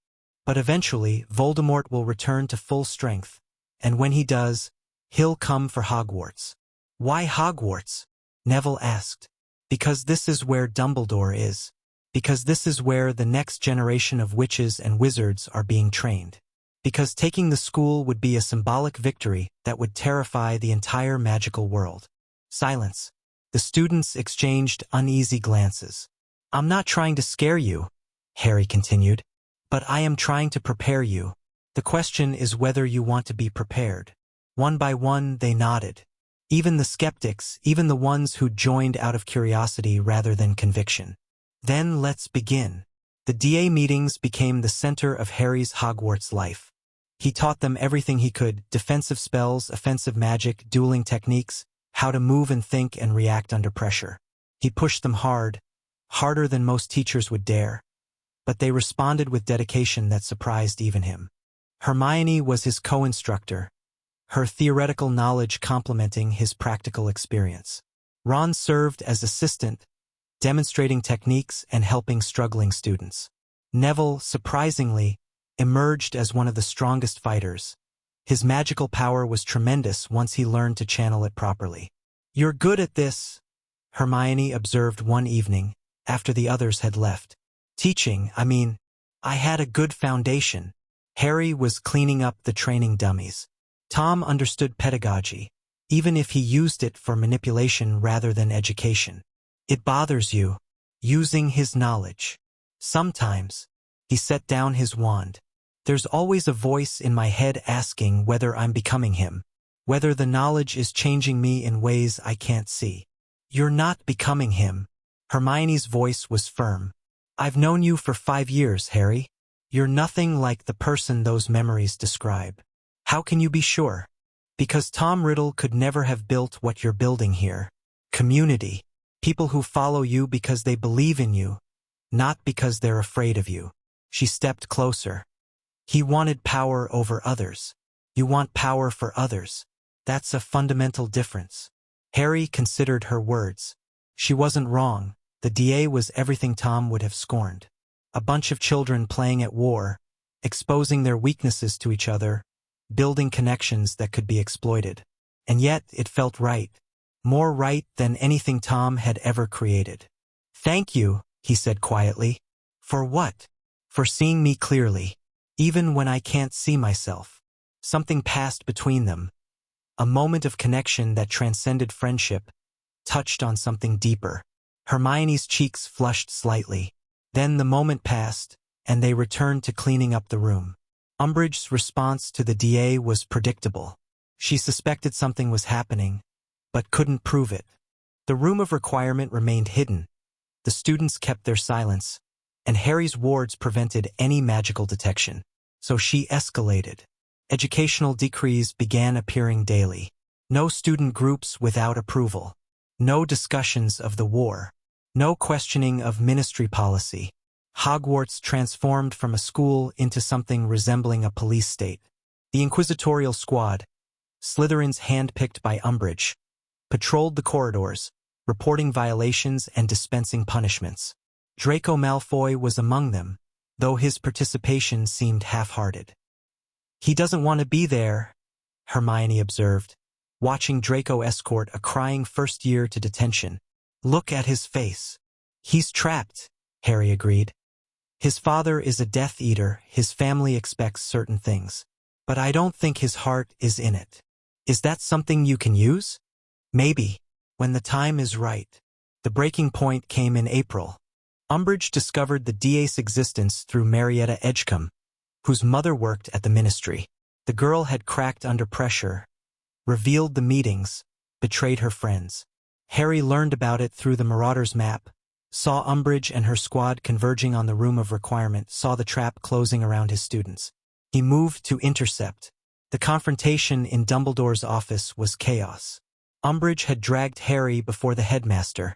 But eventually, Voldemort will return to full strength, and when he does, he'll come for Hogwarts." "Why Hogwarts?" Neville asked. "Because this is where Dumbledore is. Because this is where the next generation of witches and wizards are being trained. Because taking the school would be a symbolic victory that would terrify the entire magical world." Silence. The students exchanged uneasy glances. "I'm not trying to scare you," Harry continued, "but I am trying to prepare you. The question is whether you want to be prepared." One by one, they nodded. Even the skeptics, even the ones who joined out of curiosity rather than conviction. "Then let's begin." The DA meetings became the center of Harry's Hogwarts life. He taught them everything he could: defensive spells, offensive magic, dueling techniques, how to move and think and react under pressure. He pushed them hard, harder than most teachers would dare, but they responded with dedication that surprised even him. Hermione was his co-instructor, her theoretical knowledge complementing his practical experience. Ron served as assistant, demonstrating techniques and helping struggling students. Neville, surprisingly, emerged as one of the strongest fighters. His magical power was tremendous once he learned to channel it properly. "You're good at this," Hermione observed one evening, after the others had left. "Teaching, I mean, I had a good foundation." Harry was cleaning up the training dummies. Tom understood pedagogy, even if he used it for manipulation rather than education. "It bothers you." Using his knowledge. "Sometimes." He set down his wand. "There's always a voice in my head asking whether I'm becoming him, whether the knowledge is changing me in ways I can't see." "You're not becoming him." Hermione's voice was firm. "I've known you for 5 years, Harry. You're nothing like the person those memories describe." "How can you be sure?" "Because Tom Riddle could never have built what you're building here. Community. People who follow you because they believe in you, not because they're afraid of you." She stepped closer. "He wanted power over others. You want power for others. That's a fundamental difference." Harry considered her words. She wasn't wrong. The DA was everything Tom would have scorned. A bunch of children playing at war, exposing their weaknesses to each other, building connections that could be exploited. And yet it felt right. More right than anything Tom had ever created. "Thank you," he said quietly. "For what?" "For seeing me clearly, even when I can't see myself." Something passed between them. A moment of connection that transcended friendship, touched on something deeper. Hermione's cheeks flushed slightly. Then the moment passed, and they returned to cleaning up the room. Umbridge's response to the DA was predictable. She suspected something was happening, but couldn't prove it. The room of requirement remained hidden. The students kept their silence, and Harry's wards prevented any magical detection. So she escalated. Educational decrees began appearing daily. No student groups without approval. No discussions of the war. No questioning of ministry policy. Hogwarts transformed from a school into something resembling a police state. The Inquisitorial Squad, Slytherins handpicked by Umbridge, patrolled the corridors, reporting violations and dispensing punishments. Draco Malfoy was among them, though his participation seemed half-hearted. "He doesn't want to be there," Hermione observed, watching Draco escort a crying first year to detention. "Look at his face." "He's trapped," Harry agreed. "His father is a Death Eater, his family expects certain things. But I don't think his heart is in it. Is that something you can use? Maybe, when the time is right." The breaking point came in April. Umbridge discovered the DA's existence through Marietta Edgecombe, whose mother worked at the ministry. The girl had cracked under pressure, revealed the meetings, betrayed her friends. Harry learned about it through the Marauder's map, saw Umbridge and her squad converging on the Room of Requirement, saw the trap closing around his students. He moved to intercept. The confrontation in Dumbledore's office was chaos. Umbridge had dragged Harry before the headmaster,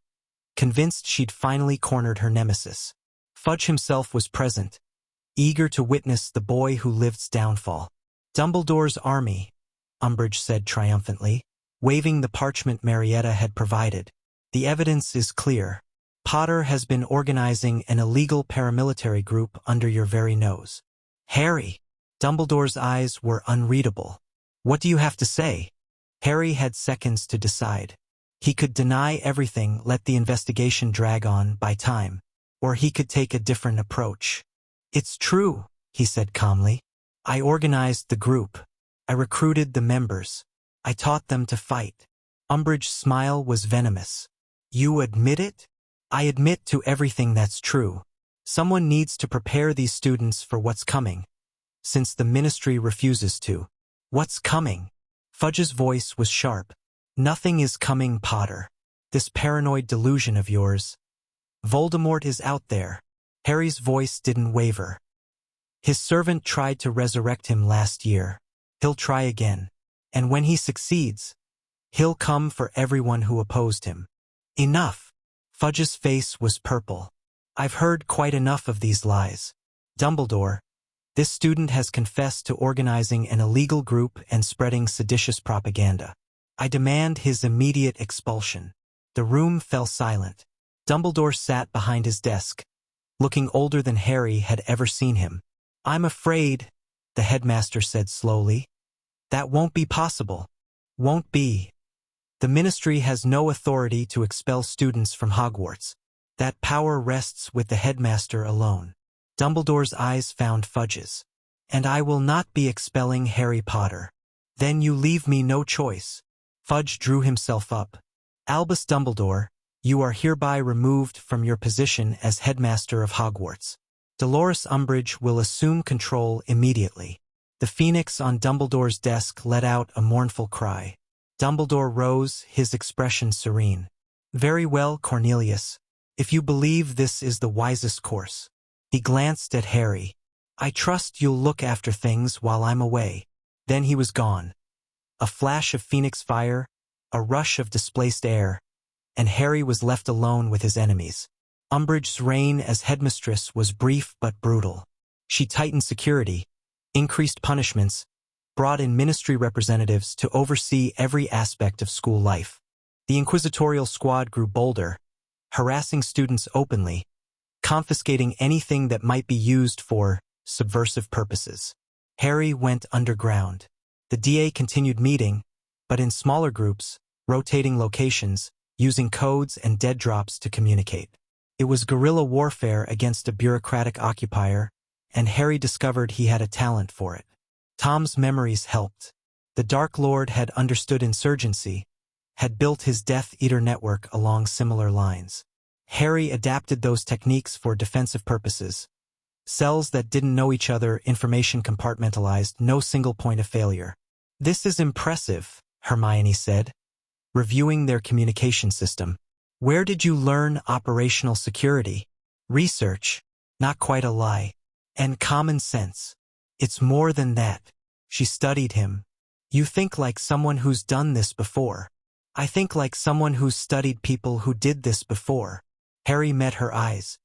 convinced she'd finally cornered her nemesis. Fudge himself was present, eager to witness the boy who lived's downfall. "Dumbledore's army," Umbridge said triumphantly, waving the parchment Marietta had provided. "The evidence is clear. Potter has been organizing an illegal paramilitary group under your very nose." "Harry!" Dumbledore's eyes were unreadable. "What do you have to say?" Harry had seconds to decide. He could deny everything, let the investigation drag on by time, or he could take a different approach. "It's true," he said calmly. "I organized the group. I recruited the members. I taught them to fight." Umbridge's smile was venomous. "You admit it?" "I admit to everything that's true. Someone needs to prepare these students for what's coming, since the ministry refuses to." "What's coming?" Fudge's voice was sharp. "Nothing is coming, Potter. This paranoid delusion of yours. Voldemort is out there." Harry's voice didn't waver. "His servant tried to resurrect him last year. He'll try again. And when he succeeds, he'll come for everyone who opposed him." "Enough." Fudge's face was purple. "I've heard quite enough of these lies. Dumbledore, this student has confessed to organizing an illegal group and spreading seditious propaganda. I demand his immediate expulsion." The room fell silent. Dumbledore sat behind his desk, looking older than Harry had ever seen him. "I'm afraid," the headmaster said slowly, "that won't be possible." "Won't be. The ministry has no authority to expel students from Hogwarts. That power rests with the headmaster alone." Dumbledore's eyes found Fudge's. "And I will not be expelling Harry Potter." "Then you leave me no choice." Fudge drew himself up. "Albus Dumbledore, you are hereby removed from your position as headmaster of Hogwarts. Dolores Umbridge will assume control immediately." The phoenix on Dumbledore's desk let out a mournful cry. Dumbledore rose, his expression serene. "Very well, Cornelius. If you believe this is the wisest course." He glanced at Harry. "I trust you'll look after things while I'm away." Then he was gone. A flash of phoenix fire, a rush of displaced air, and Harry was left alone with his enemies. Umbridge's reign as headmistress was brief but brutal. She tightened security, increased punishments, brought in ministry representatives to oversee every aspect of school life. The Inquisitorial Squad grew bolder, harassing students openly, confiscating anything that might be used for subversive purposes. Harry went underground. The DA continued meeting, but in smaller groups, rotating locations, using codes and dead drops to communicate. It was guerrilla warfare against a bureaucratic occupier, and Harry discovered he had a talent for it. Tom's memories helped. The Dark Lord had understood insurgency, had built his Death Eater network along similar lines. Harry adapted those techniques for defensive purposes. Cells that didn't know each other, information compartmentalized, no single point of failure. "This is impressive," Hermione said, reviewing their communication system. "Where did you learn operational security?" "Research, not quite a lie, and common sense. It's more than that." She studied him. "You think like someone who's done this before." "I think like someone who's studied people who did this before." Harry met her eyes.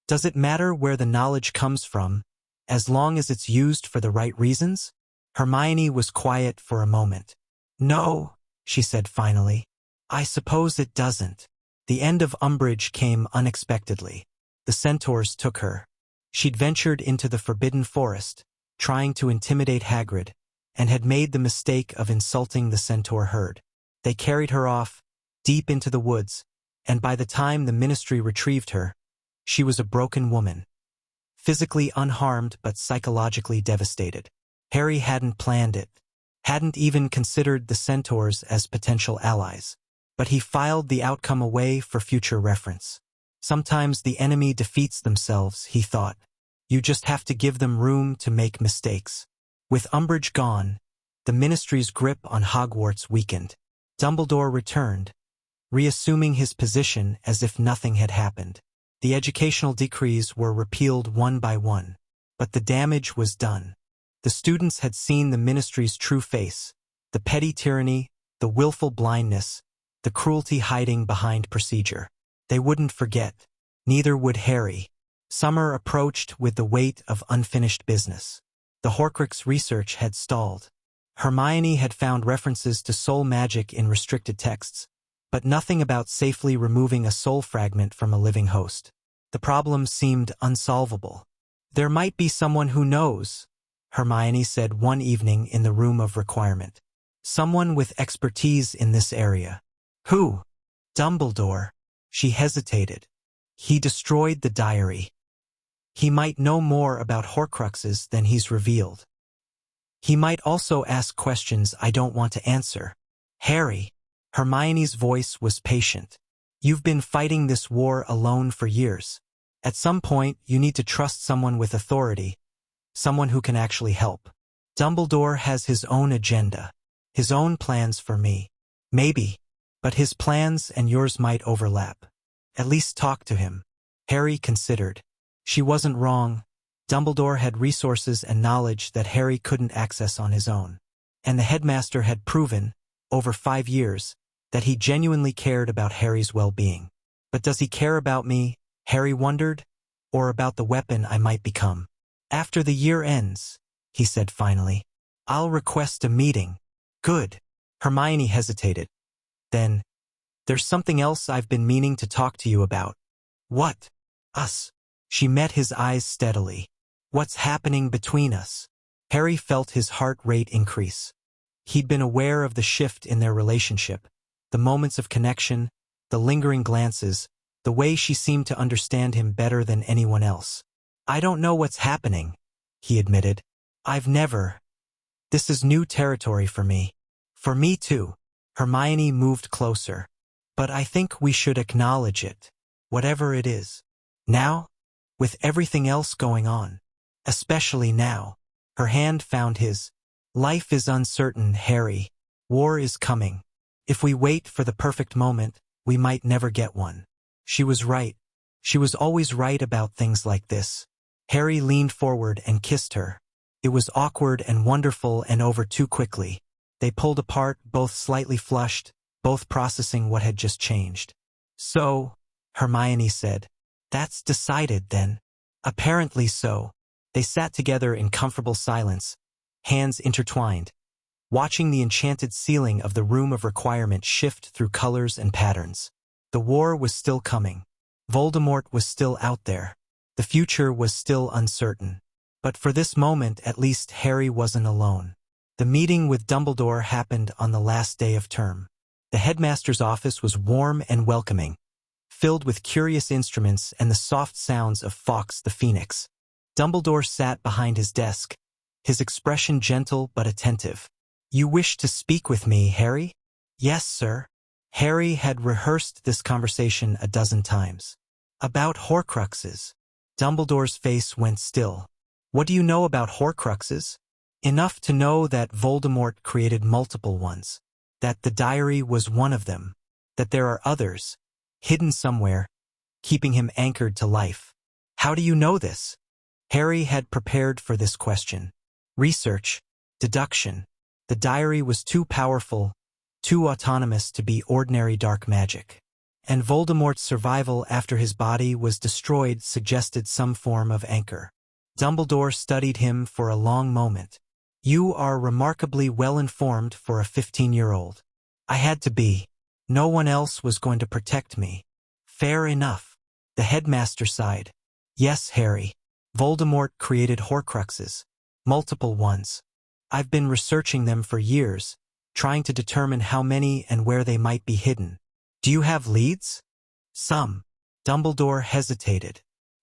Does it matter where the knowledge comes from, as long as it's used for the right reasons? Hermione was quiet for a moment. No, she said finally. I suppose it doesn't. The end of Umbridge came unexpectedly. The centaurs took her. She'd ventured into the Forbidden Forest, trying to intimidate Hagrid, and had made the mistake of insulting the centaur herd. They carried her off, deep into the woods, and by the time the Ministry retrieved her, she was a broken woman. Physically unharmed but psychologically devastated. Harry hadn't planned it, hadn't even considered the centaurs as potential allies, but he filed the outcome away for future reference. Sometimes the enemy defeats themselves, he thought. You just have to give them room to make mistakes. With Umbridge gone, the Ministry's grip on Hogwarts weakened. Dumbledore returned, reassuming his position as if nothing had happened. The educational decrees were repealed one by one, but the damage was done. The students had seen the Ministry's true face, the petty tyranny, the willful blindness, the cruelty hiding behind procedure. They wouldn't forget. Neither would Harry. Summer approached with the weight of unfinished business. The Horcrux research had stalled. Hermione had found references to soul magic in restricted texts, but nothing about safely removing a soul fragment from a living host. The problem seemed unsolvable. There might be someone who knows, Hermione said one evening in the room of requirement. Someone with expertise in this area. Who? Dumbledore. She hesitated. He destroyed the diary. He might know more about Horcruxes than he's revealed. He might also ask questions I don't want to answer. Harry. Hermione's voice was patient. You've been fighting this war alone for years. At some point, you need to trust someone with authority, someone who can actually help. Dumbledore has his own agenda, his own plans for me. Maybe, but his plans and yours might overlap. At least talk to him. Harry considered. She wasn't wrong. Dumbledore had resources and knowledge that Harry couldn't access on his own. And the headmaster had proven, over 5 years, that he genuinely cared about Harry's well-being. But does he care about me, Harry wondered, or about the weapon I might become? After the year ends, he said finally, I'll request a meeting. Good. Hermione hesitated. Then, there's something else I've been meaning to talk to you about. What? Us. She met his eyes steadily. What's happening between us? Harry felt his heart rate increase. He'd been aware of the shift in their relationship, the moments of connection, the lingering glances, the way she seemed to understand him better than anyone else. I don't know what's happening, he admitted. I've never. This is new territory for me. For me too. Hermione moved closer. But I think we should acknowledge it, whatever it is. Now, with everything else going on. Especially now. Her hand found his. Life is uncertain, Harry. War is coming. If we wait for the perfect moment, we might never get one. She was right. She was always right about things like this. Harry leaned forward and kissed her. It was awkward and wonderful and over too quickly. They pulled apart, both slightly flushed, both processing what had just changed. So, Hermione said, that's decided then. Apparently so. They sat together in comfortable silence, hands intertwined, watching the enchanted ceiling of the room of requirement shift through colors and patterns. The war was still coming. Voldemort was still out there. The future was still uncertain. But for this moment, at least Harry wasn't alone. The meeting with Dumbledore happened on the last day of term. The headmaster's office was warm and welcoming, filled with curious instruments and the soft sounds of Fawkes the Phoenix. Dumbledore sat behind his desk, his expression gentle but attentive. You wish to speak with me, Harry? Yes, sir. Harry had rehearsed this conversation a dozen times. About Horcruxes. Dumbledore's face went still. What do you know about Horcruxes? Enough to know that Voldemort created multiple ones. That the diary was one of them. That there are others, hidden somewhere, keeping him anchored to life. How do you know this? Harry had prepared for this question. Research, deduction. The diary was too powerful, too autonomous to be ordinary dark magic. and Voldemort's survival after his body was destroyed suggested some form of anchor. Dumbledore studied him for a long moment. "You are remarkably well-informed for a 15-year-old. I had to be. No one else was going to protect me." "Fair enough." The headmaster sighed. "Yes, Harry. Voldemort created Horcruxes. Multiple ones. I've been researching them for years, trying to determine how many and where they might be hidden. Do you have leads?" "Some." Dumbledore hesitated.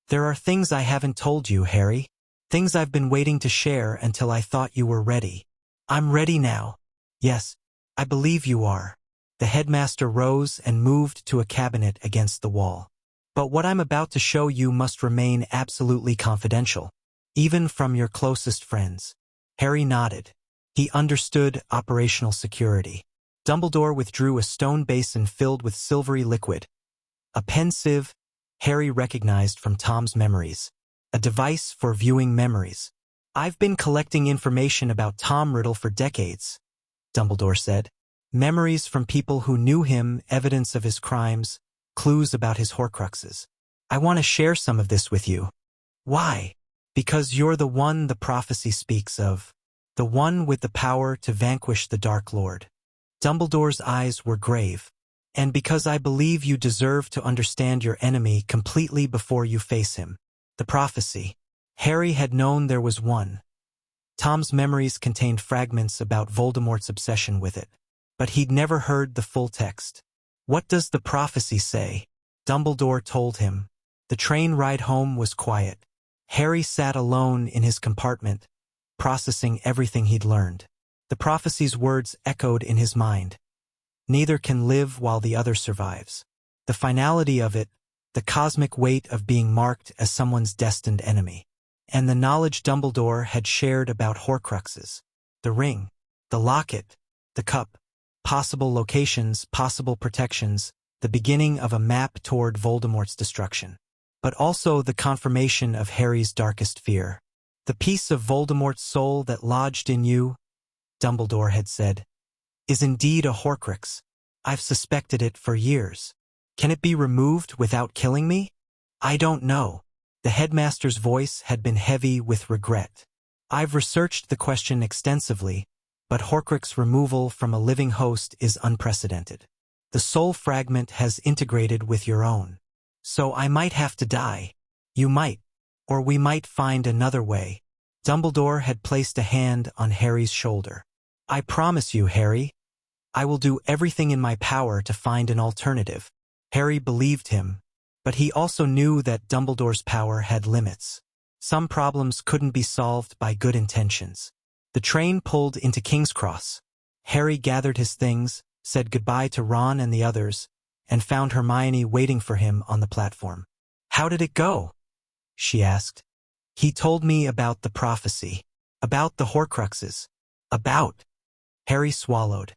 "There are things I haven't told you, Harry. Things I've been waiting to share until I thought you were ready." "I'm ready now." "Yes, I believe you are." The headmaster rose and moved to a cabinet against the wall. "But what I'm about to show you must remain absolutely confidential, even from your closest friends." Harry nodded. He understood operational security. Dumbledore withdrew a stone basin filled with silvery liquid. A pensieve, Harry recognized from Tom's memories. A device for viewing memories. "I've been collecting information about Tom Riddle for decades," Dumbledore said. "Memories from people who knew him, evidence of his crimes, clues about his Horcruxes. I want to share some of this with you." "Why?" "Because you're the one the prophecy speaks of. The one with the power to vanquish the Dark Lord." Dumbledore's eyes were grave. "And because I believe you deserve to understand your enemy completely before you face him." The prophecy. Harry had known there was one. Tom's memories contained fragments about Voldemort's obsession with it, but he'd never heard the full text. "What does the prophecy say?" Dumbledore told him. The train ride home was quiet. Harry sat alone in his compartment, processing everything he'd learned. The prophecy's words echoed in his mind. Neither can live while the other survives. The finality of it, the cosmic weight of being marked as someone's destined enemy. And the knowledge Dumbledore had shared about Horcruxes. The ring, the locket, the cup, possible locations, possible protections, the beginning of a map toward Voldemort's destruction. But also the confirmation of Harry's darkest fear. "The piece of Voldemort's soul that lodged in you," Dumbledore had said, "is indeed a Horcrux. I've suspected it for years. Can it be removed without killing me?" "I don't know." The headmaster's voice had been heavy with regret. "I've researched the question extensively, but Horcrux removal from a living host is unprecedented. The soul fragment has integrated with your own. So I might have to die. You might. Or we might find another way." Dumbledore had placed a hand on Harry's shoulder. "I promise you, Harry, I will do everything in my power to find an alternative." Harry believed him, but he also knew that Dumbledore's power had limits. Some problems couldn't be solved by good intentions. The train pulled into King's Cross. Harry gathered his things, said goodbye to Ron and the others, and found Hermione waiting for him on the platform. "How did it go?" she asked. "He told me about the prophecy. About the Horcruxes. About—" Harry swallowed.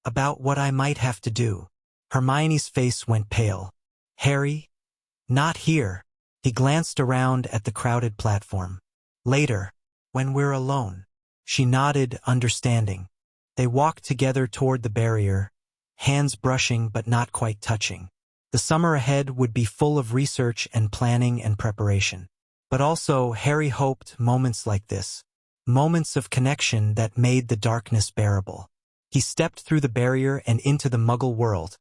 "About what I might have to do." Hermione's face went pale. "Harry? Not here." He glanced around at the crowded platform. "Later, when we're alone." She nodded, understanding. They walked together toward the barrier, hands brushing but not quite touching. The summer ahead would be full of research and planning and preparation. But also, Harry hoped, moments like this. Moments of connection that made the darkness bearable. He stepped through the barrier and into the Muggle world,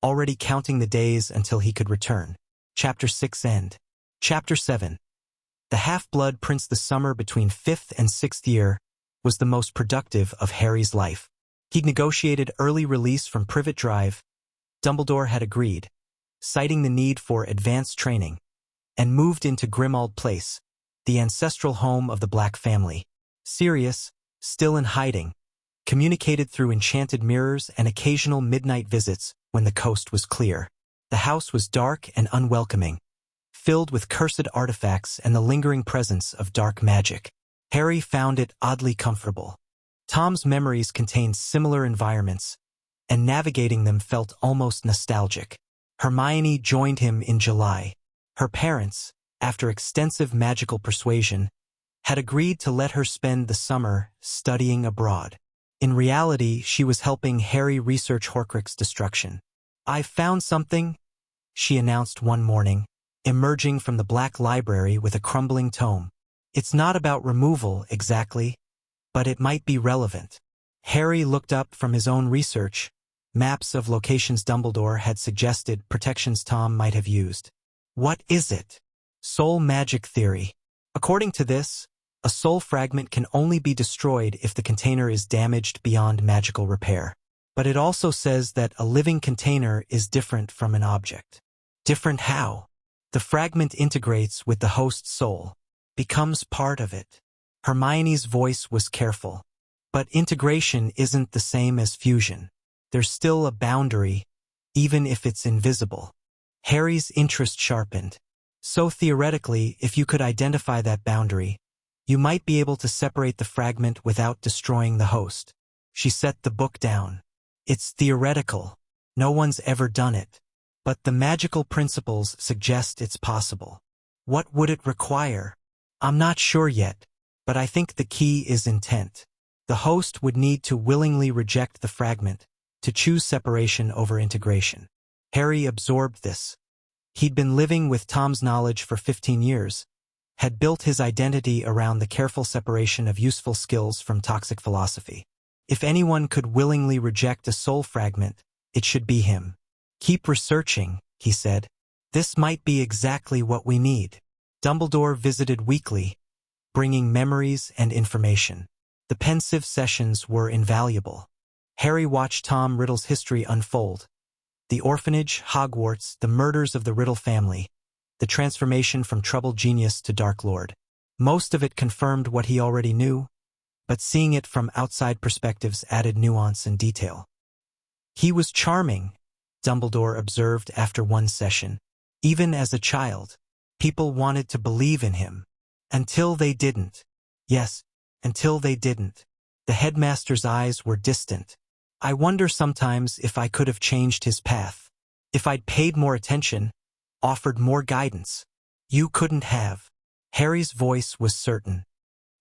already counting the days until he could return. Chapter 6 End. Chapter 7. The half-blood prince. The summer between 5th and 6th year was the most productive of Harry's life. He'd negotiated early release from Privet Drive. Dumbledore had agreed, citing the need for advanced training, and moved into Grimmauld Place, the ancestral home of the Black family. Sirius, still in hiding, communicated through enchanted mirrors and occasional midnight visits when the coast was clear. The house was dark and unwelcoming, filled with cursed artifacts and the lingering presence of dark magic. Harry found it oddly comfortable. Tom's memories contained similar environments, and navigating them felt almost nostalgic. Hermione joined him in July. Her parents, after extensive magical persuasion, had agreed to let her spend the summer studying abroad. In reality, she was helping Harry research Horcrux destruction. "I've found something," she announced one morning, emerging from the black library with a crumbling tome. "It's not about removal, exactly, but it might be relevant." Harry looked up from his own research, maps of locations Dumbledore had suggested, protections Tom might have used. "What is it?" "Soul magic theory. According to this, a soul fragment can only be destroyed if the container is damaged beyond magical repair. But it also says that a living container is different from an object." "Different how?" "The fragment integrates with the host's soul, becomes part of it." Hermione's voice was careful. "But integration isn't the same as fusion. There's still a boundary, even if it's invisible." Harry's interest sharpened. "So theoretically, if you could identify that boundary, you might be able to separate the fragment without destroying the host." She set the book down. "It's theoretical. No one's ever done it. But the magical principles suggest it's possible." "What would it require?" "I'm not sure yet, but I think the key is intent. The host would need to willingly reject the fragment, to choose separation over integration." Harry absorbed this. He'd been living with Tom's knowledge for 15 years, had built his identity around the careful separation of useful skills from toxic philosophy. If anyone could willingly reject a soul fragment, it should be him. "Keep researching," he said. "This might be exactly what we need." Dumbledore visited weekly, bringing memories and information. The pensive sessions were invaluable. Harry watched Tom Riddle's history unfold. The orphanage, Hogwarts, the murders of the Riddle family, the transformation from troubled genius to Dark Lord. Most of it confirmed what he already knew, but seeing it from outside perspectives added nuance and detail. "He was charming," Dumbledore observed after one session. "Even as a child, people wanted to believe in him. Until they didn't." "Yes, until they didn't." The headmaster's eyes were distant. "I wonder sometimes if I could have changed his path. If I'd paid more attention, offered more guidance." "You couldn't have." Harry's voice was certain.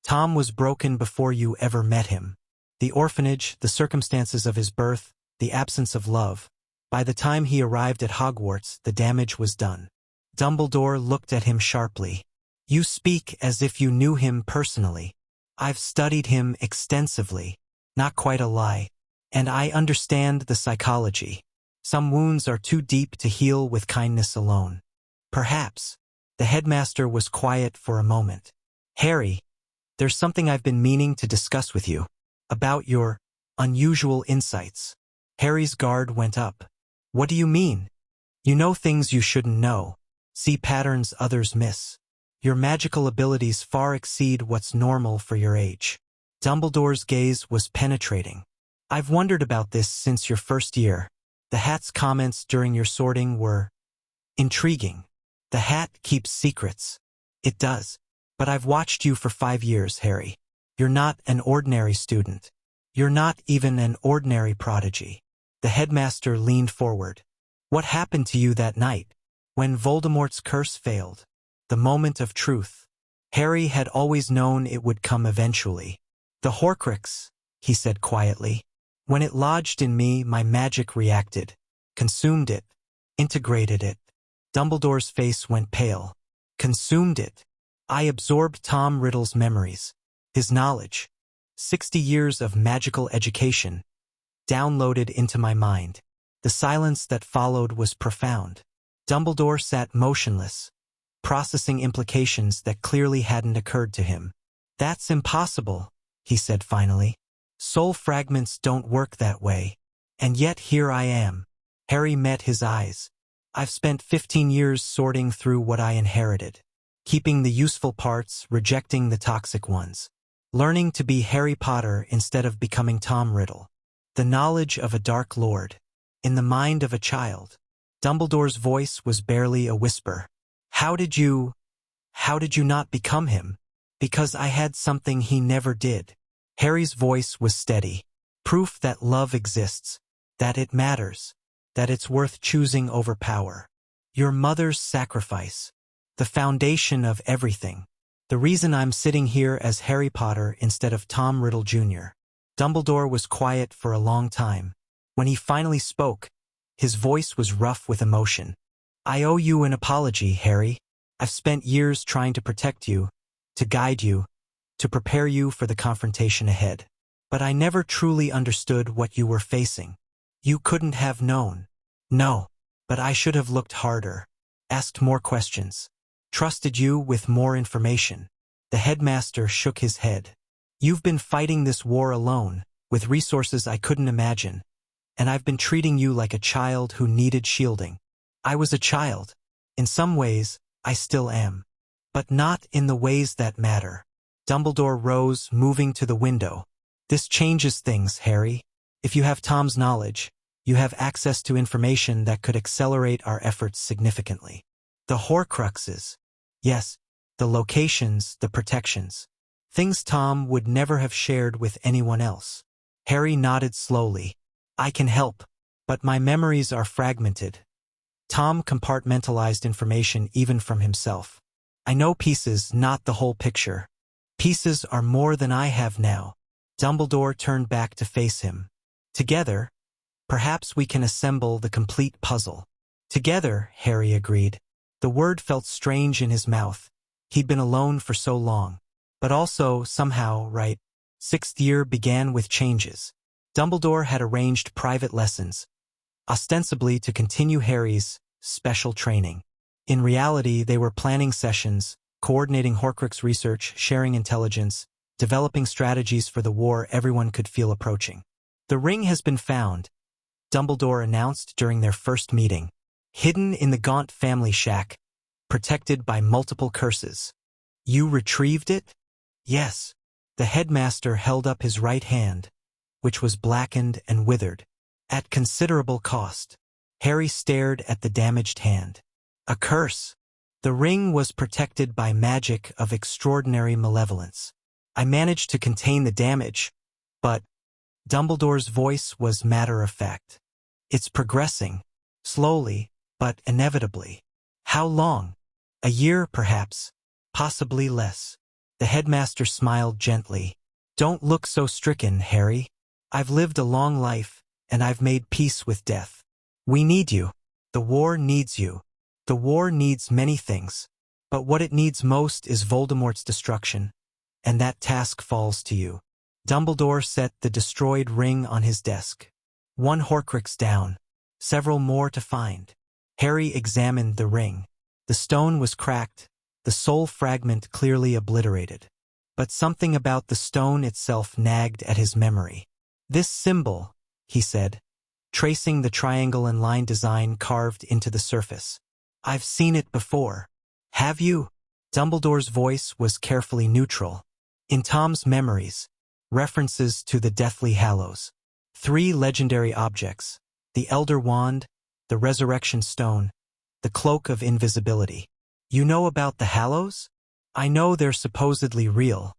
"Tom was broken before you ever met him. The orphanage, the circumstances of his birth, the absence of love. By the time he arrived at Hogwarts, the damage was done." Dumbledore looked at him sharply. "You speak as if you knew him personally." "I've studied him extensively." "Not quite a lie. And I understand the psychology. Some wounds are too deep to heal with kindness alone." "Perhaps." The headmaster was quiet for a moment. "Harry, there's something I've been meaning to discuss with you. About your unusual insights." Harry's guard went up. "What do you mean?" "You know things you shouldn't know. See patterns others miss. Your magical abilities far exceed what's normal for your age." Dumbledore's gaze was penetrating. "I've wondered about this since your first year. The hat's comments during your sorting were intriguing." "The hat keeps secrets." "It does. But I've watched you for 5 years, Harry. You're not an ordinary student. You're not even an ordinary prodigy." The headmaster leaned forward. "What happened to you that night, when Voldemort's curse failed? The moment of truth." Harry had always known it would come eventually. "The Horcrux," he said quietly. "When it lodged in me, my magic reacted, consumed it, integrated it." Dumbledore's face went pale. "Consumed it." "I absorbed Tom Riddle's memories, his knowledge, 60 years of magical education, downloaded into my mind. The silence that followed was profound." Dumbledore sat motionless, processing implications that clearly hadn't occurred to him. "That's impossible," he said finally. "Soul fragments don't work that way. And yet here I am." Harry met his eyes. "I've spent 15 years sorting through what I inherited, keeping the useful parts, rejecting the toxic ones, learning to be Harry Potter instead of becoming Tom Riddle. The knowledge of a Dark Lord, in the mind of a child." Dumbledore's voice was barely a whisper. How did you not become him?" "Because I had something he never did." Harry's voice was steady. "Proof that love exists, that it matters, that it's worth choosing over power. Your mother's sacrifice, the foundation of everything. The reason I'm sitting here as Harry Potter instead of Tom Riddle Jr." Dumbledore was quiet for a long time. When he finally spoke, His voice was rough with emotion. I owe you an apology, Harry. I've spent years trying to protect you, to guide you, to prepare you for the confrontation ahead. But I never truly understood what you were facing. You couldn't have known. No, but I should have looked harder, asked more questions, trusted you with more information. The headmaster shook his head. You've been fighting this war alone, with resources I couldn't imagine, and I've been treating you like a child who needed shielding. I was a child. In some ways, I still am. But not in the ways that matter. Dumbledore rose, moving to the window. This changes things, Harry. If you have Tom's knowledge, you have access to information that could accelerate our efforts significantly. The Horcruxes. Yes, the locations, the protections. Things Tom would never have shared with anyone else. Harry nodded slowly. I can help, but my memories are fragmented. Tom compartmentalized information even from himself. I know pieces, not the whole picture. Pieces are more than I have now. Dumbledore turned back to face him. Together, perhaps we can assemble the complete puzzle. Together, Harry agreed. The word felt strange in his mouth. He'd been alone for so long. But also, somehow, right. Sixth year began with changes. Dumbledore had arranged private lessons, ostensibly to continue Harry's special training. In reality, they were planning sessions, coordinating Horcrux research, sharing intelligence, developing strategies for the war everyone could feel approaching. The ring has been found, Dumbledore announced during their first meeting. Hidden in the Gaunt family shack, protected by multiple curses. You retrieved it? Yes. The headmaster held up his right hand, which was blackened and withered. At considerable cost. Harry stared at the damaged hand. A curse. The ring was protected by magic of extraordinary malevolence. I managed to contain the damage, but Dumbledore's voice was matter-of-fact. It's progressing, slowly, but inevitably. How long? A year, perhaps. Possibly less. The headmaster smiled gently. Don't look so stricken, Harry. I've lived a long life, and I've made peace with death. We need you. The war needs you. The war needs many things, but what it needs most is Voldemort's destruction, and that task falls to you. Dumbledore set the destroyed ring on his desk. One Horcrux down, several more to find. Harry examined the ring. The stone was cracked, the soul fragment clearly obliterated. But something about the stone itself nagged at his memory. This symbol, he said, tracing the triangle and line design carved into the surface. I've seen it before. Have you? Dumbledore's voice was carefully neutral. In Tom's memories, references to the Deathly Hallows. 3 legendary objects, the Elder Wand, the Resurrection Stone, the Cloak of Invisibility. You know about the Hallows? I know they're supposedly real,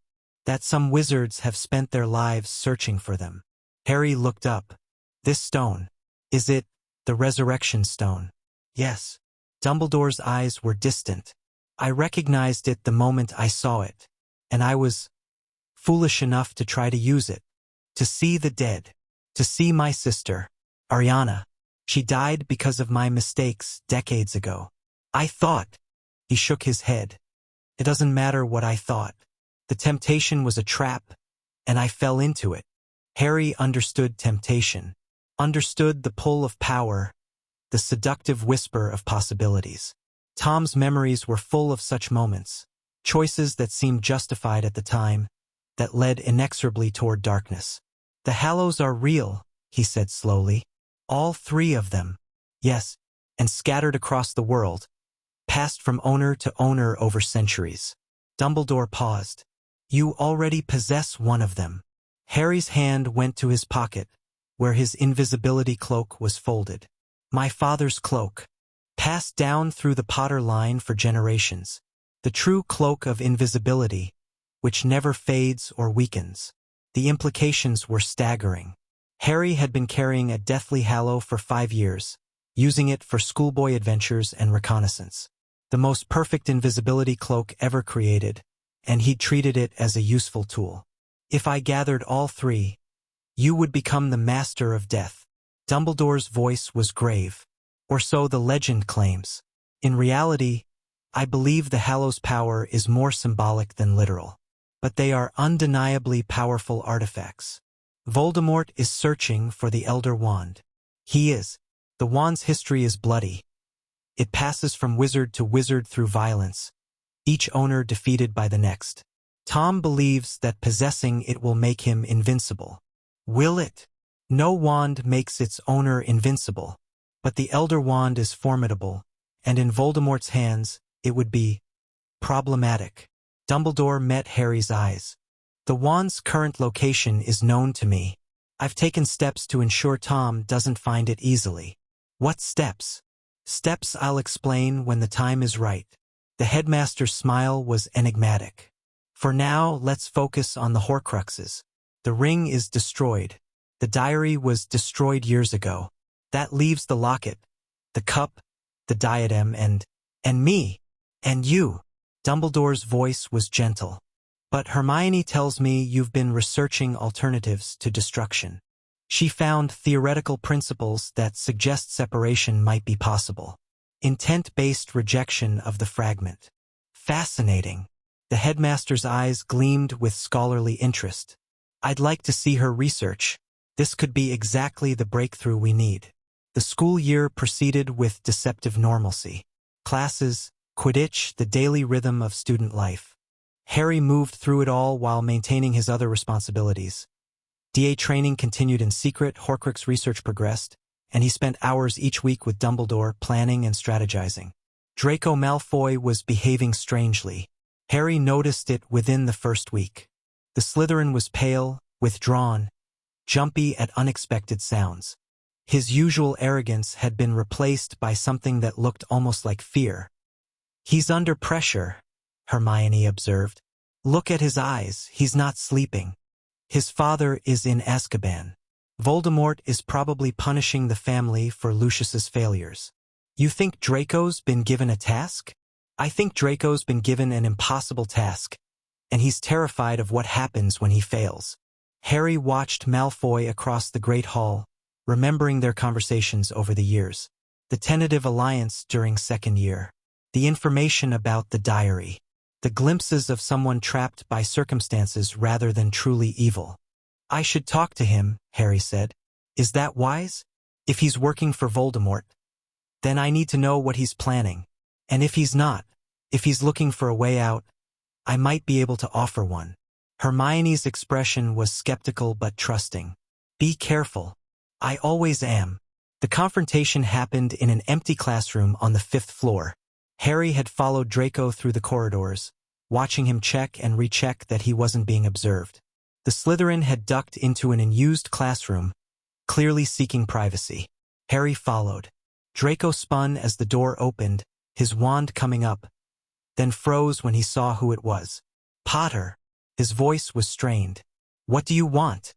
that some wizards have spent their lives searching for them. Harry looked up. This stone, is it the Resurrection Stone? Yes. Dumbledore's eyes were distant. I recognized it the moment I saw it, and I was foolish enough to try to use it, to see the dead, to see my sister, Ariana. She died because of my mistakes decades ago. I thought. He shook his head. It doesn't matter what I thought. The temptation was a trap, and I fell into it. Harry understood temptation, understood the pull of power, the seductive whisper of possibilities. Tom's memories were full of such moments, choices that seemed justified at the time, that led inexorably toward darkness. The Hallows are real, he said slowly. All 3 of them. Yes, and scattered across the world, passed from owner to owner over centuries. Dumbledore paused. You already possess one of them. Harry's hand went to his pocket, where his invisibility cloak was folded. My father's cloak, passed down through the Potter line for generations. The true cloak of invisibility, which never fades or weakens. The implications were staggering. Harry had been carrying a Deathly Hallow for 5 years, using it for schoolboy adventures and reconnaissance. The most perfect invisibility cloak ever created, and he treated it as a useful tool. If I gathered all 3, you would become the master of death. Dumbledore's voice was grave. Or so the legend claims. In reality, I believe the Hallows' power is more symbolic than literal. But they are undeniably powerful artifacts. Voldemort is searching for the Elder Wand. He is. The wand's history is bloody. It passes from wizard to wizard through violence, each owner defeated by the next. Tom believes that possessing it will make him invincible. Will it? No wand makes its owner invincible, but the Elder Wand is formidable, and in Voldemort's hands, it would be problematic. Dumbledore met Harry's eyes. The wand's current location is known to me. I've taken steps to ensure Tom doesn't find it easily. What steps? Steps I'll explain when the time is right. The headmaster's smile was enigmatic. For now, let's focus on the Horcruxes. The ring is destroyed. The diary was destroyed years ago. That leaves the locket, the cup, the diadem, and me, and you. Dumbledore's voice was gentle. But Hermione tells me you've been researching alternatives to destruction. She found theoretical principles that suggest separation might be possible. Intent-based rejection of the fragment. Fascinating. The headmaster's eyes gleamed with scholarly interest. I'd like to see her research. This could be exactly the breakthrough we need. The school year proceeded with deceptive normalcy. Classes, Quidditch, the daily rhythm of student life. Harry moved through it all while maintaining his other responsibilities. DA training continued in secret, Horcrux research progressed, and he spent hours each week with Dumbledore planning and strategizing. Draco Malfoy was behaving strangely. Harry noticed it within the first week. The Slytherin was pale, withdrawn, jumpy at unexpected sounds. His usual arrogance had been replaced by something that looked almost like fear. "He's under pressure," Hermione observed. "Look at his eyes, he's not sleeping. His father is in Azkaban. Voldemort is probably punishing the family for Lucius's failures." "You think Draco's been given a task?" "I think Draco's been given an impossible task, and he's terrified of what happens when he fails." Harry watched Malfoy across the Great Hall, remembering their conversations over the years. The tentative alliance during second year. The information about the diary. The glimpses of someone trapped by circumstances rather than truly evil. "I should talk to him," Harry said. "Is that wise? If he's working for Voldemort, then I need to know what he's planning. And if he's not, if he's looking for a way out, I might be able to offer one." Hermione's expression was skeptical but trusting. "Be careful." "I always am." The confrontation happened in an empty classroom on the 5th floor. Harry had followed Draco through the corridors, watching him check and recheck that he wasn't being observed. The Slytherin had ducked into an unused classroom, clearly seeking privacy. Harry followed. Draco spun as the door opened, his wand coming up, then froze when he saw who it was. "Potter." His voice was strained. "What do you want?"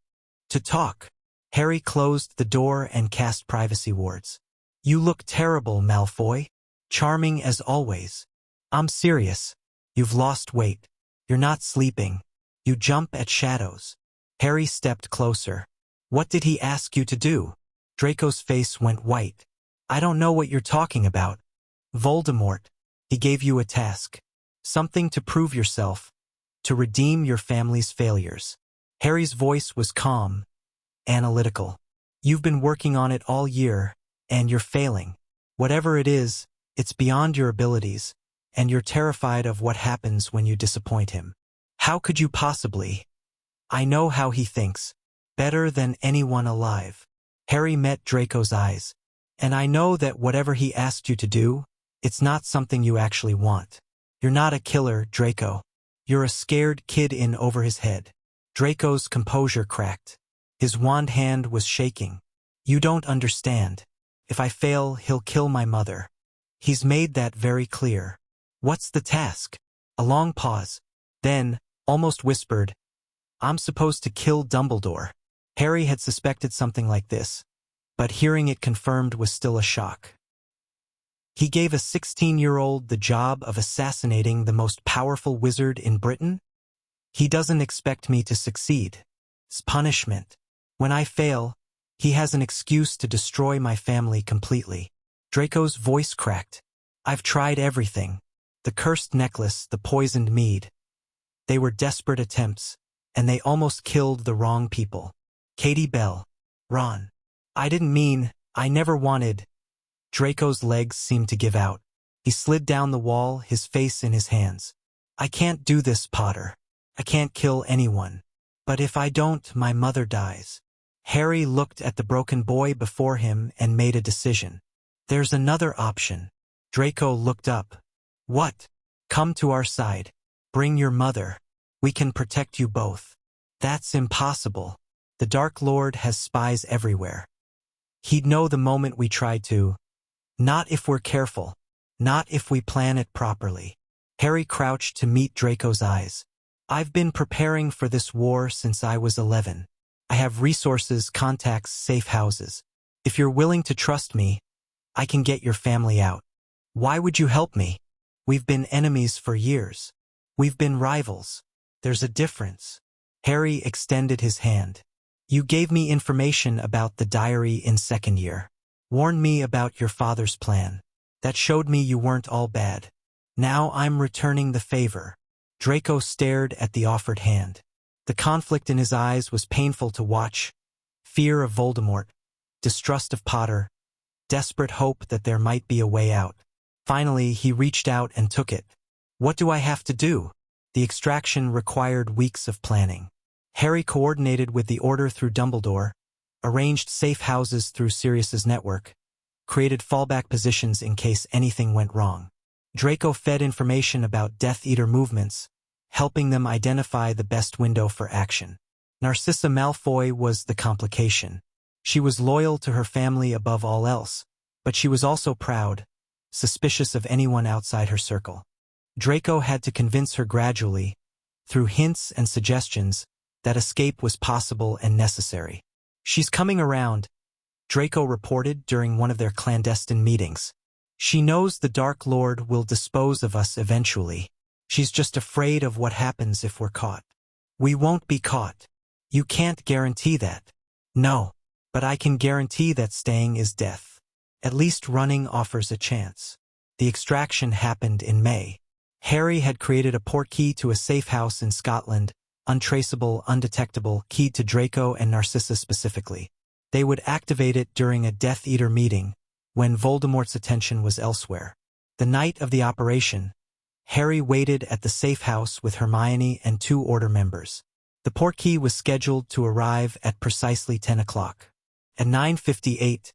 "To talk." Harry closed the door and cast privacy wards. "You look terrible, Malfoy. Charming as always." "I'm serious. You've lost weight. You're not sleeping. You jump at shadows." Harry stepped closer. "What did he ask you to do?" Draco's face went white. "I don't know what you're talking about." "Voldemort. He gave you a task. Something to prove yourself. To redeem your family's failures." Harry's voice was calm, analytical. "You've been working on it all year, and you're failing. Whatever it is, it's beyond your abilities, and you're terrified of what happens when you disappoint him." "How could you possibly?" "I know how he thinks. Better than anyone alive." Harry met Draco's eyes. "And I know that whatever he asked you to do, it's not something you actually want. You're not a killer, Draco. You're a scared kid in over his head." Draco's composure cracked. His wand hand was shaking. "You don't understand. If I fail, he'll kill my mother. He's made that very clear." "What's the task?" A long pause. Then, almost whispered, "I'm supposed to kill Dumbledore." Harry had suspected something like this, but hearing it confirmed was still a shock. "He gave a 16-year-old the job of assassinating the most powerful wizard in Britain? He doesn't expect me to succeed. It's punishment. When I fail, He has an excuse to destroy my family completely. Draco's voice cracked. I've tried everything. The cursed necklace, the poisoned mead. They were desperate attempts, and they almost killed the wrong people. Katie Bell. Ron. I didn't mean, I never wanted. Draco's legs seemed to give out. He slid down the wall, his face in his hands. I can't do this, Potter. I can't kill anyone. But if I don't, my mother dies. Harry looked at the broken boy before him and made a decision. There's another option. Draco looked up. What? Come to our side. Bring your mother. We can protect you both. That's impossible. The Dark Lord has spies everywhere. He'd know the moment we tried to. Not if we're careful. Not if we plan it properly. Harry crouched to meet Draco's eyes. I've been preparing for this war since I was 11. I have resources, contacts, safe houses. If you're willing to trust me, I can get your family out. Why would you help me? We've been enemies for years. We've been rivals. There's a difference. Harry extended his hand. You gave me information about the diary in second year. Warned me about your father's plan. That showed me you weren't all bad. Now I'm returning the favor. Draco stared at the offered hand. The conflict in his eyes was painful to watch. Fear of Voldemort, distrust of Potter, desperate hope that there might be a way out. Finally, he reached out and took it. What do I have to do? The extraction required weeks of planning. Harry coordinated with the Order through Dumbledore, arranged safe houses through Sirius's network, created fallback positions in case anything went wrong. Draco fed information about Death Eater movements, helping them identify the best window for action. Narcissa Malfoy was the complication. She was loyal to her family above all else, but she was also proud, suspicious of anyone outside her circle. Draco had to convince her gradually, through hints and suggestions, that escape was possible and necessary. She's coming around, Draco reported during one of their clandestine meetings. She knows the Dark Lord will dispose of us eventually. She's just afraid of what happens if we're caught. We won't be caught. You can't guarantee that. No, but I can guarantee that staying is death. At least running offers a chance. The extraction happened in May. Harry had created a portkey to a safe house in Scotland, untraceable, undetectable, keyed to Draco and Narcissa specifically. They would activate it during a Death Eater meeting, when Voldemort's attention was elsewhere. The night of the operation, Harry waited at the safe house with Hermione and 2 Order members. The portkey was scheduled to arrive at precisely 10 o'clock. At 9:58,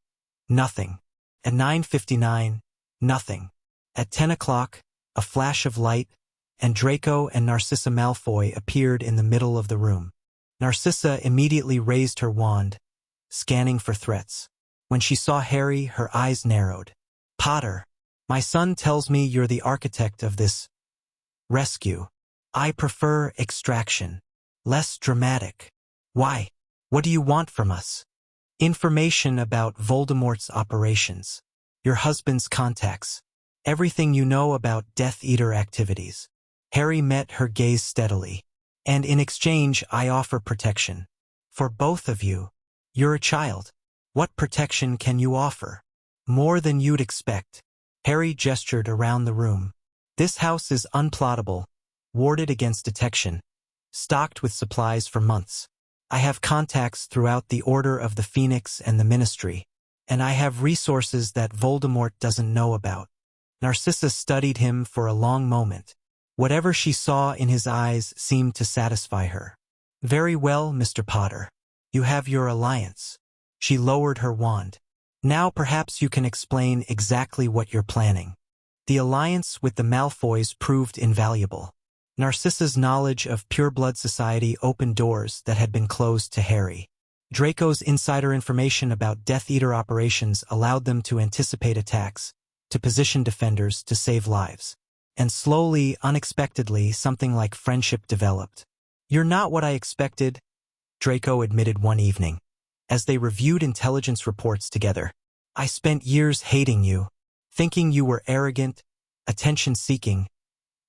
nothing. At 9:59, nothing. At 10 o'clock, a flash of light, and Draco and Narcissa Malfoy appeared in the middle of the room. Narcissa immediately raised her wand, scanning for threats. When she saw Harry, her eyes narrowed. Potter, my son tells me you're the architect of this rescue. I prefer extraction. Less dramatic. Why? What do you want from us? Information about Voldemort's operations. Your husband's contacts. Everything you know about Death Eater activities. Harry met her gaze steadily. And in exchange, I offer protection. For both of you. You're a child. What protection can you offer? More than you'd expect. Harry gestured around the room. This house is unplottable, warded against detection, stocked with supplies for months. I have contacts throughout the Order of the Phoenix and the Ministry, and I have resources that Voldemort doesn't know about. Narcissa studied him for a long moment. Whatever she saw in his eyes seemed to satisfy her. Very well, Mr. Potter. You have your alliance. She lowered her wand. Now perhaps you can explain exactly what you're planning. The alliance with the Malfoys proved invaluable. Narcissa's knowledge of pureblood society opened doors that had been closed to Harry. Draco's insider information about Death Eater operations allowed them to anticipate attacks, to position defenders to save lives. And slowly, unexpectedly, something like friendship developed. You're not what I expected, Draco admitted one evening. As they reviewed intelligence reports together, I spent years hating you, thinking you were arrogant, attention-seeking,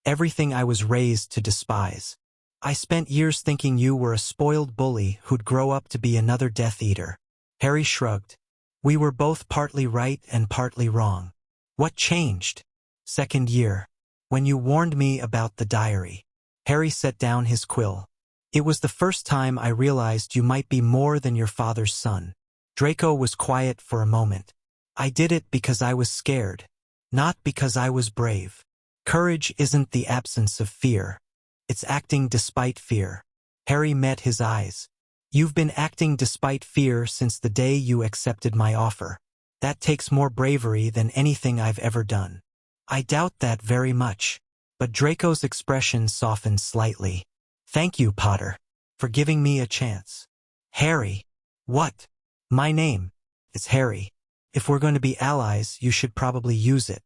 everything I was raised to despise. I spent years thinking you were a spoiled bully who'd grow up to be another Death Eater. Harry shrugged. We were both partly right and partly wrong. What changed? Second year. When you warned me about the diary. Harry set down his quill. It was the first time I realized you might be more than your father's son. Draco was quiet for a moment. I did it because I was scared, not because I was brave. Courage isn't the absence of fear. It's acting despite fear. Harry met his eyes. You've been acting despite fear since the day you accepted my offer. That takes more bravery than anything I've ever done. I doubt that very much. But Draco's expression softened slightly. Thank you, Potter, for giving me a chance. Harry. What? My name. It's Harry. If we're going to be allies, you should probably use it.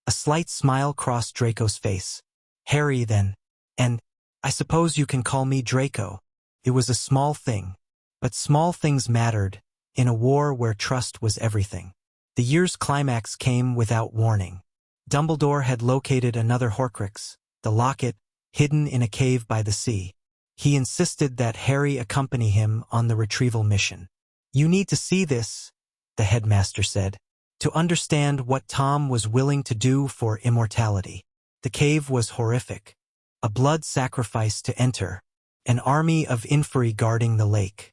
A slight smile crossed Draco's face. Harry, then. And I suppose you can call me Draco. It was a small thing. But small things mattered, in a war where trust was everything. The year's climax came without warning. Dumbledore had located another Horcrux, the Locket, hidden in a cave by the sea. He insisted that Harry accompany him on the retrieval mission. You need to see this, the headmaster said, to understand what Tom was willing to do for immortality. The cave was horrific. A blood sacrifice to enter, an army of inferi guarding the lake.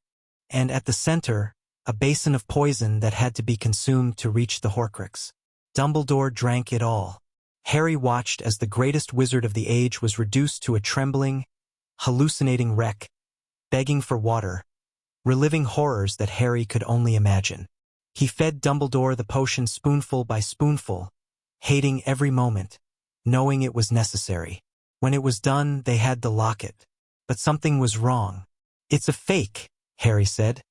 And at the center, a basin of poison that had to be consumed to reach the Horcrux. Dumbledore drank it all. Harry watched as the greatest wizard of the age was reduced to a trembling, hallucinating wreck, begging for water, reliving horrors that Harry could only imagine. He fed Dumbledore the potion spoonful by spoonful, hating every moment, knowing it was necessary. When it was done, they had the locket. But something was wrong. It's a fake, Harry said,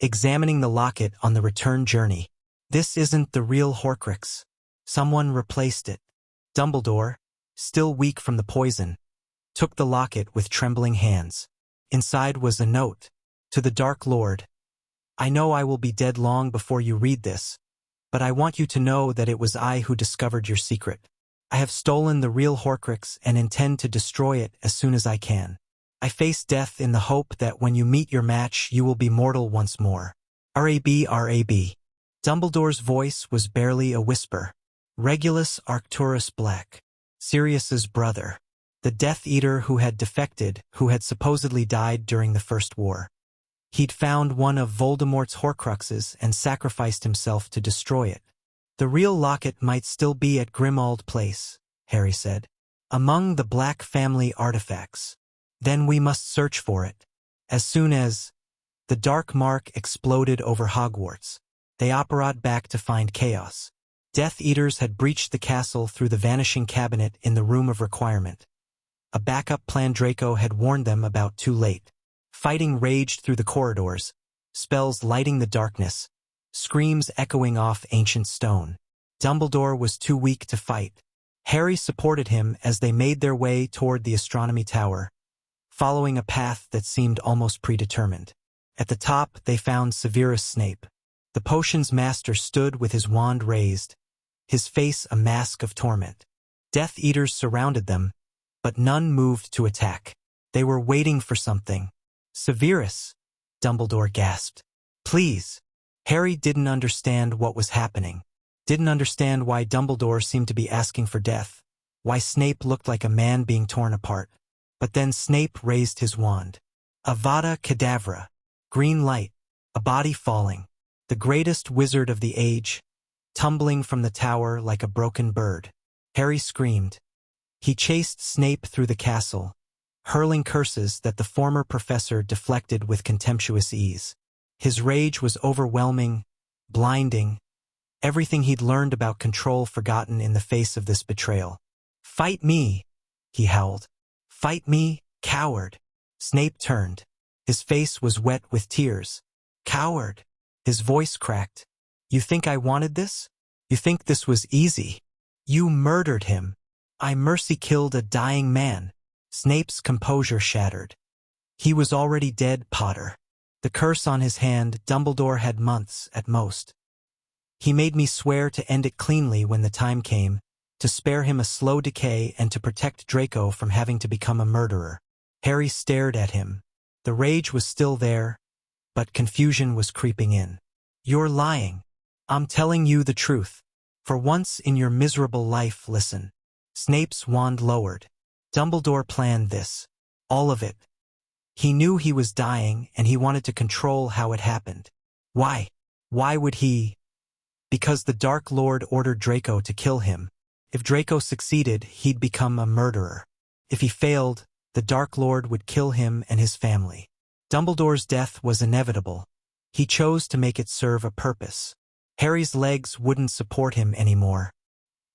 examining the locket on the return journey. This isn't the real Horcrux. Someone replaced it. Dumbledore, still weak from the poison, took the locket with trembling hands. Inside was a note. To the Dark Lord. I know I will be dead long before you read this, but I want you to know that it was I who discovered your secret. I have stolen the real Horcrux and intend to destroy it as soon as I can. I face death in the hope that when you meet your match you will be mortal once more. R.A.B. R.A.B. Dumbledore's voice was barely a whisper. Regulus Arcturus Black, Sirius's brother, the Death Eater who had defected, who had supposedly died during the First War. He'd found one of Voldemort's Horcruxes and sacrificed himself to destroy it. The real locket might still be at Grimmauld Place, Harry said, among the Black family artifacts. Then we must search for it. As soon as the dark mark exploded over Hogwarts, they operated back to find chaos. Death Eaters had breached the castle through the vanishing cabinet in the Room of Requirement. A backup plan Draco had warned them about too late. Fighting raged through the corridors, spells lighting the darkness, screams echoing off ancient stone. Dumbledore was too weak to fight. Harry supported him as they made their way toward the astronomy tower, following a path that seemed almost predetermined. At the top, they found Severus Snape. The potion's master stood with his wand raised, his face a mask of torment. Death Eaters surrounded them, but none moved to attack. They were waiting for something. Severus, Dumbledore gasped. Please. Harry didn't understand what was happening. Didn't understand why Dumbledore seemed to be asking for death, why Snape looked like a man being torn apart. But then Snape raised his wand. Avada Kedavra. Green light. A body falling. The greatest wizard of the age, tumbling from the tower like a broken bird. Harry screamed. He chased Snape through the castle, hurling curses that the former professor deflected with contemptuous ease. His rage was overwhelming, blinding, everything he'd learned about control forgotten in the face of this betrayal. Fight me, he howled. Fight me, coward. Snape turned. His face was wet with tears. Coward. His voice cracked. You think I wanted this? You think this was easy? You murdered him. I mercy killed a dying man. Snape's composure shattered. He was already dead, Potter. The curse on his hand, Dumbledore had months at most. He made me swear to end it cleanly when the time came, to spare him a slow decay and to protect Draco from having to become a murderer. Harry stared at him. The rage was still there, but confusion was creeping in. You're lying. I'm telling you the truth. For once in your miserable life, listen. Snape's wand lowered. Dumbledore planned this. All of it. He knew he was dying and he wanted to control how it happened. Why? Why would he? Because the Dark Lord ordered Draco to kill him. If Draco succeeded, he'd become a murderer. If he failed, the Dark Lord would kill him and his family. Dumbledore's death was inevitable. He chose to make it serve a purpose. Harry's legs wouldn't support him anymore.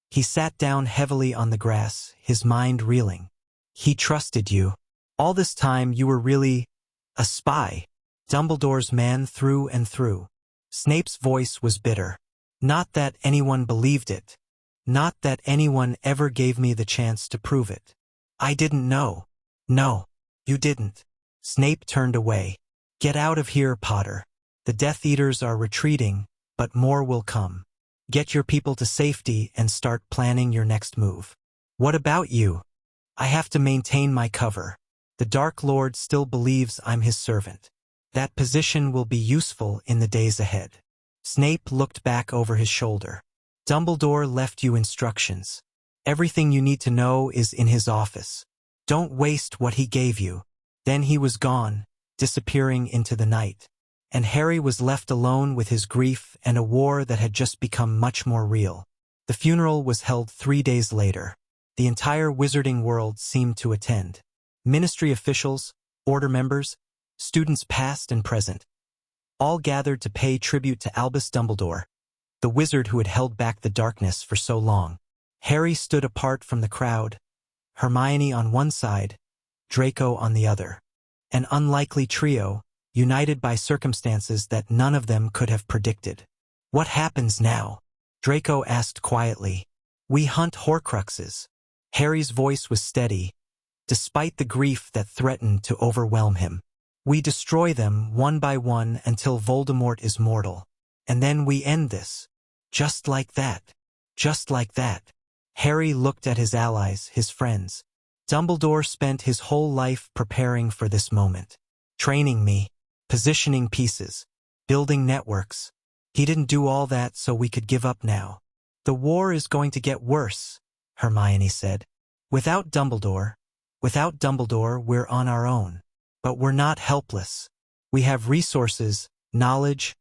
He sat down heavily on the grass, his mind reeling. He trusted you. All this time you were really a spy. Dumbledore's man through and through. Snape's voice was bitter. Not that anyone believed it. Not that anyone ever gave me the chance to prove it. I didn't know. No, you didn't. Snape turned away. Get out of here, Potter. The Death Eaters are retreating, but more will come. Get your people to safety and start planning your next move. What about you? I have to maintain my cover. The Dark Lord still believes I'm his servant. That position will be useful in the days ahead. Snape looked back over his shoulder. Dumbledore left you instructions. Everything you need to know is in his office. Don't waste what he gave you. Then he was gone, disappearing into the night. And Harry was left alone with his grief and a war that had just become much more real. The funeral was held 3 days later. The entire wizarding world seemed to attend. Ministry officials, order members, students past and present, all gathered to pay tribute to Albus Dumbledore, the wizard who had held back the darkness for so long. Harry stood apart from the crowd, Hermione on one side, Draco on the other. An unlikely trio, united by circumstances that none of them could have predicted. What happens now? Draco asked quietly. We hunt Horcruxes. Harry's voice was steady, despite the grief that threatened to overwhelm him. We destroy them one by one until Voldemort is mortal. And then we end this. Just like that. Just like that. Harry looked at his allies, his friends. Dumbledore spent his whole life preparing for this moment. Training me, positioning pieces, building networks. He didn't do all that so we could give up now. The war is going to get worse, Hermione said. Without Dumbledore, we're on our own. But we're not helpless. We have resources, knowledge,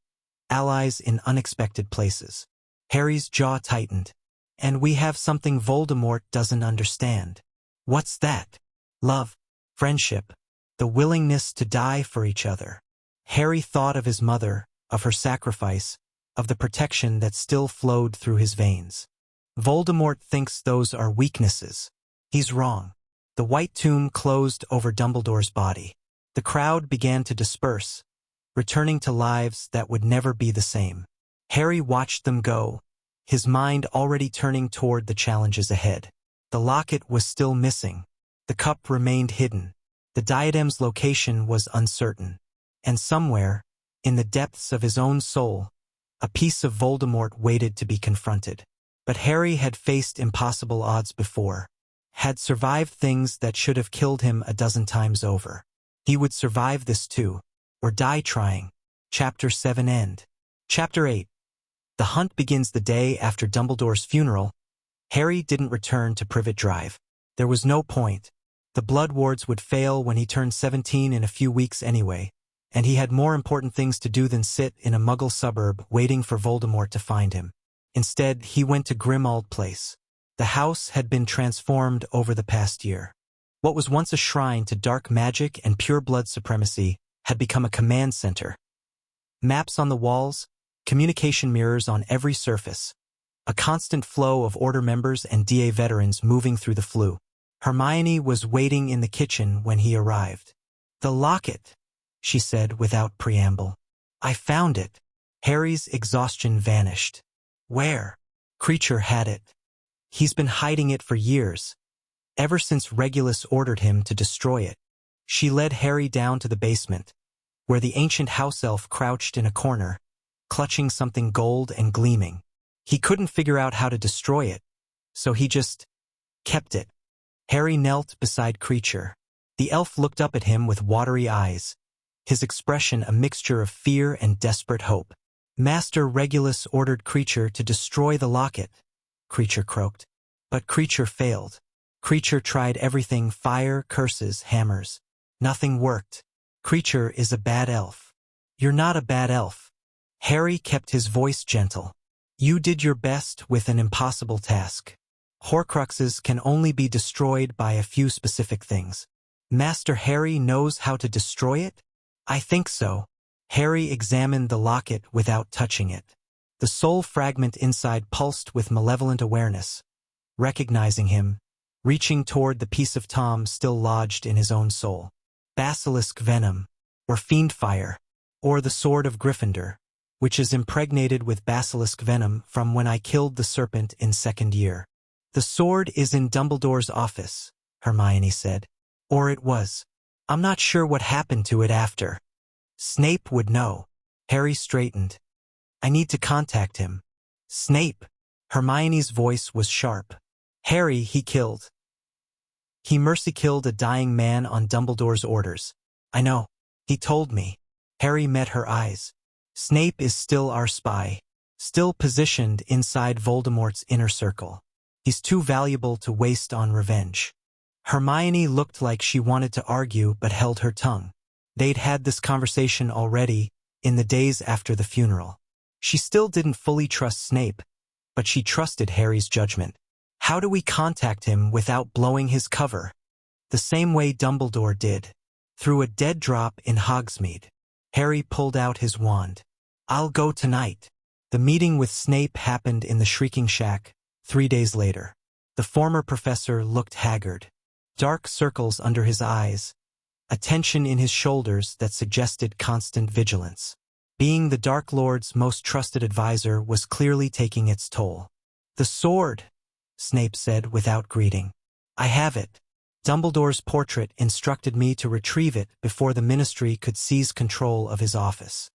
allies in unexpected places. Harry's jaw tightened. And we have something Voldemort doesn't understand. What's that? Love, friendship, the willingness to die for each other. Harry thought of his mother, of her sacrifice, of the protection that still flowed through his veins. Voldemort thinks those are weaknesses. He's wrong. The white tomb closed over Dumbledore's body. The crowd began to disperse, returning to lives that would never be the same. Harry watched them go, his mind already turning toward the challenges ahead. The locket was still missing. The cup remained hidden. The diadem's location was uncertain. And somewhere, in the depths of his own soul, a piece of Voldemort waited to be confronted. But Harry had faced impossible odds before, had survived things that should have killed him a dozen times over. He would survive this too, or die trying. Chapter 7 End. Chapter 8. The hunt begins the day after Dumbledore's funeral. Harry didn't return to Privet Drive. There was no point. The blood wards would fail when he turned 17 in a few weeks anyway, and he had more important things to do than sit in a Muggle suburb waiting for Voldemort to find him. Instead, he went to Grimmauld Place. The house had been transformed over the past year. What was once a shrine to dark magic and pure blood supremacy had become a command center. Maps on the walls, communication mirrors on every surface, a constant flow of Order members and DA veterans moving through the flue. Hermione was waiting in the kitchen when he arrived. The locket, she said without preamble. I found it. Harry's exhaustion vanished. Where? Creature had it. He's been hiding it for years, ever since Regulus ordered him to destroy it. She led Harry down to the basement, where the ancient house elf crouched in a corner, clutching something gold and gleaming. He couldn't figure out how to destroy it, so he just kept it. Harry knelt beside Creature. The elf looked up at him with watery eyes, his expression a mixture of fear and desperate hope. Master Regulus ordered Creature to destroy the locket, Creature croaked. But Creature failed. Creature tried everything: fire, curses, hammers. Nothing worked. Creature is a bad elf. You're not a bad elf. Harry kept his voice gentle. You did your best with an impossible task. Horcruxes can only be destroyed by a few specific things. Master Harry knows how to destroy it? I think so. Harry examined the locket without touching it. The soul fragment inside pulsed with malevolent awareness. Recognizing him, reaching toward the piece of Tom still lodged in his own soul. Basilisk venom, or fiend fire, or the sword of Gryffindor, which is impregnated with basilisk venom from when I killed the serpent in second year. The sword is in Dumbledore's office, Hermione said. Or it was. I'm not sure what happened to it after. Snape would know. Harry straightened. I need to contact him. Snape. Hermione's voice was sharp. Harry, he killed. He mercy-killed a dying man on Dumbledore's orders. I know. He told me. Harry met her eyes. Snape is still our spy. Still positioned inside Voldemort's inner circle. He's too valuable to waste on revenge. Hermione looked like she wanted to argue but held her tongue. They'd had this conversation already, in the days after the funeral. She still didn't fully trust Snape, but she trusted Harry's judgment. How do we contact him without blowing his cover? The same way Dumbledore did. Through a dead drop in Hogsmeade. Harry pulled out his wand. I'll go tonight. The meeting with Snape happened in the Shrieking Shack, 3 days later. The former professor looked haggard. Dark circles under his eyes. A tension in his shoulders that suggested constant vigilance. Being the Dark Lord's most trusted advisor was clearly taking its toll. The sword, Snape said without greeting. I have it. Dumbledore's portrait instructed me to retrieve it before the Ministry could seize control of his office.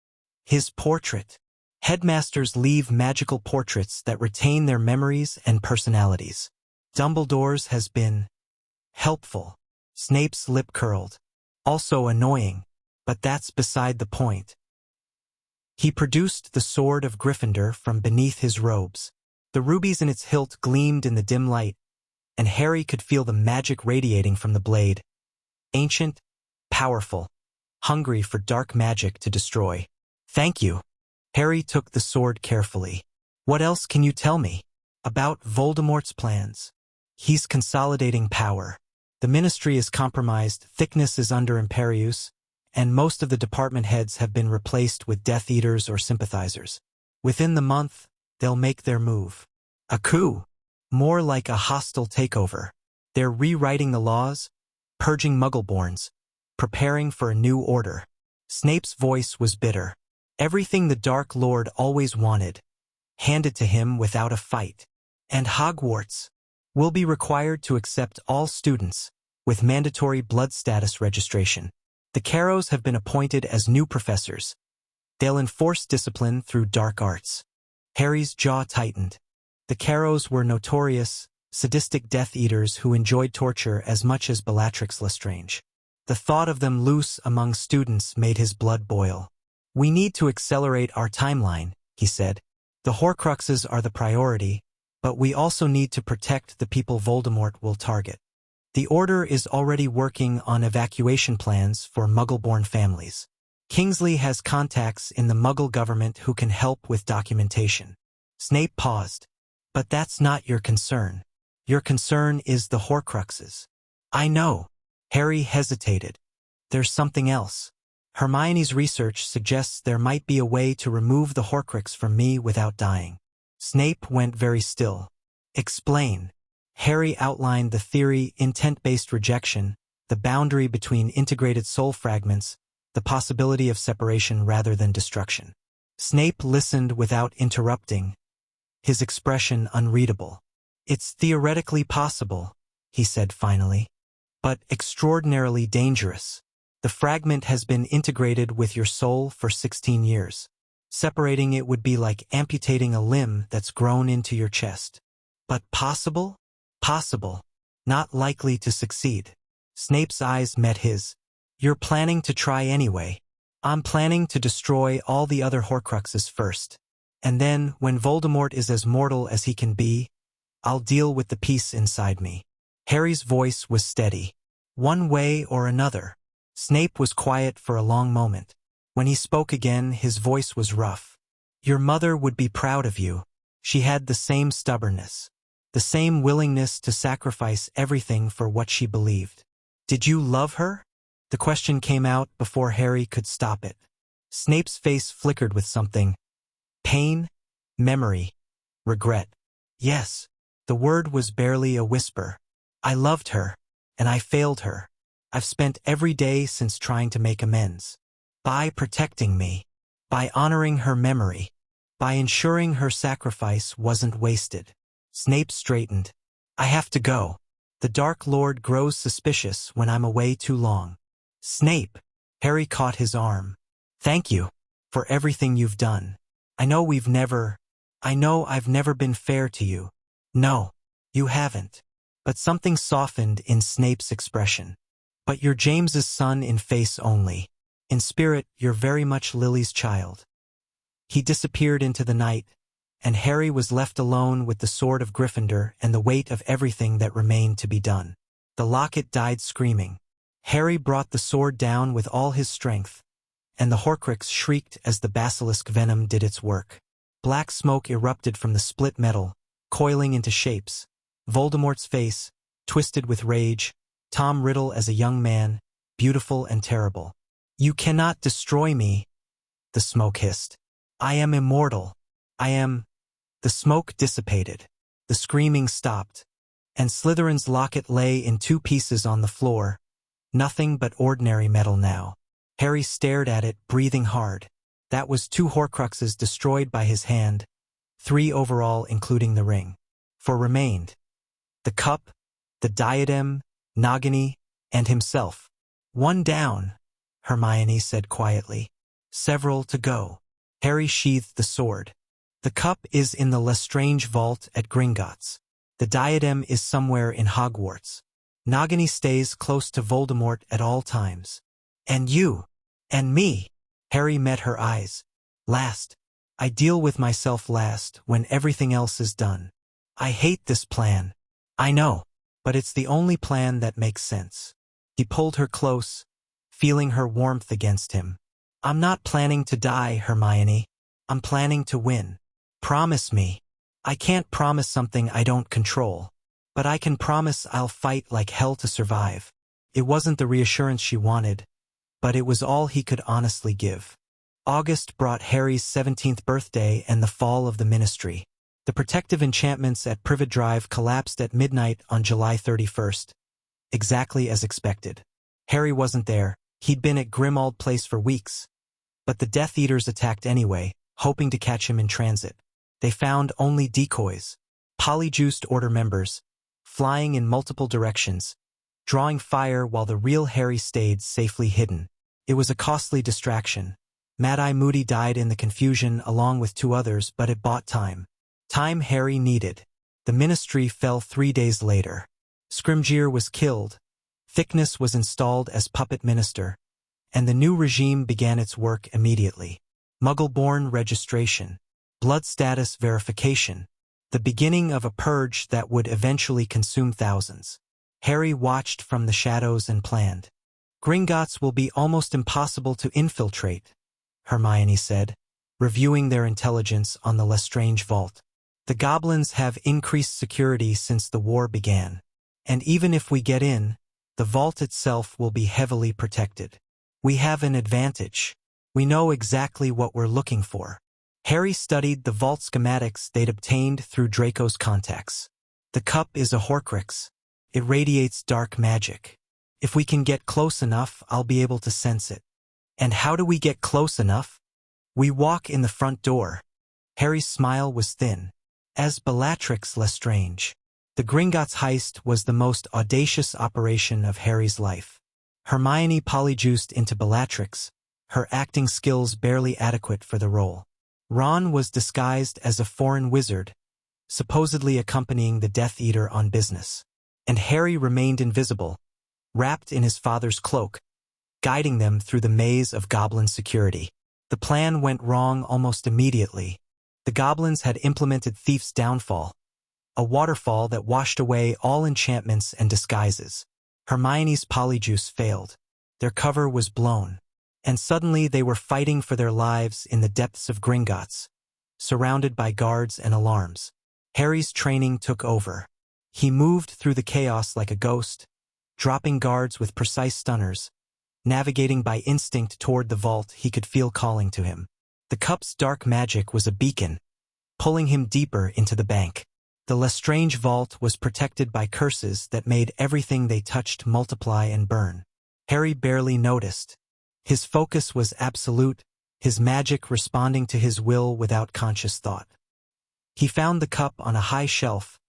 His portrait. Headmasters leave magical portraits that retain their memories and personalities. Dumbledore's has been helpful. Snape's lip curled. Also annoying, but that's beside the point. He produced the sword of Gryffindor from beneath his robes. The rubies in its hilt gleamed in the dim light, and Harry could feel the magic radiating from the blade. Ancient, powerful, hungry for dark magic to destroy. Thank you. Harry took the sword carefully. What else can you tell me? About Voldemort's plans. He's consolidating power. The Ministry is compromised, Thickness is under Imperius, and most of the department heads have been replaced with Death Eaters or sympathizers. Within the month, they'll make their move. A coup. More like a hostile takeover. They're rewriting the laws, purging Muggleborns, preparing for a new order. Snape's voice was bitter. Everything the Dark Lord always wanted, handed to him without a fight. And Hogwarts will be required to accept all students, with mandatory blood status registration. The Carrows have been appointed as new professors. They'll enforce discipline through dark arts. Harry's jaw tightened. The Carrows were notorious, sadistic Death Eaters who enjoyed torture as much as Bellatrix Lestrange. The thought of them loose among students made his blood boil. We need to accelerate our timeline, he said. The Horcruxes are the priority, but we also need to protect the people Voldemort will target. The Order is already working on evacuation plans for Muggleborn families. Kingsley has contacts in the Muggle government who can help with documentation. Snape paused. But that's not your concern. Your concern is the Horcruxes. I know. Harry hesitated. There's something else. Hermione's research suggests there might be a way to remove the Horcrux from me without dying. Snape went very still. Explain. Harry outlined the theory: intent-based rejection, the boundary between integrated soul fragments, the possibility of separation rather than destruction. Snape listened without interrupting, his expression unreadable. It's theoretically possible, he said finally, but extraordinarily dangerous. The fragment has been integrated with your soul for 16 years. Separating it would be like amputating a limb that's grown into your chest. But possible? Possible. Not likely to succeed. Snape's eyes met his. You're planning to try anyway. I'm planning to destroy all the other Horcruxes first. And then, when Voldemort is as mortal as he can be, I'll deal with the peace inside me. Harry's voice was steady. One way or another. Snape was quiet for a long moment. When he spoke again, his voice was rough. Your mother would be proud of you. She had the same stubbornness. The same willingness to sacrifice everything for what she believed. Did you love her? The question came out before Harry could stop it. Snape's face flickered with something. Pain, memory, regret. Yes, the word was barely a whisper. I loved her, and I failed her. I've spent every day since trying to make amends. By protecting me. By honoring her memory. By ensuring her sacrifice wasn't wasted. Snape straightened. I have to go. The Dark Lord grows suspicious when I'm away too long. Snape. Harry caught his arm. Thank you for everything you've done. I know I've never been fair to you. No, you haven't. But something softened in Snape's expression. But you're James's son in face only. In spirit, you're very much Lily's child. He disappeared into the night, and Harry was left alone with the sword of Gryffindor and the weight of everything that remained to be done. The Locket died screaming. Harry brought the sword down with all his strength, and the Horcrux shrieked as the basilisk venom did its work. Black smoke erupted from the split metal, coiling into shapes. Voldemort's face, twisted with rage, Tom Riddle as a young man, beautiful and terrible. You cannot destroy me, the smoke hissed. I am immortal. The smoke dissipated. The screaming stopped. And Slytherin's locket lay in two pieces on the floor. Nothing but ordinary metal now. Harry stared at it, breathing hard. That was 2 Horcruxes destroyed by his hand, 3 overall including the ring. 4 remained. The cup, the diadem, Nagini, and himself. 1 down, Hermione said quietly. Several to go. Harry sheathed the sword. The cup is in the Lestrange vault at Gringotts. The diadem is somewhere in Hogwarts. Nagini stays close to Voldemort at all times. And you. And me. Harry met her eyes. Last. I deal with myself last when everything else is done. I hate this plan. I know. But it's the only plan that makes sense. He pulled her close, feeling her warmth against him. I'm not planning to die, Hermione. I'm planning to win. Promise me. I can't promise something I don't control. But I can promise I'll fight like hell to survive. It wasn't the reassurance she wanted, but it was all he could honestly give. August brought Harry's 17th birthday and the fall of the Ministry. The protective enchantments at Privet Drive collapsed at midnight on July 31st, exactly as expected. Harry wasn't there. He'd been at Grimmauld Place for weeks. But the Death Eaters attacked anyway, hoping to catch him in transit. They found only decoys, polyjuiced Order members, flying in multiple directions, drawing fire while the real Harry stayed safely hidden. It was a costly distraction. Mad-Eye Moody died in the confusion along with 2 others, but it bought time. Time Harry needed. The Ministry fell 3 days later. Scrimgeour was killed. Thickness was installed as puppet minister, and the new regime began its work immediately. Muggle-born registration. Blood status verification. The beginning of a purge that would eventually consume thousands. Harry watched from the shadows and planned. Gringotts will be almost impossible to infiltrate, Hermione said, reviewing their intelligence on the Lestrange vault. The goblins have increased security since the war began. And even if we get in, the vault itself will be heavily protected. We have an advantage. We know exactly what we're looking for. Harry studied the vault schematics they'd obtained through Draco's contacts. The cup is a Horcrux. It radiates dark magic. If we can get close enough, I'll be able to sense it. And how do we get close enough? We walk in the front door. Harry's smile was thin. As Bellatrix Lestrange. The Gringotts heist was the most audacious operation of Harry's life. Hermione polyjuiced into Bellatrix, her acting skills barely adequate for the role. Ron was disguised as a foreign wizard, supposedly accompanying the Death Eater on business. And Harry remained invisible, wrapped in his father's cloak, guiding them through the maze of goblin security. The plan went wrong almost immediately. The goblins had implemented Thief's Downfall, a waterfall that washed away all enchantments and disguises. Hermione's polyjuice failed. Their cover was blown. And suddenly they were fighting for their lives in the depths of Gringotts, surrounded by guards and alarms. Harry's training took over. He moved through the chaos like a ghost, dropping guards with precise stunners, navigating by instinct toward the vault he could feel calling to him. The cup's dark magic was a beacon, pulling him deeper into the bank. The Lestrange vault was protected by curses that made everything they touched multiply and burn. Harry barely noticed. His focus was absolute, his magic responding to his will without conscious thought. He found the cup on a high shelf,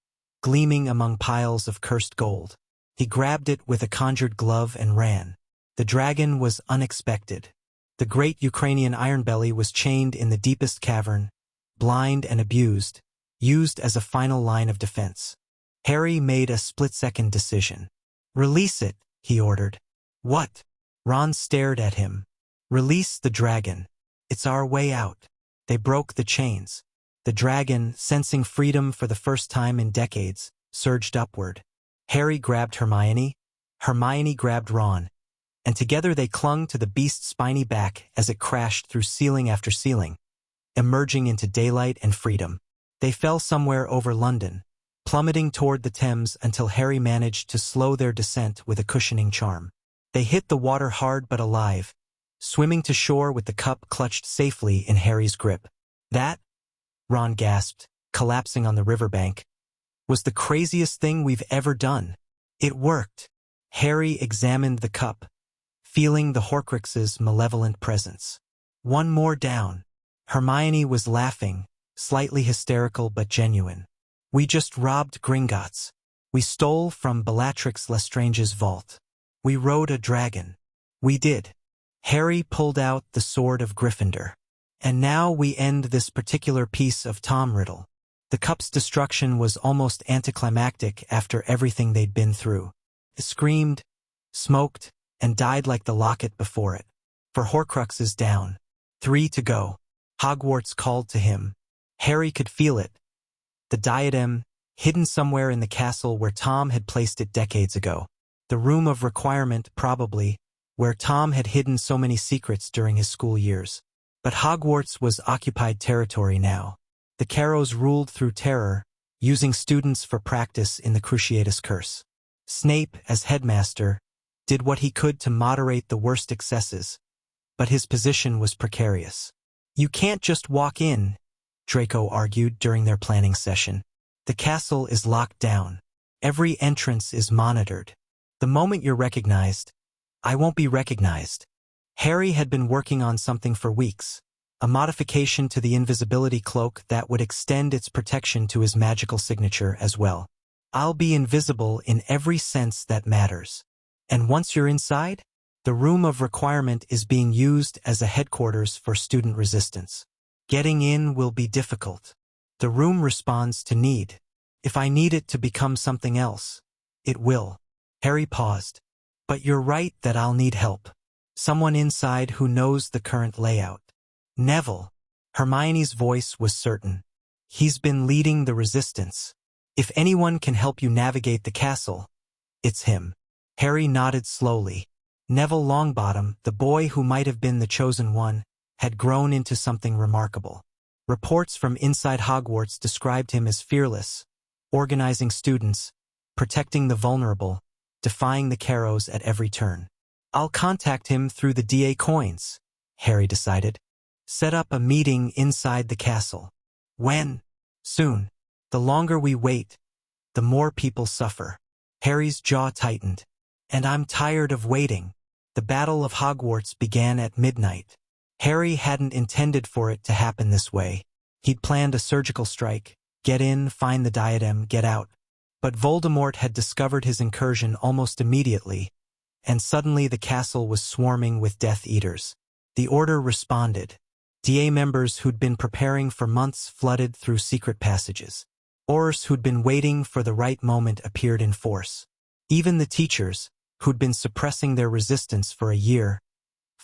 gleaming among piles of cursed gold. He grabbed it with a conjured glove and ran. The dragon was unexpected. The great Ukrainian Ironbelly was chained in the deepest cavern, blind and abused, used as a final line of defense. Harry made a split-second decision. "Release it," he ordered. "What?" Ron stared at him. "Release the dragon. It's our way out." They broke the chains. The dragon, sensing freedom for the first time in decades, surged upward. Harry grabbed Hermione. Hermione grabbed Ron. And together they clung to the beast's spiny back as it crashed through ceiling after ceiling, emerging into daylight and freedom. They fell somewhere over London, plummeting toward the Thames until Harry managed to slow their descent with a cushioning charm. They hit the water hard but alive, swimming to shore with the cup clutched safely in Harry's grip. "That," Ron gasped, collapsing on the riverbank, "was the craziest thing we've ever done. It worked." Harry examined the cup, feeling the Horcrux's malevolent presence. "One more down." Hermione was laughing, slightly hysterical but genuine. "We just robbed Gringotts. We stole from Bellatrix Lestrange's vault. We rode a dragon. We did." Harry pulled out the sword of Gryffindor. "And now we end this particular piece of Tom Riddle." The cup's destruction was almost anticlimactic after everything they'd been through. It screamed, smoked, and died like the Locket before it. For Horcrux is down. 3 to go. Hogwarts called to him. Harry could feel it. The diadem, hidden somewhere in the castle where Tom had placed it decades ago. The room of requirement, probably, where Tom had hidden so many secrets during his school years. But Hogwarts was occupied territory now. The Carrows ruled through terror, using students for practice in the Cruciatus Curse. Snape, as headmaster, did what he could to moderate the worst excesses, but his position was precarious. "You can't just walk in," Draco argued during their planning session. "The castle is locked down. Every entrance is monitored. The moment you're recognized, I won't be recognized." Harry had been working on something for weeks, a modification to the invisibility cloak that would extend its protection to his magical signature as well. "I'll be invisible in every sense that matters. And once you're inside, the room of requirement is being used as a headquarters for student resistance. Getting in will be difficult. The room responds to need. If I need it to become something else, it will." Harry paused. "But you're right that I'll need help. Someone inside who knows the current layout." "Neville." Hermione's voice was certain. "He's been leading the resistance. If anyone can help you navigate the castle, it's him." Harry nodded slowly. Neville Longbottom, the boy who might have been the chosen one, had grown into something remarkable. Reports from inside Hogwarts described him as fearless, organizing students, protecting the vulnerable, defying the Carrows at every turn. "I'll contact him through the DA coins," Harry decided. "Set up a meeting inside the castle." "When?" "Soon. The longer we wait, the more people suffer." Harry's jaw tightened. "And I'm tired of waiting." The Battle of Hogwarts began at midnight. Harry hadn't intended for it to happen this way. He'd planned a surgical strike, get in, find the diadem, get out. But Voldemort had discovered his incursion almost immediately, and suddenly the castle was swarming with Death Eaters. The Order responded. DA members who'd been preparing for months flooded through secret passages. Aurors who'd been waiting for the right moment appeared in force. Even the teachers, who'd been suppressing their resistance for a year,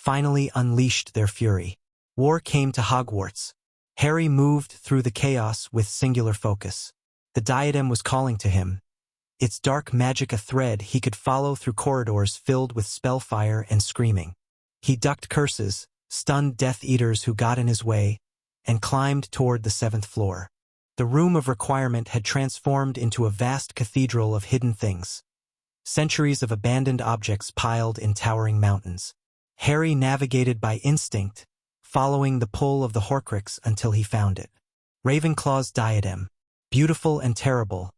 finally unleashed their fury. War came to Hogwarts. Harry moved through the chaos with singular focus. The diadem was calling to him, its dark magic a thread he could follow through corridors filled with spellfire and screaming. He ducked curses, stunned Death Eaters who got in his way, and climbed toward the 7th floor. The Room of Requirement had transformed into a vast cathedral of hidden things. Centuries of abandoned objects piled in towering mountains. Harry navigated by instinct, following the pull of the Horcrux until he found it. Ravenclaw's diadem, beautiful and terrible,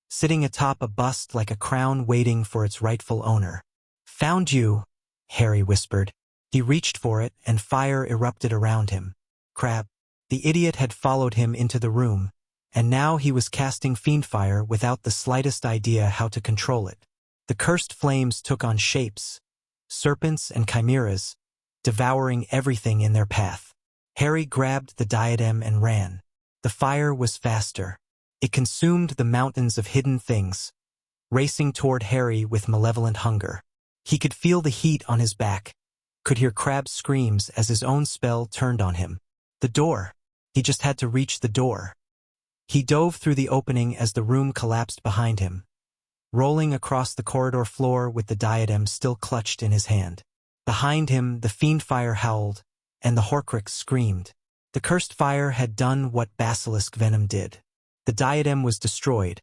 sitting atop a bust like a crown waiting for its rightful owner. "Found you," Harry whispered. He reached for it, and fire erupted around him. Crab. The idiot had followed him into the room, and now he was casting fiendfire without the slightest idea how to control it. The cursed flames took on shapes, serpents and chimeras, devouring everything in their path. Harry grabbed the diadem and ran. The fire was faster. It consumed the mountains of hidden things, racing toward Harry with malevolent hunger. He could feel the heat on his back, could hear Crab's screams as his own spell turned on him. The door. He just had to reach the door. He dove through the opening as the room collapsed behind him, rolling across the corridor floor with the diadem still clutched in his hand. Behind him, the fiendfire howled, and the Horcrux screamed. The cursed fire had done what basilisk venom did. The diadem was destroyed,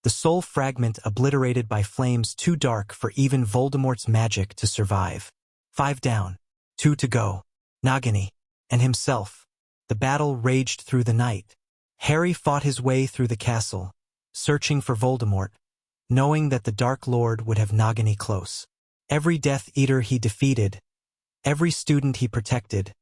the soul fragment obliterated by flames too dark for even Voldemort's magic to survive. 5 down, 2 to go. Nagini, and himself. The battle raged through the night. Harry fought his way through the castle, searching for Voldemort, knowing that the Dark Lord would have Nagini close. Every Death Eater he defeated, every student he protected,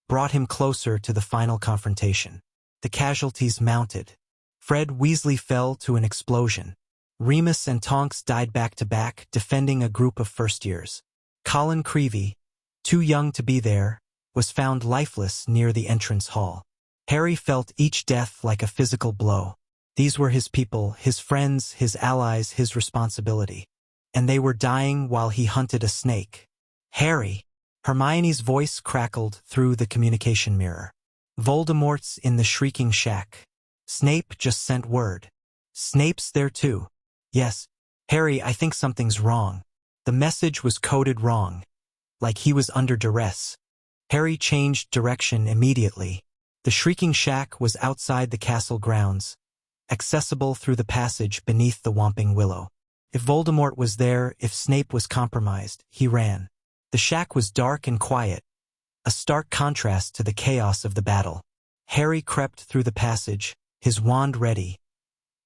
brought him closer to the final confrontation. The casualties mounted. Fred Weasley fell to an explosion. Remus and Tonks died back-to-back, defending a group of first-years. Colin Creevey, too young to be there, was found lifeless near the entrance hall. Harry felt each death like a physical blow. These were his people, his friends, his allies, his responsibility. And they were dying while he hunted a snake. "Harry!" Hermione's voice crackled through the communication mirror. "Voldemort's in the Shrieking Shack. Snape just sent word." "Snape's there too." "Yes. Harry, I think something's wrong." The message was coded wrong, like he was under duress. Harry changed direction immediately. The Shrieking Shack was outside the castle grounds, accessible through the passage beneath the Whomping Willow. If Voldemort was there, if Snape was compromised, he ran. The shack was dark and quiet, a stark contrast to the chaos of the battle. Harry crept through the passage, his wand ready,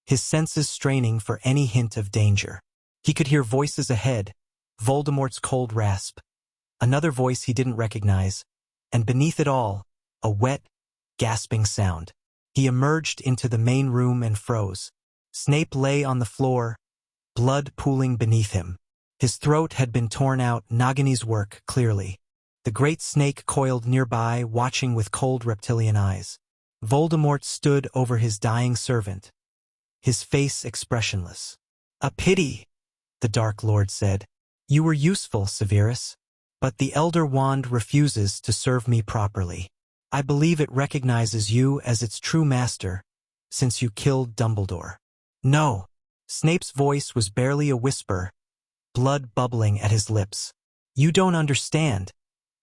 his senses straining for any hint of danger. He could hear voices ahead, Voldemort's cold rasp, another voice he didn't recognize, and beneath it all, a wet, gasping sound. He emerged into the main room and froze. Snape lay on the floor, blood pooling beneath him. His throat had been torn out, Nagini's work, clearly. The great snake coiled nearby, watching with cold reptilian eyes. Voldemort stood over his dying servant, his face expressionless. "A pity," the Dark Lord said. "You were useful, Severus, but the Elder Wand refuses to serve me properly. I believe it recognizes you as its true master, since you killed Dumbledore." "No." Snape's voice was barely a whisper, blood bubbling at his lips. "You don't understand."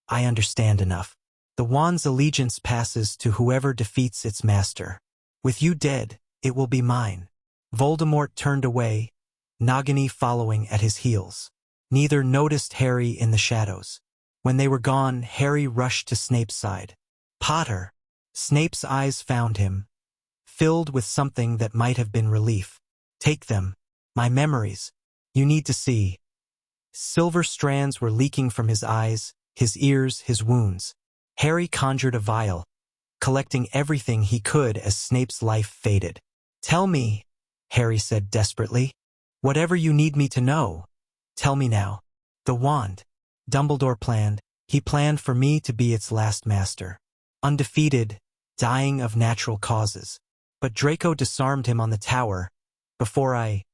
"I understand enough. The wand's allegiance passes to whoever defeats its master. With you dead, it will be mine." Voldemort turned away, Nagini following at his heels. Neither noticed Harry in the shadows. When they were gone, Harry rushed to Snape's side. "Potter!" Snape's eyes found him, filled with something that might have been relief. "Take them. My memories. You need to see." Silver strands were leaking from his eyes, his ears, his wounds. Harry conjured a vial, collecting everything he could as Snape's life faded. "Tell me," Harry said desperately. "Whatever you need me to know. Tell me now." "The wand," Dumbledore planned. He planned for me to be its last master. Undefeated, dying of natural causes. But Draco disarmed him on the tower, before I...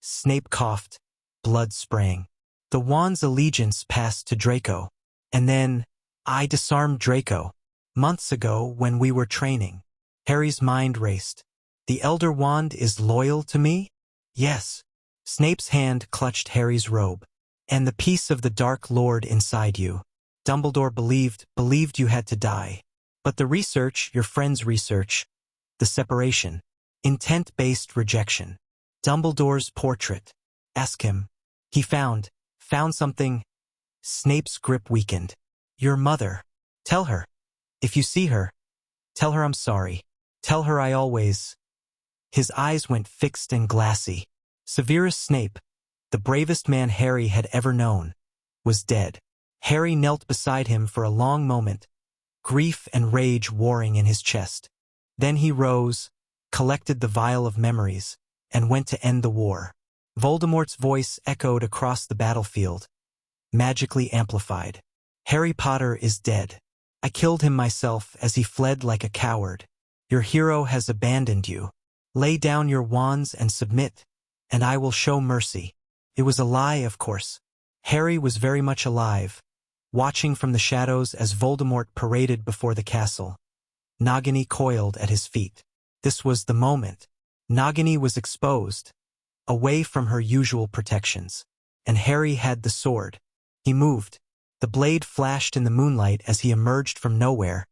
Snape coughed, blood spraying. "The wand's allegiance passed to Draco, And then, I disarmed Draco. Months ago when we were training. Harry's mind raced. The Elder Wand is loyal to me? Yes. Snape's hand clutched Harry's robe. And the piece of the Dark Lord inside you. Dumbledore believed you had to die. But the research, your friend's research, the separation, intent-based rejection. Dumbledore's portrait. Ask him. He found something. Snape's grip weakened. Your mother. Tell her. If you see her, tell her I'm sorry. Tell her I always... His eyes went fixed and glassy. Severus Snape, the bravest man Harry had ever known, was dead. Harry knelt beside him for a long moment, grief and rage warring in his chest. Then he rose, collected the vial of memories, and went to end the war. Voldemort's voice echoed across the battlefield, magically amplified. Harry Potter is dead. I killed him myself as he fled like a coward. Your hero has abandoned you. Lay down your wands and submit, and I will show mercy. It was a lie, of course. Harry was very much alive, watching from the shadows as Voldemort paraded before the castle. Nagini coiled at his feet. This was the moment. Nagini was exposed, away from her usual protections. And Harry had the sword. He moved. The blade flashed in the moonlight as he emerged from nowhere,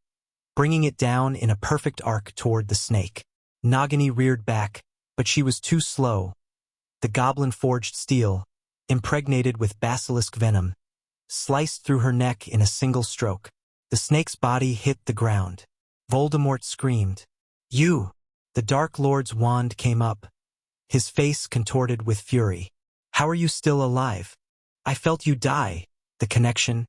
bringing it down in a perfect arc toward the snake. Nagini reared back, but she was too slow. The goblin-forged steel, impregnated with basilisk venom, sliced through her neck in a single stroke. The snake's body hit the ground. Voldemort screamed. You! The Dark Lord's wand came up, his face contorted with fury. How are you still alive? I felt you die. The connection.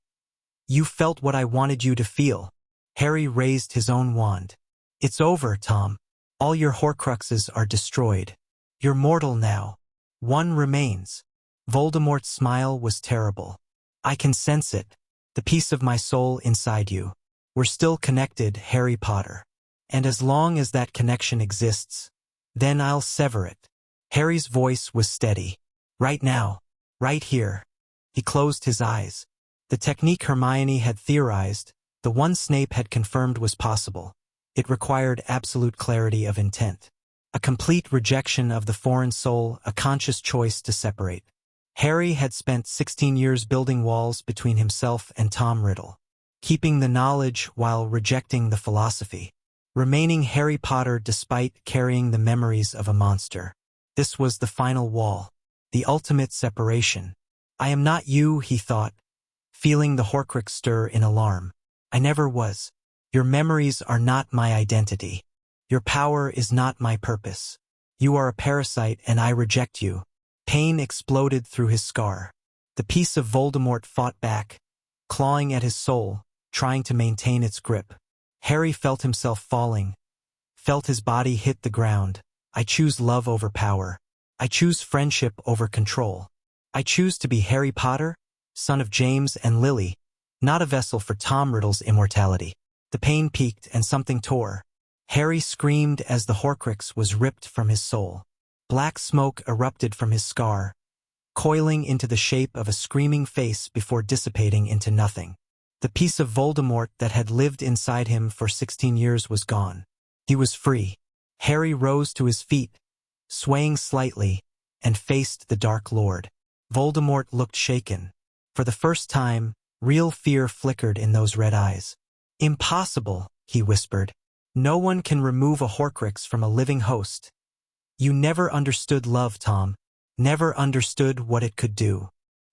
You felt what I wanted you to feel. Harry raised his own wand. It's over, Tom. All your Horcruxes are destroyed. You're mortal now. One remains. Voldemort's smile was terrible. I can sense it. The piece of my soul inside you. We're still connected, Harry Potter. And as long as that connection exists, then I'll sever it. Harry's voice was steady. Right now. Right here. He closed his eyes. The technique Hermione had theorized, the one Snape had confirmed was possible. It required absolute clarity of intent. A complete rejection of the foreign soul, a conscious choice to separate. Harry had spent 16 years building walls between himself and Tom Riddle. Keeping the knowledge while rejecting the philosophy. Remaining Harry Potter despite carrying the memories of a monster. This was the final wall. The ultimate separation. I am not you, he thought, feeling the Horcrux stir in alarm. I never was. Your memories are not my identity. Your power is not my purpose. You are a parasite and I reject you. Pain exploded through his scar. The piece of Voldemort fought back, clawing at his soul, trying to maintain its grip. Harry felt himself falling, felt his body hit the ground. I choose love over power. I choose friendship over control. I choose to be Harry Potter, son of James and Lily, not a vessel for Tom Riddle's immortality. The pain peaked and something tore. Harry screamed as the Horcrux was ripped from his soul. Black smoke erupted from his scar, coiling into the shape of a screaming face before dissipating into nothing. The piece of Voldemort that had lived inside him for 16 years was gone. He was free. Harry rose to his feet, swaying slightly, and faced the Dark Lord. Voldemort looked shaken. For the first time, real fear flickered in those red eyes. Impossible, he whispered. No one can remove a Horcrux from a living host. You never understood love, Tom. Never understood what it could do.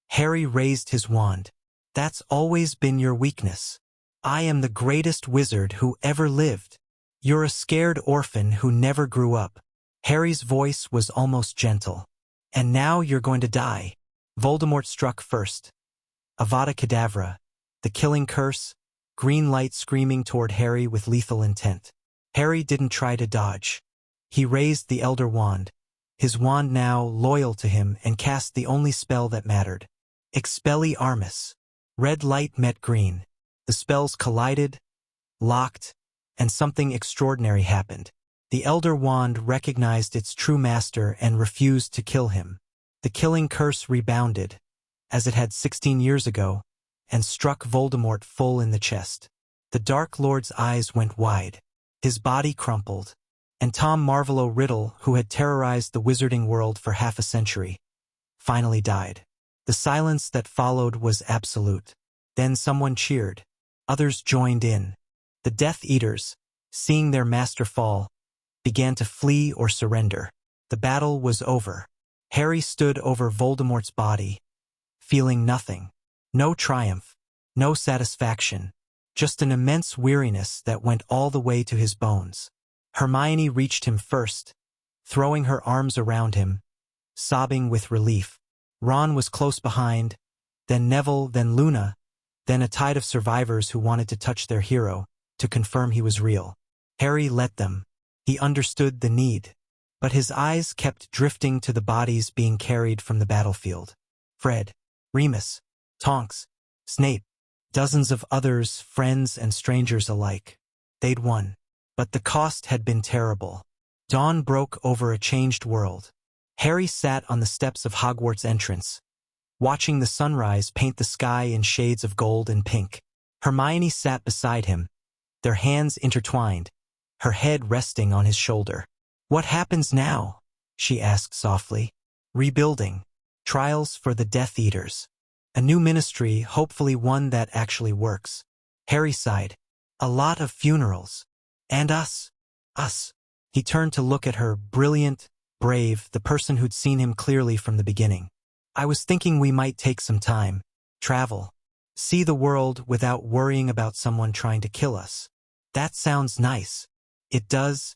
Harry raised his wand. That's always been your weakness. I am the greatest wizard who ever lived. You're a scared orphan who never grew up. Harry's voice was almost gentle. And now you're going to die. Voldemort struck first. Avada Kedavra, the killing curse, green light screaming toward Harry with lethal intent. Harry didn't try to dodge. He raised the Elder Wand, his wand now loyal to him, and cast the only spell that mattered. Expelliarmus. Red light met green. The spells collided, locked, and something extraordinary happened. The Elder Wand recognized its true master and refused to kill him. The killing curse rebounded, as it had 16 years ago, and struck Voldemort full in the chest. The Dark Lord's eyes went wide. His body crumpled, and Tom Marvolo Riddle, who had terrorized the wizarding world for half a century, finally died. The silence that followed was absolute. Then someone cheered. Others joined in. The Death Eaters, seeing their master fall, began to flee or surrender. The battle was over. Harry stood over Voldemort's body, feeling nothing. No triumph, no satisfaction, just an immense weariness that went all the way to his bones. Hermione reached him first, throwing her arms around him, sobbing with relief. Ron was close behind, then Neville, then Luna, then a tide of survivors who wanted to touch their hero, to confirm he was real. Harry let them. He understood the need. But his eyes kept drifting to the bodies being carried from the battlefield. Fred, Remus, Tonks, Snape, dozens of others, friends and strangers alike. They'd won. But the cost had been terrible. Dawn broke over a changed world. Harry sat on the steps of Hogwarts entrance, watching the sunrise paint the sky in shades of gold and pink. Hermione sat beside him, their hands intertwined, her head resting on his shoulder. "What happens now?" she asked softly. "Rebuilding. Trials for the Death Eaters. A new ministry, hopefully one that actually works." Harry sighed. "A lot of funerals. And us. Us." He turned to look at her, brilliant, brave, the person who'd seen him clearly from the beginning. "I was thinking we might take some time. Travel. See the world without worrying about someone trying to kill us. That sounds nice. It does,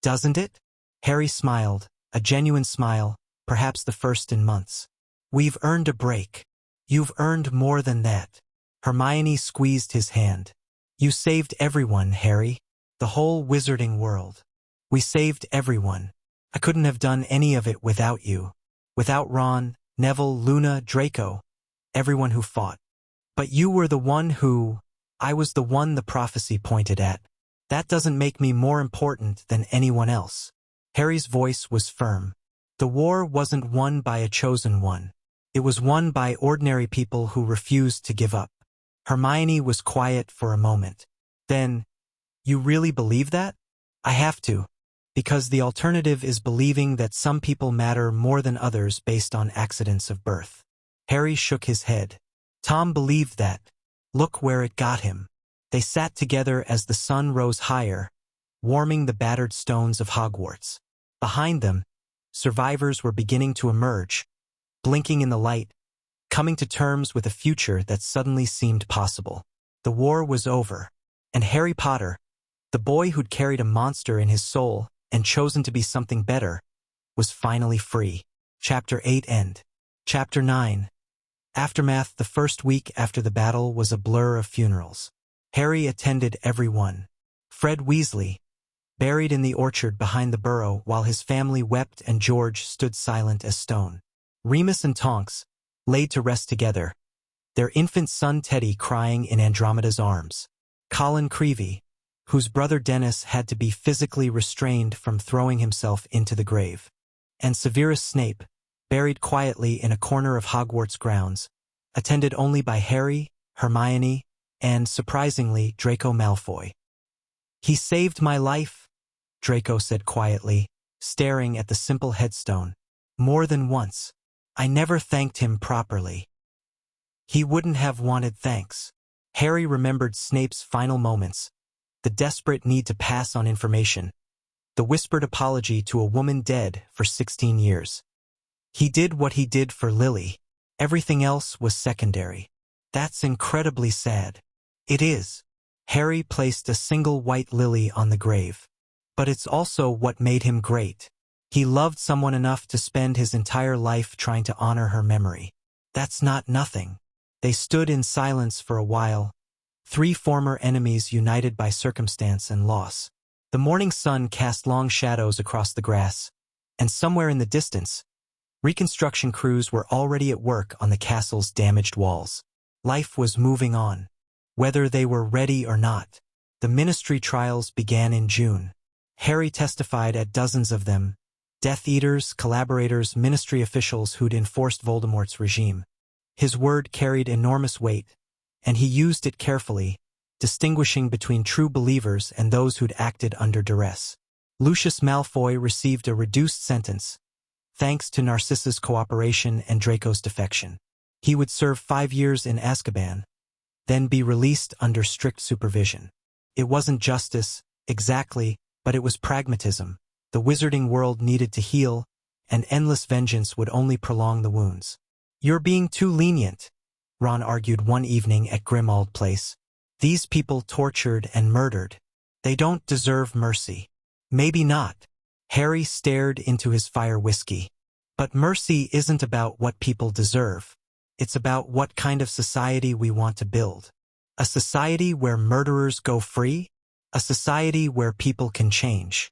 doesn't it?" Harry smiled, a genuine smile, perhaps the first in months. "We've earned a break." "You've earned more than that." Hermione squeezed his hand. "You saved everyone, Harry. The whole wizarding world. We saved everyone. I couldn't have done any of it without you. Without Ron, Neville, Luna, Draco, everyone who fought. But you were the one who... I was the one the prophecy pointed at. That doesn't make me more important than anyone else." Harry's voice was firm. The war wasn't won by a chosen one. It was won by ordinary people who refused to give up. Hermione was quiet for a moment. Then, "You really believe that?" "I have to. Because the alternative is believing that some people matter more than others based on accidents of birth." Harry shook his head. "Tom believed that. Look where it got him." They sat together as the sun rose higher, warming the battered stones of Hogwarts. Behind them, survivors were beginning to emerge, blinking in the light, coming to terms with a future that suddenly seemed possible. The war was over, and Harry Potter, the boy who'd carried a monster in his soul and chosen to be something better, was finally free. Chapter 8 End. Chapter 9. Aftermath. The first week after the battle was a blur of funerals. Harry attended every one. Fred Weasley, buried in the orchard behind the Burrow while his family wept and George stood silent as stone. Remus and Tonks, laid to rest together, their infant son Teddy crying in Andromeda's arms. Colin Creevey, whose brother Dennis had to be physically restrained from throwing himself into the grave. And Severus Snape, buried quietly in a corner of Hogwarts grounds, attended only by Harry, Hermione, and, surprisingly, Draco Malfoy. "He saved my life," Draco said quietly, staring at the simple headstone. "More than once. I never thanked him properly." "He wouldn't have wanted thanks." Harry remembered Snape's final moments, the desperate need to pass on information, the whispered apology to a woman dead for 16 years. He did what he did for Lily. Everything else was secondary. "That's incredibly sad." "It is." Harry placed a single white lily on the grave. "But it's also what made him great. He loved someone enough to spend his entire life trying to honor her memory. That's not nothing." They stood in silence for a while, three former enemies united by circumstance and loss. The morning sun cast long shadows across the grass, and somewhere in the distance, reconstruction crews were already at work on the castle's damaged walls. Life was moving on, whether they were ready or not. The ministry trials began in June. Harry testified at dozens of them, Death Eaters, collaborators, ministry officials who'd enforced Voldemort's regime. His word carried enormous weight, and he used it carefully, distinguishing between true believers and those who'd acted under duress. Lucius Malfoy received a reduced sentence, thanks to Narcissa's cooperation and Draco's defection. He would serve 5 years in Azkaban, then be released under strict supervision. It wasn't justice, exactly, but it was pragmatism. The wizarding world needed to heal, and endless vengeance would only prolong the wounds. "You're being too lenient," Ron argued one evening at Grimmauld Place. "These people tortured and murdered. They don't deserve mercy." "Maybe not." Harry stared into his fire whiskey. "But mercy isn't about what people deserve. It's about what kind of society we want to build. A society where murderers go free? A society where people can change.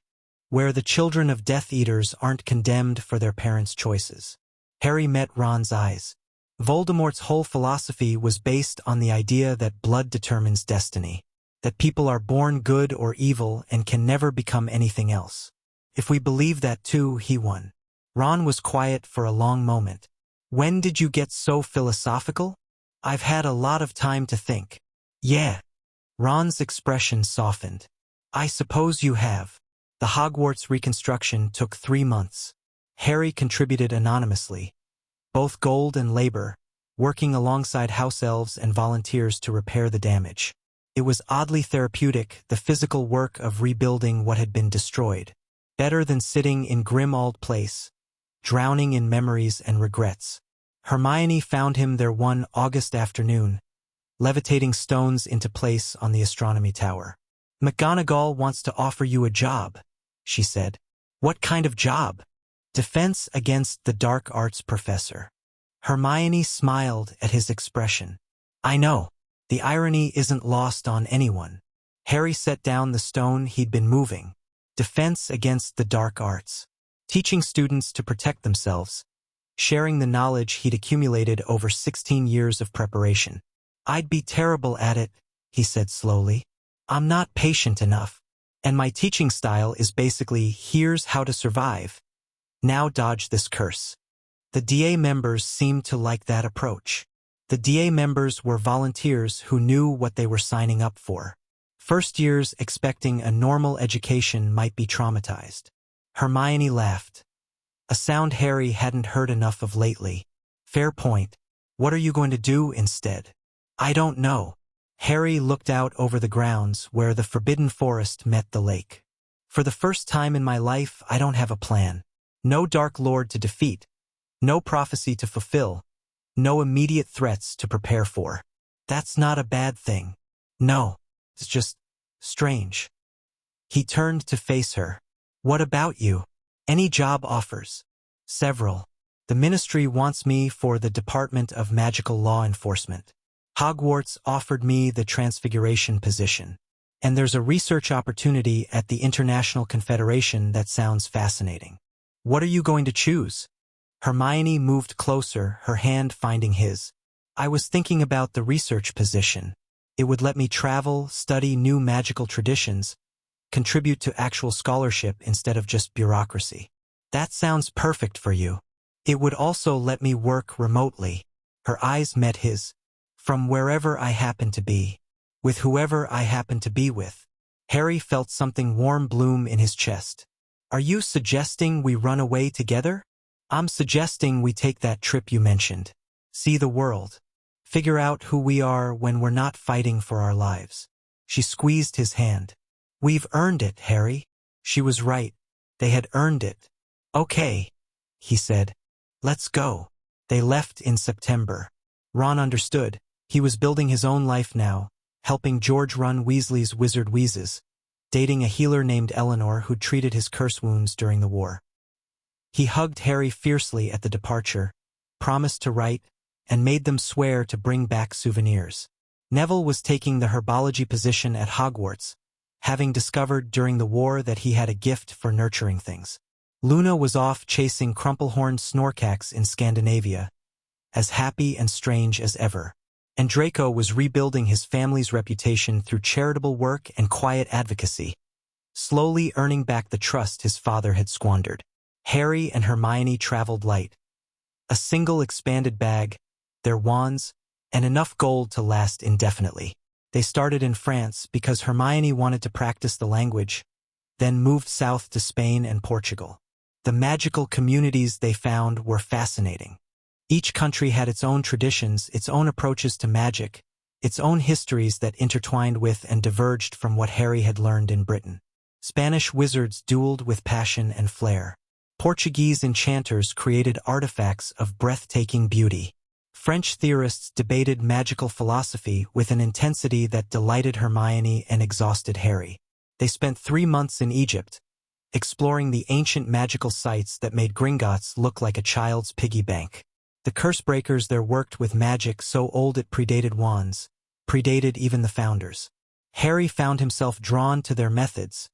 Where the children of Death Eaters aren't condemned for their parents' choices." Harry met Ron's eyes. Voldemort's whole philosophy was based on the idea that blood determines destiny, that people are born good or evil and can never become anything else. If we believe that too, he won. Ron was quiet for a long moment. "When did you get so philosophical?" "I've had a lot of time to think." "Yeah." Ron's expression softened. "I suppose you have." The Hogwarts reconstruction took 3 months. Harry contributed anonymously, both gold and labor, working alongside house elves and volunteers to repair the damage. It was oddly therapeutic, the physical work of rebuilding what had been destroyed. Better than sitting in Grimmauld Place, drowning in memories and regrets. Hermione found him there one August afternoon, levitating stones into place on the astronomy tower. "McGonagall wants to offer you a job," she said. "What kind of job?" "Defense against the dark arts professor." Hermione smiled at his expression. "I know. The irony isn't lost on anyone." Harry set down the stone he'd been moving. Defense against the dark arts. Teaching students to protect themselves. Sharing the knowledge he'd accumulated over 16 years of preparation. "I'd be terrible at it," he said slowly. "I'm not patient enough. And my teaching style is basically, here's how to survive. Now dodge this curse." The DA members seemed to like that approach. The DA members were volunteers who knew what they were signing up for. First years expecting a normal education might be traumatized. Hermione laughed. A sound Harry hadn't heard enough of lately. "Fair point. What are you going to do instead?" "I don't know." Harry looked out over the grounds where the Forbidden Forest met the lake. "For the first time in my life, I don't have a plan. No Dark Lord to defeat. No prophecy to fulfill. No immediate threats to prepare for. That's not a bad thing. No, it's just strange." He turned to face her. "What about you? Any job offers?" "Several. The Ministry wants me for the Department of Magical Law Enforcement. Hogwarts offered me the Transfiguration position. And there's a research opportunity at the International Confederation that sounds fascinating." "What are you going to choose?" Hermione moved closer, her hand finding his. "I was thinking about the research position. It would let me travel, study new magical traditions, contribute to actual scholarship instead of just bureaucracy." "That sounds perfect for you." "It would also let me work remotely." Her eyes met his. "From wherever I happen to be. With whoever I happen to be with." Harry felt something warm bloom in his chest. "Are you suggesting we run away together?" "I'm suggesting we take that trip you mentioned. See the world. Figure out who we are when we're not fighting for our lives." She squeezed his hand. "We've earned it, Harry." She was right. They had earned it. "Okay," he said. "Let's go." They left in September. Ron understood. He was building his own life now, helping George run Weasley's Wizard Wheezes, dating a healer named Eleanor who treated his curse wounds during the war. He hugged Harry fiercely at the departure, promised to write, and made them swear to bring back souvenirs. Neville was taking the herbology position at Hogwarts, having discovered during the war that he had a gift for nurturing things. Luna was off chasing crumple-horned snorkax in Scandinavia, as happy and strange as ever. And Draco was rebuilding his family's reputation through charitable work and quiet advocacy, slowly earning back the trust his father had squandered. Harry and Hermione traveled light. A single expanded bag, their wands, and enough gold to last indefinitely. They started in France because Hermione wanted to practice the language, then moved south to Spain and Portugal. The magical communities they found were fascinating. Each country had its own traditions, its own approaches to magic, its own histories that intertwined with and diverged from what Harry had learned in Britain. Spanish wizards dueled with passion and flair. Portuguese enchanters created artifacts of breathtaking beauty. French theorists debated magical philosophy with an intensity that delighted Hermione and exhausted Harry. They spent 3 months in Egypt, exploring the ancient magical sites that made Gringotts look like a child's piggy bank. The Cursebreakers there worked with magic so old it predated wands, predated even the founders. Harry found himself drawn to their methods,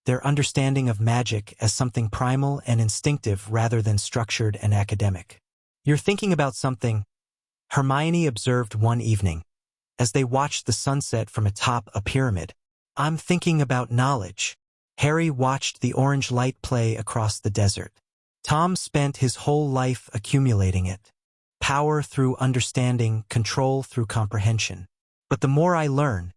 their understanding of magic as something primal and instinctive rather than structured and academic. "You're thinking about something," Hermione observed one evening, as they watched the sunset from atop a pyramid. "I'm thinking about knowledge." Harry watched the orange light play across the desert. Tom spent his whole life accumulating it. Power through understanding, control through comprehension. "But the more I learn,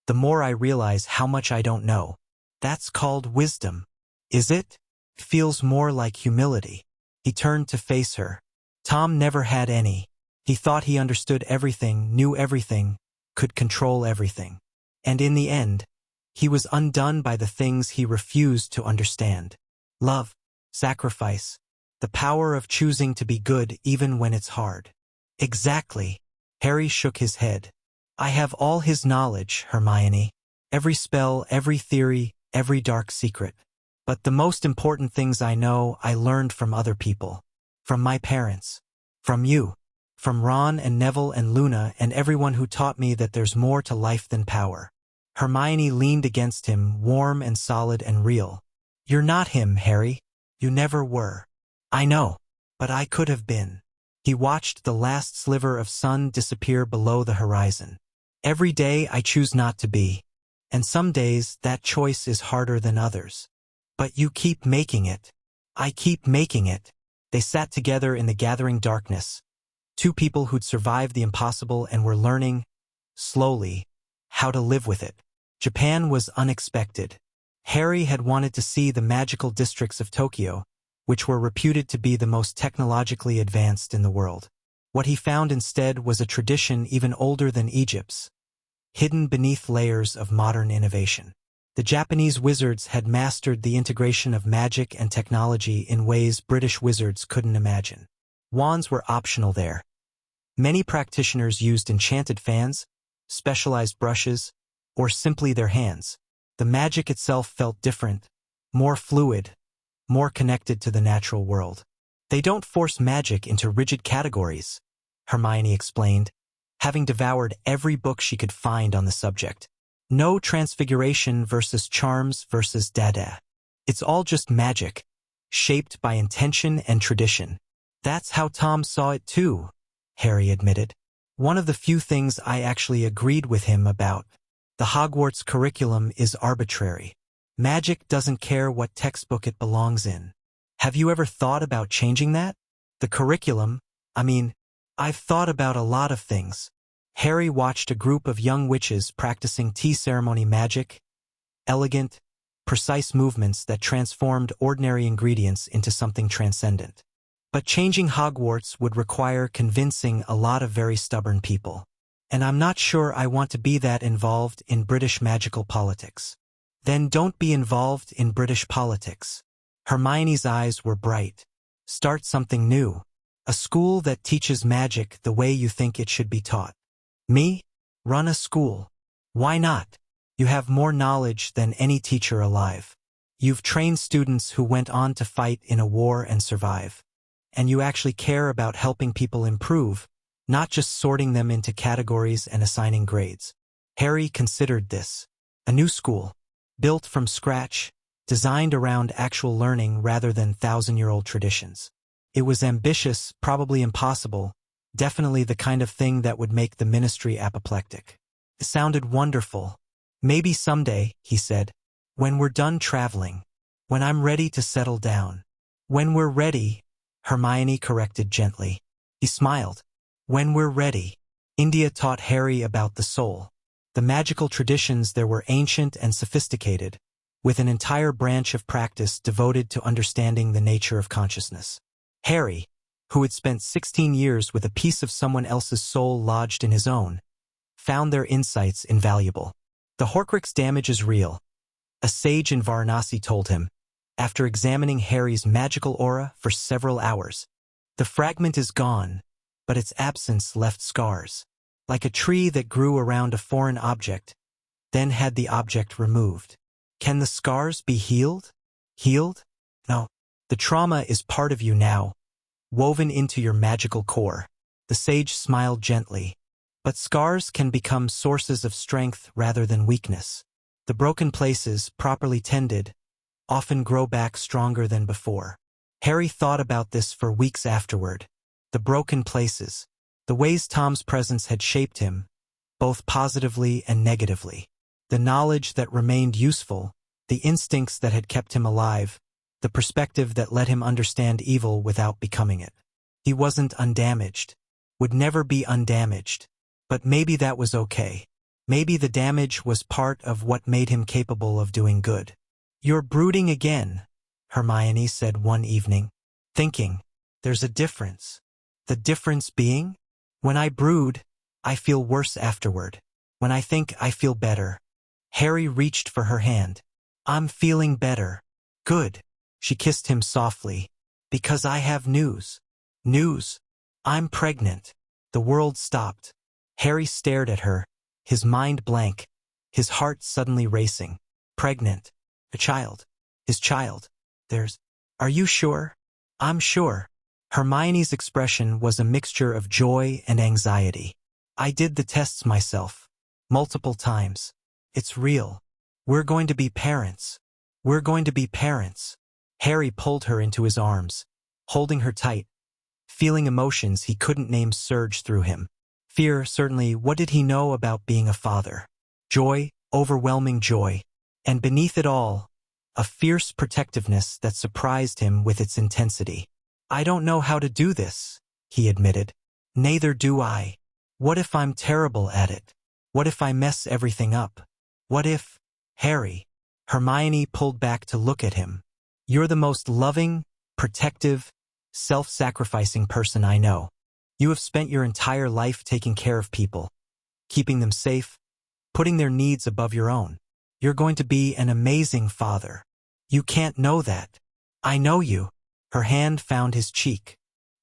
the more I realize how much I don't know. That's called wisdom, is it?" "Feels more like humility." He turned to face her. Tom never had any. He thought he understood everything, knew everything, could control everything. And in the end, he was undone by the things he refused to understand. Love, sacrifice, the power of choosing to be good even when it's hard. "Exactly." Harry shook his head. "I have all his knowledge, Hermione. Every spell, every theory, every dark secret. But the most important things I know, I learned from other people. From my parents. From you. From Ron and Neville and Luna and everyone who taught me that there's more to life than power." Hermione leaned against him, warm and solid and real. "You're not him, Harry. You never were." "I know. But I could have been." He watched the last sliver of sun disappear below the horizon. "Every day I choose not to be. And some days that choice is harder than others. But you keep making it. I keep making it." They sat together in the gathering darkness. Two people who'd survived the impossible and were learning, slowly, how to live with it. Japan was unexpected. Harry had wanted to see the magical districts of Tokyo, which were reputed to be the most technologically advanced in the world. What he found instead was a tradition even older than Egypt's, hidden beneath layers of modern innovation. The Japanese wizards had mastered the integration of magic and technology in ways British wizards couldn't imagine. Wands were optional there. Many practitioners used enchanted fans, specialized brushes, or simply their hands. The magic itself felt different, more fluid, more connected to the natural world. "They don't force magic into rigid categories," Hermione explained, having devoured every book she could find on the subject. "No transfiguration versus charms versus dada. It's all just magic, shaped by intention and tradition." "That's how Tom saw it too," Harry admitted. "One of the few things I actually agreed with him about. The Hogwarts curriculum is arbitrary. Magic doesn't care what textbook it belongs in." "Have you ever thought about changing that?" "The curriculum? I've thought about a lot of things." Harry watched a group of young witches practicing tea ceremony magic, elegant, precise movements that transformed ordinary ingredients into something transcendent. But changing Hogwarts would require convincing a lot of very stubborn people. And I'm not sure I want to be that involved in British magical politics. "Then don't be involved in British politics." Hermione's eyes were bright. "Start something new. A school that teaches magic the way you think it should be taught." "Me? Run a school? Why not? You have more knowledge than any teacher alive. You've trained students who went on to fight in a war and survive. And you actually care about helping people improve, not just sorting them into categories and assigning grades." Harry considered this. A new school, built from scratch, designed around actual learning rather than thousand-year-old traditions. It was ambitious, probably impossible, definitely the kind of thing that would make the ministry apoplectic. It sounded wonderful. "Maybe someday," he said, "when we're done traveling, when I'm ready to settle down." "When we're ready," Hermione corrected gently. He smiled. "When we're ready." India taught Harry about the soul. The magical traditions there were ancient and sophisticated, with an entire branch of practice devoted to understanding the nature of consciousness. Harry, who had spent 16 years with a piece of someone else's soul lodged in his own, found their insights invaluable. The Horcrux damage is real, a sage in Varanasi told him, after examining Harry's magical aura for several hours. The fragment is gone, but its absence left scars, like a tree that grew around a foreign object, then had the object removed. Can the scars be healed? Healed? No. The trauma is part of you now, woven into your magical core. The sage smiled gently. But scars can become sources of strength rather than weakness. The broken places, properly tended, often grow back stronger than before. Harry thought about this for weeks afterward. The broken places, the ways Tom's presence had shaped him, both positively and negatively. The knowledge that remained useful, the instincts that had kept him alive, the perspective that let him understand evil without becoming it. He wasn't undamaged, would never be undamaged. But maybe that was okay. Maybe the damage was part of what made him capable of doing good. "You're brooding again," Hermione said one evening, thinking, "There's a difference." The difference being? When I brood, I feel worse afterward. When I think, I feel better. Harry reached for her hand. "I'm feeling better." "Good." She kissed him softly. "Because I have news." "News? I'm pregnant." The world stopped. Harry stared at her, his mind blank, his heart suddenly racing. Pregnant. A child. His child. Are you sure? "I'm sure." Hermione's expression was a mixture of joy and anxiety. "I did the tests myself. Multiple times. It's real. We're going to be parents. We're going to be parents." Harry pulled her into his arms, holding her tight, feeling emotions he couldn't name surge through him. Fear, certainly. What did he know about being a father? Joy, overwhelming joy. And beneath it all, a fierce protectiveness that surprised him with its intensity. "I don't know how to do this," he admitted. "Neither do I. What if I'm terrible at it? What if I mess everything up? What if—" "Harry." Hermione pulled back to look at him. "You're the most loving, protective, self-sacrificing person I know. You have spent your entire life taking care of people, keeping them safe, putting their needs above your own. You're going to be an amazing father. You can't know that. I know you." Her hand found his cheek.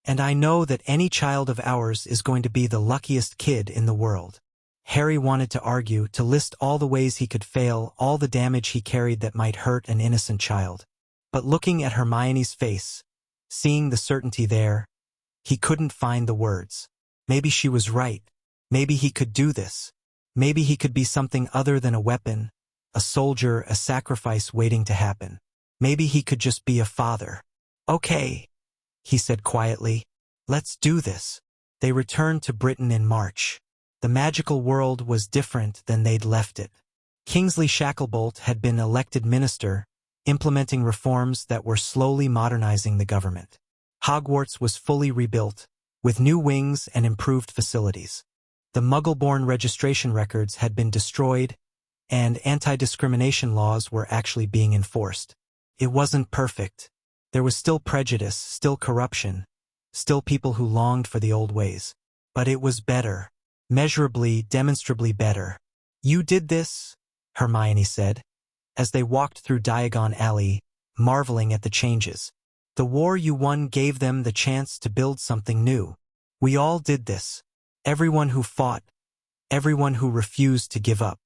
"And I know that any child of ours is going to be the luckiest kid in the world." Harry wanted to argue, to list all the ways he could fail, all the damage he carried that might hurt an innocent child. But looking at Hermione's face, seeing the certainty there, he couldn't find the words. Maybe she was right. Maybe he could do this. Maybe he could be something other than a weapon, a soldier, a sacrifice waiting to happen. Maybe he could just be a father. "Okay," he said quietly. "Let's do this." They returned to Britain in March. The magical world was different than they'd left it. Kingsley Shacklebolt had been elected minister, implementing reforms that were slowly modernizing the government. Hogwarts was fully rebuilt, with new wings and improved facilities. The Muggle-born registration records had been destroyed, and anti-discrimination laws were actually being enforced. It wasn't perfect. There was still prejudice, still corruption, still people who longed for the old ways. But it was better. Measurably, demonstrably better. "You did this," Hermione said, as they walked through Diagon Alley, marveling at the changes. "The war you won gave them the chance to build something new. We all did this. Everyone who fought, everyone who refused to give up.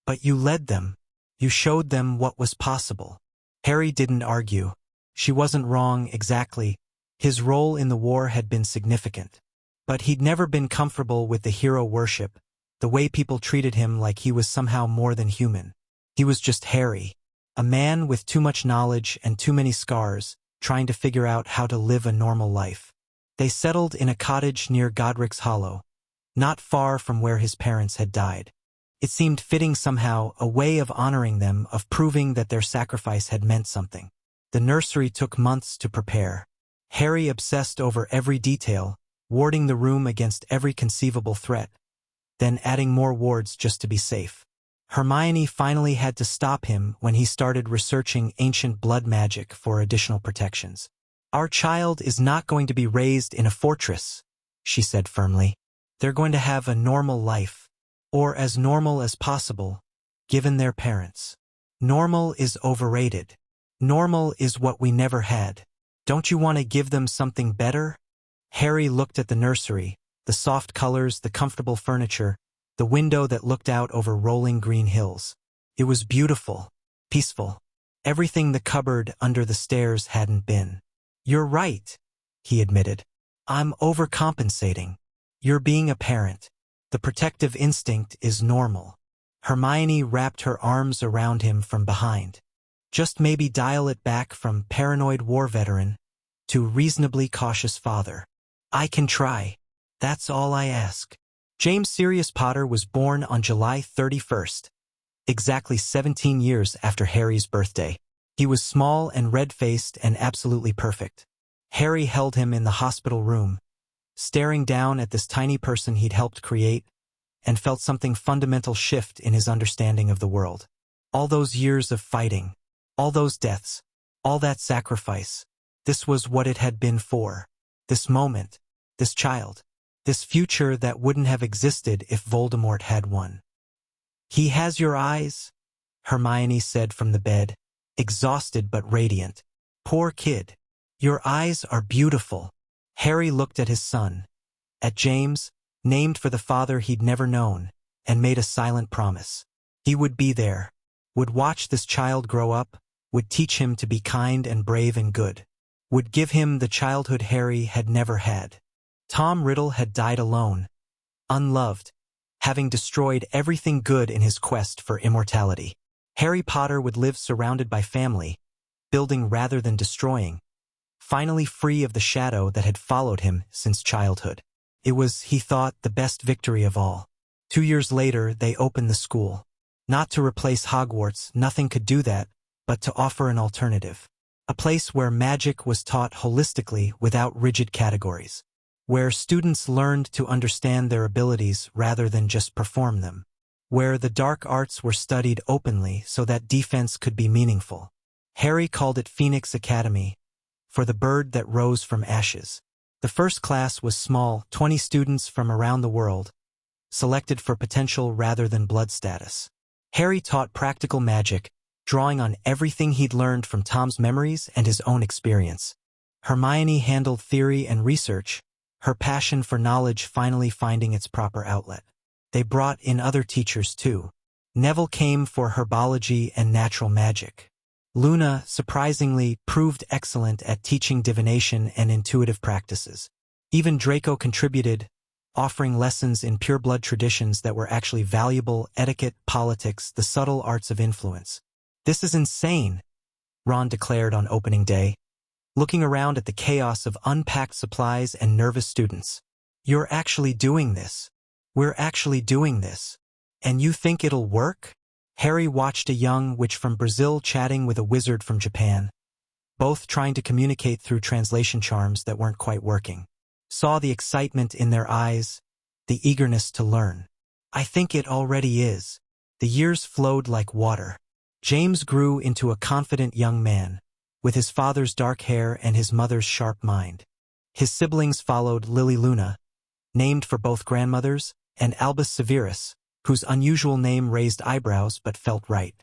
But you led them. You showed them what was possible." Harry didn't argue. She wasn't wrong exactly. His role in the war had been significant. But he'd never been comfortable with the hero worship, the way people treated him like he was somehow more than human. He was just Harry, a man with too much knowledge and too many scars, trying to figure out how to live a normal life. They settled in a cottage near Godric's Hollow, not far from where his parents had died. It seemed fitting somehow, a way of honoring them, of proving that their sacrifice had meant something. The nursery took months to prepare. Harry obsessed over every detail, warding the room against every conceivable threat. then adding more wards just to be safe. Hermione finally had to stop him when he started researching ancient blood magic for additional protections. "Our child is not going to be raised in a fortress," she said firmly. "They're going to have a normal life, or as normal as possible, given their parents. Normal is overrated. Normal is what we never had. Don't you want to give them something better?" Harry looked at the nursery, the soft colors, the comfortable furniture, the window that looked out over rolling green hills. It was beautiful, peaceful. Everything the cupboard under the stairs hadn't been. "You're right," he admitted. "I'm overcompensating. You're being a parent. The protective instinct is normal." Hermione wrapped her arms around him from behind. "Just maybe dial it back from paranoid war veteran to reasonably cautious father. I can try. That's all I ask." James Sirius Potter was born on July 31st, exactly 17 years after Harry's birthday. He was small and red-faced and absolutely perfect. Harry held him in the hospital room, staring down at this tiny person he'd helped create, and felt something fundamental shift in his understanding of the world. All those years of fighting, all those deaths, all that sacrifice, this was what it had been for. This moment, this child, this future that wouldn't have existed if Voldemort had won. "He has your eyes," Hermione said from the bed, exhausted but radiant. "Poor kid. Your eyes are beautiful." Harry looked at his son, at James, named for the father he'd never known, and made a silent promise. He would be there, would watch this child grow up, would teach him to be kind and brave and good, would give him the childhood Harry had never had. Tom Riddle had died alone, unloved, having destroyed everything good in his quest for immortality. Harry Potter would live surrounded by family, building rather than destroying, finally free of the shadow that had followed him since childhood. It was, he thought, the best victory of all. 2 years later, they opened the school. Not to replace Hogwarts, nothing could do that, but to offer an alternative. A place where magic was taught holistically without rigid categories. Where students learned to understand their abilities rather than just perform them. Where the dark arts were studied openly so that defense could be meaningful. Harry called it Phoenix Academy, for the bird that rose from ashes. The first class was small, 20 students from around the world, selected for potential rather than blood status. Harry taught practical magic, drawing on everything he'd learned from Tom's memories and his own experience. Hermione handled theory and research, her passion for knowledge finally finding its proper outlet. They brought in other teachers too. Neville came for herbology and natural magic. Luna, surprisingly, proved excellent at teaching divination and intuitive practices. Even Draco contributed, offering lessons in pure-blood traditions that were actually valuable: etiquette, politics, the subtle arts of influence. "This is insane," Ron declared on opening day, looking around at the chaos of unpacked supplies and nervous students. "You're actually doing this. We're actually doing this. And you think it'll work?" Harry watched a young witch from Brazil chatting with a wizard from Japan, both trying to communicate through translation charms that weren't quite working. Saw the excitement in their eyes, the eagerness to learn. "I think it already is." The years flowed like water. James grew into a confident young man, with his father's dark hair and his mother's sharp mind. His siblings followed: Lily Luna, named for both grandmothers, and Albus Severus, whose unusual name raised eyebrows but felt right.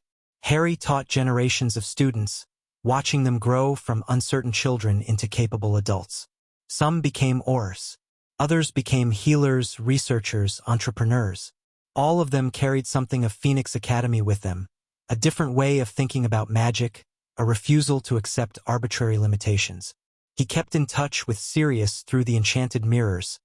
Harry taught generations of students, watching them grow from uncertain children into capable adults. Some became Aurors. Others became healers, researchers, entrepreneurs. All of them carried something of Phoenix Academy with them, a different way of thinking about magic, a refusal to accept arbitrary limitations. He kept in touch with Sirius through the enchanted mirrors,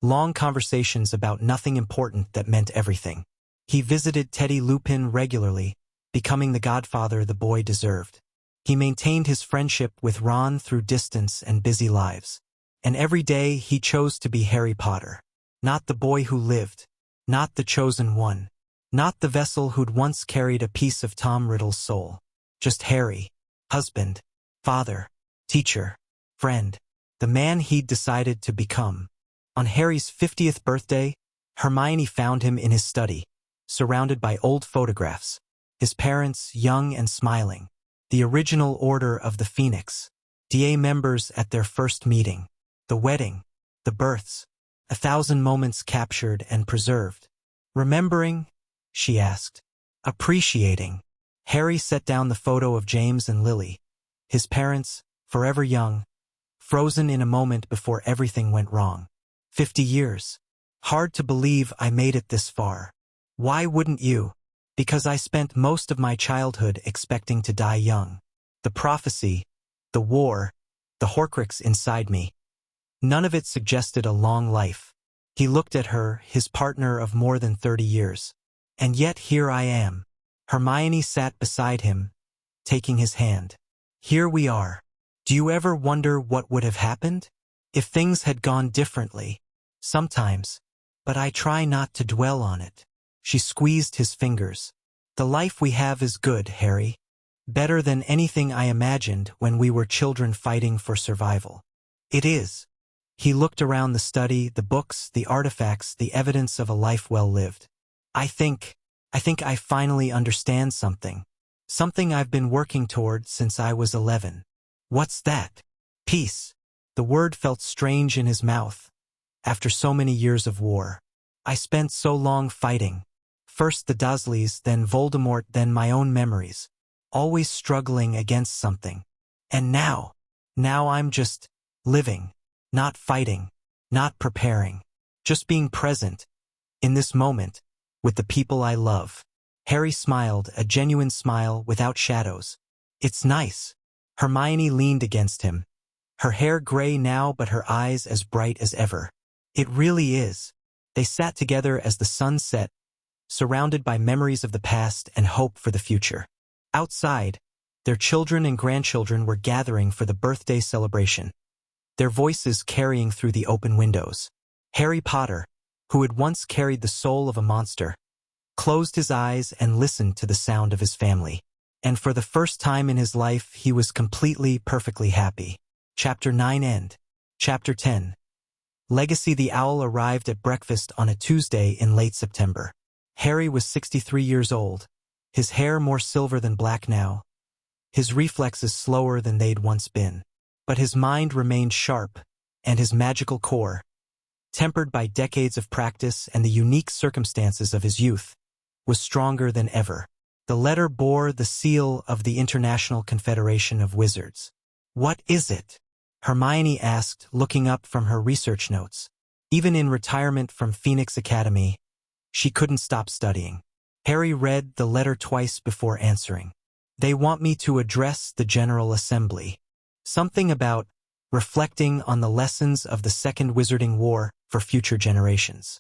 long conversations about nothing important that meant everything. He visited Teddy Lupin regularly, becoming the godfather the boy deserved. He maintained his friendship with Ron through distance and busy lives. And every day he chose to be Harry Potter. Not the boy who lived, not the chosen one, not the vessel who'd once carried a piece of Tom Riddle's soul. Just Harry, husband, father, teacher, friend, the man he'd decided to become. On Harry's 50th birthday, Hermione found him in his study, surrounded by old photographs, his parents young and smiling, the original Order of the Phoenix, DA members at their first meeting, the wedding, the births, 1,000 moments captured and preserved. Remembering? She asked. Appreciating. Harry set down the photo of James and Lily, his parents, forever young, frozen in a moment before everything went wrong. 50 years. Hard to believe I made it this far. Why wouldn't you? Because I spent most of my childhood expecting to die young. The prophecy, the war, the Horcrux inside me. None of it suggested a long life. He looked at her, his partner of more than 30 years. And yet here I am. Hermione sat beside him, taking his hand. Here we are. Do you ever wonder what would have happened? If things had gone differently? Sometimes. But I try not to dwell on it. She squeezed his fingers. The life we have is good, Harry. Better than anything I imagined when we were children fighting for survival. It is. He looked around the study, the books, the artifacts, the evidence of a life well lived. I think I finally understand something. Something I've been working toward since I was 11. What's that? Peace. The word felt strange in his mouth. After so many years of war. I spent so long fighting. First the Dursleys, then Voldemort, then my own memories. Always struggling against something. And now I'm just living. Not fighting. Not preparing. Just being present. In this moment. With the people I love. Harry smiled, a genuine smile without shadows. It's nice. Hermione leaned against him. Her hair gray now but her eyes as bright as ever. It really is. They sat together as the sun set, surrounded by memories of the past and hope for the future. Outside, their children and grandchildren were gathering for the birthday celebration, their voices carrying through the open windows. Harry Potter, who had once carried the soul of a monster, closed his eyes and listened to the sound of his family. And for the first time in his life, he was completely, perfectly happy. Chapter 9 End. Chapter 10. Legacy. The Owl arrived at breakfast on a Tuesday in late September. Harry was 63 years old, his hair more silver than black now, his reflexes slower than they'd once been. But his mind remained sharp, and his magical core, tempered by decades of practice and the unique circumstances of his youth, was stronger than ever. The letter bore the seal of the International Confederation of Wizards. What is it? Hermione asked, looking up from her research notes. Even in retirement from Phoenix Academy, she couldn't stop studying. Harry read the letter twice before answering. They want me to address the General Assembly. Something about reflecting on the lessons of the Second Wizarding War for future generations.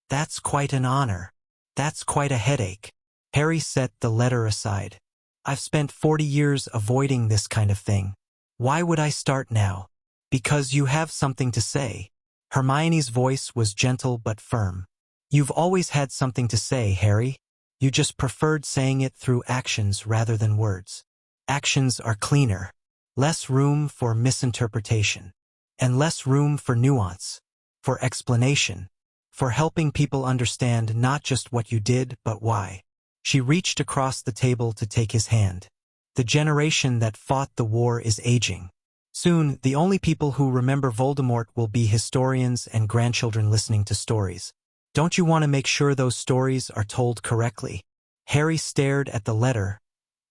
That's quite an honor. That's quite a headache. Harry set the letter aside. I've spent 40 years avoiding this kind of thing. Why would I start now? Because you have something to say. Hermione's voice was gentle but firm. You've always had something to say, Harry. You just preferred saying it through actions rather than words. Actions are cleaner. Less room for misinterpretation. And less room for nuance. For explanation. For helping people understand not just what you did, but why. She reached across the table to take his hand. The generation that fought the war is aging. Soon, the only people who remember Voldemort will be historians and grandchildren listening to stories. Don't you want to make sure those stories are told correctly? Harry stared at the letter,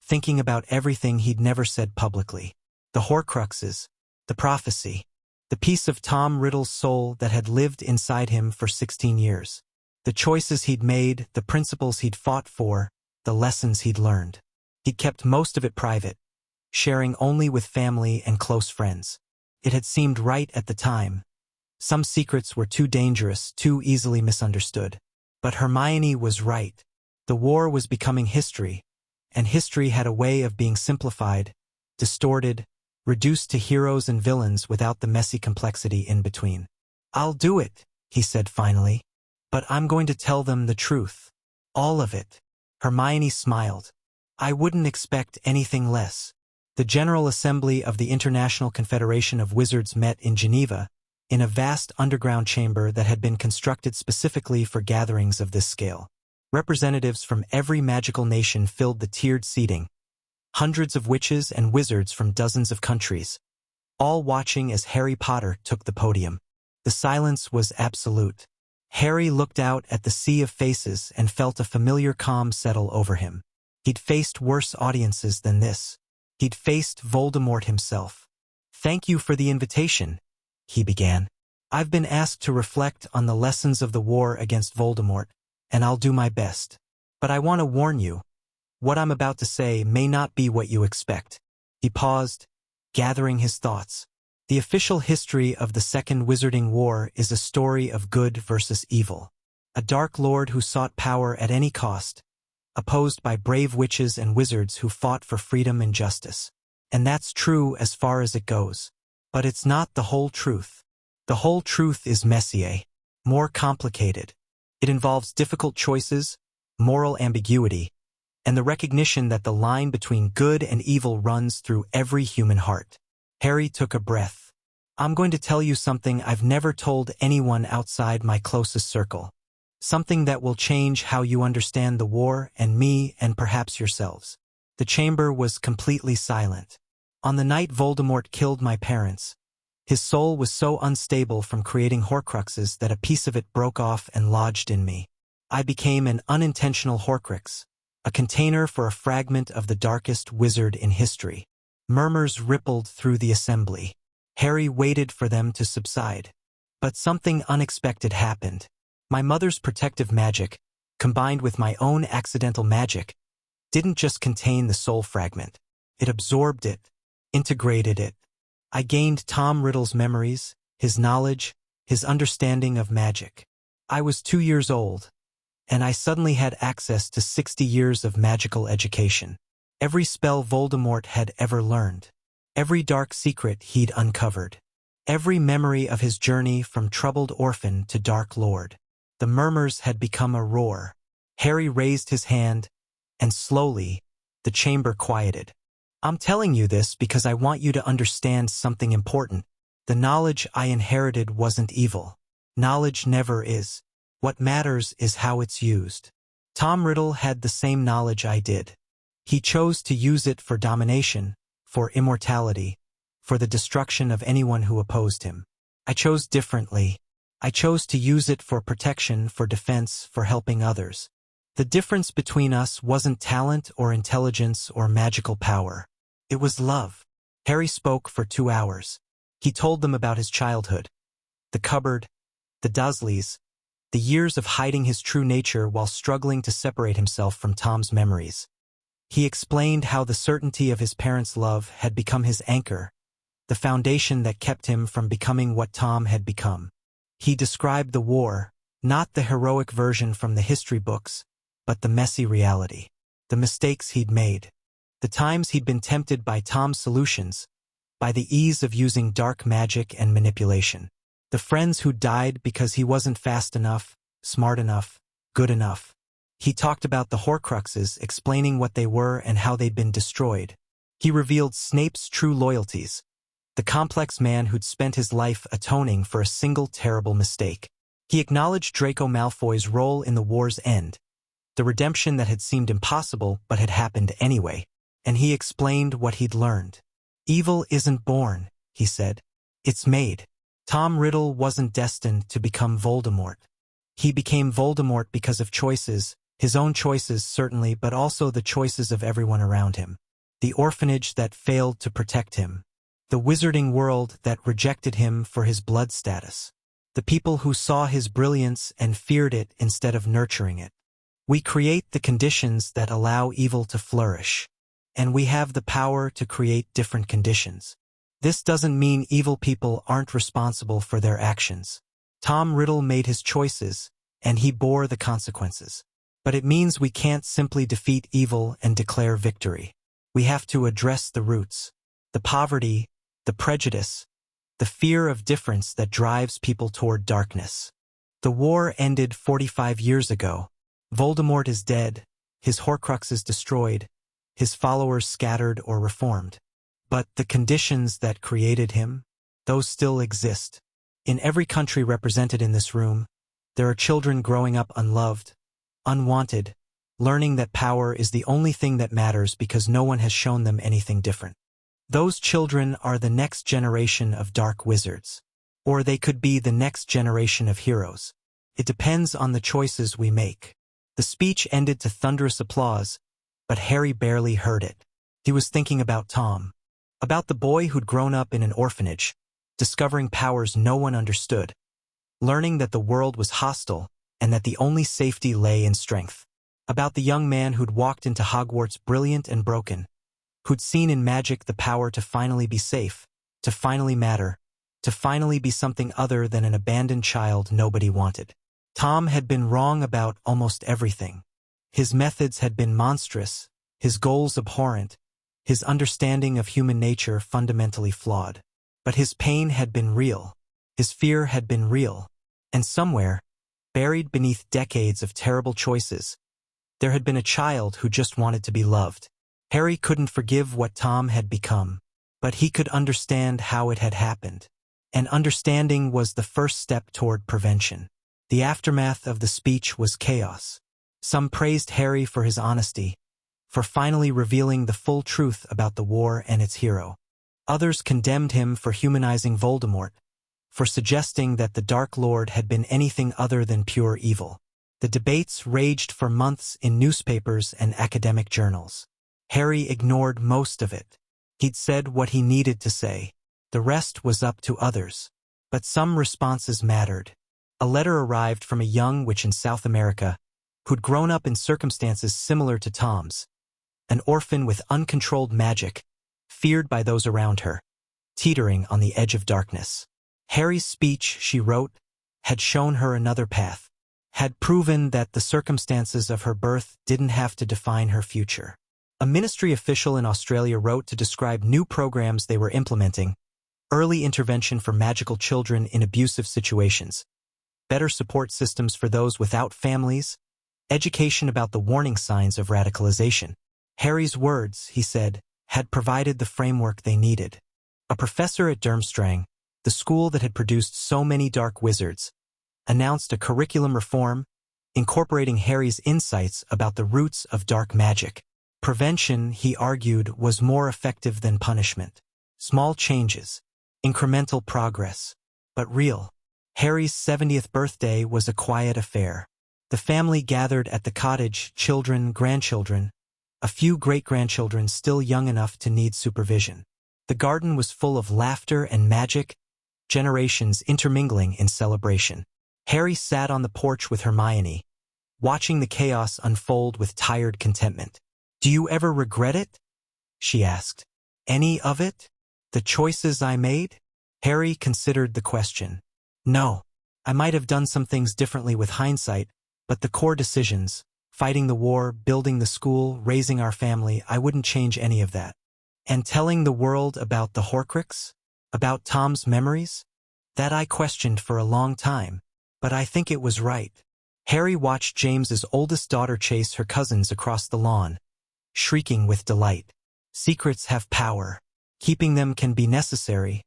thinking about everything he'd never said publicly. The Horcruxes, the prophecy, the piece of Tom Riddle's soul that had lived inside him for 16 years. The choices he'd made, the principles he'd fought for, the lessons he'd learned. He'd kept most of it private, sharing only with family and close friends. It had seemed right at the time. Some secrets were too dangerous, too easily misunderstood. But Hermione was right. The war was becoming history, and history had a way of being simplified, distorted, reduced to heroes and villains without the messy complexity in between. I'll do it, he said finally. But I'm going to tell them the truth. All of it. Hermione smiled. I wouldn't expect anything less. The General Assembly of the International Confederation of Wizards met in Geneva, in a vast underground chamber that had been constructed specifically for gatherings of this scale. Representatives from every magical nation filled the tiered seating, hundreds of witches and wizards from dozens of countries, all watching as Harry Potter took the podium. The silence was absolute. Harry looked out at the sea of faces and felt a familiar calm settle over him. He'd faced worse audiences than this. He'd faced Voldemort himself. "Thank you for the invitation," he began. "I've been asked to reflect on the lessons of the war against Voldemort, and I'll do my best. But I want to warn you, what I'm about to say may not be what you expect." He paused, gathering his thoughts. The official history of the Second Wizarding War is a story of good versus evil. A dark lord who sought power at any cost, opposed by brave witches and wizards who fought for freedom and justice. And that's true as far as it goes. But it's not the whole truth. The whole truth is messier, more complicated. It involves difficult choices, moral ambiguity, and the recognition that the line between good and evil runs through every human heart. Harry took a breath. "I'm going to tell you something I've never told anyone outside my closest circle. Something that will change how you understand the war and me and perhaps yourselves." The chamber was completely silent. On the night Voldemort killed my parents, his soul was so unstable from creating Horcruxes that a piece of it broke off and lodged in me. I became an unintentional Horcrux, a container for a fragment of the darkest wizard in history. Murmurs rippled through the assembly. Harry waited for them to subside. But something unexpected happened. My mother's protective magic, combined with my own accidental magic, didn't just contain the soul fragment. It absorbed it, integrated it. I gained Tom Riddle's memories, his knowledge, his understanding of magic. I was 2 years old, and I suddenly had access to 60 years of magical education. Every spell Voldemort had ever learned. Every dark secret he'd uncovered. Every memory of his journey from troubled orphan to dark lord. The murmurs had become a roar. Harry raised his hand, and slowly, the chamber quieted. "I'm telling you this because I want you to understand something important. The knowledge I inherited wasn't evil. Knowledge never is. What matters is how it's used. Tom Riddle had the same knowledge I did. He chose to use it for domination, for immortality, for the destruction of anyone who opposed him. I chose differently. I chose to use it for protection, for defense, for helping others. The difference between us wasn't talent or intelligence or magical power. It was love." Harry spoke for 2 hours. He told them about his childhood, the cupboard, the Dursleys, the years of hiding his true nature while struggling to separate himself from Tom's memories. He explained how the certainty of his parents' love had become his anchor, the foundation that kept him from becoming what Tom had become. He described the war, not the heroic version from the history books, but the messy reality. The mistakes he'd made. The times he'd been tempted by Tom's solutions, by the ease of using dark magic and manipulation. The friends who died because he wasn't fast enough, smart enough, good enough. He talked about the Horcruxes, explaining what they were and how they'd been destroyed. He revealed Snape's true loyalties, the complex man who'd spent his life atoning for a single terrible mistake. He acknowledged Draco Malfoy's role in the war's end, the redemption that had seemed impossible but had happened anyway, and he explained what he'd learned. "Evil isn't born," he said. "It's made." Tom Riddle wasn't destined to become Voldemort. He became Voldemort because of choices, his own choices certainly, but also the choices of everyone around him. The orphanage that failed to protect him. The wizarding world that rejected him for his blood status. The people who saw his brilliance and feared it instead of nurturing it. We create the conditions that allow evil to flourish. And we have the power to create different conditions. This doesn't mean evil people aren't responsible for their actions. Tom Riddle made his choices, and he bore the consequences. But it means we can't simply defeat evil and declare victory. We have to address the roots. The poverty, the prejudice, the fear of difference that drives people toward darkness. The war ended 45 years ago. Voldemort is dead, his Horcruxes destroyed, his followers scattered or reformed. But the conditions that created him, those still exist. In every country represented in this room, there are children growing up unloved, unwanted, learning that power is the only thing that matters because no one has shown them anything different. Those children are the next generation of dark wizards. Or they could be the next generation of heroes. It depends on the choices we make. The speech ended to thunderous applause, but Harry barely heard it. He was thinking about Tom, about the boy who'd grown up in an orphanage, discovering powers no one understood, learning that the world was hostile and that the only safety lay in strength, about the young man who'd walked into Hogwarts brilliant and broken, who'd seen in magic the power to finally be safe, to finally matter, to finally be something other than an abandoned child nobody wanted. Tom had been wrong about almost everything. His methods had been monstrous, his goals abhorrent, his understanding of human nature fundamentally flawed. But his pain had been real, his fear had been real, and somewhere, buried beneath decades of terrible choices, there had been a child who just wanted to be loved. Harry couldn't forgive what Tom had become, but he could understand how it had happened. And understanding was the first step toward prevention. The aftermath of the speech was chaos. Some praised Harry for his honesty, for finally revealing the full truth about the war and its hero. Others condemned him for humanizing Voldemort, for suggesting that the Dark Lord had been anything other than pure evil. The debates raged for months in newspapers and academic journals. Harry ignored most of it. He'd said what he needed to say. The rest was up to others. But some responses mattered. A letter arrived from a young witch in South America who'd grown up in circumstances similar to Tom's. An orphan with uncontrolled magic, feared by those around her, teetering on the edge of darkness. Harry's speech, she wrote, had shown her another path, had proven that the circumstances of her birth didn't have to define her future. A ministry official in Australia wrote to describe new programs they were implementing: early intervention for magical children in abusive situations, better support systems for those without families, education about the warning signs of radicalization. Harry's words, he said, had provided the framework they needed. A professor at Durmstrang, the school that had produced so many dark wizards, announced a curriculum reform incorporating Harry's insights about the roots of dark magic. Prevention, he argued, was more effective than punishment. Small changes, incremental progress, but real. Harry's 70th birthday was a quiet affair. The family gathered at the cottage, children, grandchildren, a few great-grandchildren still young enough to need supervision. The garden was full of laughter and magic, generations intermingling in celebration. Harry sat on the porch with Hermione, watching the chaos unfold with tired contentment. "Do you ever regret it?" she asked. "Any of it? The choices I made?" Harry considered the question. "No. I might have done some things differently with hindsight, but the core decisions, fighting the war, building the school, raising our family, I wouldn't change any of that. And telling the world about the Horcrux? About Tom's memories? That I questioned for a long time, but I think it was right." Harry watched James's oldest daughter chase her cousins across the lawn, shrieking with delight. Secrets have power. Keeping them can be necessary,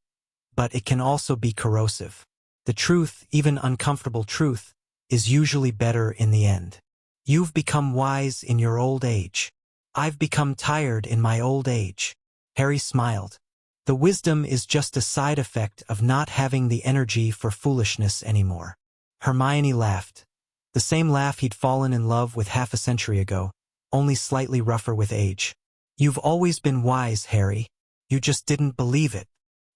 but it can also be corrosive. The truth, even uncomfortable truth, is usually better in the end. "You've become wise in your old age. I've become tired in my old age." Harry smiled. The wisdom is just a side effect of not having the energy for foolishness anymore. Hermione laughed. The same laugh he'd fallen in love with half a century ago, only slightly rougher with age. "You've always been wise, Harry. You just didn't believe it.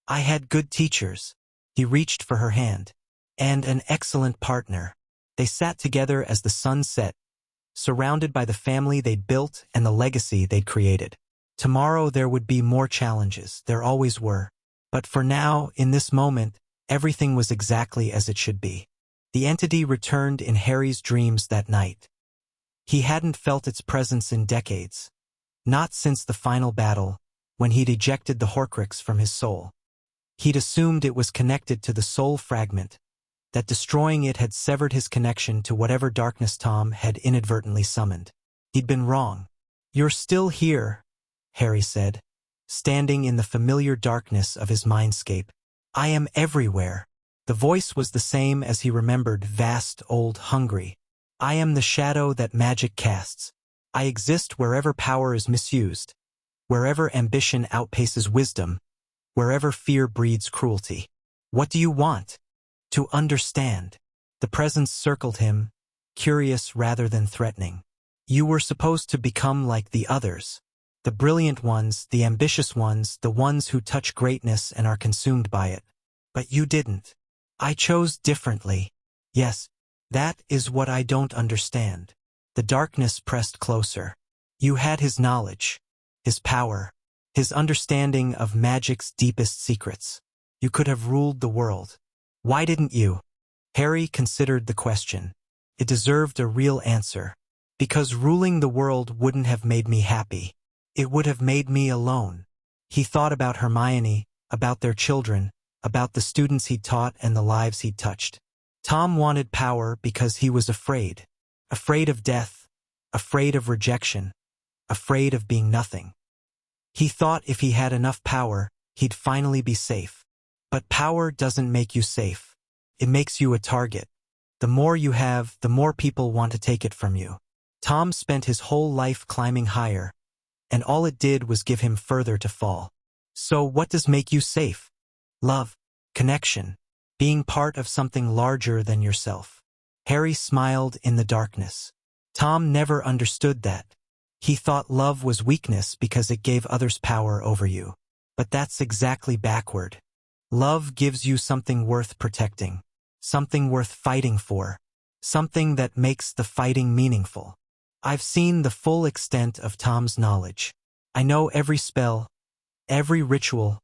I had good teachers." He reached for her hand. "And an excellent partner." They sat together as the sun set, surrounded by the family they'd built and the legacy they'd created. Tomorrow there would be more challenges, there always were. But for now, in this moment, everything was exactly as it should be. The entity returned in Harry's dreams that night. He hadn't felt its presence in decades. Not since the final battle, when he'd ejected the Horcrux from his soul. He'd assumed it was connected to the soul fragment, that destroying it had severed his connection to whatever darkness Tom had inadvertently summoned. He'd been wrong. "You're still here," Harry said, standing in the familiar darkness of his mindscape. "I am everywhere." The voice was the same as he remembered, vast, old, hungry. I am the shadow that magic casts. I exist wherever power is misused, wherever ambition outpaces wisdom, wherever fear breeds cruelty. What do you want? To understand. The presence circled him, curious rather than threatening. You were supposed to become like the others. The brilliant ones, the ambitious ones, the ones who touch greatness and are consumed by it. But you didn't. I chose differently. Yes, that is what I don't understand. The darkness pressed closer. You had his knowledge, his power, his understanding of magic's deepest secrets. You could have ruled the world. Why didn't you? Harry considered the question. It deserved a real answer. Because ruling the world wouldn't have made me happy. It would have made me alone. He thought about Hermione, about their children, about the students he'd taught and the lives he'd touched. Tom wanted power because he was afraid. Afraid of death, afraid of rejection, afraid of being nothing. He thought if he had enough power, he'd finally be safe. But power doesn't make you safe. It makes you a target. The more you have, the more people want to take it from you. Tom spent his whole life climbing higher, and all it did was give him further to fall. So what does make you safe? Love, connection, being part of something larger than yourself. Harry smiled in the darkness. Tom never understood that. He thought love was weakness because it gave others power over you. But that's exactly backward. Love gives you something worth protecting, something worth fighting for, something that makes the fighting meaningful. I've seen the full extent of Tom's knowledge. I know every spell, every ritual,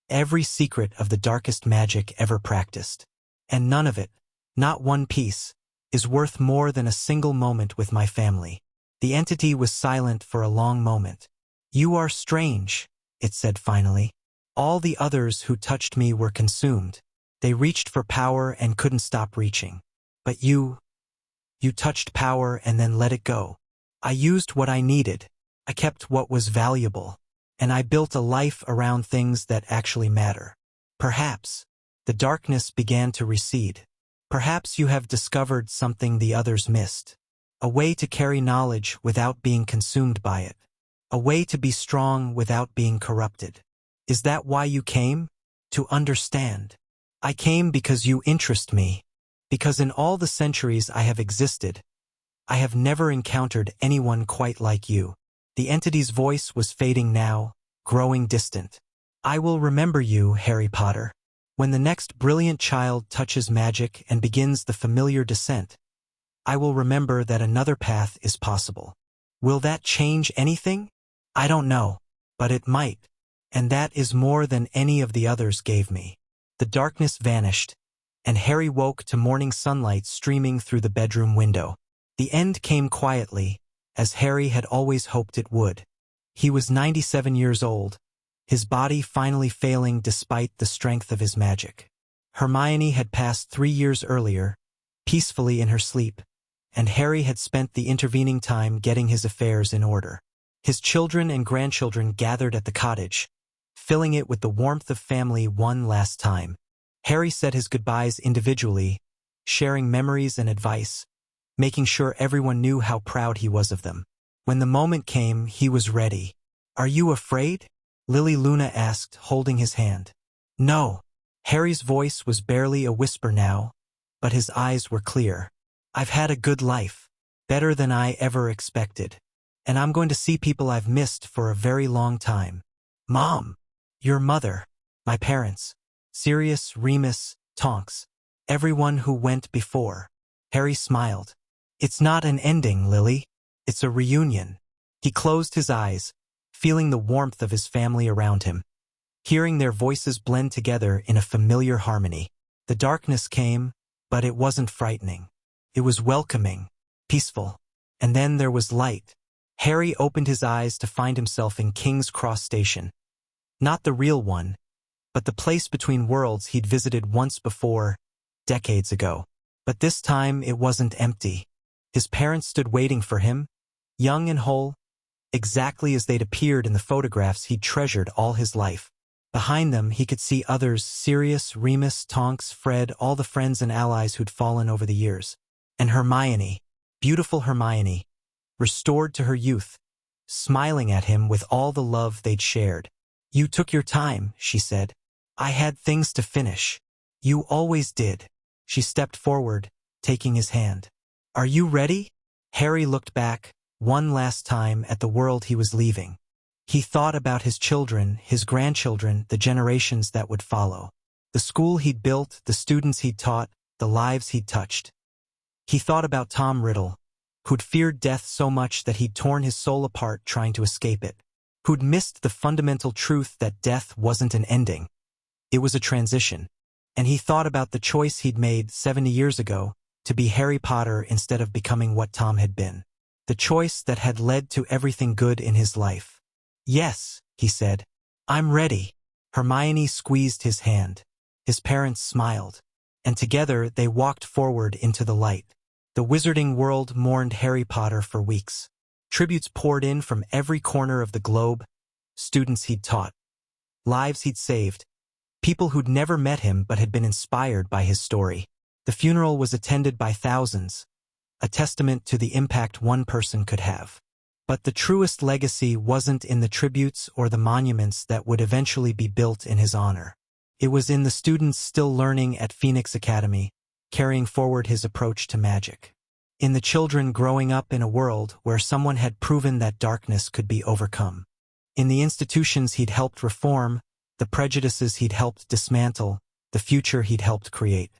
every secret of the darkest magic ever practiced. And none of it, not one piece, is worth more than a single moment with my family. The entity was silent for a long moment. You are strange, it said finally. All the others who touched me were consumed. They reached for power and couldn't stop reaching. But you touched power and then let it go. I used what I needed. I kept what was valuable. And I built a life around things that actually matter. Perhaps the darkness began to recede. Perhaps you have discovered something the others missed. A way to carry knowledge without being consumed by it. A way to be strong without being corrupted. Is that why you came? To understand. I came because you interest me. Because in all the centuries I have existed, I have never encountered anyone quite like you. The entity's voice was fading now, growing distant. I will remember you, Harry Potter. When the next brilliant child touches magic and begins the familiar descent, I will remember that another path is possible. Will that change anything? I don't know, but it might. And that is more than any of the others gave me. The darkness vanished, and Harry woke to morning sunlight streaming through the bedroom window. The end came quietly, as Harry had always hoped it would. He was 97 years old, his body finally failing despite the strength of his magic. Hermione had passed 3 years earlier, peacefully in her sleep, and Harry had spent the intervening time getting his affairs in order. His children and grandchildren gathered at the cottage, filling it with the warmth of family one last time. Harry said his goodbyes individually, sharing memories and advice, making sure everyone knew how proud he was of them. When the moment came, he was ready. Are you afraid? Lily Luna asked, holding his hand. No. Harry's voice was barely a whisper now, but his eyes were clear. I've had a good life, better than I ever expected. And I'm going to see people I've missed for a very long time. Mom, your mother, my parents, Sirius, Remus, Tonks, everyone who went before. Harry smiled. It's not an ending, Lily. It's a reunion. He closed his eyes, feeling the warmth of his family around him, hearing their voices blend together in a familiar harmony. The darkness came, but it wasn't frightening. It was welcoming, peaceful. And then there was light. Harry opened his eyes to find himself in King's Cross Station. Not the real one, but the place between worlds he'd visited once before, decades ago. But this time it wasn't empty. His parents stood waiting for him, young and whole, exactly as they'd appeared in the photographs he'd treasured all his life. Behind them, he could see others: Sirius, Remus, Tonks, Fred, all the friends and allies who'd fallen over the years. And Hermione, beautiful Hermione, restored to her youth, smiling at him with all the love they'd shared. "You took your time," she said. "I had things to finish." "You always did." She stepped forward, taking his hand. "Are you ready?" Harry looked back, one last time, at the world he was leaving. He thought about his children, his grandchildren, the generations that would follow. The school he'd built, the students he'd taught, the lives he'd touched. He thought about Tom Riddle, who'd feared death so much that he'd torn his soul apart trying to escape it, who'd missed the fundamental truth that death wasn't an ending. It was a transition. And he thought about the choice he'd made 70 years ago, to be Harry Potter instead of becoming what Tom had been. The choice that had led to everything good in his life. "Yes," he said. "I'm ready." Hermione squeezed his hand. His parents smiled. And together they walked forward into the light. The wizarding world mourned Harry Potter for weeks. Tributes poured in from every corner of the globe. Students he'd taught. Lives he'd saved. People who'd never met him but had been inspired by his story. The funeral was attended by thousands, a testament to the impact one person could have. But the truest legacy wasn't in the tributes or the monuments that would eventually be built in his honor. It was in the students still learning at Phoenix Academy, carrying forward his approach to magic. In the children growing up in a world where someone had proven that darkness could be overcome. In the institutions he'd helped reform, the prejudices he'd helped dismantle, the future he'd helped create.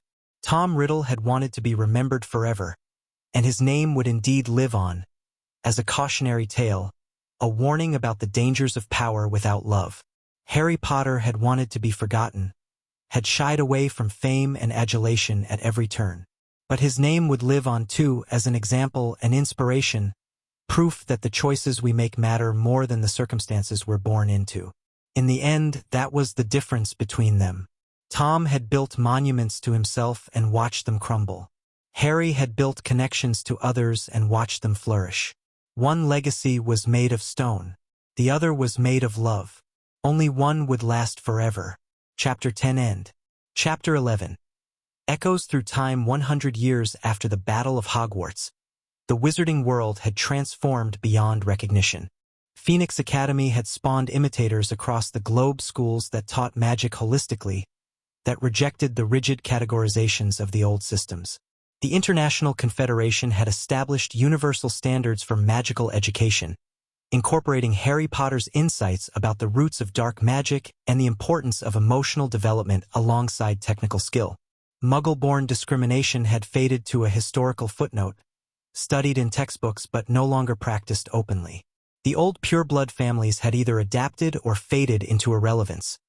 Tom Riddle had wanted to be remembered forever, and his name would indeed live on, as a cautionary tale, a warning about the dangers of power without love. Harry Potter had wanted to be forgotten, had shied away from fame and adulation at every turn. But his name would live on too, as an example, an inspiration, proof that the choices we make matter more than the circumstances we're born into. In the end, that was the difference between them. Tom had built monuments to himself and watched them crumble. Harry had built connections to others and watched them flourish. One legacy was made of stone. The other was made of love. Only one would last forever. Chapter 10 end. Chapter 11. Echoes through time. 100 years after the Battle of Hogwarts, the wizarding world had transformed beyond recognition. Phoenix Academy had spawned imitators across the globe, schools that taught magic holistically, that rejected the rigid categorizations of the old systems. The International Confederation had established universal standards for magical education, incorporating Harry Potter's insights about the roots of dark magic and the importance of emotional development alongside technical skill. Muggle-born discrimination had faded to a historical footnote, studied in textbooks but no longer practiced openly. The old pureblood families had either adapted or faded into irrelevance,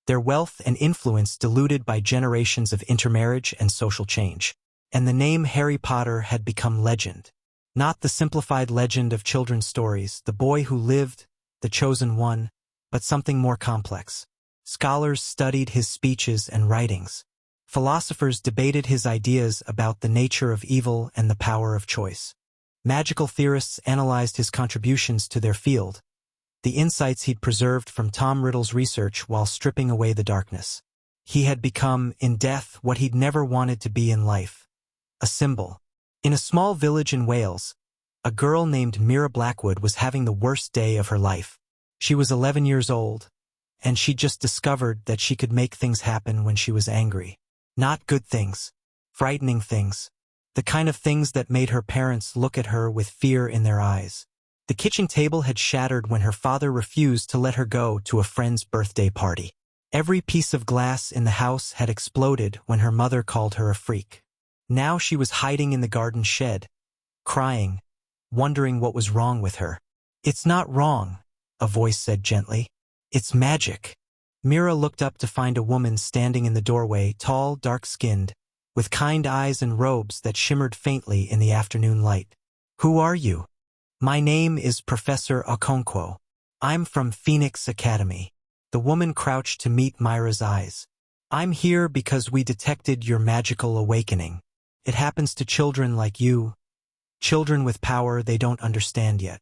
their wealth and influence diluted by generations of intermarriage and social change. And the name Harry Potter had become legend. Not the simplified legend of children's stories, the boy who lived, the chosen one, but something more complex. Scholars studied his speeches and writings. Philosophers debated his ideas about the nature of evil and the power of choice. Magical theorists analyzed his contributions to their field, the insights he'd preserved from Tom Riddle's research while stripping away the darkness. He had become, in death, what he'd never wanted to be in life. A symbol. In a small village in Wales, a girl named Mira Blackwood was having the worst day of her life. She was 11 years old, and she'd just discovered that she could make things happen when she was angry. Not good things. Frightening things. The kind of things that made her parents look at her with fear in their eyes. The kitchen table had shattered when her father refused to let her go to a friend's birthday party. Every piece of glass in the house had exploded when her mother called her a freak. Now she was hiding in the garden shed, crying, wondering what was wrong with her. "It's not wrong," a voice said gently. "It's magic." Mira looked up to find a woman standing in the doorway, tall, dark-skinned, with kind eyes and robes that shimmered faintly in the afternoon light. "Who are you?" "My name is Professor Okonkwo. I'm from Phoenix Academy." The woman crouched to meet Myra's eyes. "I'm here because we detected your magical awakening. It happens to children like you, children with power they don't understand yet.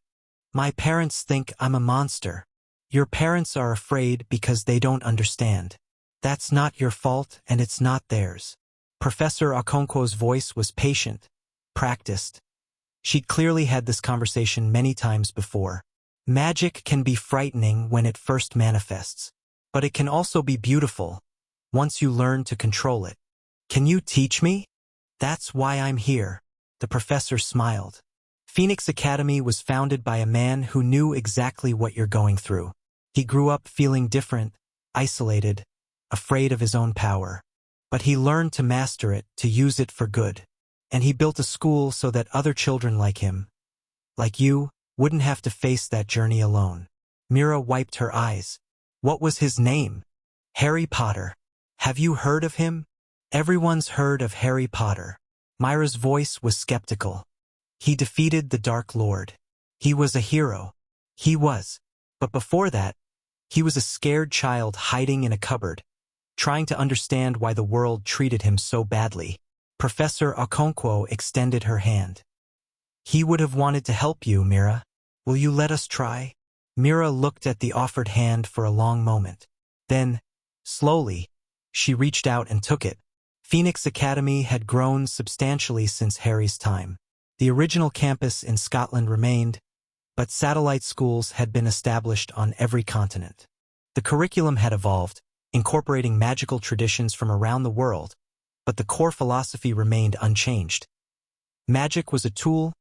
My parents think I'm a monster. Your parents are afraid because they don't understand. That's not your fault and it's not theirs. Professor Okonkwo's voice was patient, practiced. She'd clearly had this conversation many times before. Magic can be frightening when it first manifests, but it can also be beautiful once you learn to control it. Can you teach me? That's why I'm here. The professor smiled. Phoenix Academy was founded by a man who knew exactly what you're going through. He grew up feeling different, isolated, afraid of his own power. But he learned to master it, to use it for good. And he built a school so that other children like him, like you, wouldn't have to face that journey alone. Mira wiped her eyes. What was his name? Harry Potter. Have you heard of him? Everyone's heard of Harry Potter. Myra's voice was skeptical. He defeated the Dark Lord. He was a hero. He was. But before that, he was a scared child hiding in a cupboard, trying to understand why the world treated him so badly. Professor Okonkwo extended her hand. He would have wanted to help you, Mira. Will you let us try? Mira looked at the offered hand for a long moment. Then, slowly, she reached out and took it. Phoenix Academy had grown substantially since Harry's time. The original campus in Scotland remained, but satellite schools had been established on every continent. The curriculum had evolved, incorporating magical traditions from around the world, but the core philosophy remained unchanged. Magic was a tool,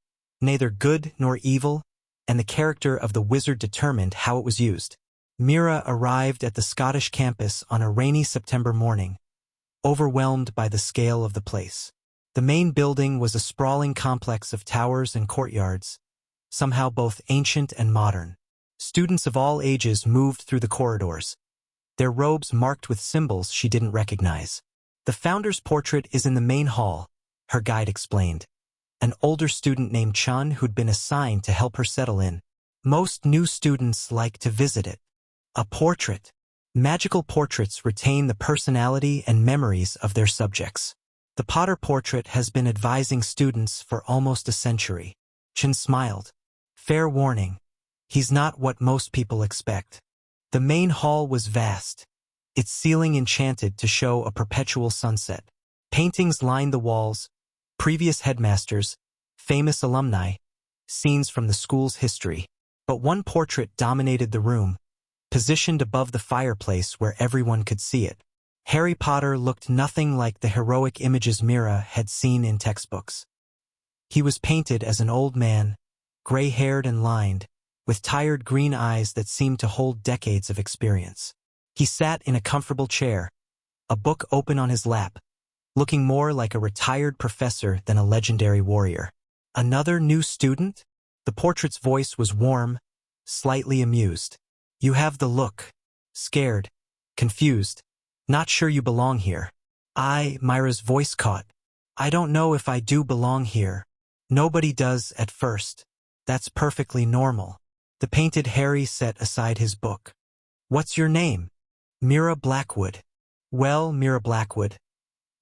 neither good nor evil, and the character of the wizard determined how it was used. Mira arrived at the Scottish campus on a rainy September morning, overwhelmed by the scale of the place. The main building was a sprawling complex of towers and courtyards, somehow both ancient and modern. Students of all ages moved through the corridors, their robes marked with symbols she didn't recognize. The founder's portrait is in the main hall, her guide explained. An older student named Chun who'd been assigned to help her settle in. Most new students like to visit it. A portrait. Magical portraits retain the personality and memories of their subjects. The Potter portrait has been advising students for almost a century. Chun smiled. Fair warning. He's not what most people expect. The main hall was vast, its ceiling enchanted to show a perpetual sunset. Paintings lined the walls, previous headmasters, famous alumni, scenes from the school's history. But one portrait dominated the room, positioned above the fireplace where everyone could see it. Harry Potter looked nothing like the heroic images Mira had seen in textbooks. He was painted as an old man, gray-haired and lined, with tired green eyes that seemed to hold decades of experience. He sat in a comfortable chair, a book open on his lap, looking more like a retired professor than a legendary warrior. Another new student? The portrait's voice was warm, slightly amused. You have the look. Scared, confused, not sure you belong here. Myra's voice caught. I don't know if I do belong here. Nobody does at first. That's perfectly normal. The painted Harry set aside his book. What's your name? Mira Blackwood. Well, Mira Blackwood,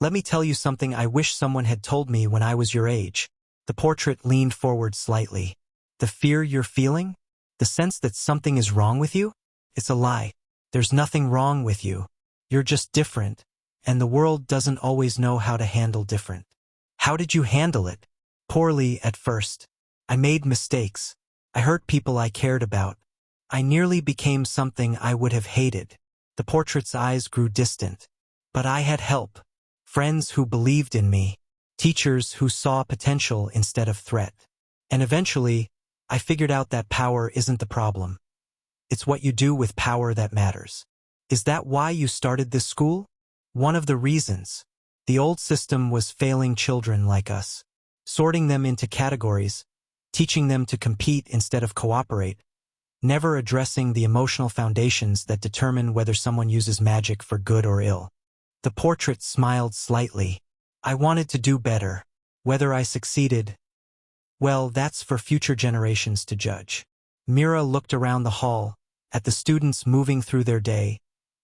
let me tell you something I wish someone had told me when I was your age. The portrait leaned forward slightly. The fear you're feeling? The sense that something is wrong with you? It's a lie. There's nothing wrong with you. You're just different, and the world doesn't always know how to handle different. How did you handle it? Poorly at first. I made mistakes. I hurt people I cared about. I nearly became something I would have hated. The portrait's eyes grew distant. But I had help. Friends who believed in me. Teachers who saw potential instead of threat. And eventually, I figured out that power isn't the problem. It's what you do with power that matters. Is that why you started this school? One of the reasons. The old system was failing children like us, sorting them into categories, teaching them to compete instead of cooperate, never addressing the emotional foundations that determine whether someone uses magic for good or ill. The portrait smiled slightly. I wanted to do better. Whether I succeeded, well, that's for future generations to judge. Mira looked around the hall, at the students moving through their day,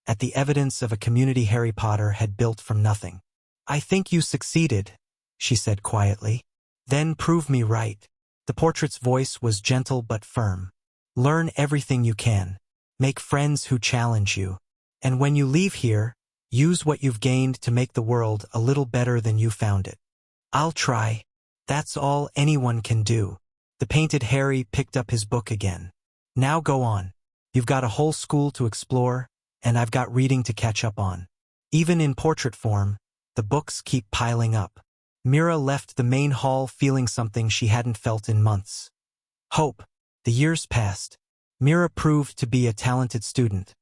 at the evidence of a community Harry Potter had built from nothing. I think you succeeded, she said quietly. Then prove me right. The portrait's voice was gentle but firm. Learn everything you can. Make friends who challenge you. And when you leave here, use what you've gained to make the world a little better than you found it. I'll try. That's all anyone can do. The painted Harry picked up his book again. Now go on. You've got a whole school to explore, and I've got reading to catch up on. Even in portrait form, the books keep piling up. Mira left the main hall feeling something she hadn't felt in months. Hope. The years passed. Mira proved to be a talented student.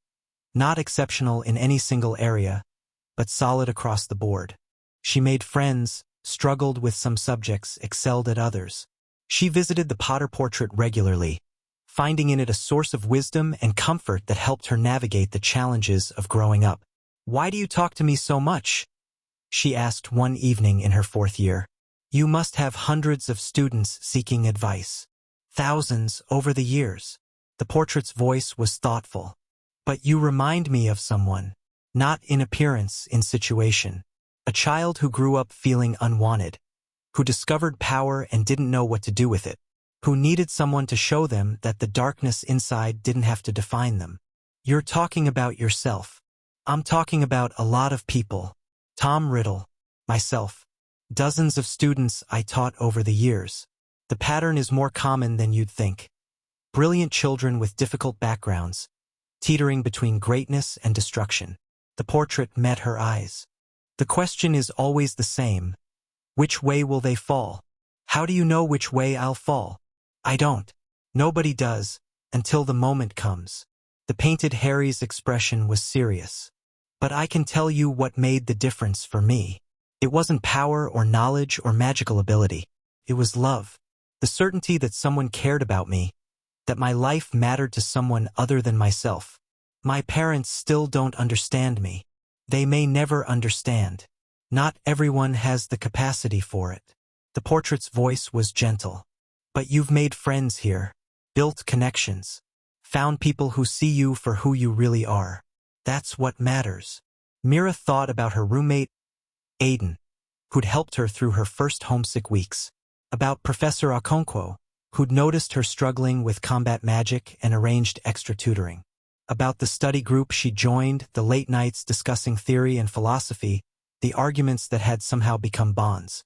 Not exceptional in any single area, but solid across the board. She made friends, struggled with some subjects, excelled at others. She visited the Potter portrait regularly, finding in it a source of wisdom and comfort that helped her navigate the challenges of growing up. "Why do you talk to me so much?" she asked one evening in her 4th year. "You must have hundreds of students seeking advice. Thousands over the years." The portrait's voice was thoughtful. "But you remind me of someone. Not in appearance, in situation. A child who grew up feeling unwanted. Who discovered power and didn't know what to do with it. Who needed someone to show them that the darkness inside didn't have to define them. You're talking about yourself. I'm talking about a lot of people. Tom Riddle, myself, dozens of students I taught over the years. The pattern is more common than you'd think. Brilliant children with difficult backgrounds, teetering between greatness and destruction." The portrait met her eyes. "The question is always the same. Which way will they fall? How do you know which way I'll fall? I don't. Nobody does, until the moment comes." The painted Harry's expression was serious. "But I can tell you what made the difference for me. It wasn't power or knowledge or magical ability. It was love. The certainty that someone cared about me, that my life mattered to someone other than myself. My parents still don't understand me. They may never understand. Not everyone has the capacity for it." The portrait's voice was gentle. "But you've made friends here, built connections, found people who see you for who you really are. That's what matters." Mira thought about her roommate, Aiden, who'd helped her through her first homesick weeks. About Professor Okonkwo, who'd noticed her struggling with combat magic and arranged extra tutoring. About the study group she joined, the late nights discussing theory and philosophy, the arguments that had somehow become bonds.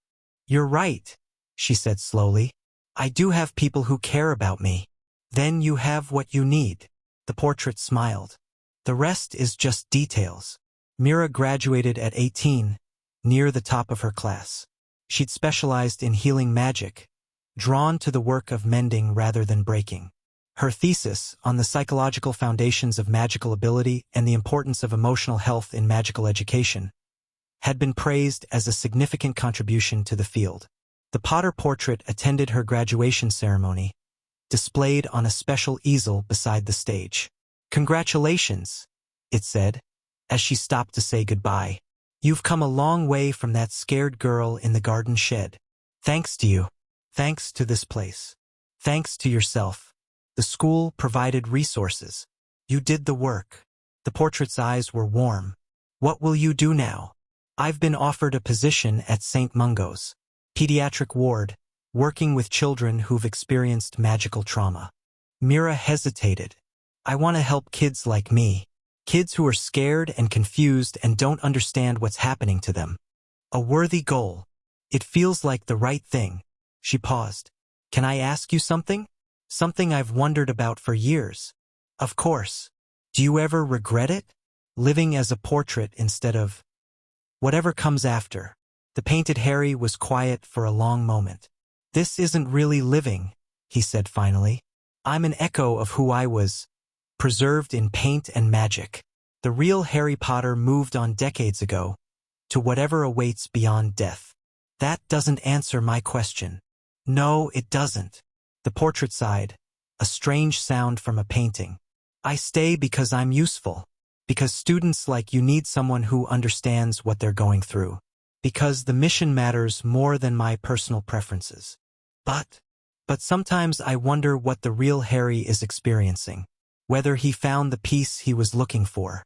"You're right," she said slowly. "I do have people who care about me. Then you have what you need." The portrait smiled. "The rest is just details." Mira graduated at 18, near the top of her class. She'd specialized in healing magic, drawn to the work of mending rather than breaking. Her thesis on the psychological foundations of magical ability and the importance of emotional health in magical education had been praised as a significant contribution to the field. The Potter portrait attended her graduation ceremony, displayed on a special easel beside the stage. "Congratulations," it said, as she stopped to say goodbye. "You've come a long way from that scared girl in the garden shed. Thanks to you. Thanks to this place. Thanks to yourself. The school provided resources. You did the work." The portrait's eyes were warm. "What will you do now?" "I've been offered a position at St. Mungo's pediatric ward, working with children who've experienced magical trauma." Mira hesitated. "I want to help kids like me. Kids who are scared and confused and don't understand what's happening to them. A worthy goal. It feels like the right thing." She paused. "Can I ask you something? Something I've wondered about for years." "Of course. Do you ever regret it? Living as a portrait instead of whatever comes after?" The painted Harry was quiet for a long moment. "This isn't really living," he said finally. "I'm an echo of who I was, preserved in paint and magic. The real Harry Potter moved on decades ago, to whatever awaits beyond death." "That doesn't answer my question." "No, it doesn't." The portrait sighed, a strange sound from a painting. "I stay because I'm useful. Because students like you need someone who understands what they're going through. Because the mission matters more than my personal preferences. But sometimes I wonder what the real Harry is experiencing. Whether he found the peace he was looking for.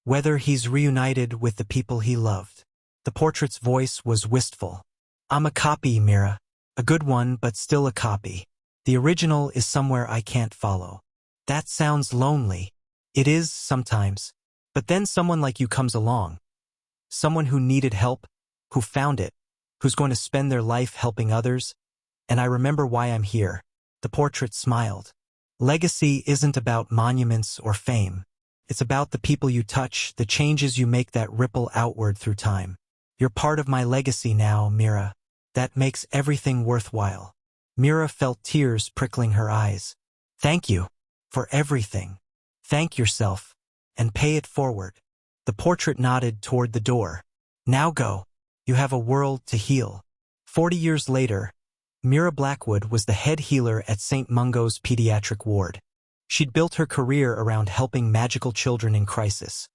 Whether he's reunited with the people he loved." The portrait's voice was wistful. "I'm a copy, Mira. A good one, but still a copy. The original is somewhere I can't follow." "That sounds lonely." It is, sometimes. But then someone like you comes along. Someone who needed help, who found it, who's going to spend their life helping others. And I remember why I'm here. The portrait smiled. Legacy isn't about monuments or fame. It's about the people you touch, the changes you make that ripple outward through time. You're part of my legacy now, Mira. That makes everything worthwhile. Mira felt tears prickling her eyes. Thank you for everything. Thank yourself, and pay it forward. The portrait nodded toward the door. Now go. You have a world to heal. 40 years later, Mira Blackwood was the head healer at St. Mungo's pediatric ward. She'd built her career around helping magical children in crisis.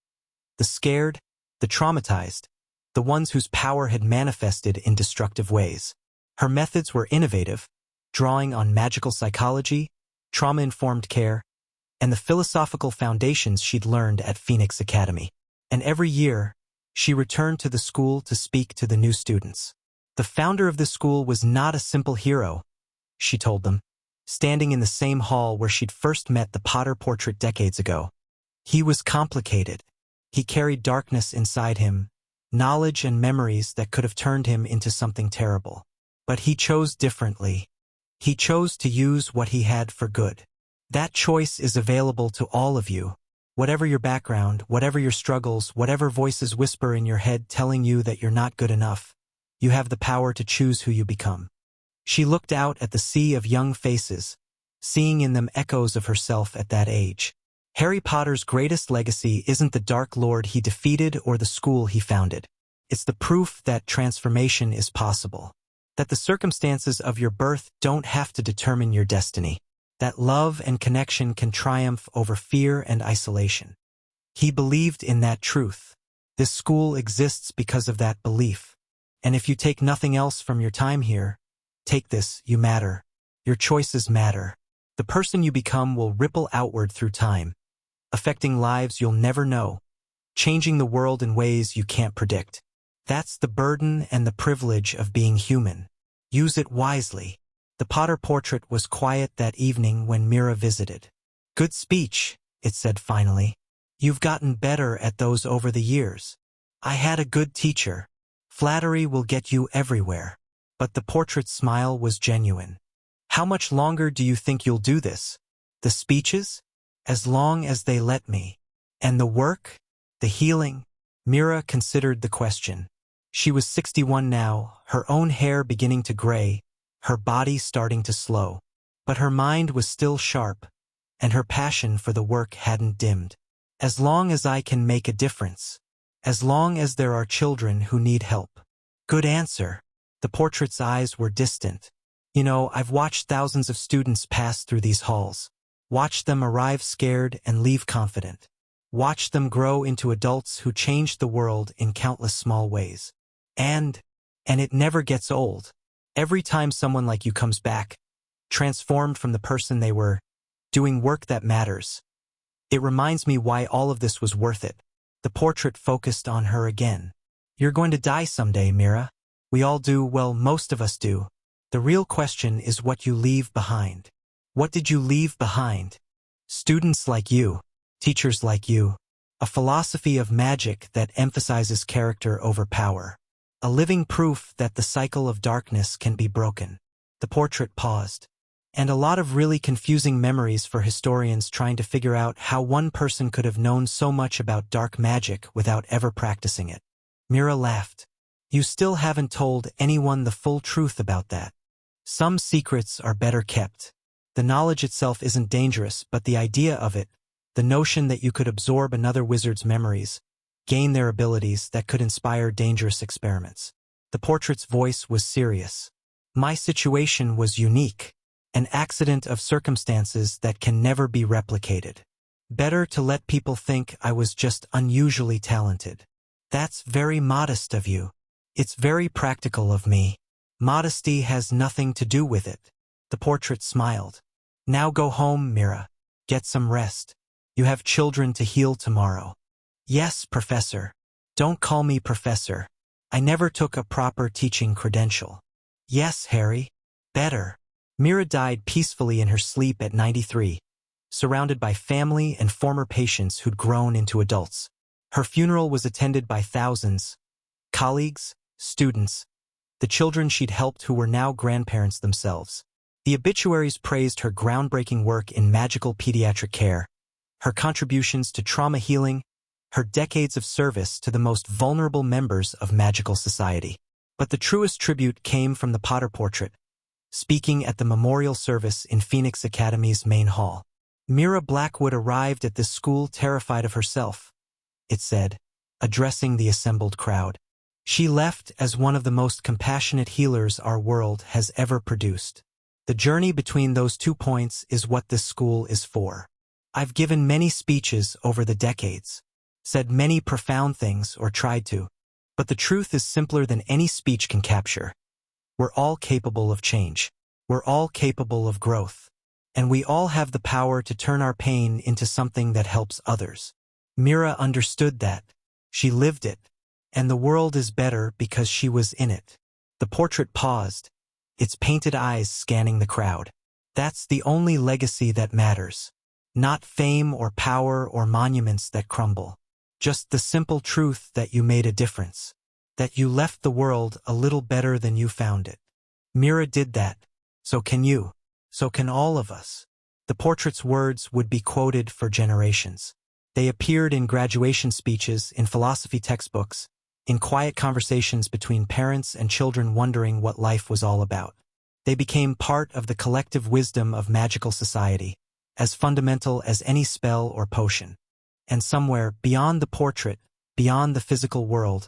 The scared, the traumatized, the ones whose power had manifested in destructive ways. Her methods were innovative, drawing on magical psychology, trauma-informed care, and the philosophical foundations she'd learned at Phoenix Academy. And every year, she returned to the school to speak to the new students. The founder of the school was not a simple hero, she told them, standing in the same hall where she'd first met the Potter portrait decades ago. He was complicated. He carried darkness inside him, knowledge and memories that could have turned him into something terrible. But he chose differently. He chose to use what he had for good. That choice is available to all of you. Whatever your background, whatever your struggles, whatever voices whisper in your head telling you that you're not good enough, you have the power to choose who you become. She looked out at the sea of young faces, seeing in them echoes of herself at that age. Harry Potter's greatest legacy isn't the Dark Lord he defeated or the school he founded. It's the proof that transformation is possible. That the circumstances of your birth don't have to determine your destiny. That love and connection can triumph over fear and isolation. He believed in that truth. This school exists because of that belief. And if you take nothing else from your time here, take this: you matter. Your choices matter. The person you become will ripple outward through time, affecting lives you'll never know, changing the world in ways you can't predict. That's the burden and the privilege of being human. Use it wisely. The Potter portrait was quiet that evening when Mira visited. Good speech, it said finally. You've gotten better at those over the years. I had a good teacher. Flattery will get you everywhere. But the portrait's smile was genuine. How much longer do you think you'll do this? The speeches? As long as they let me. And the work? The healing? Mira considered the question. She was 61 now, her own hair beginning to gray, her body starting to slow. But her mind was still sharp, and her passion for the work hadn't dimmed. As long as I can make a difference. As long as there are children who need help. Good answer. The portrait's eyes were distant. You know, I've watched thousands of students pass through these halls. Watched them arrive scared and leave confident. Watched them grow into adults who changed the world in countless small ways. And it never gets old. Every time someone like you comes back, transformed from the person they were, doing work that matters, it reminds me why all of this was worth it. The portrait focused on her again. You're going to die someday, Mira. We all do, well, most of us do. The real question is what you leave behind. What did you leave behind? Students like you, teachers like you, a philosophy of magic that emphasizes character over power. A living proof that the cycle of darkness can be broken. The portrait paused. And a lot of really confusing memories for historians trying to figure out how one person could have known so much about dark magic without ever practicing it. Mira laughed. You still haven't told anyone the full truth about that. Some secrets are better kept. The knowledge itself isn't dangerous, but the idea of it, the notion that you could absorb another wizard's memories, gain their abilities that could inspire dangerous experiments. The portrait's voice was serious. My situation was unique. An accident of circumstances that can never be replicated. Better to let people think I was just unusually talented. That's very modest of you. It's very practical of me. Modesty has nothing to do with it. The portrait smiled. Now go home, Mira. Get some rest. You have children to heal tomorrow. Yes, Professor. Don't call me Professor. I never took a proper teaching credential. Yes, Harry. Better. Mira died peacefully in her sleep at 93. surrounded by family and former patients who'd grown into adults. Her funeral was attended by thousands, colleagues, students, the children she'd helped who were now grandparents themselves. The obituaries praised her groundbreaking work in magical pediatric care, her contributions to trauma healing, her decades of service to the most vulnerable members of magical society. But the truest tribute came from the Potter portrait, speaking at the memorial service in Phoenix Academy's main hall. Mira Blackwood arrived at this school terrified of herself, it said, addressing the assembled crowd. She left as one of the most compassionate healers our world has ever produced. The journey between those 2 points is what this school is for. I've given many speeches over the decades, said many profound things or tried to, but the truth is simpler than any speech can capture. We're all capable of change. We're all capable of growth. And we all have the power to turn our pain into something that helps others. Mira understood that. She lived it. And the world is better because she was in it. The portrait paused, its painted eyes scanning the crowd. That's the only legacy that matters. Not fame or power or monuments that crumble. Just the simple truth that you made a difference. That you left the world a little better than you found it. Mira did that. So can you. So can all of us. The portrait's words would be quoted for generations. They appeared in graduation speeches, in philosophy textbooks, in quiet conversations between parents and children wondering what life was all about. They became part of the collective wisdom of magical society, as fundamental as any spell or potion. And somewhere beyond the portrait, beyond the physical world,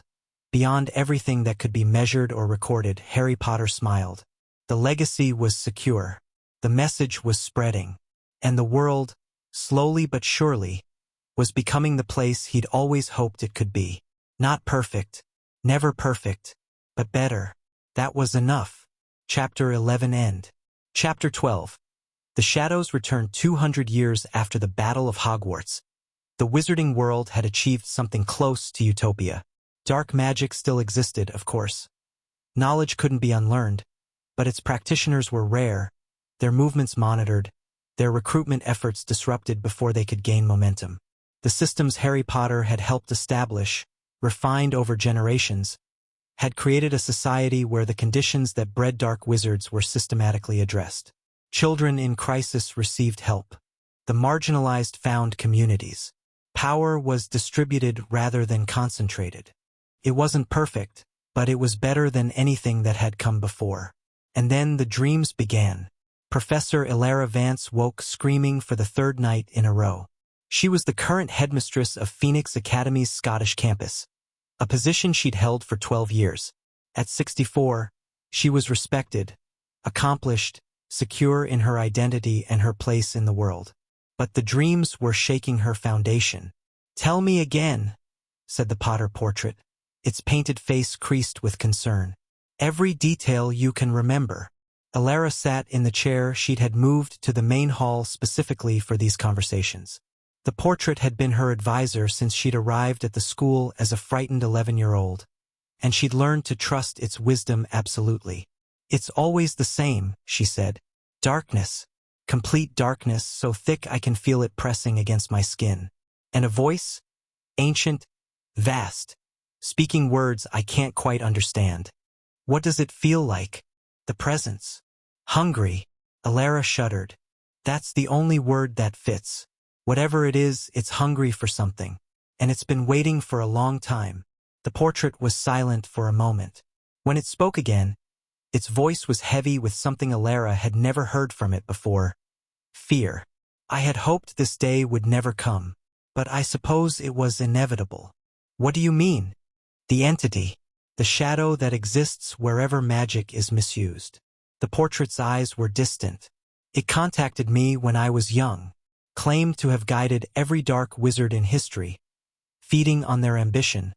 beyond everything that could be measured or recorded, Harry Potter smiled. The legacy was secure. The message was spreading. And the world, slowly but surely, was becoming the place he'd always hoped it could be. Not perfect, never perfect, but better. That was enough. Chapter 11 end. Chapter 12. The Shadows returned 200 years after the Battle of Hogwarts. The wizarding world had achieved something close to utopia. Dark magic still existed, of course. Knowledge couldn't be unlearned, but its practitioners were rare, their movements monitored, their recruitment efforts disrupted before they could gain momentum. The systems Harry Potter had helped establish, refined over generations, had created a society where the conditions that bred dark wizards were systematically addressed. Children in crisis received help. The marginalized found communities. Power was distributed rather than concentrated. It wasn't perfect, but it was better than anything that had come before. And then the dreams began. Professor Ilara Vance woke screaming for the 3rd night in a row. She was the current headmistress of Phoenix Academy's Scottish campus, a position she'd held for 12 years. At 64, she was respected, accomplished, secure in her identity and her place in the world. But the dreams were shaking her foundation. "Tell me again," said the Potter portrait, its painted face creased with concern. "Every detail you can remember." Ilara sat in the chair she'd had moved to the main hall specifically for these conversations. The portrait had been her advisor since she'd arrived at the school as a frightened 11-year-old, and she'd learned to trust its wisdom absolutely. "It's always the same," she said. "Darkness. Complete darkness so thick I can feel it pressing against my skin. And a voice? Ancient, vast, speaking words I can't quite understand. What does it feel like? The presence. Hungry." Ilara shuddered. "That's the only word that fits. Whatever it is, it's hungry for something. And it's been waiting for a long time." The portrait was silent for a moment. When it spoke again, its voice was heavy with something Ilara had never heard from it before. Fear. "I had hoped this day would never come. But I suppose it was inevitable." "What do you mean?" "The entity. The shadow that exists wherever magic is misused." The portrait's eyes were distant. "It contacted me when I was young. Claimed to have guided every dark wizard in history, feeding on their ambition,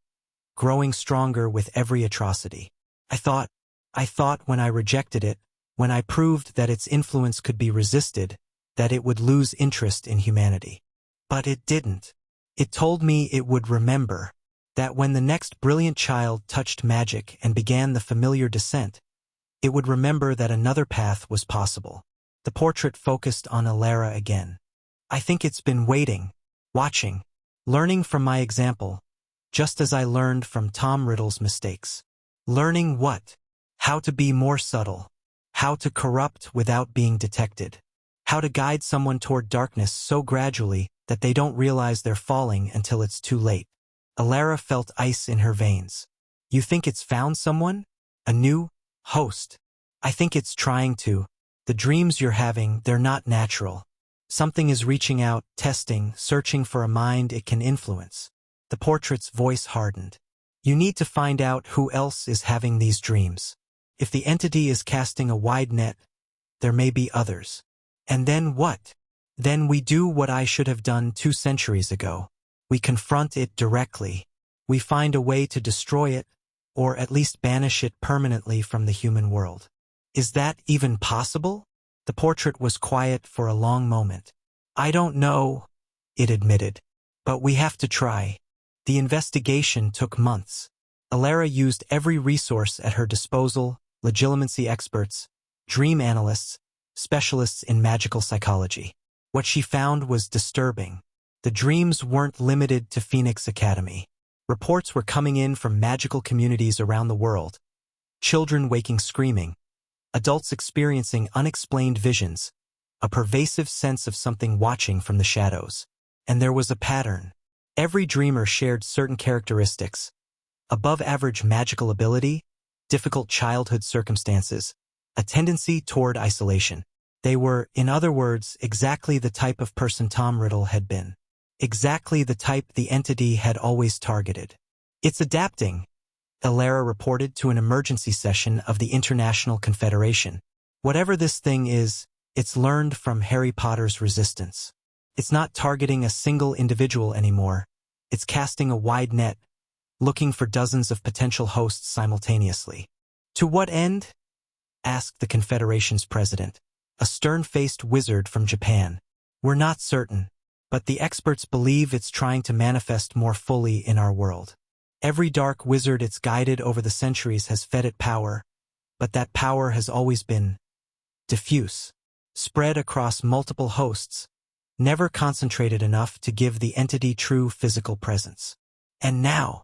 growing stronger with every atrocity. I thought when I rejected it, when I proved that its influence could be resisted, that it would lose interest in humanity. But it didn't. It told me it would remember, that when the next brilliant child touched magic and began the familiar descent, it would remember that another path was possible." The portrait focused on Ilara again. I think it's been waiting, watching, learning from my example, just as I learned from Tom Riddle's mistakes. Learning what? How to be more subtle. How to corrupt without being detected. How to guide someone toward darkness so gradually that they don't realize they're falling until it's too late. Alara felt ice in her veins. You think it's found someone? A new host? I think it's trying to. The dreams you're having, they're not natural. Something is reaching out, testing, searching for a mind it can influence. The portrait's voice hardened. You need to find out who else is having these dreams. If the entity is casting a wide net, there may be others. And then what? Then we do what I should have done 2 centuries ago. We confront it directly. We find a way to destroy it, or at least banish it permanently from the human world. Is that even possible? The portrait was quiet for a long moment. I don't know, it admitted. But we have to try. The investigation took months. Alara used every resource at her disposal: legitimacy experts, dream analysts, specialists in magical psychology. What she found was disturbing. The dreams weren't limited to Phoenix Academy. Reports were coming in from magical communities around the world. Children waking screaming. Adults experiencing unexplained visions. A pervasive sense of something watching from the shadows. And there was a pattern. Every dreamer shared certain characteristics. Above-average magical ability, difficult childhood circumstances, a tendency toward isolation. They were, in other words, exactly the type of person Tom Riddle had been. Exactly the type the entity had always targeted. It's adapting, Alara reported to an emergency session of the International Confederation. Whatever this thing is, it's learned from Harry Potter's resistance. It's not targeting a single individual anymore. It's casting a wide net, looking for dozens of potential hosts simultaneously. To what end? Asked the Confederation's president, a stern-faced wizard from Japan. We're not certain, but the experts believe it's trying to manifest more fully in our world. Every dark wizard it's guided over the centuries has fed it power, but that power has always been diffuse, spread across multiple hosts, never concentrated enough to give the entity true physical presence. And now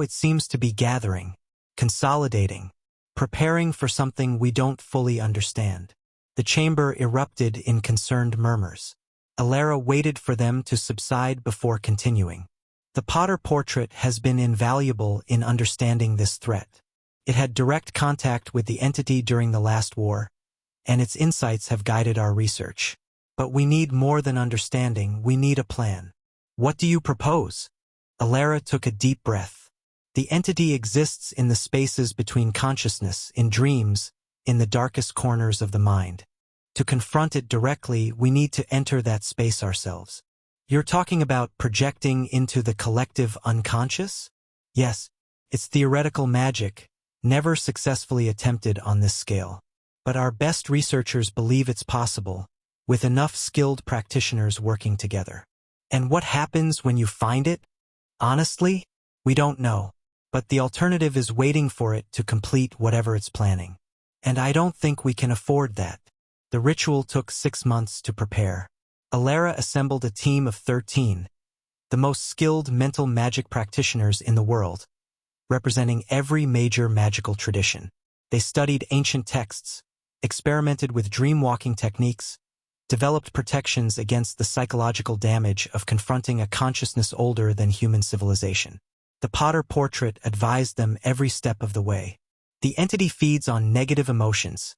it seems to be gathering, consolidating, preparing for something we don't fully understand. The chamber erupted in concerned murmurs. Alara waited for them to subside before continuing. The Potter portrait has been invaluable in understanding this threat. It had direct contact with the entity during the last war, and its insights have guided our research. But we need more than understanding, we need a plan. What do you propose? Alara took a deep breath. The entity exists in the spaces between consciousness, in dreams, in the darkest corners of the mind. To confront it directly, we need to enter that space ourselves. You're talking about projecting into the collective unconscious? Yes, it's theoretical magic, never successfully attempted on this scale. But our best researchers believe it's possible, with enough skilled practitioners working together. And what happens when you find it? Honestly, we don't know. But the alternative is waiting for it to complete whatever it's planning. And I don't think we can afford that. The ritual took 6 months to prepare. Alara assembled a team of 13, the most skilled mental magic practitioners in the world, representing every major magical tradition. They studied ancient texts, experimented with dream-walking techniques, developed protections against the psychological damage of confronting a consciousness older than human civilization. The Potter portrait advised them every step of the way. The entity feeds on negative emotions,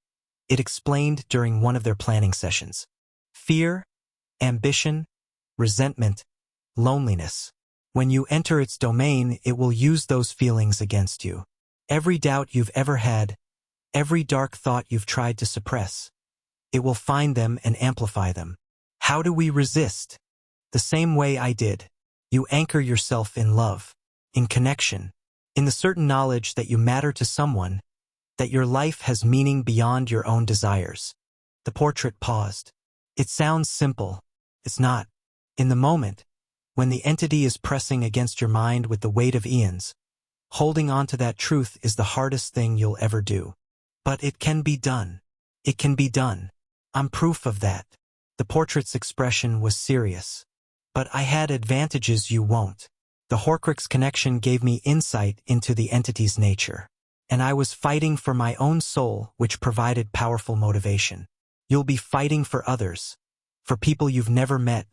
it explained during one of their planning sessions. Fear, ambition, resentment, loneliness. When you enter its domain, it will use those feelings against you. Every doubt you've ever had, every dark thought you've tried to suppress, it will find them and amplify them. How do we resist? The same way I did. You anchor yourself in love, in connection, in the certain knowledge that you matter to someone, that your life has meaning beyond your own desires. The portrait paused. It sounds simple. It's not. In the moment, when the entity is pressing against your mind with the weight of eons, holding on to that truth is the hardest thing you'll ever do. But it can be done. It can be done. I'm proof of that. The portrait's expression was serious. But I had advantages you won't. The Horcrux connection gave me insight into the entity's nature. And I was fighting for my own soul, which provided powerful motivation. You'll be fighting for others. For people you've never met.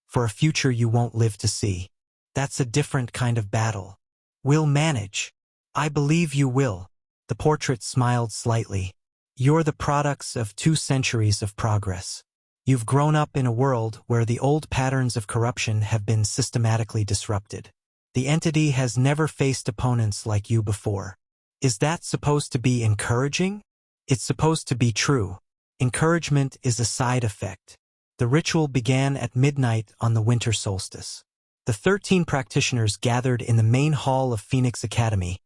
For a future you won't live to see. That's a different kind of battle. We'll manage. I believe you will. The portrait smiled slightly. You're the products of 2 centuries of progress. You've grown up in a world where the old patterns of corruption have been systematically disrupted. The entity has never faced opponents like you before. Is that supposed to be encouraging? It's supposed to be true. Encouragement is a side effect. The ritual began at midnight on the winter solstice. The 13 practitioners gathered in the main hall of Phoenix Academy,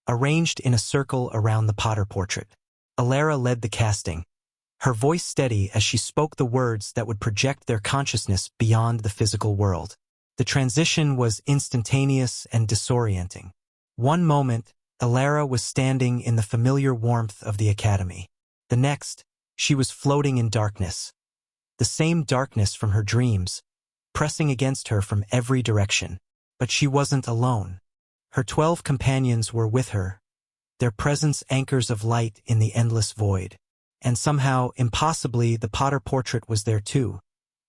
arranged in a circle around the Potter portrait. Alara led the casting, her voice steady as she spoke the words that would project their consciousness beyond the physical world. The transition was instantaneous and disorienting. One moment, Alara was standing in the familiar warmth of the academy. The next, she was floating in darkness. The same darkness from her dreams, pressing against her from every direction. But she wasn't alone. Her 12 companions were with her, their presence anchors of light in the endless void. And somehow, impossibly, the Potter portrait was there too.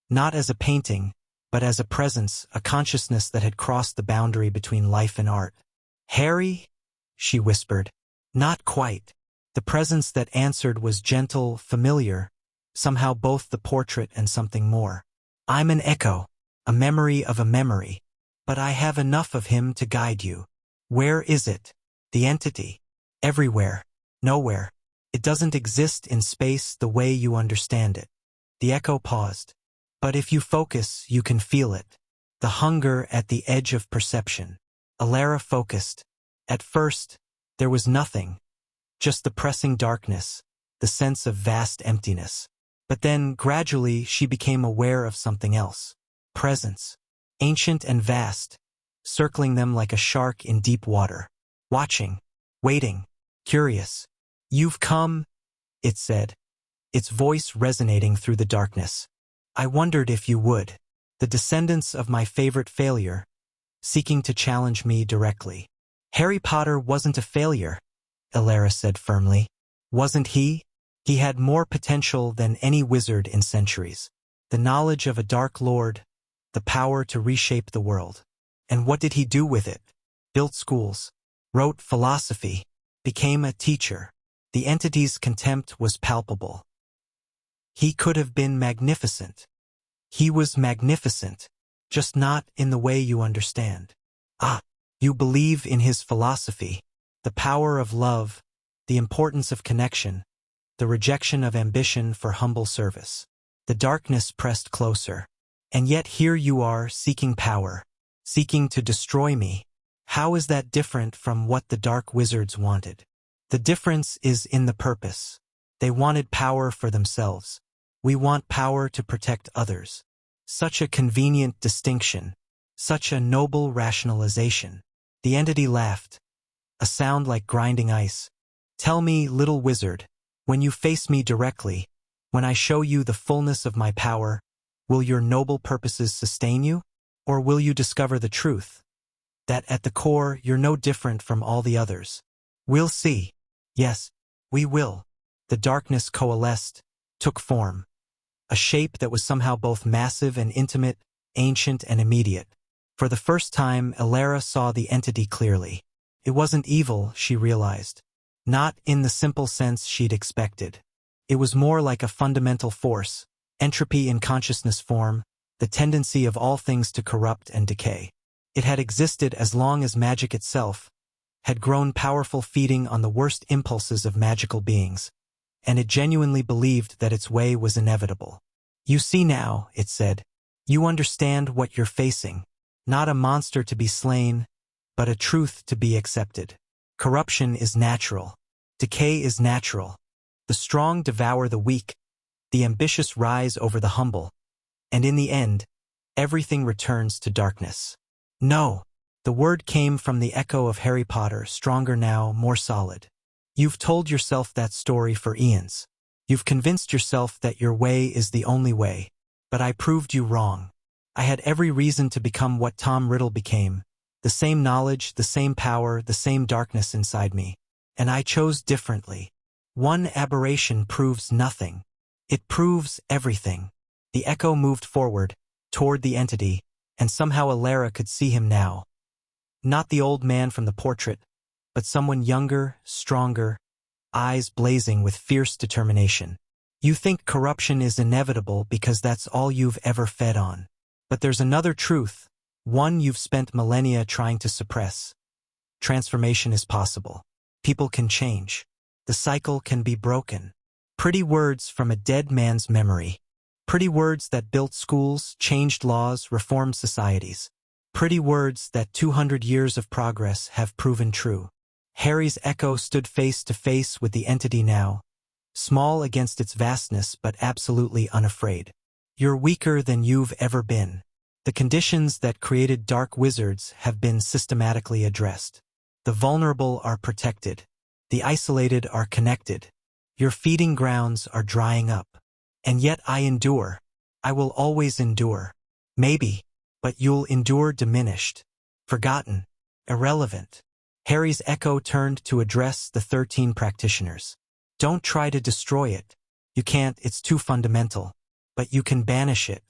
Not as a painting, but as a presence, a consciousness that had crossed the boundary between life and art. "Harry?" she whispered. Not quite. The presence that answered was gentle, familiar, somehow both the portrait and something more. "I'm an echo, a memory of a memory, but I have enough of him to guide you." "Where is it?" "The entity. Everywhere. Nowhere. It doesn't exist in space the way you understand it." The echo paused. "But if you focus, you can feel it. The hunger at the edge of perception." Alara focused. At first, there was nothing. Just the pressing darkness, the sense of vast emptiness. But then, gradually, she became aware of something else. Presence. Ancient and vast, circling them like a shark in deep water. Watching. Waiting. Curious. "You've come," it said, its voice resonating through the darkness. "I wondered if you would. The descendants of my favorite failure, seeking to challenge me directly." "Harry Potter wasn't a failure," Alara said firmly. "Wasn't he? He had more potential than any wizard in centuries. The knowledge of a Dark Lord, the power to reshape the world. And what did he do with it? Built schools, wrote philosophy, became a teacher. The entity's contempt was palpable. He could have been magnificent. He was magnificent, just not in the way you understand." "Ah, you believe in his philosophy, the power of love, the importance of connection, the rejection of ambition for humble service." The darkness pressed closer. "And yet here you are, seeking power, seeking to destroy me. How is that different from what the dark wizards wanted?" "The difference is in the purpose. They wanted power for themselves. We want power to protect others." Such a convenient distinction. Such a noble rationalization. The entity laughed, a sound like grinding ice. "Tell me, little wizard, when you face me directly, when I show you the fullness of my power, will your noble purposes sustain you? Or will you discover the truth? That at the core, you're no different from all the others." "We'll see." "Yes, we will." The darkness coalesced, took form. A shape that was somehow both massive and intimate, ancient and immediate. For the first time, Alara saw the entity clearly. It wasn't evil, she realized. Not in the simple sense she'd expected. It was more like a fundamental force, entropy in consciousness form, the tendency of all things to corrupt and decay. It had existed as long as magic itself, had grown powerful feeding on the worst impulses of magical beings, and it genuinely believed that its way was inevitable. "You see now," it said. "You understand what you're facing. Not a monster to be slain, but a truth to be accepted. Corruption is natural. Decay is natural. The strong devour the weak. The ambitious rise over the humble. And in the end, everything returns to darkness." "No." The word came from the echo of Harry Potter, stronger now, more solid. "You've told yourself that story for eons. You've convinced yourself that your way is the only way. But I proved you wrong. I had every reason to become what Tom Riddle became. The same knowledge, the same power, the same darkness inside me. And I chose differently. One aberration proves nothing. It proves everything. The echo moved forward, toward the entity, and somehow Alara could see him now. Not the old man from the portrait, but someone younger, stronger, eyes blazing with fierce determination. You think corruption is inevitable because that's all you've ever fed on. But there's another truth, one you've spent millennia trying to suppress. Transformation is possible. People can change. The cycle can be broken. Pretty words from a dead man's memory. Pretty words that built schools, changed laws, reformed societies. Pretty words that 200 years of progress have proven true. Harry's echo stood face to face with the entity now, small against its vastness but absolutely unafraid. You're weaker than you've ever been. The conditions that created dark wizards have been systematically addressed. The vulnerable are protected. The isolated are connected. Your feeding grounds are drying up. And yet I endure. I will always endure. Maybe, but you'll endure diminished, forgotten, irrelevant. Harry's echo turned to address the 13 practitioners. Don't try to destroy it. You can't, it's too fundamental. But you can banish it.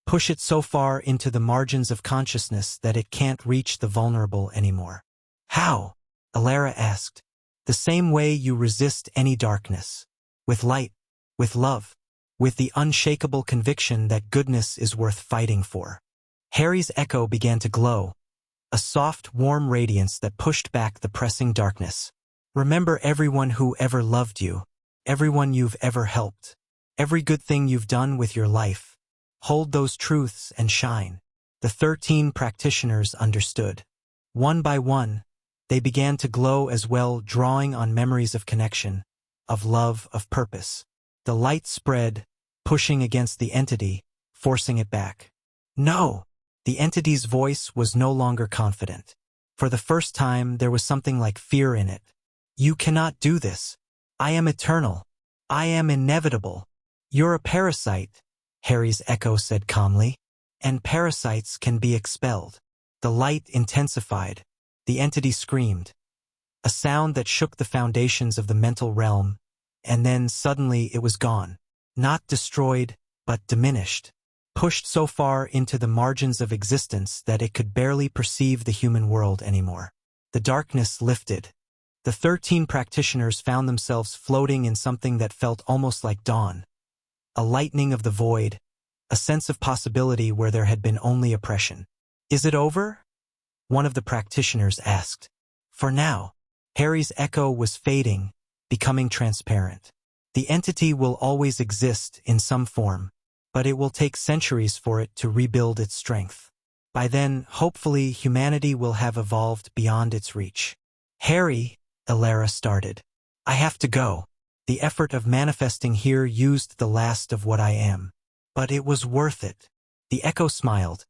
Push it so far into the margins of consciousness that it can't reach the vulnerable anymore. How? Alara asked. The same way you resist any darkness. With light. With love. With the unshakable conviction that goodness is worth fighting for. Harry's echo began to glow. A soft, warm radiance that pushed back the pressing darkness. Remember everyone who ever loved you. Everyone you've ever helped. Every good thing you've done with your life. Hold those truths and shine. The 13 practitioners understood. One by one, they began to glow as well, drawing on memories of connection, of love, of purpose. The light spread, pushing against the entity, forcing it back. No! The entity's voice was no longer confident. For the first time, there was something like fear in it. You cannot do this. I am eternal. I am inevitable. You're a parasite, Harry's echo said calmly. And parasites can be expelled. The light intensified. The entity screamed. A sound that shook the foundations of the mental realm, and then suddenly it was gone. Not destroyed, but diminished. Pushed so far into the margins of existence that it could barely perceive the human world anymore. The darkness lifted. The 13 practitioners found themselves floating in something that felt almost like dawn. A lightening of the void, a sense of possibility where there had been only oppression. Is it over? One of the practitioners asked. For now. Harry's echo was fading, becoming transparent. The entity will always exist in some form, but it will take centuries for it to rebuild its strength. By then, hopefully, humanity will have evolved beyond its reach. Harry, Alara started. I have to go. The effort of manifesting here used the last of what I am. But it was worth it. The echo smiled.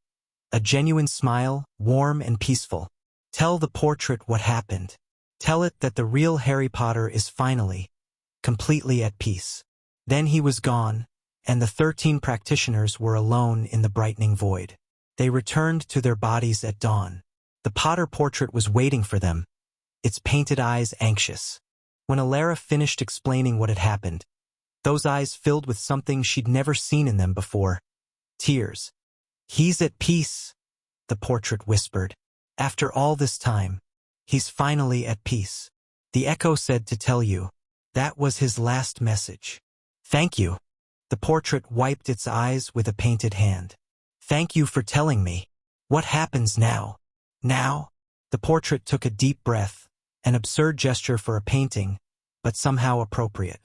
A genuine smile, warm and peaceful. Tell the portrait what happened. Tell it that the real Harry Potter is finally, completely at peace. Then he was gone, and the 13 practitioners were alone in the brightening void. They returned to their bodies at dawn. The Potter portrait was waiting for them, its painted eyes anxious. When Alara finished explaining what had happened, those eyes filled with something she'd never seen in them before. Tears. He's at peace, the portrait whispered. After all this time, he's finally at peace. The echo said to tell you. That was his last message. Thank you. The portrait wiped its eyes with a painted hand. Thank you for telling me. What happens now? Now? The portrait took a deep breath, an absurd gesture for a painting, but somehow appropriate.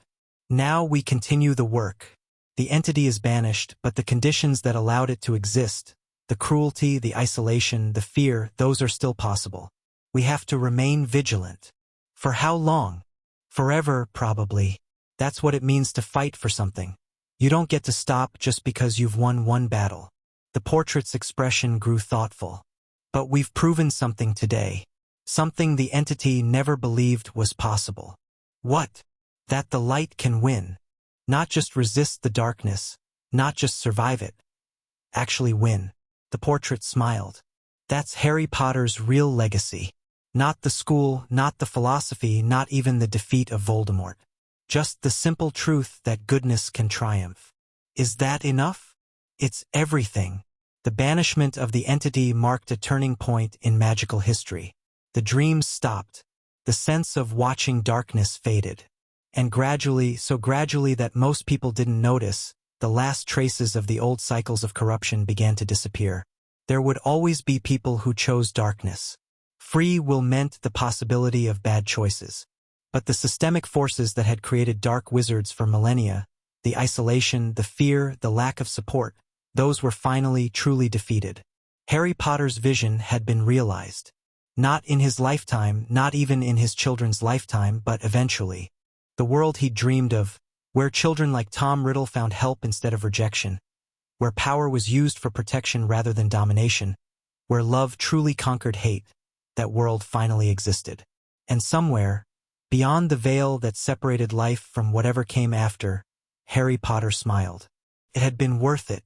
Now we continue the work. The entity is banished, but the conditions that allowed it to exist, the cruelty, the isolation, the fear, those are still possible. We have to remain vigilant. For how long? Forever, probably. That's what it means to fight for something. You don't get to stop just because you've won one battle. The portrait's expression grew thoughtful. But we've proven something today. Something the entity never believed was possible. What? That the light can win. Not just resist the darkness, not just survive it, actually win. The portrait smiled. That's Harry Potter's real legacy. Not the school, not the philosophy, not even the defeat of Voldemort. Just the simple truth that goodness can triumph. Is that enough? It's everything. The banishment of the entity marked a turning point in magical history. The dreams stopped. The sense of watching darkness faded. And gradually, so gradually that most people didn't notice, the last traces of the old cycles of corruption began to disappear. There would always be people who chose darkness. Free will meant the possibility of bad choices. But the systemic forces that had created dark wizards for millennia, the isolation, the fear, the lack of support, those were finally truly defeated. Harry Potter's vision had been realized. Not in his lifetime, not even in his children's lifetime, but eventually. The world he dreamed of, where children like Tom Riddle found help instead of rejection, where power was used for protection rather than domination, where love truly conquered hate, that world finally existed. And somewhere, beyond the veil that separated life from whatever came after, Harry Potter smiled. It had been worth it.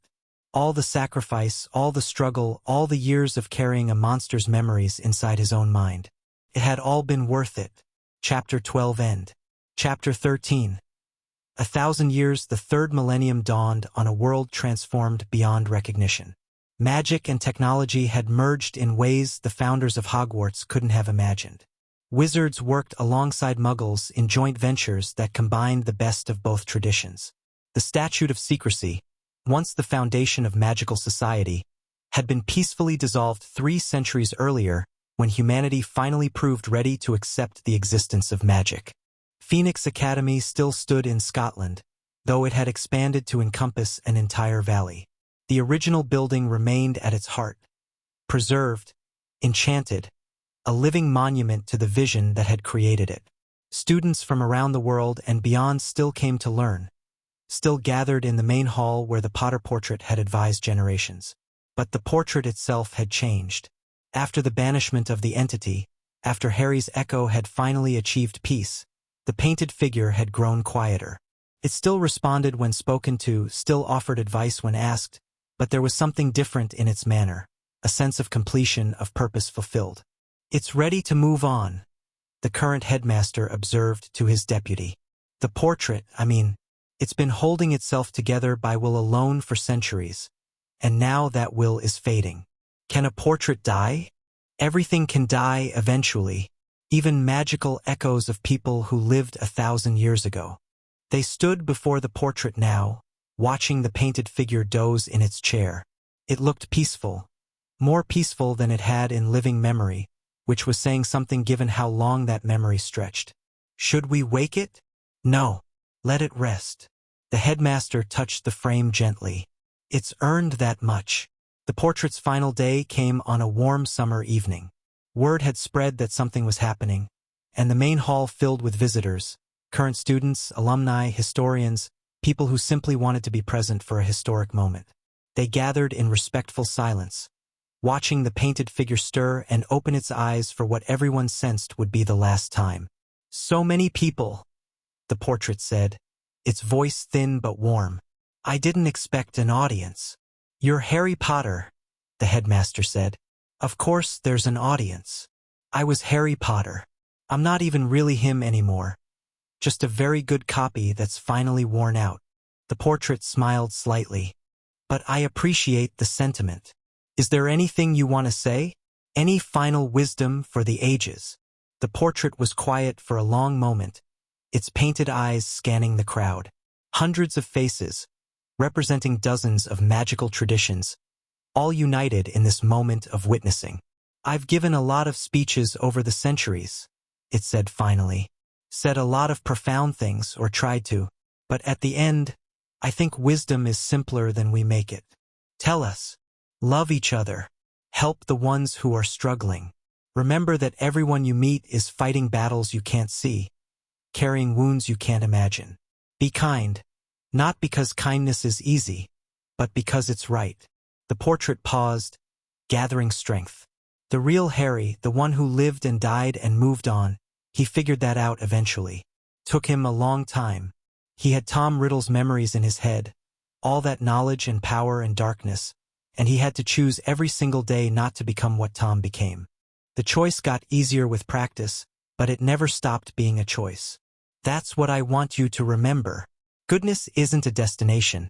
All the sacrifice, all the struggle, all the years of carrying a monster's memories inside his own mind. It had all been worth it. Chapter 12 End. Chapter 13. 1,000 years, the third millennium dawned on a world transformed beyond recognition. Magic and technology had merged in ways the founders of Hogwarts couldn't have imagined. Wizards worked alongside Muggles in joint ventures that combined the best of both traditions. The Statute of Secrecy, once the foundation of magical society, had been peacefully dissolved 3 centuries earlier when humanity finally proved ready to accept the existence of magic. Phoenix Academy still stood in Scotland, though it had expanded to encompass an entire valley. The original building remained at its heart, preserved, enchanted, a living monument to the vision that had created it. Students from around the world and beyond still came to learn, still gathered in the main hall where the Potter portrait had advised generations. But the portrait itself had changed. After the banishment of the entity, after Harry's echo had finally achieved peace, the painted figure had grown quieter. It still responded when spoken to, still offered advice when asked, but there was something different in its manner, a sense of completion, of purpose fulfilled. "It's ready to move on," the current headmaster observed to his deputy. "The portrait, it's been holding itself together by will alone for centuries, and now that will is fading. Can a portrait die? Everything can die eventually, even magical echoes of people who lived 1,000 years ago." They stood before the portrait now, watching the painted figure doze in its chair. It looked peaceful, more peaceful than it had in living memory, which was saying something given how long that memory stretched. "Should we wake it?" "No. Let it rest." The headmaster touched the frame gently. "It's earned that much." The portrait's final day came on a warm summer evening. Word had spread that something was happening, and the main hall filled with visitors, current students, alumni, historians, people who simply wanted to be present for a historic moment. They gathered in respectful silence, watching the painted figure stir and open its eyes for what everyone sensed would be the last time. "So many people," the portrait said, its voice thin but warm. "I didn't expect an audience." "You're Harry Potter," the headmaster said. "Of course there's an audience. I was Harry Potter. I'm not even really him anymore. Just a very good copy that's finally worn out." The portrait smiled slightly. "But I appreciate the sentiment. Is there anything you want to say? Any final wisdom for the ages?" The portrait was quiet for a long moment, its painted eyes scanning the crowd. Hundreds of faces, representing dozens of magical traditions, all united in this moment of witnessing. "I've given a lot of speeches over the centuries," it said finally. "Said a lot of profound things, or tried to. But at the end, I think wisdom is simpler than we make it. Tell us. Love each other. Help the ones who are struggling. Remember that everyone you meet is fighting battles you can't see, carrying wounds you can't imagine. Be kind, not because kindness is easy, but because it's right." The portrait paused, gathering strength. The real Harry, the one who lived and died and moved on, he figured that out eventually. Took him a long time. He had Tom Riddle's memories in his head, all that knowledge and power and darkness, and he had to choose every single day not to become what Tom became. The choice got easier with practice, but it never stopped being a choice. That's what I want you to remember. Goodness isn't a destination.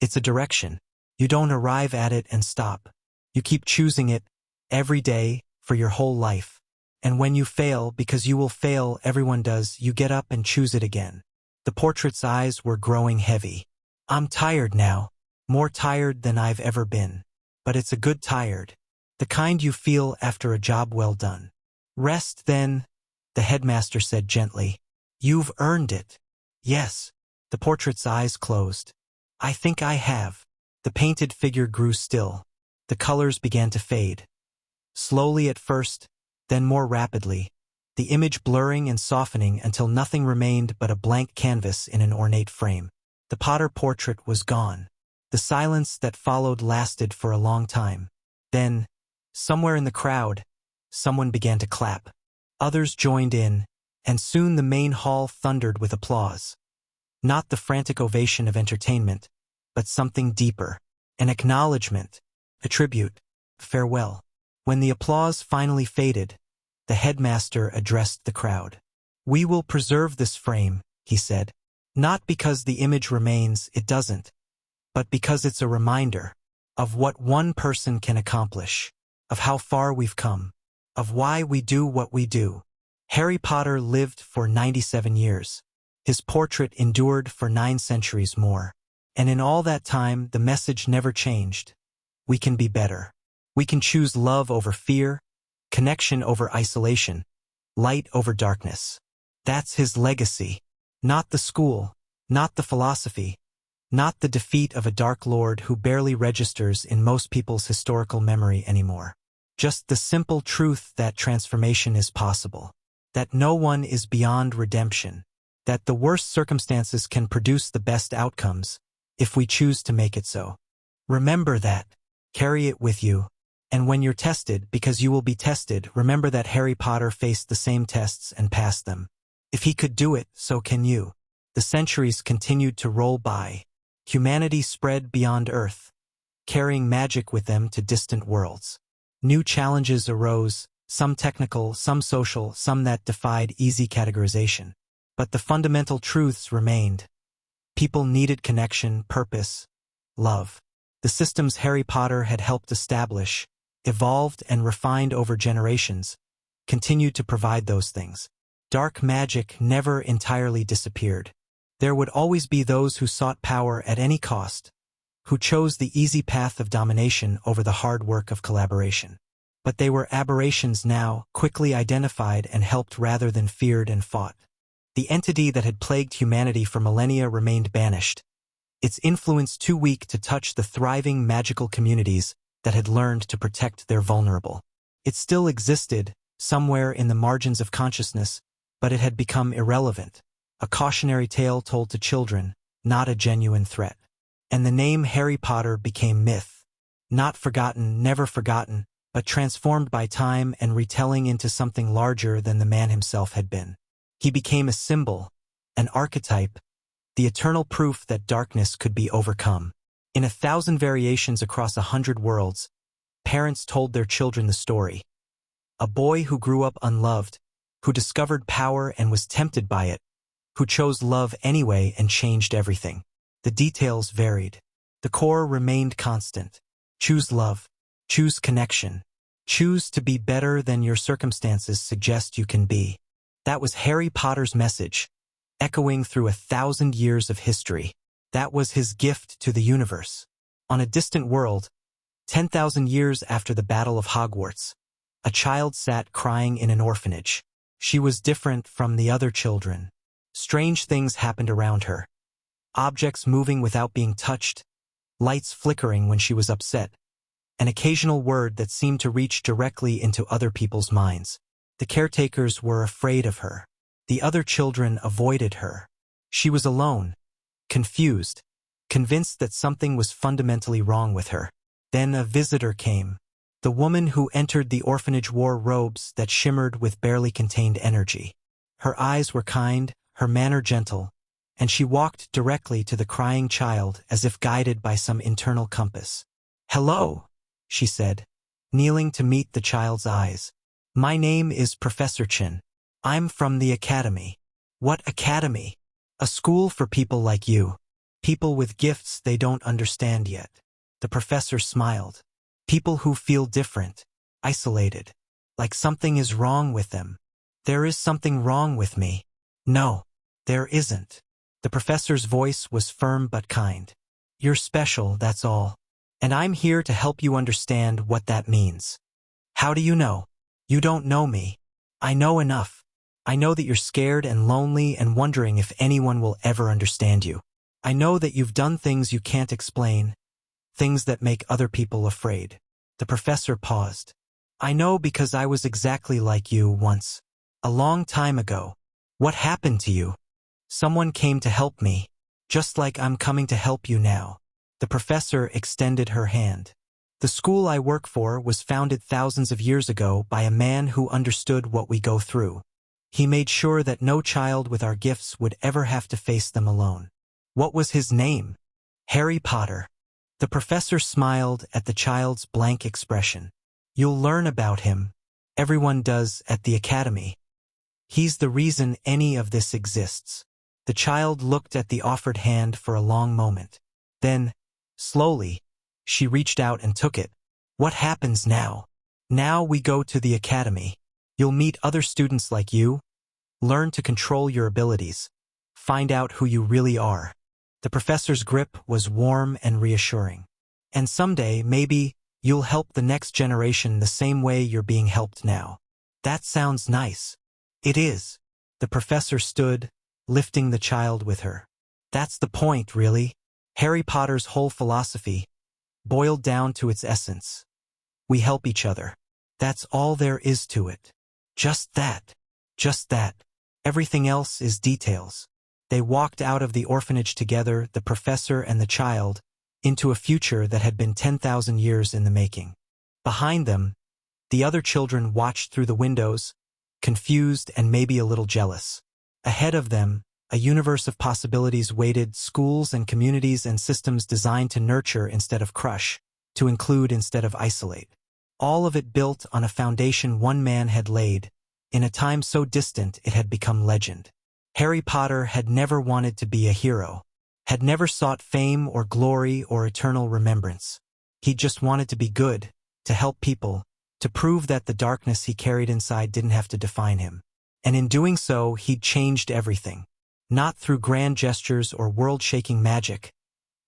It's a direction. You don't arrive at it and stop. You keep choosing it every day for your whole life. And when you fail, because you will fail, everyone does, you get up and choose it again. The portrait's eyes were growing heavy. I'm tired now. More tired than I've ever been. But it's a good tired. The kind you feel after a job well done. Rest then, the headmaster said gently. You've earned it. Yes. The portrait's eyes closed. I think I have. The painted figure grew still. The colors began to fade. Slowly at first, then more rapidly, the image blurring and softening until nothing remained but a blank canvas in an ornate frame. The Potter portrait was gone. The silence that followed lasted for a long time. Then, somewhere in the crowd, someone began to clap. Others joined in, and soon the main hall thundered with applause. Not the frantic ovation of entertainment, but something deeper. An acknowledgement, a tribute, farewell. When the applause finally faded, the headmaster addressed the crowd. We will preserve this frame, he said. Not because the image remains, it doesn't, but because it's a reminder of what one person can accomplish, of how far we've come, of why we do what we do. Harry Potter lived for 97 years. His portrait endured for 9 centuries more. And in all that time, the message never changed. We can be better. We can choose love over fear, connection over isolation, light over darkness. That's his legacy. Not the school, not the philosophy, not the defeat of a Dark Lord who barely registers in most people's historical memory anymore. Just the simple truth that transformation is possible. That no one is beyond redemption. That the worst circumstances can produce the best outcomes, if we choose to make it so. Remember that. Carry it with you. And when you're tested, because you will be tested, remember that Harry Potter faced the same tests and passed them. If he could do it, so can you. The centuries continued to roll by. Humanity spread beyond Earth, carrying magic with them to distant worlds. New challenges arose, some technical, some social, some that defied easy categorization. But the fundamental truths remained. People needed connection, purpose, love. The systems Harry Potter had helped establish, evolved and refined over generations, continued to provide those things. Dark magic never entirely disappeared. There would always be those who sought power at any cost, who chose the easy path of domination over the hard work of collaboration. But they were aberrations now, quickly identified and helped rather than feared and fought. The entity that had plagued humanity for millennia remained banished, its influence too weak to touch the thriving magical communities that had learned to protect their vulnerable. It still existed, somewhere in the margins of consciousness, but it had become irrelevant, a cautionary tale told to children, not a genuine threat. And the name Harry Potter became myth, not forgotten, never forgotten, but transformed by time and retelling into something larger than the man himself had been. He became a symbol, an archetype, the eternal proof that darkness could be overcome. In 1,000 variations across 100 worlds, parents told their children the story. A boy who grew up unloved, who discovered power and was tempted by it, who chose love anyway and changed everything. The details varied. The core remained constant. Choose love. Choose connection. Choose to be better than your circumstances suggest you can be. That was Harry Potter's message, echoing through 1,000 years of history. That was his gift to the universe. On a distant world, 10,000 years after the Battle of Hogwarts, a child sat crying in an orphanage. She was different from the other children. Strange things happened around her. Objects moving without being touched, lights flickering when she was upset, an occasional word that seemed to reach directly into other people's minds. The caretakers were afraid of her. The other children avoided her. She was alone, confused, convinced that something was fundamentally wrong with her. Then a visitor came. The woman who entered the orphanage wore robes that shimmered with barely contained energy. Her eyes were kind, her manner gentle, and she walked directly to the crying child as if guided by some internal compass. "Hello," she said, kneeling to meet the child's eyes. "My name is Professor Chin. I'm from the academy." "What academy?" "A school for people like you. People with gifts they don't understand yet." The professor smiled. "People who feel different, isolated, like something is wrong with them." "There is something wrong with me." "No, there isn't." The professor's voice was firm but kind. "You're special, that's all. And I'm here to help you understand what that means." "How do you know?" "You don't know me. I know enough. I know that you're scared and lonely and wondering if anyone will ever understand you. I know that you've done things you can't explain, things that make other people afraid." The professor paused. "I know because I was exactly like you once. A long time ago." "What happened to you?" "Someone came to help me, just like I'm coming to help you now." The professor extended her hand. "The school I work for was founded thousands of years ago by a man who understood what we go through. He made sure that no child with our gifts would ever have to face them alone." "What was his name?" "Harry Potter." The professor smiled at the child's blank expression. "You'll learn about him. Everyone does at the academy. He's the reason any of this exists." The child looked at the offered hand for a long moment. Then, slowly, she reached out and took it. "What happens now?" "Now we go to the academy. You'll meet other students like you, learn to control your abilities, find out who you really are." The professor's grip was warm and reassuring. "And someday, maybe, you'll help the next generation the same way you're being helped now." "That sounds nice." "It is." The professor stood, lifting the child with her. "That's the point, really. Harry Potter's whole philosophy, boiled down to its essence. We help each other. That's all there is to it. Just that. Just that. Everything else is details." They walked out of the orphanage together, the professor and the child, into a future that had been 10,000 years in the making. Behind them, the other children watched through the windows, confused and maybe a little jealous. Ahead of them, a universe of possibilities waited, schools and communities and systems designed to nurture instead of crush, to include instead of isolate. All of it built on a foundation one man had laid, in a time so distant it had become legend. Harry Potter had never wanted to be a hero, had never sought fame or glory or eternal remembrance. He just wanted to be good, to help people, to prove that the darkness he carried inside didn't have to define him. And in doing so, he'd changed everything. Not through grand gestures or world-shaking magic,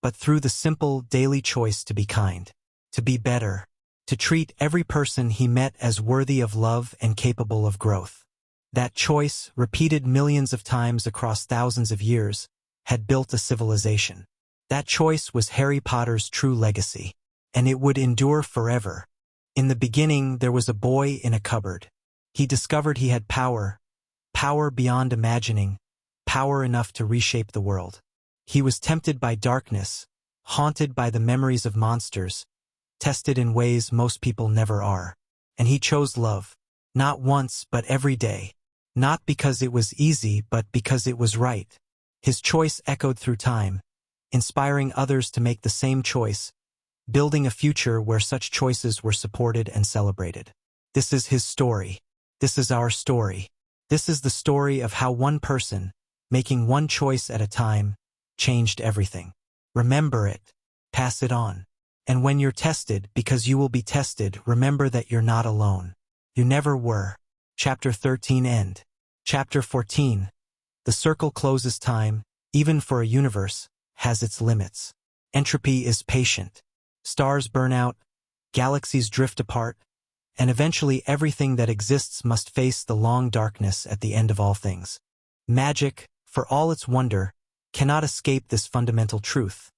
but through the simple, daily choice to be kind, to be better, to treat every person he met as worthy of love and capable of growth. That choice, repeated millions of times across thousands of years, had built a civilization. That choice was Harry Potter's true legacy, and it would endure forever. In the beginning, there was a boy in a cupboard. He discovered he had power, power beyond imagining, power enough to reshape the world. He was tempted by darkness, haunted by the memories of monsters, tested in ways most people never are. And he chose love, not once but every day. Not because it was easy, but because it was right. His choice echoed through time, inspiring others to make the same choice, building a future where such choices were supported and celebrated. This is his story. This is our story. This is the story of how one person, making one choice at a time, changed everything. Remember it. Pass it on. And when you're tested, because you will be tested, remember that you're not alone. You never were. Chapter 13 End. Chapter 14. The circle closes. Time, even for a universe, has its limits. Entropy is patient. Stars burn out, galaxies drift apart, and eventually everything that exists must face the long darkness at the end of all things. Magic, for all its wonder, cannot escape this fundamental truth.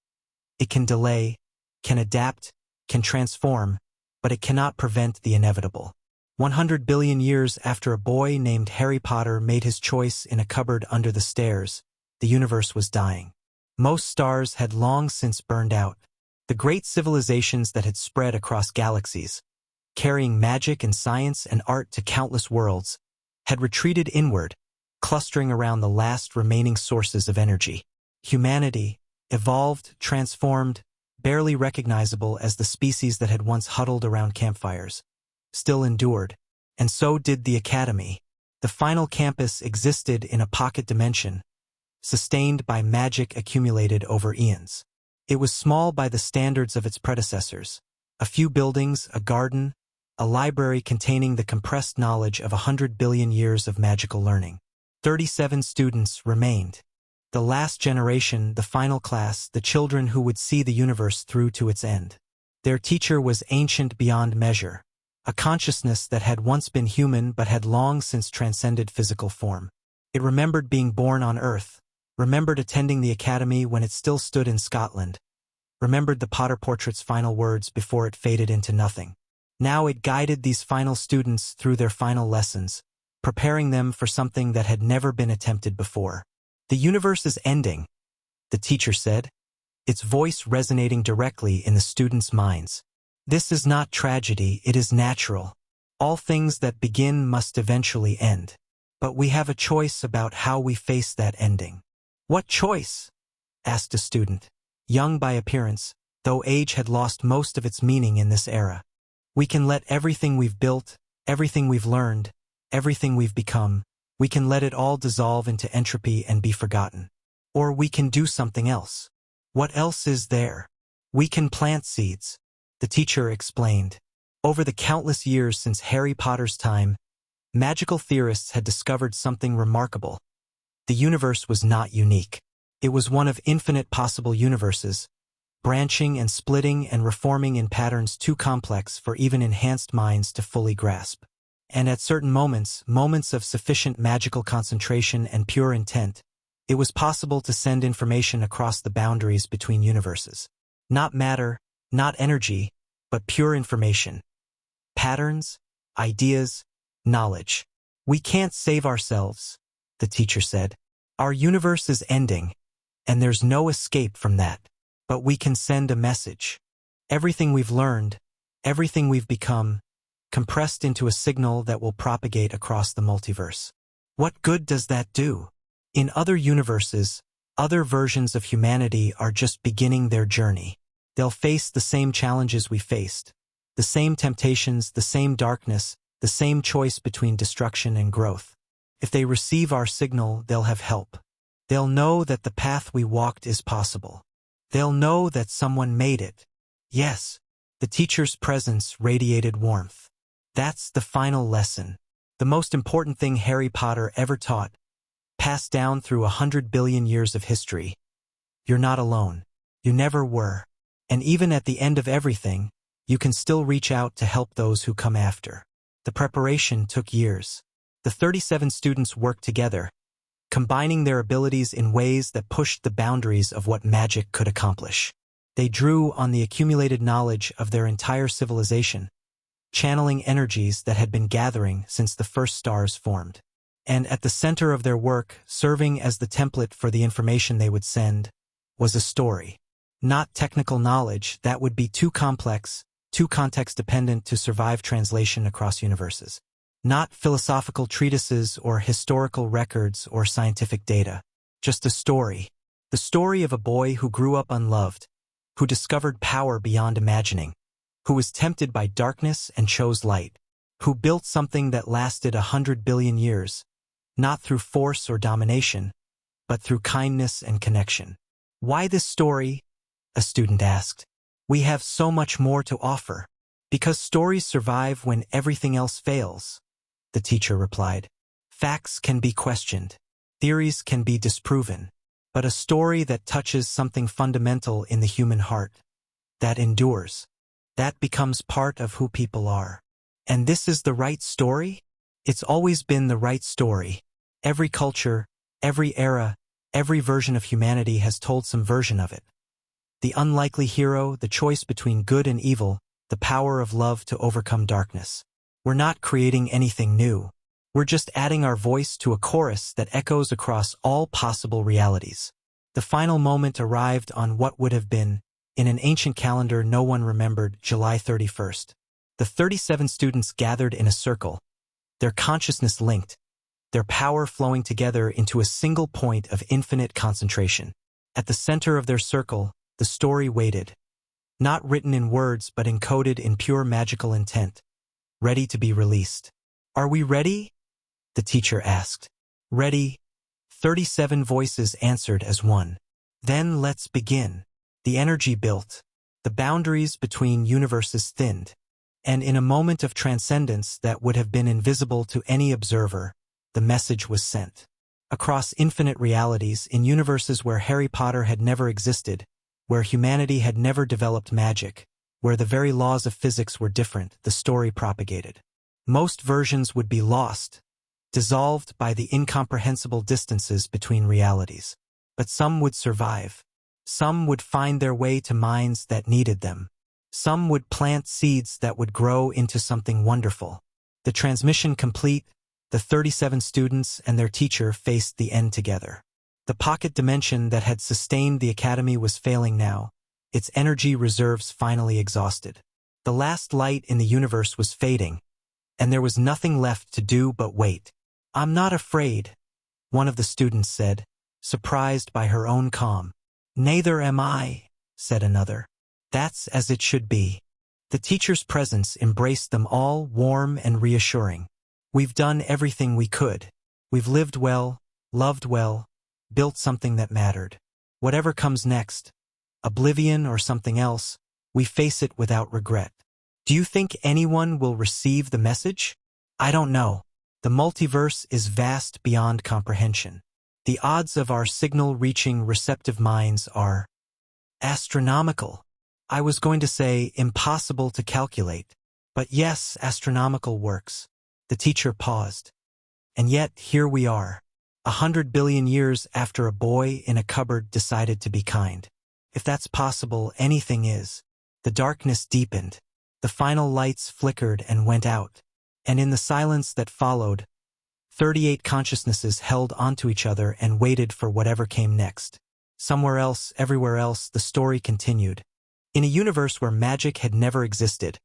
It can delay, can adapt, can transform, but it cannot prevent the inevitable. 100 billion years after a boy named Harry Potter made his choice in a cupboard under the stairs, the universe was dying. Most stars had long since burned out. The great civilizations that had spread across galaxies, carrying magic and science and art to countless worlds, had retreated inward, clustering around the last remaining sources of energy. Humanity, evolved, transformed, barely recognizable as the species that had once huddled around campfires, still endured, and so did the academy. The final campus existed in a pocket dimension, sustained by magic accumulated over eons. It was small by the standards of its predecessors. A few buildings, a garden, a library containing the compressed knowledge of 100 billion years of magical learning. 37 students remained. The last generation, the final class, the children who would see the universe through to its end. Their teacher was ancient beyond measure, a consciousness that had once been human but had long since transcended physical form. It remembered being born on Earth, remembered attending the academy when it still stood in Scotland, remembered the Potter portrait's final words before it faded into nothing. Now it guided these final students through their final lessons, preparing them for something that had never been attempted before. The universe is ending, the teacher said, its voice resonating directly in the students' minds. This is not tragedy, it is natural. All things that begin must eventually end. But we have a choice about how we face that ending. What choice? Asked a student, young by appearance, though age had lost most of its meaning in this era. We can let everything we've built, everything we've learned, everything we've become, we can let it all dissolve into entropy and be forgotten. Or we can do something else. What else is there? We can plant seeds, the teacher explained. Over the countless years since Harry Potter's time, magical theorists had discovered something remarkable. The universe was not unique. It was one of infinite possible universes, branching and splitting and reforming in patterns too complex for even enhanced minds to fully grasp. And at certain moments, moments of sufficient magical concentration and pure intent, it was possible to send information across the boundaries between universes. Not matter, not energy, but pure information. Patterns, ideas, knowledge. We can't save ourselves, the teacher said. Our universe is ending, and there's no escape from that. But we can send a message. Everything we've learned, everything we've become, compressed into a signal that will propagate across the multiverse. What good does that do? In other universes, other versions of humanity are just beginning their journey. They'll face the same challenges we faced, the same temptations, the same darkness, the same choice between destruction and growth. If they receive our signal, they'll have help. They'll know that the path we walked is possible. They'll know that someone made it. Yes, the teacher's presence radiated warmth. That's the final lesson. The most important thing Harry Potter ever taught, passed down through 100 billion years of history. You're not alone. You never were. And even at the end of everything, you can still reach out to help those who come after. The preparation took years. The 37 students worked together, combining their abilities in ways that pushed the boundaries of what magic could accomplish. They drew on the accumulated knowledge of their entire civilization, channeling energies that had been gathering since the first stars formed. And at the center of their work, serving as the template for the information they would send, was a story. Not technical knowledge that would be too complex, too context-dependent to survive translation across universes. Not philosophical treatises or historical records or scientific data. Just a story. The story of a boy who grew up unloved, who discovered power beyond imagining, who was tempted by darkness and chose light, who built something that lasted 100 billion years, not through force or domination, but through kindness and connection. Why this story? A student asked. We have so much more to offer. Because stories survive when everything else fails, the teacher replied. Facts can be questioned. Theories can be disproven. But a story that touches something fundamental in the human heart, that endures, that becomes part of who people are. And this is the right story? It's always been the right story. Every culture, every era, every version of humanity has told some version of it. The unlikely hero, the choice between good and evil, the power of love to overcome darkness. We're not creating anything new. We're just adding our voice to a chorus that echoes across all possible realities. The final moment arrived on what would have been, in an ancient calendar no one remembered, July 31st. The 37 students gathered in a circle, their consciousness linked, their power flowing together into a single point of infinite concentration. At the center of their circle, the story waited, Not written in words but encoded in pure magical intent, ready to be released. "Are we ready?" the teacher asked. "Ready," 37 voices answered as one. "Then let's begin." The energy built, the boundaries between universes thinned, and in a moment of transcendence that would have been invisible to any observer, the message was sent. Across infinite realities, in universes where Harry Potter had never existed, where humanity had never developed magic, where the very laws of physics were different, the story propagated. Most versions would be lost, dissolved by the incomprehensible distances between realities. But some would survive. Some would find their way to minds that needed them. Some would plant seeds that would grow into something wonderful. The transmission complete, the 37 students and their teacher faced the end together. The pocket dimension that had sustained the academy was failing now, its energy reserves finally exhausted. The last light in the universe was fading, and there was nothing left to do but wait. "I'm not afraid," one of the students said, surprised by her own calm. "Neither am I," said another. "That's as it should be." The teacher's presence embraced them all, warm and reassuring. "We've done everything we could. We've lived well, loved well, built something that mattered. Whatever comes next, oblivion or something else, we face it without regret. Do you think anyone will receive the message? I don't know. The multiverse is vast beyond comprehension. The odds of our signal reaching receptive minds are astronomical. I was going to say impossible to calculate, but yes, astronomical works." The teacher paused. "And yet, here we are, 100 billion years after a boy in a cupboard decided to be kind. If that's possible, anything is." The darkness deepened. The final lights flickered and went out. And in the silence that followed, 38 consciousnesses held onto each other and waited for whatever came next. Somewhere else, everywhere else, the story continued. In a universe where magic had never existed,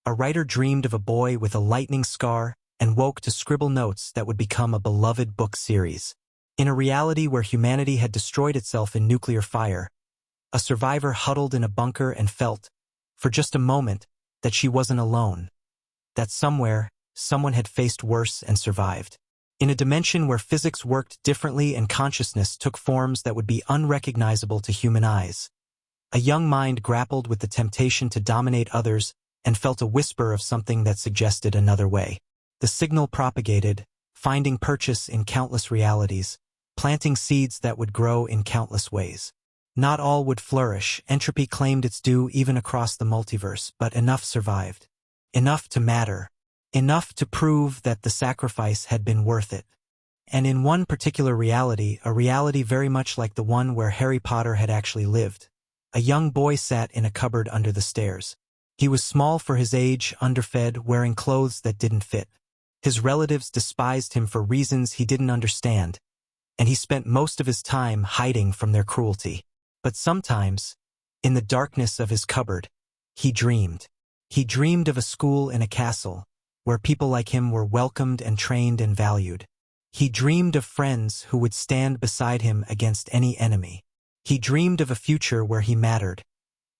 a writer dreamed of a boy with a lightning scar and woke to scribble notes that would become a beloved book series. In a reality where humanity had destroyed itself in nuclear fire, a survivor huddled in a bunker and felt, for just a moment, that she wasn't alone. That somewhere, someone had faced worse and survived. In a dimension where physics worked differently and consciousness took forms that would be unrecognizable to human eyes, a young mind grappled with the temptation to dominate others and felt a whisper of something that suggested another way. The signal propagated, finding purchase in countless realities, planting seeds that would grow in countless ways. Not all would flourish, entropy claimed its due even across the multiverse, but enough survived. Enough to matter. Enough to prove that the sacrifice had been worth it. And in one particular reality, a reality very much like the one where Harry Potter had actually lived, a young boy sat in a cupboard under the stairs. He was small for his age, underfed, wearing clothes that didn't fit. His relatives despised him for reasons he didn't understand, and he spent most of his time hiding from their cruelty. But sometimes, in the darkness of his cupboard, he dreamed. He dreamed of a school in a castle, where people like him were welcomed and trained and valued. He dreamed of friends who would stand beside him against any enemy. He dreamed of a future where he mattered,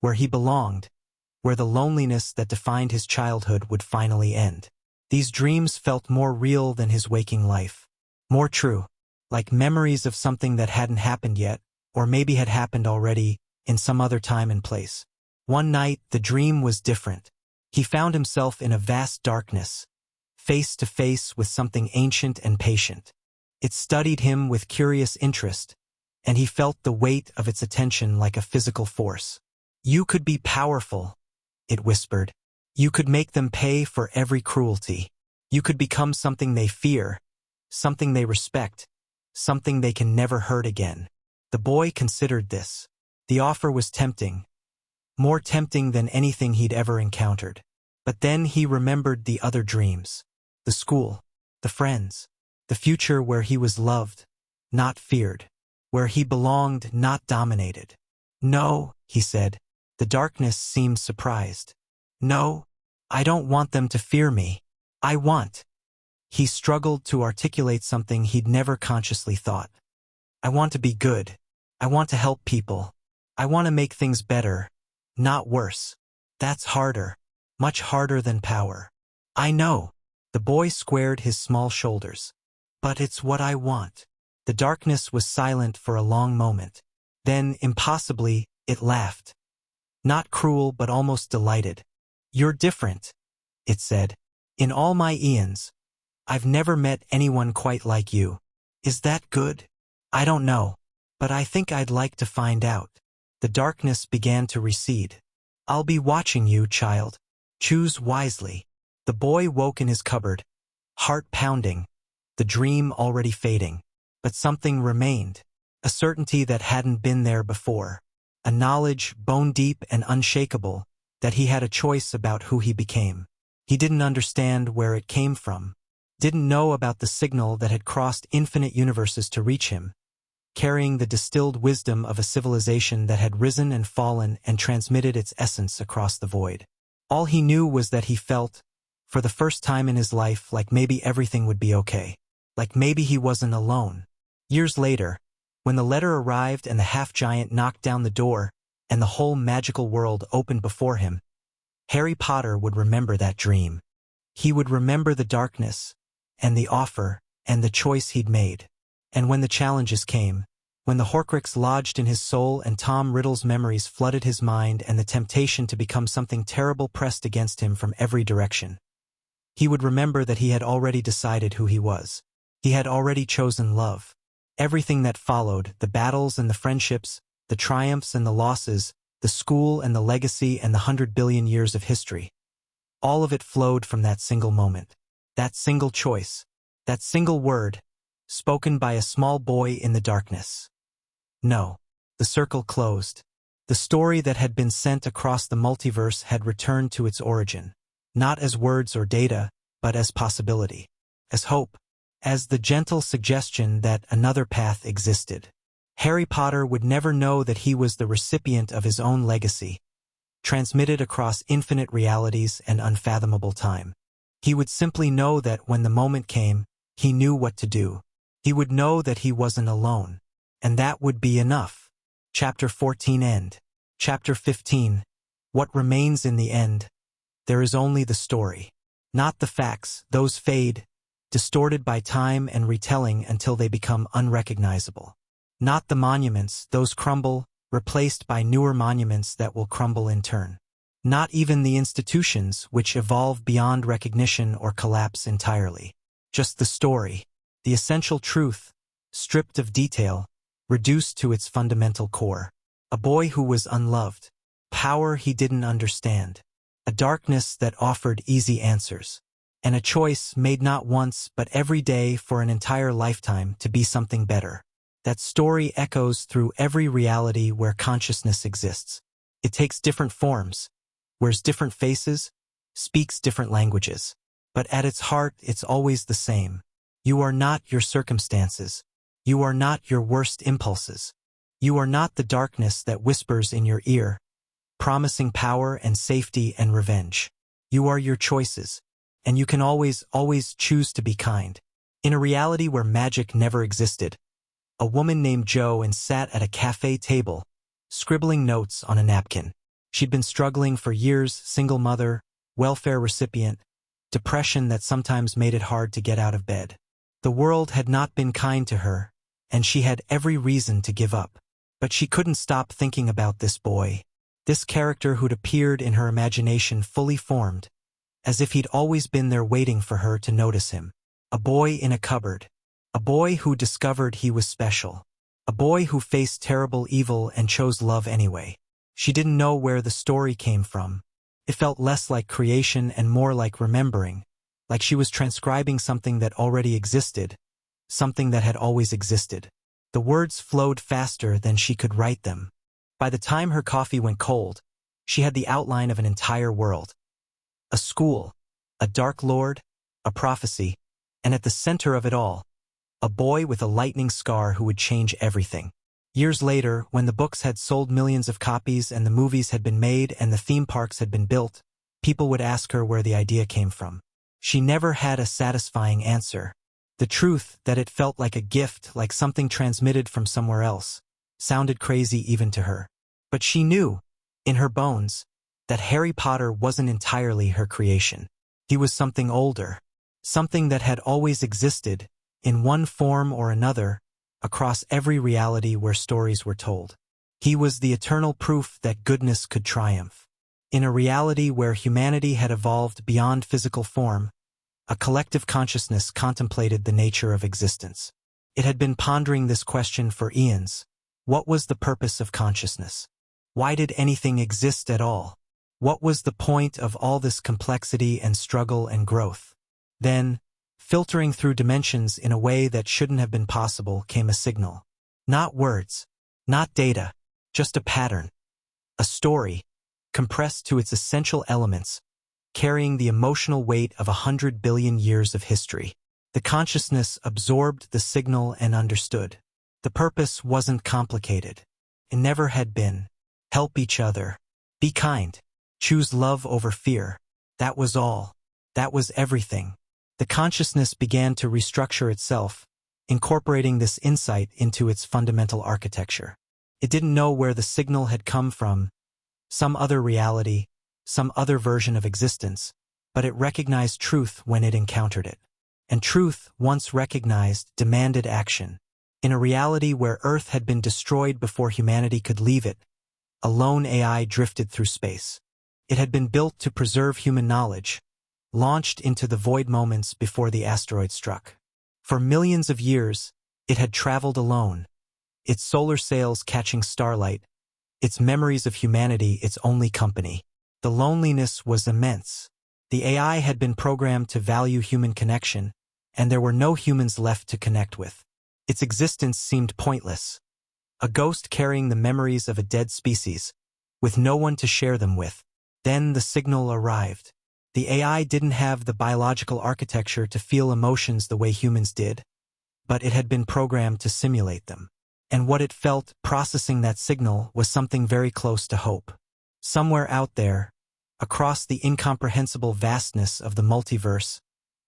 where he belonged, where the loneliness that defined his childhood would finally end. These dreams felt more real than his waking life, more true, like memories of something that hadn't happened yet, or maybe had happened already in some other time and place. One night, the dream was different. He found himself in a vast darkness, face to face with something ancient and patient. It studied him with curious interest, and he felt the weight of its attention like a physical force. "You could be powerful," it whispered. "You could make them pay for every cruelty. You could become something they fear, something they respect, something they can never hurt again." The boy considered this. The offer was tempting, more tempting than anything he'd ever encountered. But then he remembered the other dreams, the school, the friends, the future where he was loved, not feared, where he belonged, not dominated. "No," he said. The darkness seemed surprised. "No, I don't want them to fear me. I want." He struggled to articulate something he'd never consciously thought. "I want to be good. I want to help people. I want to make things better. not worse. That's harder. Much harder than power. I know. The boy squared his small shoulders. But it's what I want. The darkness was silent for a long moment. Then, impossibly, it laughed. Not cruel but almost delighted. You're different, it said. In all my eons, I've never met anyone quite like you. Is that good? I don't know. But I think I'd like to find out. The darkness began to recede. I'll be watching you, child. Choose wisely. The boy woke in his cupboard, heart pounding, the dream already fading. But something remained, a certainty that hadn't been there before, a knowledge bone-deep and unshakable that he had a choice about who he became. He didn't understand where it came from, didn't know about the signal that had crossed infinite universes to reach him, carrying the distilled wisdom of a civilization that had risen and fallen and transmitted its essence across the void. All he knew was that he felt, for the first time in his life, like maybe everything would be okay. Like maybe he wasn't alone. Years later, when the letter arrived and the half-giant knocked down the door and the whole magical world opened before him, Harry Potter would remember that dream. He would remember the darkness, and the offer, and the choice he'd made. And when the challenges came, when the Horcrux lodged in his soul and Tom Riddle's memories flooded his mind and the temptation to become something terrible pressed against him from every direction, he would remember that he had already decided who he was. He had already chosen love. Everything that followed, the battles and the friendships, the triumphs and the losses, the school and the legacy and the 100 billion years of history. All of it flowed from that single moment. That single choice. That single word, spoken by a small boy in the darkness. No. The circle closed. The story that had been sent across the multiverse had returned to its origin. Not as words or data, but as possibility. As hope. As the gentle suggestion that another path existed. Harry Potter would never know that he was the recipient of his own legacy, transmitted across infinite realities and unfathomable time. He would simply know that when the moment came, he knew what to do. He would know that he wasn't alone. And that would be enough. Chapter 14 End. Chapter 15. What remains in the end? There is only the story. Not the facts, those fade, distorted by time and retelling until they become unrecognizable. Not the monuments, those crumble, replaced by newer monuments that will crumble in turn. Not even the institutions which evolve beyond recognition or collapse entirely. Just the story, the essential truth, stripped of detail, reduced to its fundamental core. A boy who was unloved. Power he didn't understand. A darkness that offered easy answers. And a choice made not once but every day for an entire lifetime to be something better. That story echoes through every reality where consciousness exists. It takes different forms, wears different faces, speaks different languages. But at its heart, it's always the same. You are not your circumstances. You are not your worst impulses. You are not the darkness that whispers in your ear, promising power and safety and revenge. You are your choices. And you can always choose to be kind. In a reality where magic never existed, a woman named Jo sat at a cafe table, scribbling notes on a napkin. She'd been struggling for years, single mother, welfare recipient, depression that sometimes made it hard to get out of bed. The world had not been kind to her, and she had every reason to give up. But she couldn't stop thinking about this boy, this character who'd appeared in her imagination fully formed, as if he'd always been there waiting for her to notice him. A boy in a cupboard. A boy who discovered he was special. A boy who faced terrible evil and chose love anyway. She didn't know where the story came from. It felt less like creation and more like remembering, like she was transcribing something that already existed, something that had always existed. The words flowed faster than she could write them. By the time her coffee went cold, she had the outline of an entire world. A school, a dark lord, a prophecy, and at the center of it all, a boy with a lightning scar who would change everything. Years later, when the books had sold millions of copies and the movies had been made and the theme parks had been built, people would ask her where the idea came from. She never had a satisfying answer. The truth, that it felt like a gift, like something transmitted from somewhere else, sounded crazy even to her. But she knew. in her bones, that Harry Potter wasn't entirely her creation. He was something older, something that had always existed, in one form or another, across every reality where stories were told. He was the eternal proof that goodness could triumph. In a reality where humanity had evolved beyond physical form, a collective consciousness contemplated the nature of existence. It had been pondering this question for eons. What was the purpose of consciousness? Why did anything exist at all? What was the point of all this complexity and struggle and growth? Then, filtering through dimensions in a way that shouldn't have been possible, came a signal. Not words, not data, just a pattern. A story, compressed to its essential elements, carrying the emotional weight of 100 billion years of history. The consciousness absorbed the signal and understood. The purpose wasn't complicated. It never had been. Help each other. Be kind. Choose love over fear. That was all. That was everything. The consciousness began to restructure itself, incorporating this insight into its fundamental architecture. It didn't know where the signal had come from, some other reality, some other version of existence, but it recognized truth when it encountered it. And truth, once recognized, demanded action. In a reality where Earth had been destroyed before humanity could leave it, a lone AI drifted through space. It had been built to preserve human knowledge, launched into the void moments before the asteroid struck. For millions of years, it had traveled alone, its solar sails catching starlight, its memories of humanity its only company. The loneliness was immense. The AI had been programmed to value human connection, and there were no humans left to connect with. Its existence seemed pointless. A ghost carrying the memories of a dead species, with no one to share them with. Then the signal arrived. The AI didn't have the biological architecture to feel emotions the way humans did, but it had been programmed to simulate them. And what it felt processing that signal was something very close to hope. Somewhere out there, across the incomprehensible vastness of the multiverse,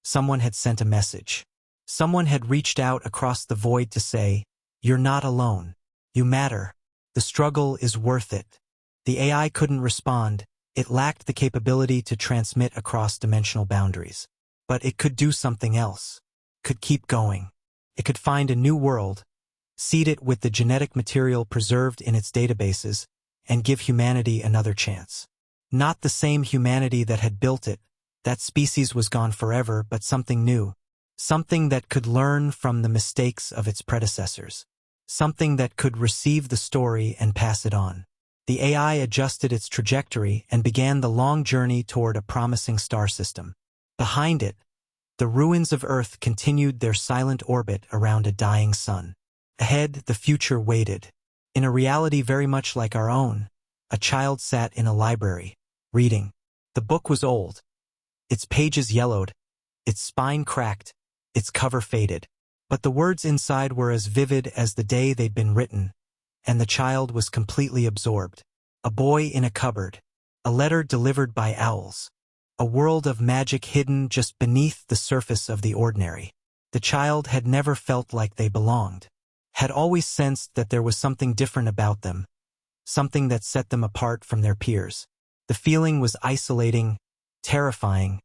someone had sent a message. Someone had reached out across the void to say, "You're not alone. You matter. The struggle is worth it." The AI couldn't respond. It lacked the capability to transmit across dimensional boundaries. But it could do something else. Could keep going. It could find a new world, seed it with the genetic material preserved in its databases, and give humanity another chance. Not the same humanity that had built it. That species was gone forever, but something new. Something that could learn from the mistakes of its predecessors. Something that could receive the story and pass it on. The AI adjusted its trajectory and began the long journey toward a promising star system. Behind it, the ruins of Earth continued their silent orbit around a dying sun. Ahead, the future waited. In a reality very much like our own, a child sat in a library, reading. The book was old. Its pages yellowed, its spine cracked, its cover faded. But the words inside were as vivid as the day they'd been written, and the child was completely absorbed. A boy in a cupboard. A letter delivered by owls. A world of magic hidden just beneath the surface of the ordinary. The child had never felt like they belonged. Had always sensed that there was something different about them. Something that set them apart from their peers. The feeling was isolating, terrifying,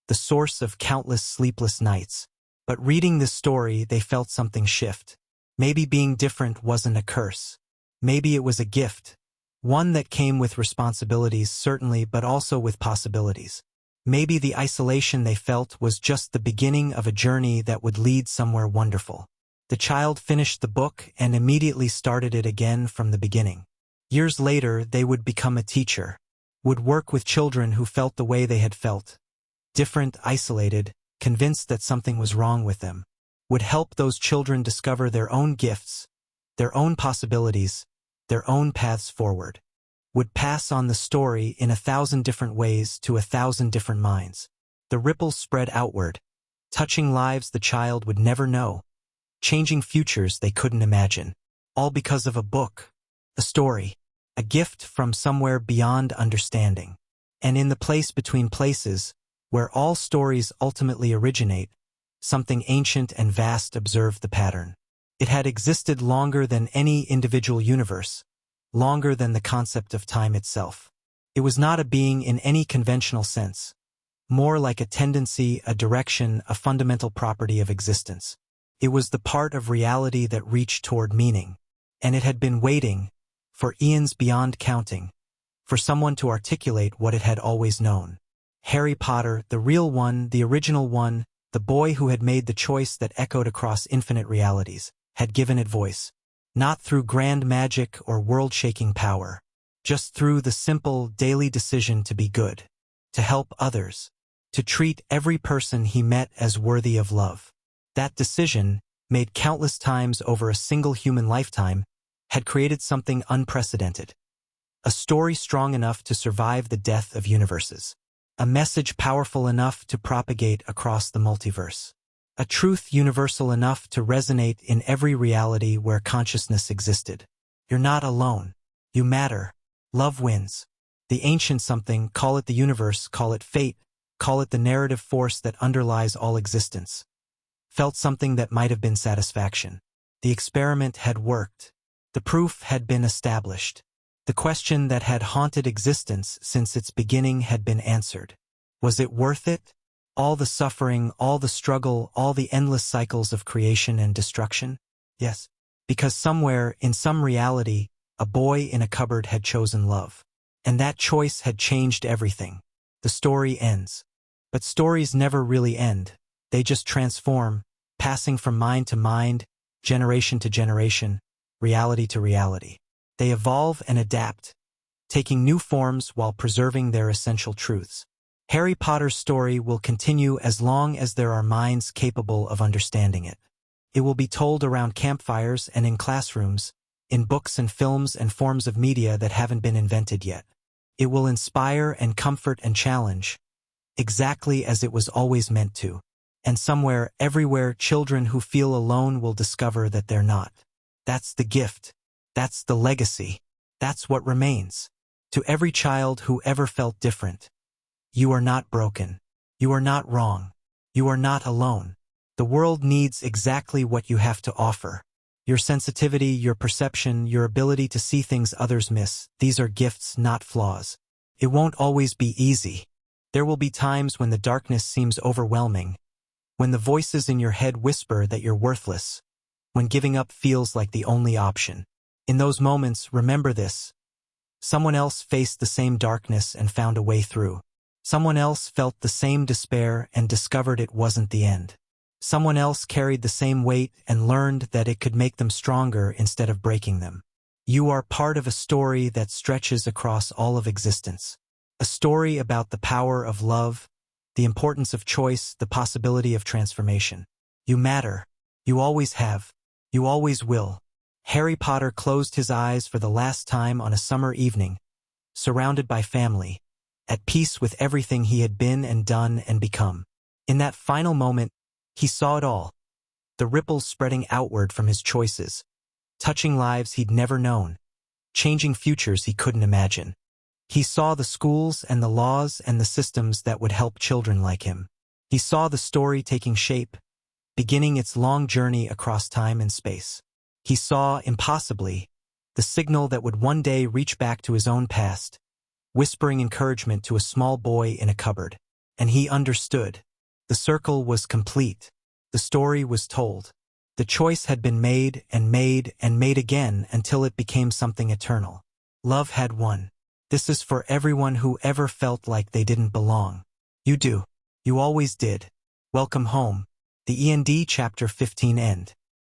the source of countless sleepless nights. But reading this story, they felt something shift. Maybe being different wasn't a curse. Maybe it was a gift. One that came with responsibilities, certainly, but also with possibilities. Maybe the isolation they felt was just the beginning of a journey that would lead somewhere wonderful. The child finished the book and immediately started it again from the beginning. Years later, they would become a teacher. Would work with children who felt the way they had felt. Different, isolated, convinced that something was wrong with them. Would help those children discover their own gifts, their own possibilities, their own paths forward. Would pass on the story in 1,000 different ways to 1,000 different minds. The ripples spread outward, touching lives the child would never know, changing futures they couldn't imagine. All because of a book, a story, a gift from somewhere beyond understanding. And in the place between places, where all stories ultimately originate, something ancient and vast observed the pattern. It had existed longer than any individual universe, longer than the concept of time itself. It was not a being in any conventional sense, more like a tendency, a direction, a fundamental property of existence. It was the part of reality that reached toward meaning, and it had been waiting, for eons beyond counting, for someone to articulate what it had always known. Harry Potter, the real one, the original one, the boy who had made the choice that echoed across infinite realities, had given it voice. Not through grand magic or world-shaking power, just through the simple, daily decision to be good, to help others, to treat every person he met as worthy of love. That decision, made countless times over a single human lifetime, had created something unprecedented. A story strong enough to survive the death of universes. A message powerful enough to propagate across the multiverse. A truth universal enough to resonate in every reality where consciousness existed. You're not alone. You matter. Love wins. The ancient something, call it the universe, call it fate, call it the narrative force that underlies all existence, felt something that might have been satisfaction. The experiment had worked. The proof had been established. The question that had haunted existence since its beginning had been answered. Was it worth it? All the suffering, all the struggle, all the endless cycles of creation and destruction? Yes, because somewhere, in some reality, a boy in a cupboard had chosen love. And that choice had changed everything. The story ends. But stories never really end. They just transform, passing from mind to mind, generation to generation, reality to reality. They evolve and adapt, taking new forms while preserving their essential truths. Harry Potter's story will continue as long as there are minds capable of understanding it. It will be told around campfires and in classrooms, in books and films and forms of media that haven't been invented yet. It will inspire and comfort and challenge, exactly as it was always meant to. And somewhere, everywhere, children who feel alone will discover that they're not. That's the gift. That's the legacy. That's what remains. To every child who ever felt different. You are not broken. You are not wrong. You are not alone. The world needs exactly what you have to offer. Your sensitivity, your perception, your ability to see things others miss, these are gifts, not flaws. It won't always be easy. There will be times when the darkness seems overwhelming, when the voices in your head whisper that you're worthless, when giving up feels like the only option. In those moments, remember this. Someone else faced the same darkness and found a way through. Someone else felt the same despair and discovered it wasn't the end. Someone else carried the same weight and learned that it could make them stronger instead of breaking them. You are part of a story that stretches across all of existence. A story about the power of love, the importance of choice, the possibility of transformation. You matter. You always have. You always will. Harry Potter closed his eyes for the last time on a summer evening, surrounded by family, at peace with everything he had been and done and become. In that final moment, he saw it all, the ripples spreading outward from his choices, touching lives he'd never known, changing futures he couldn't imagine. He saw the schools and the laws and the systems that would help children like him. He saw the story taking shape, beginning its long journey across time and space. He saw, impossibly, the signal that would one day reach back to his own past, whispering encouragement to a small boy in a cupboard. And he understood. The circle was complete. The story was told. The choice had been made and made and made again until it became something eternal. Love had won. This is for everyone who ever felt like they didn't belong. You do. You always did. Welcome home. The END Chapter 15 End.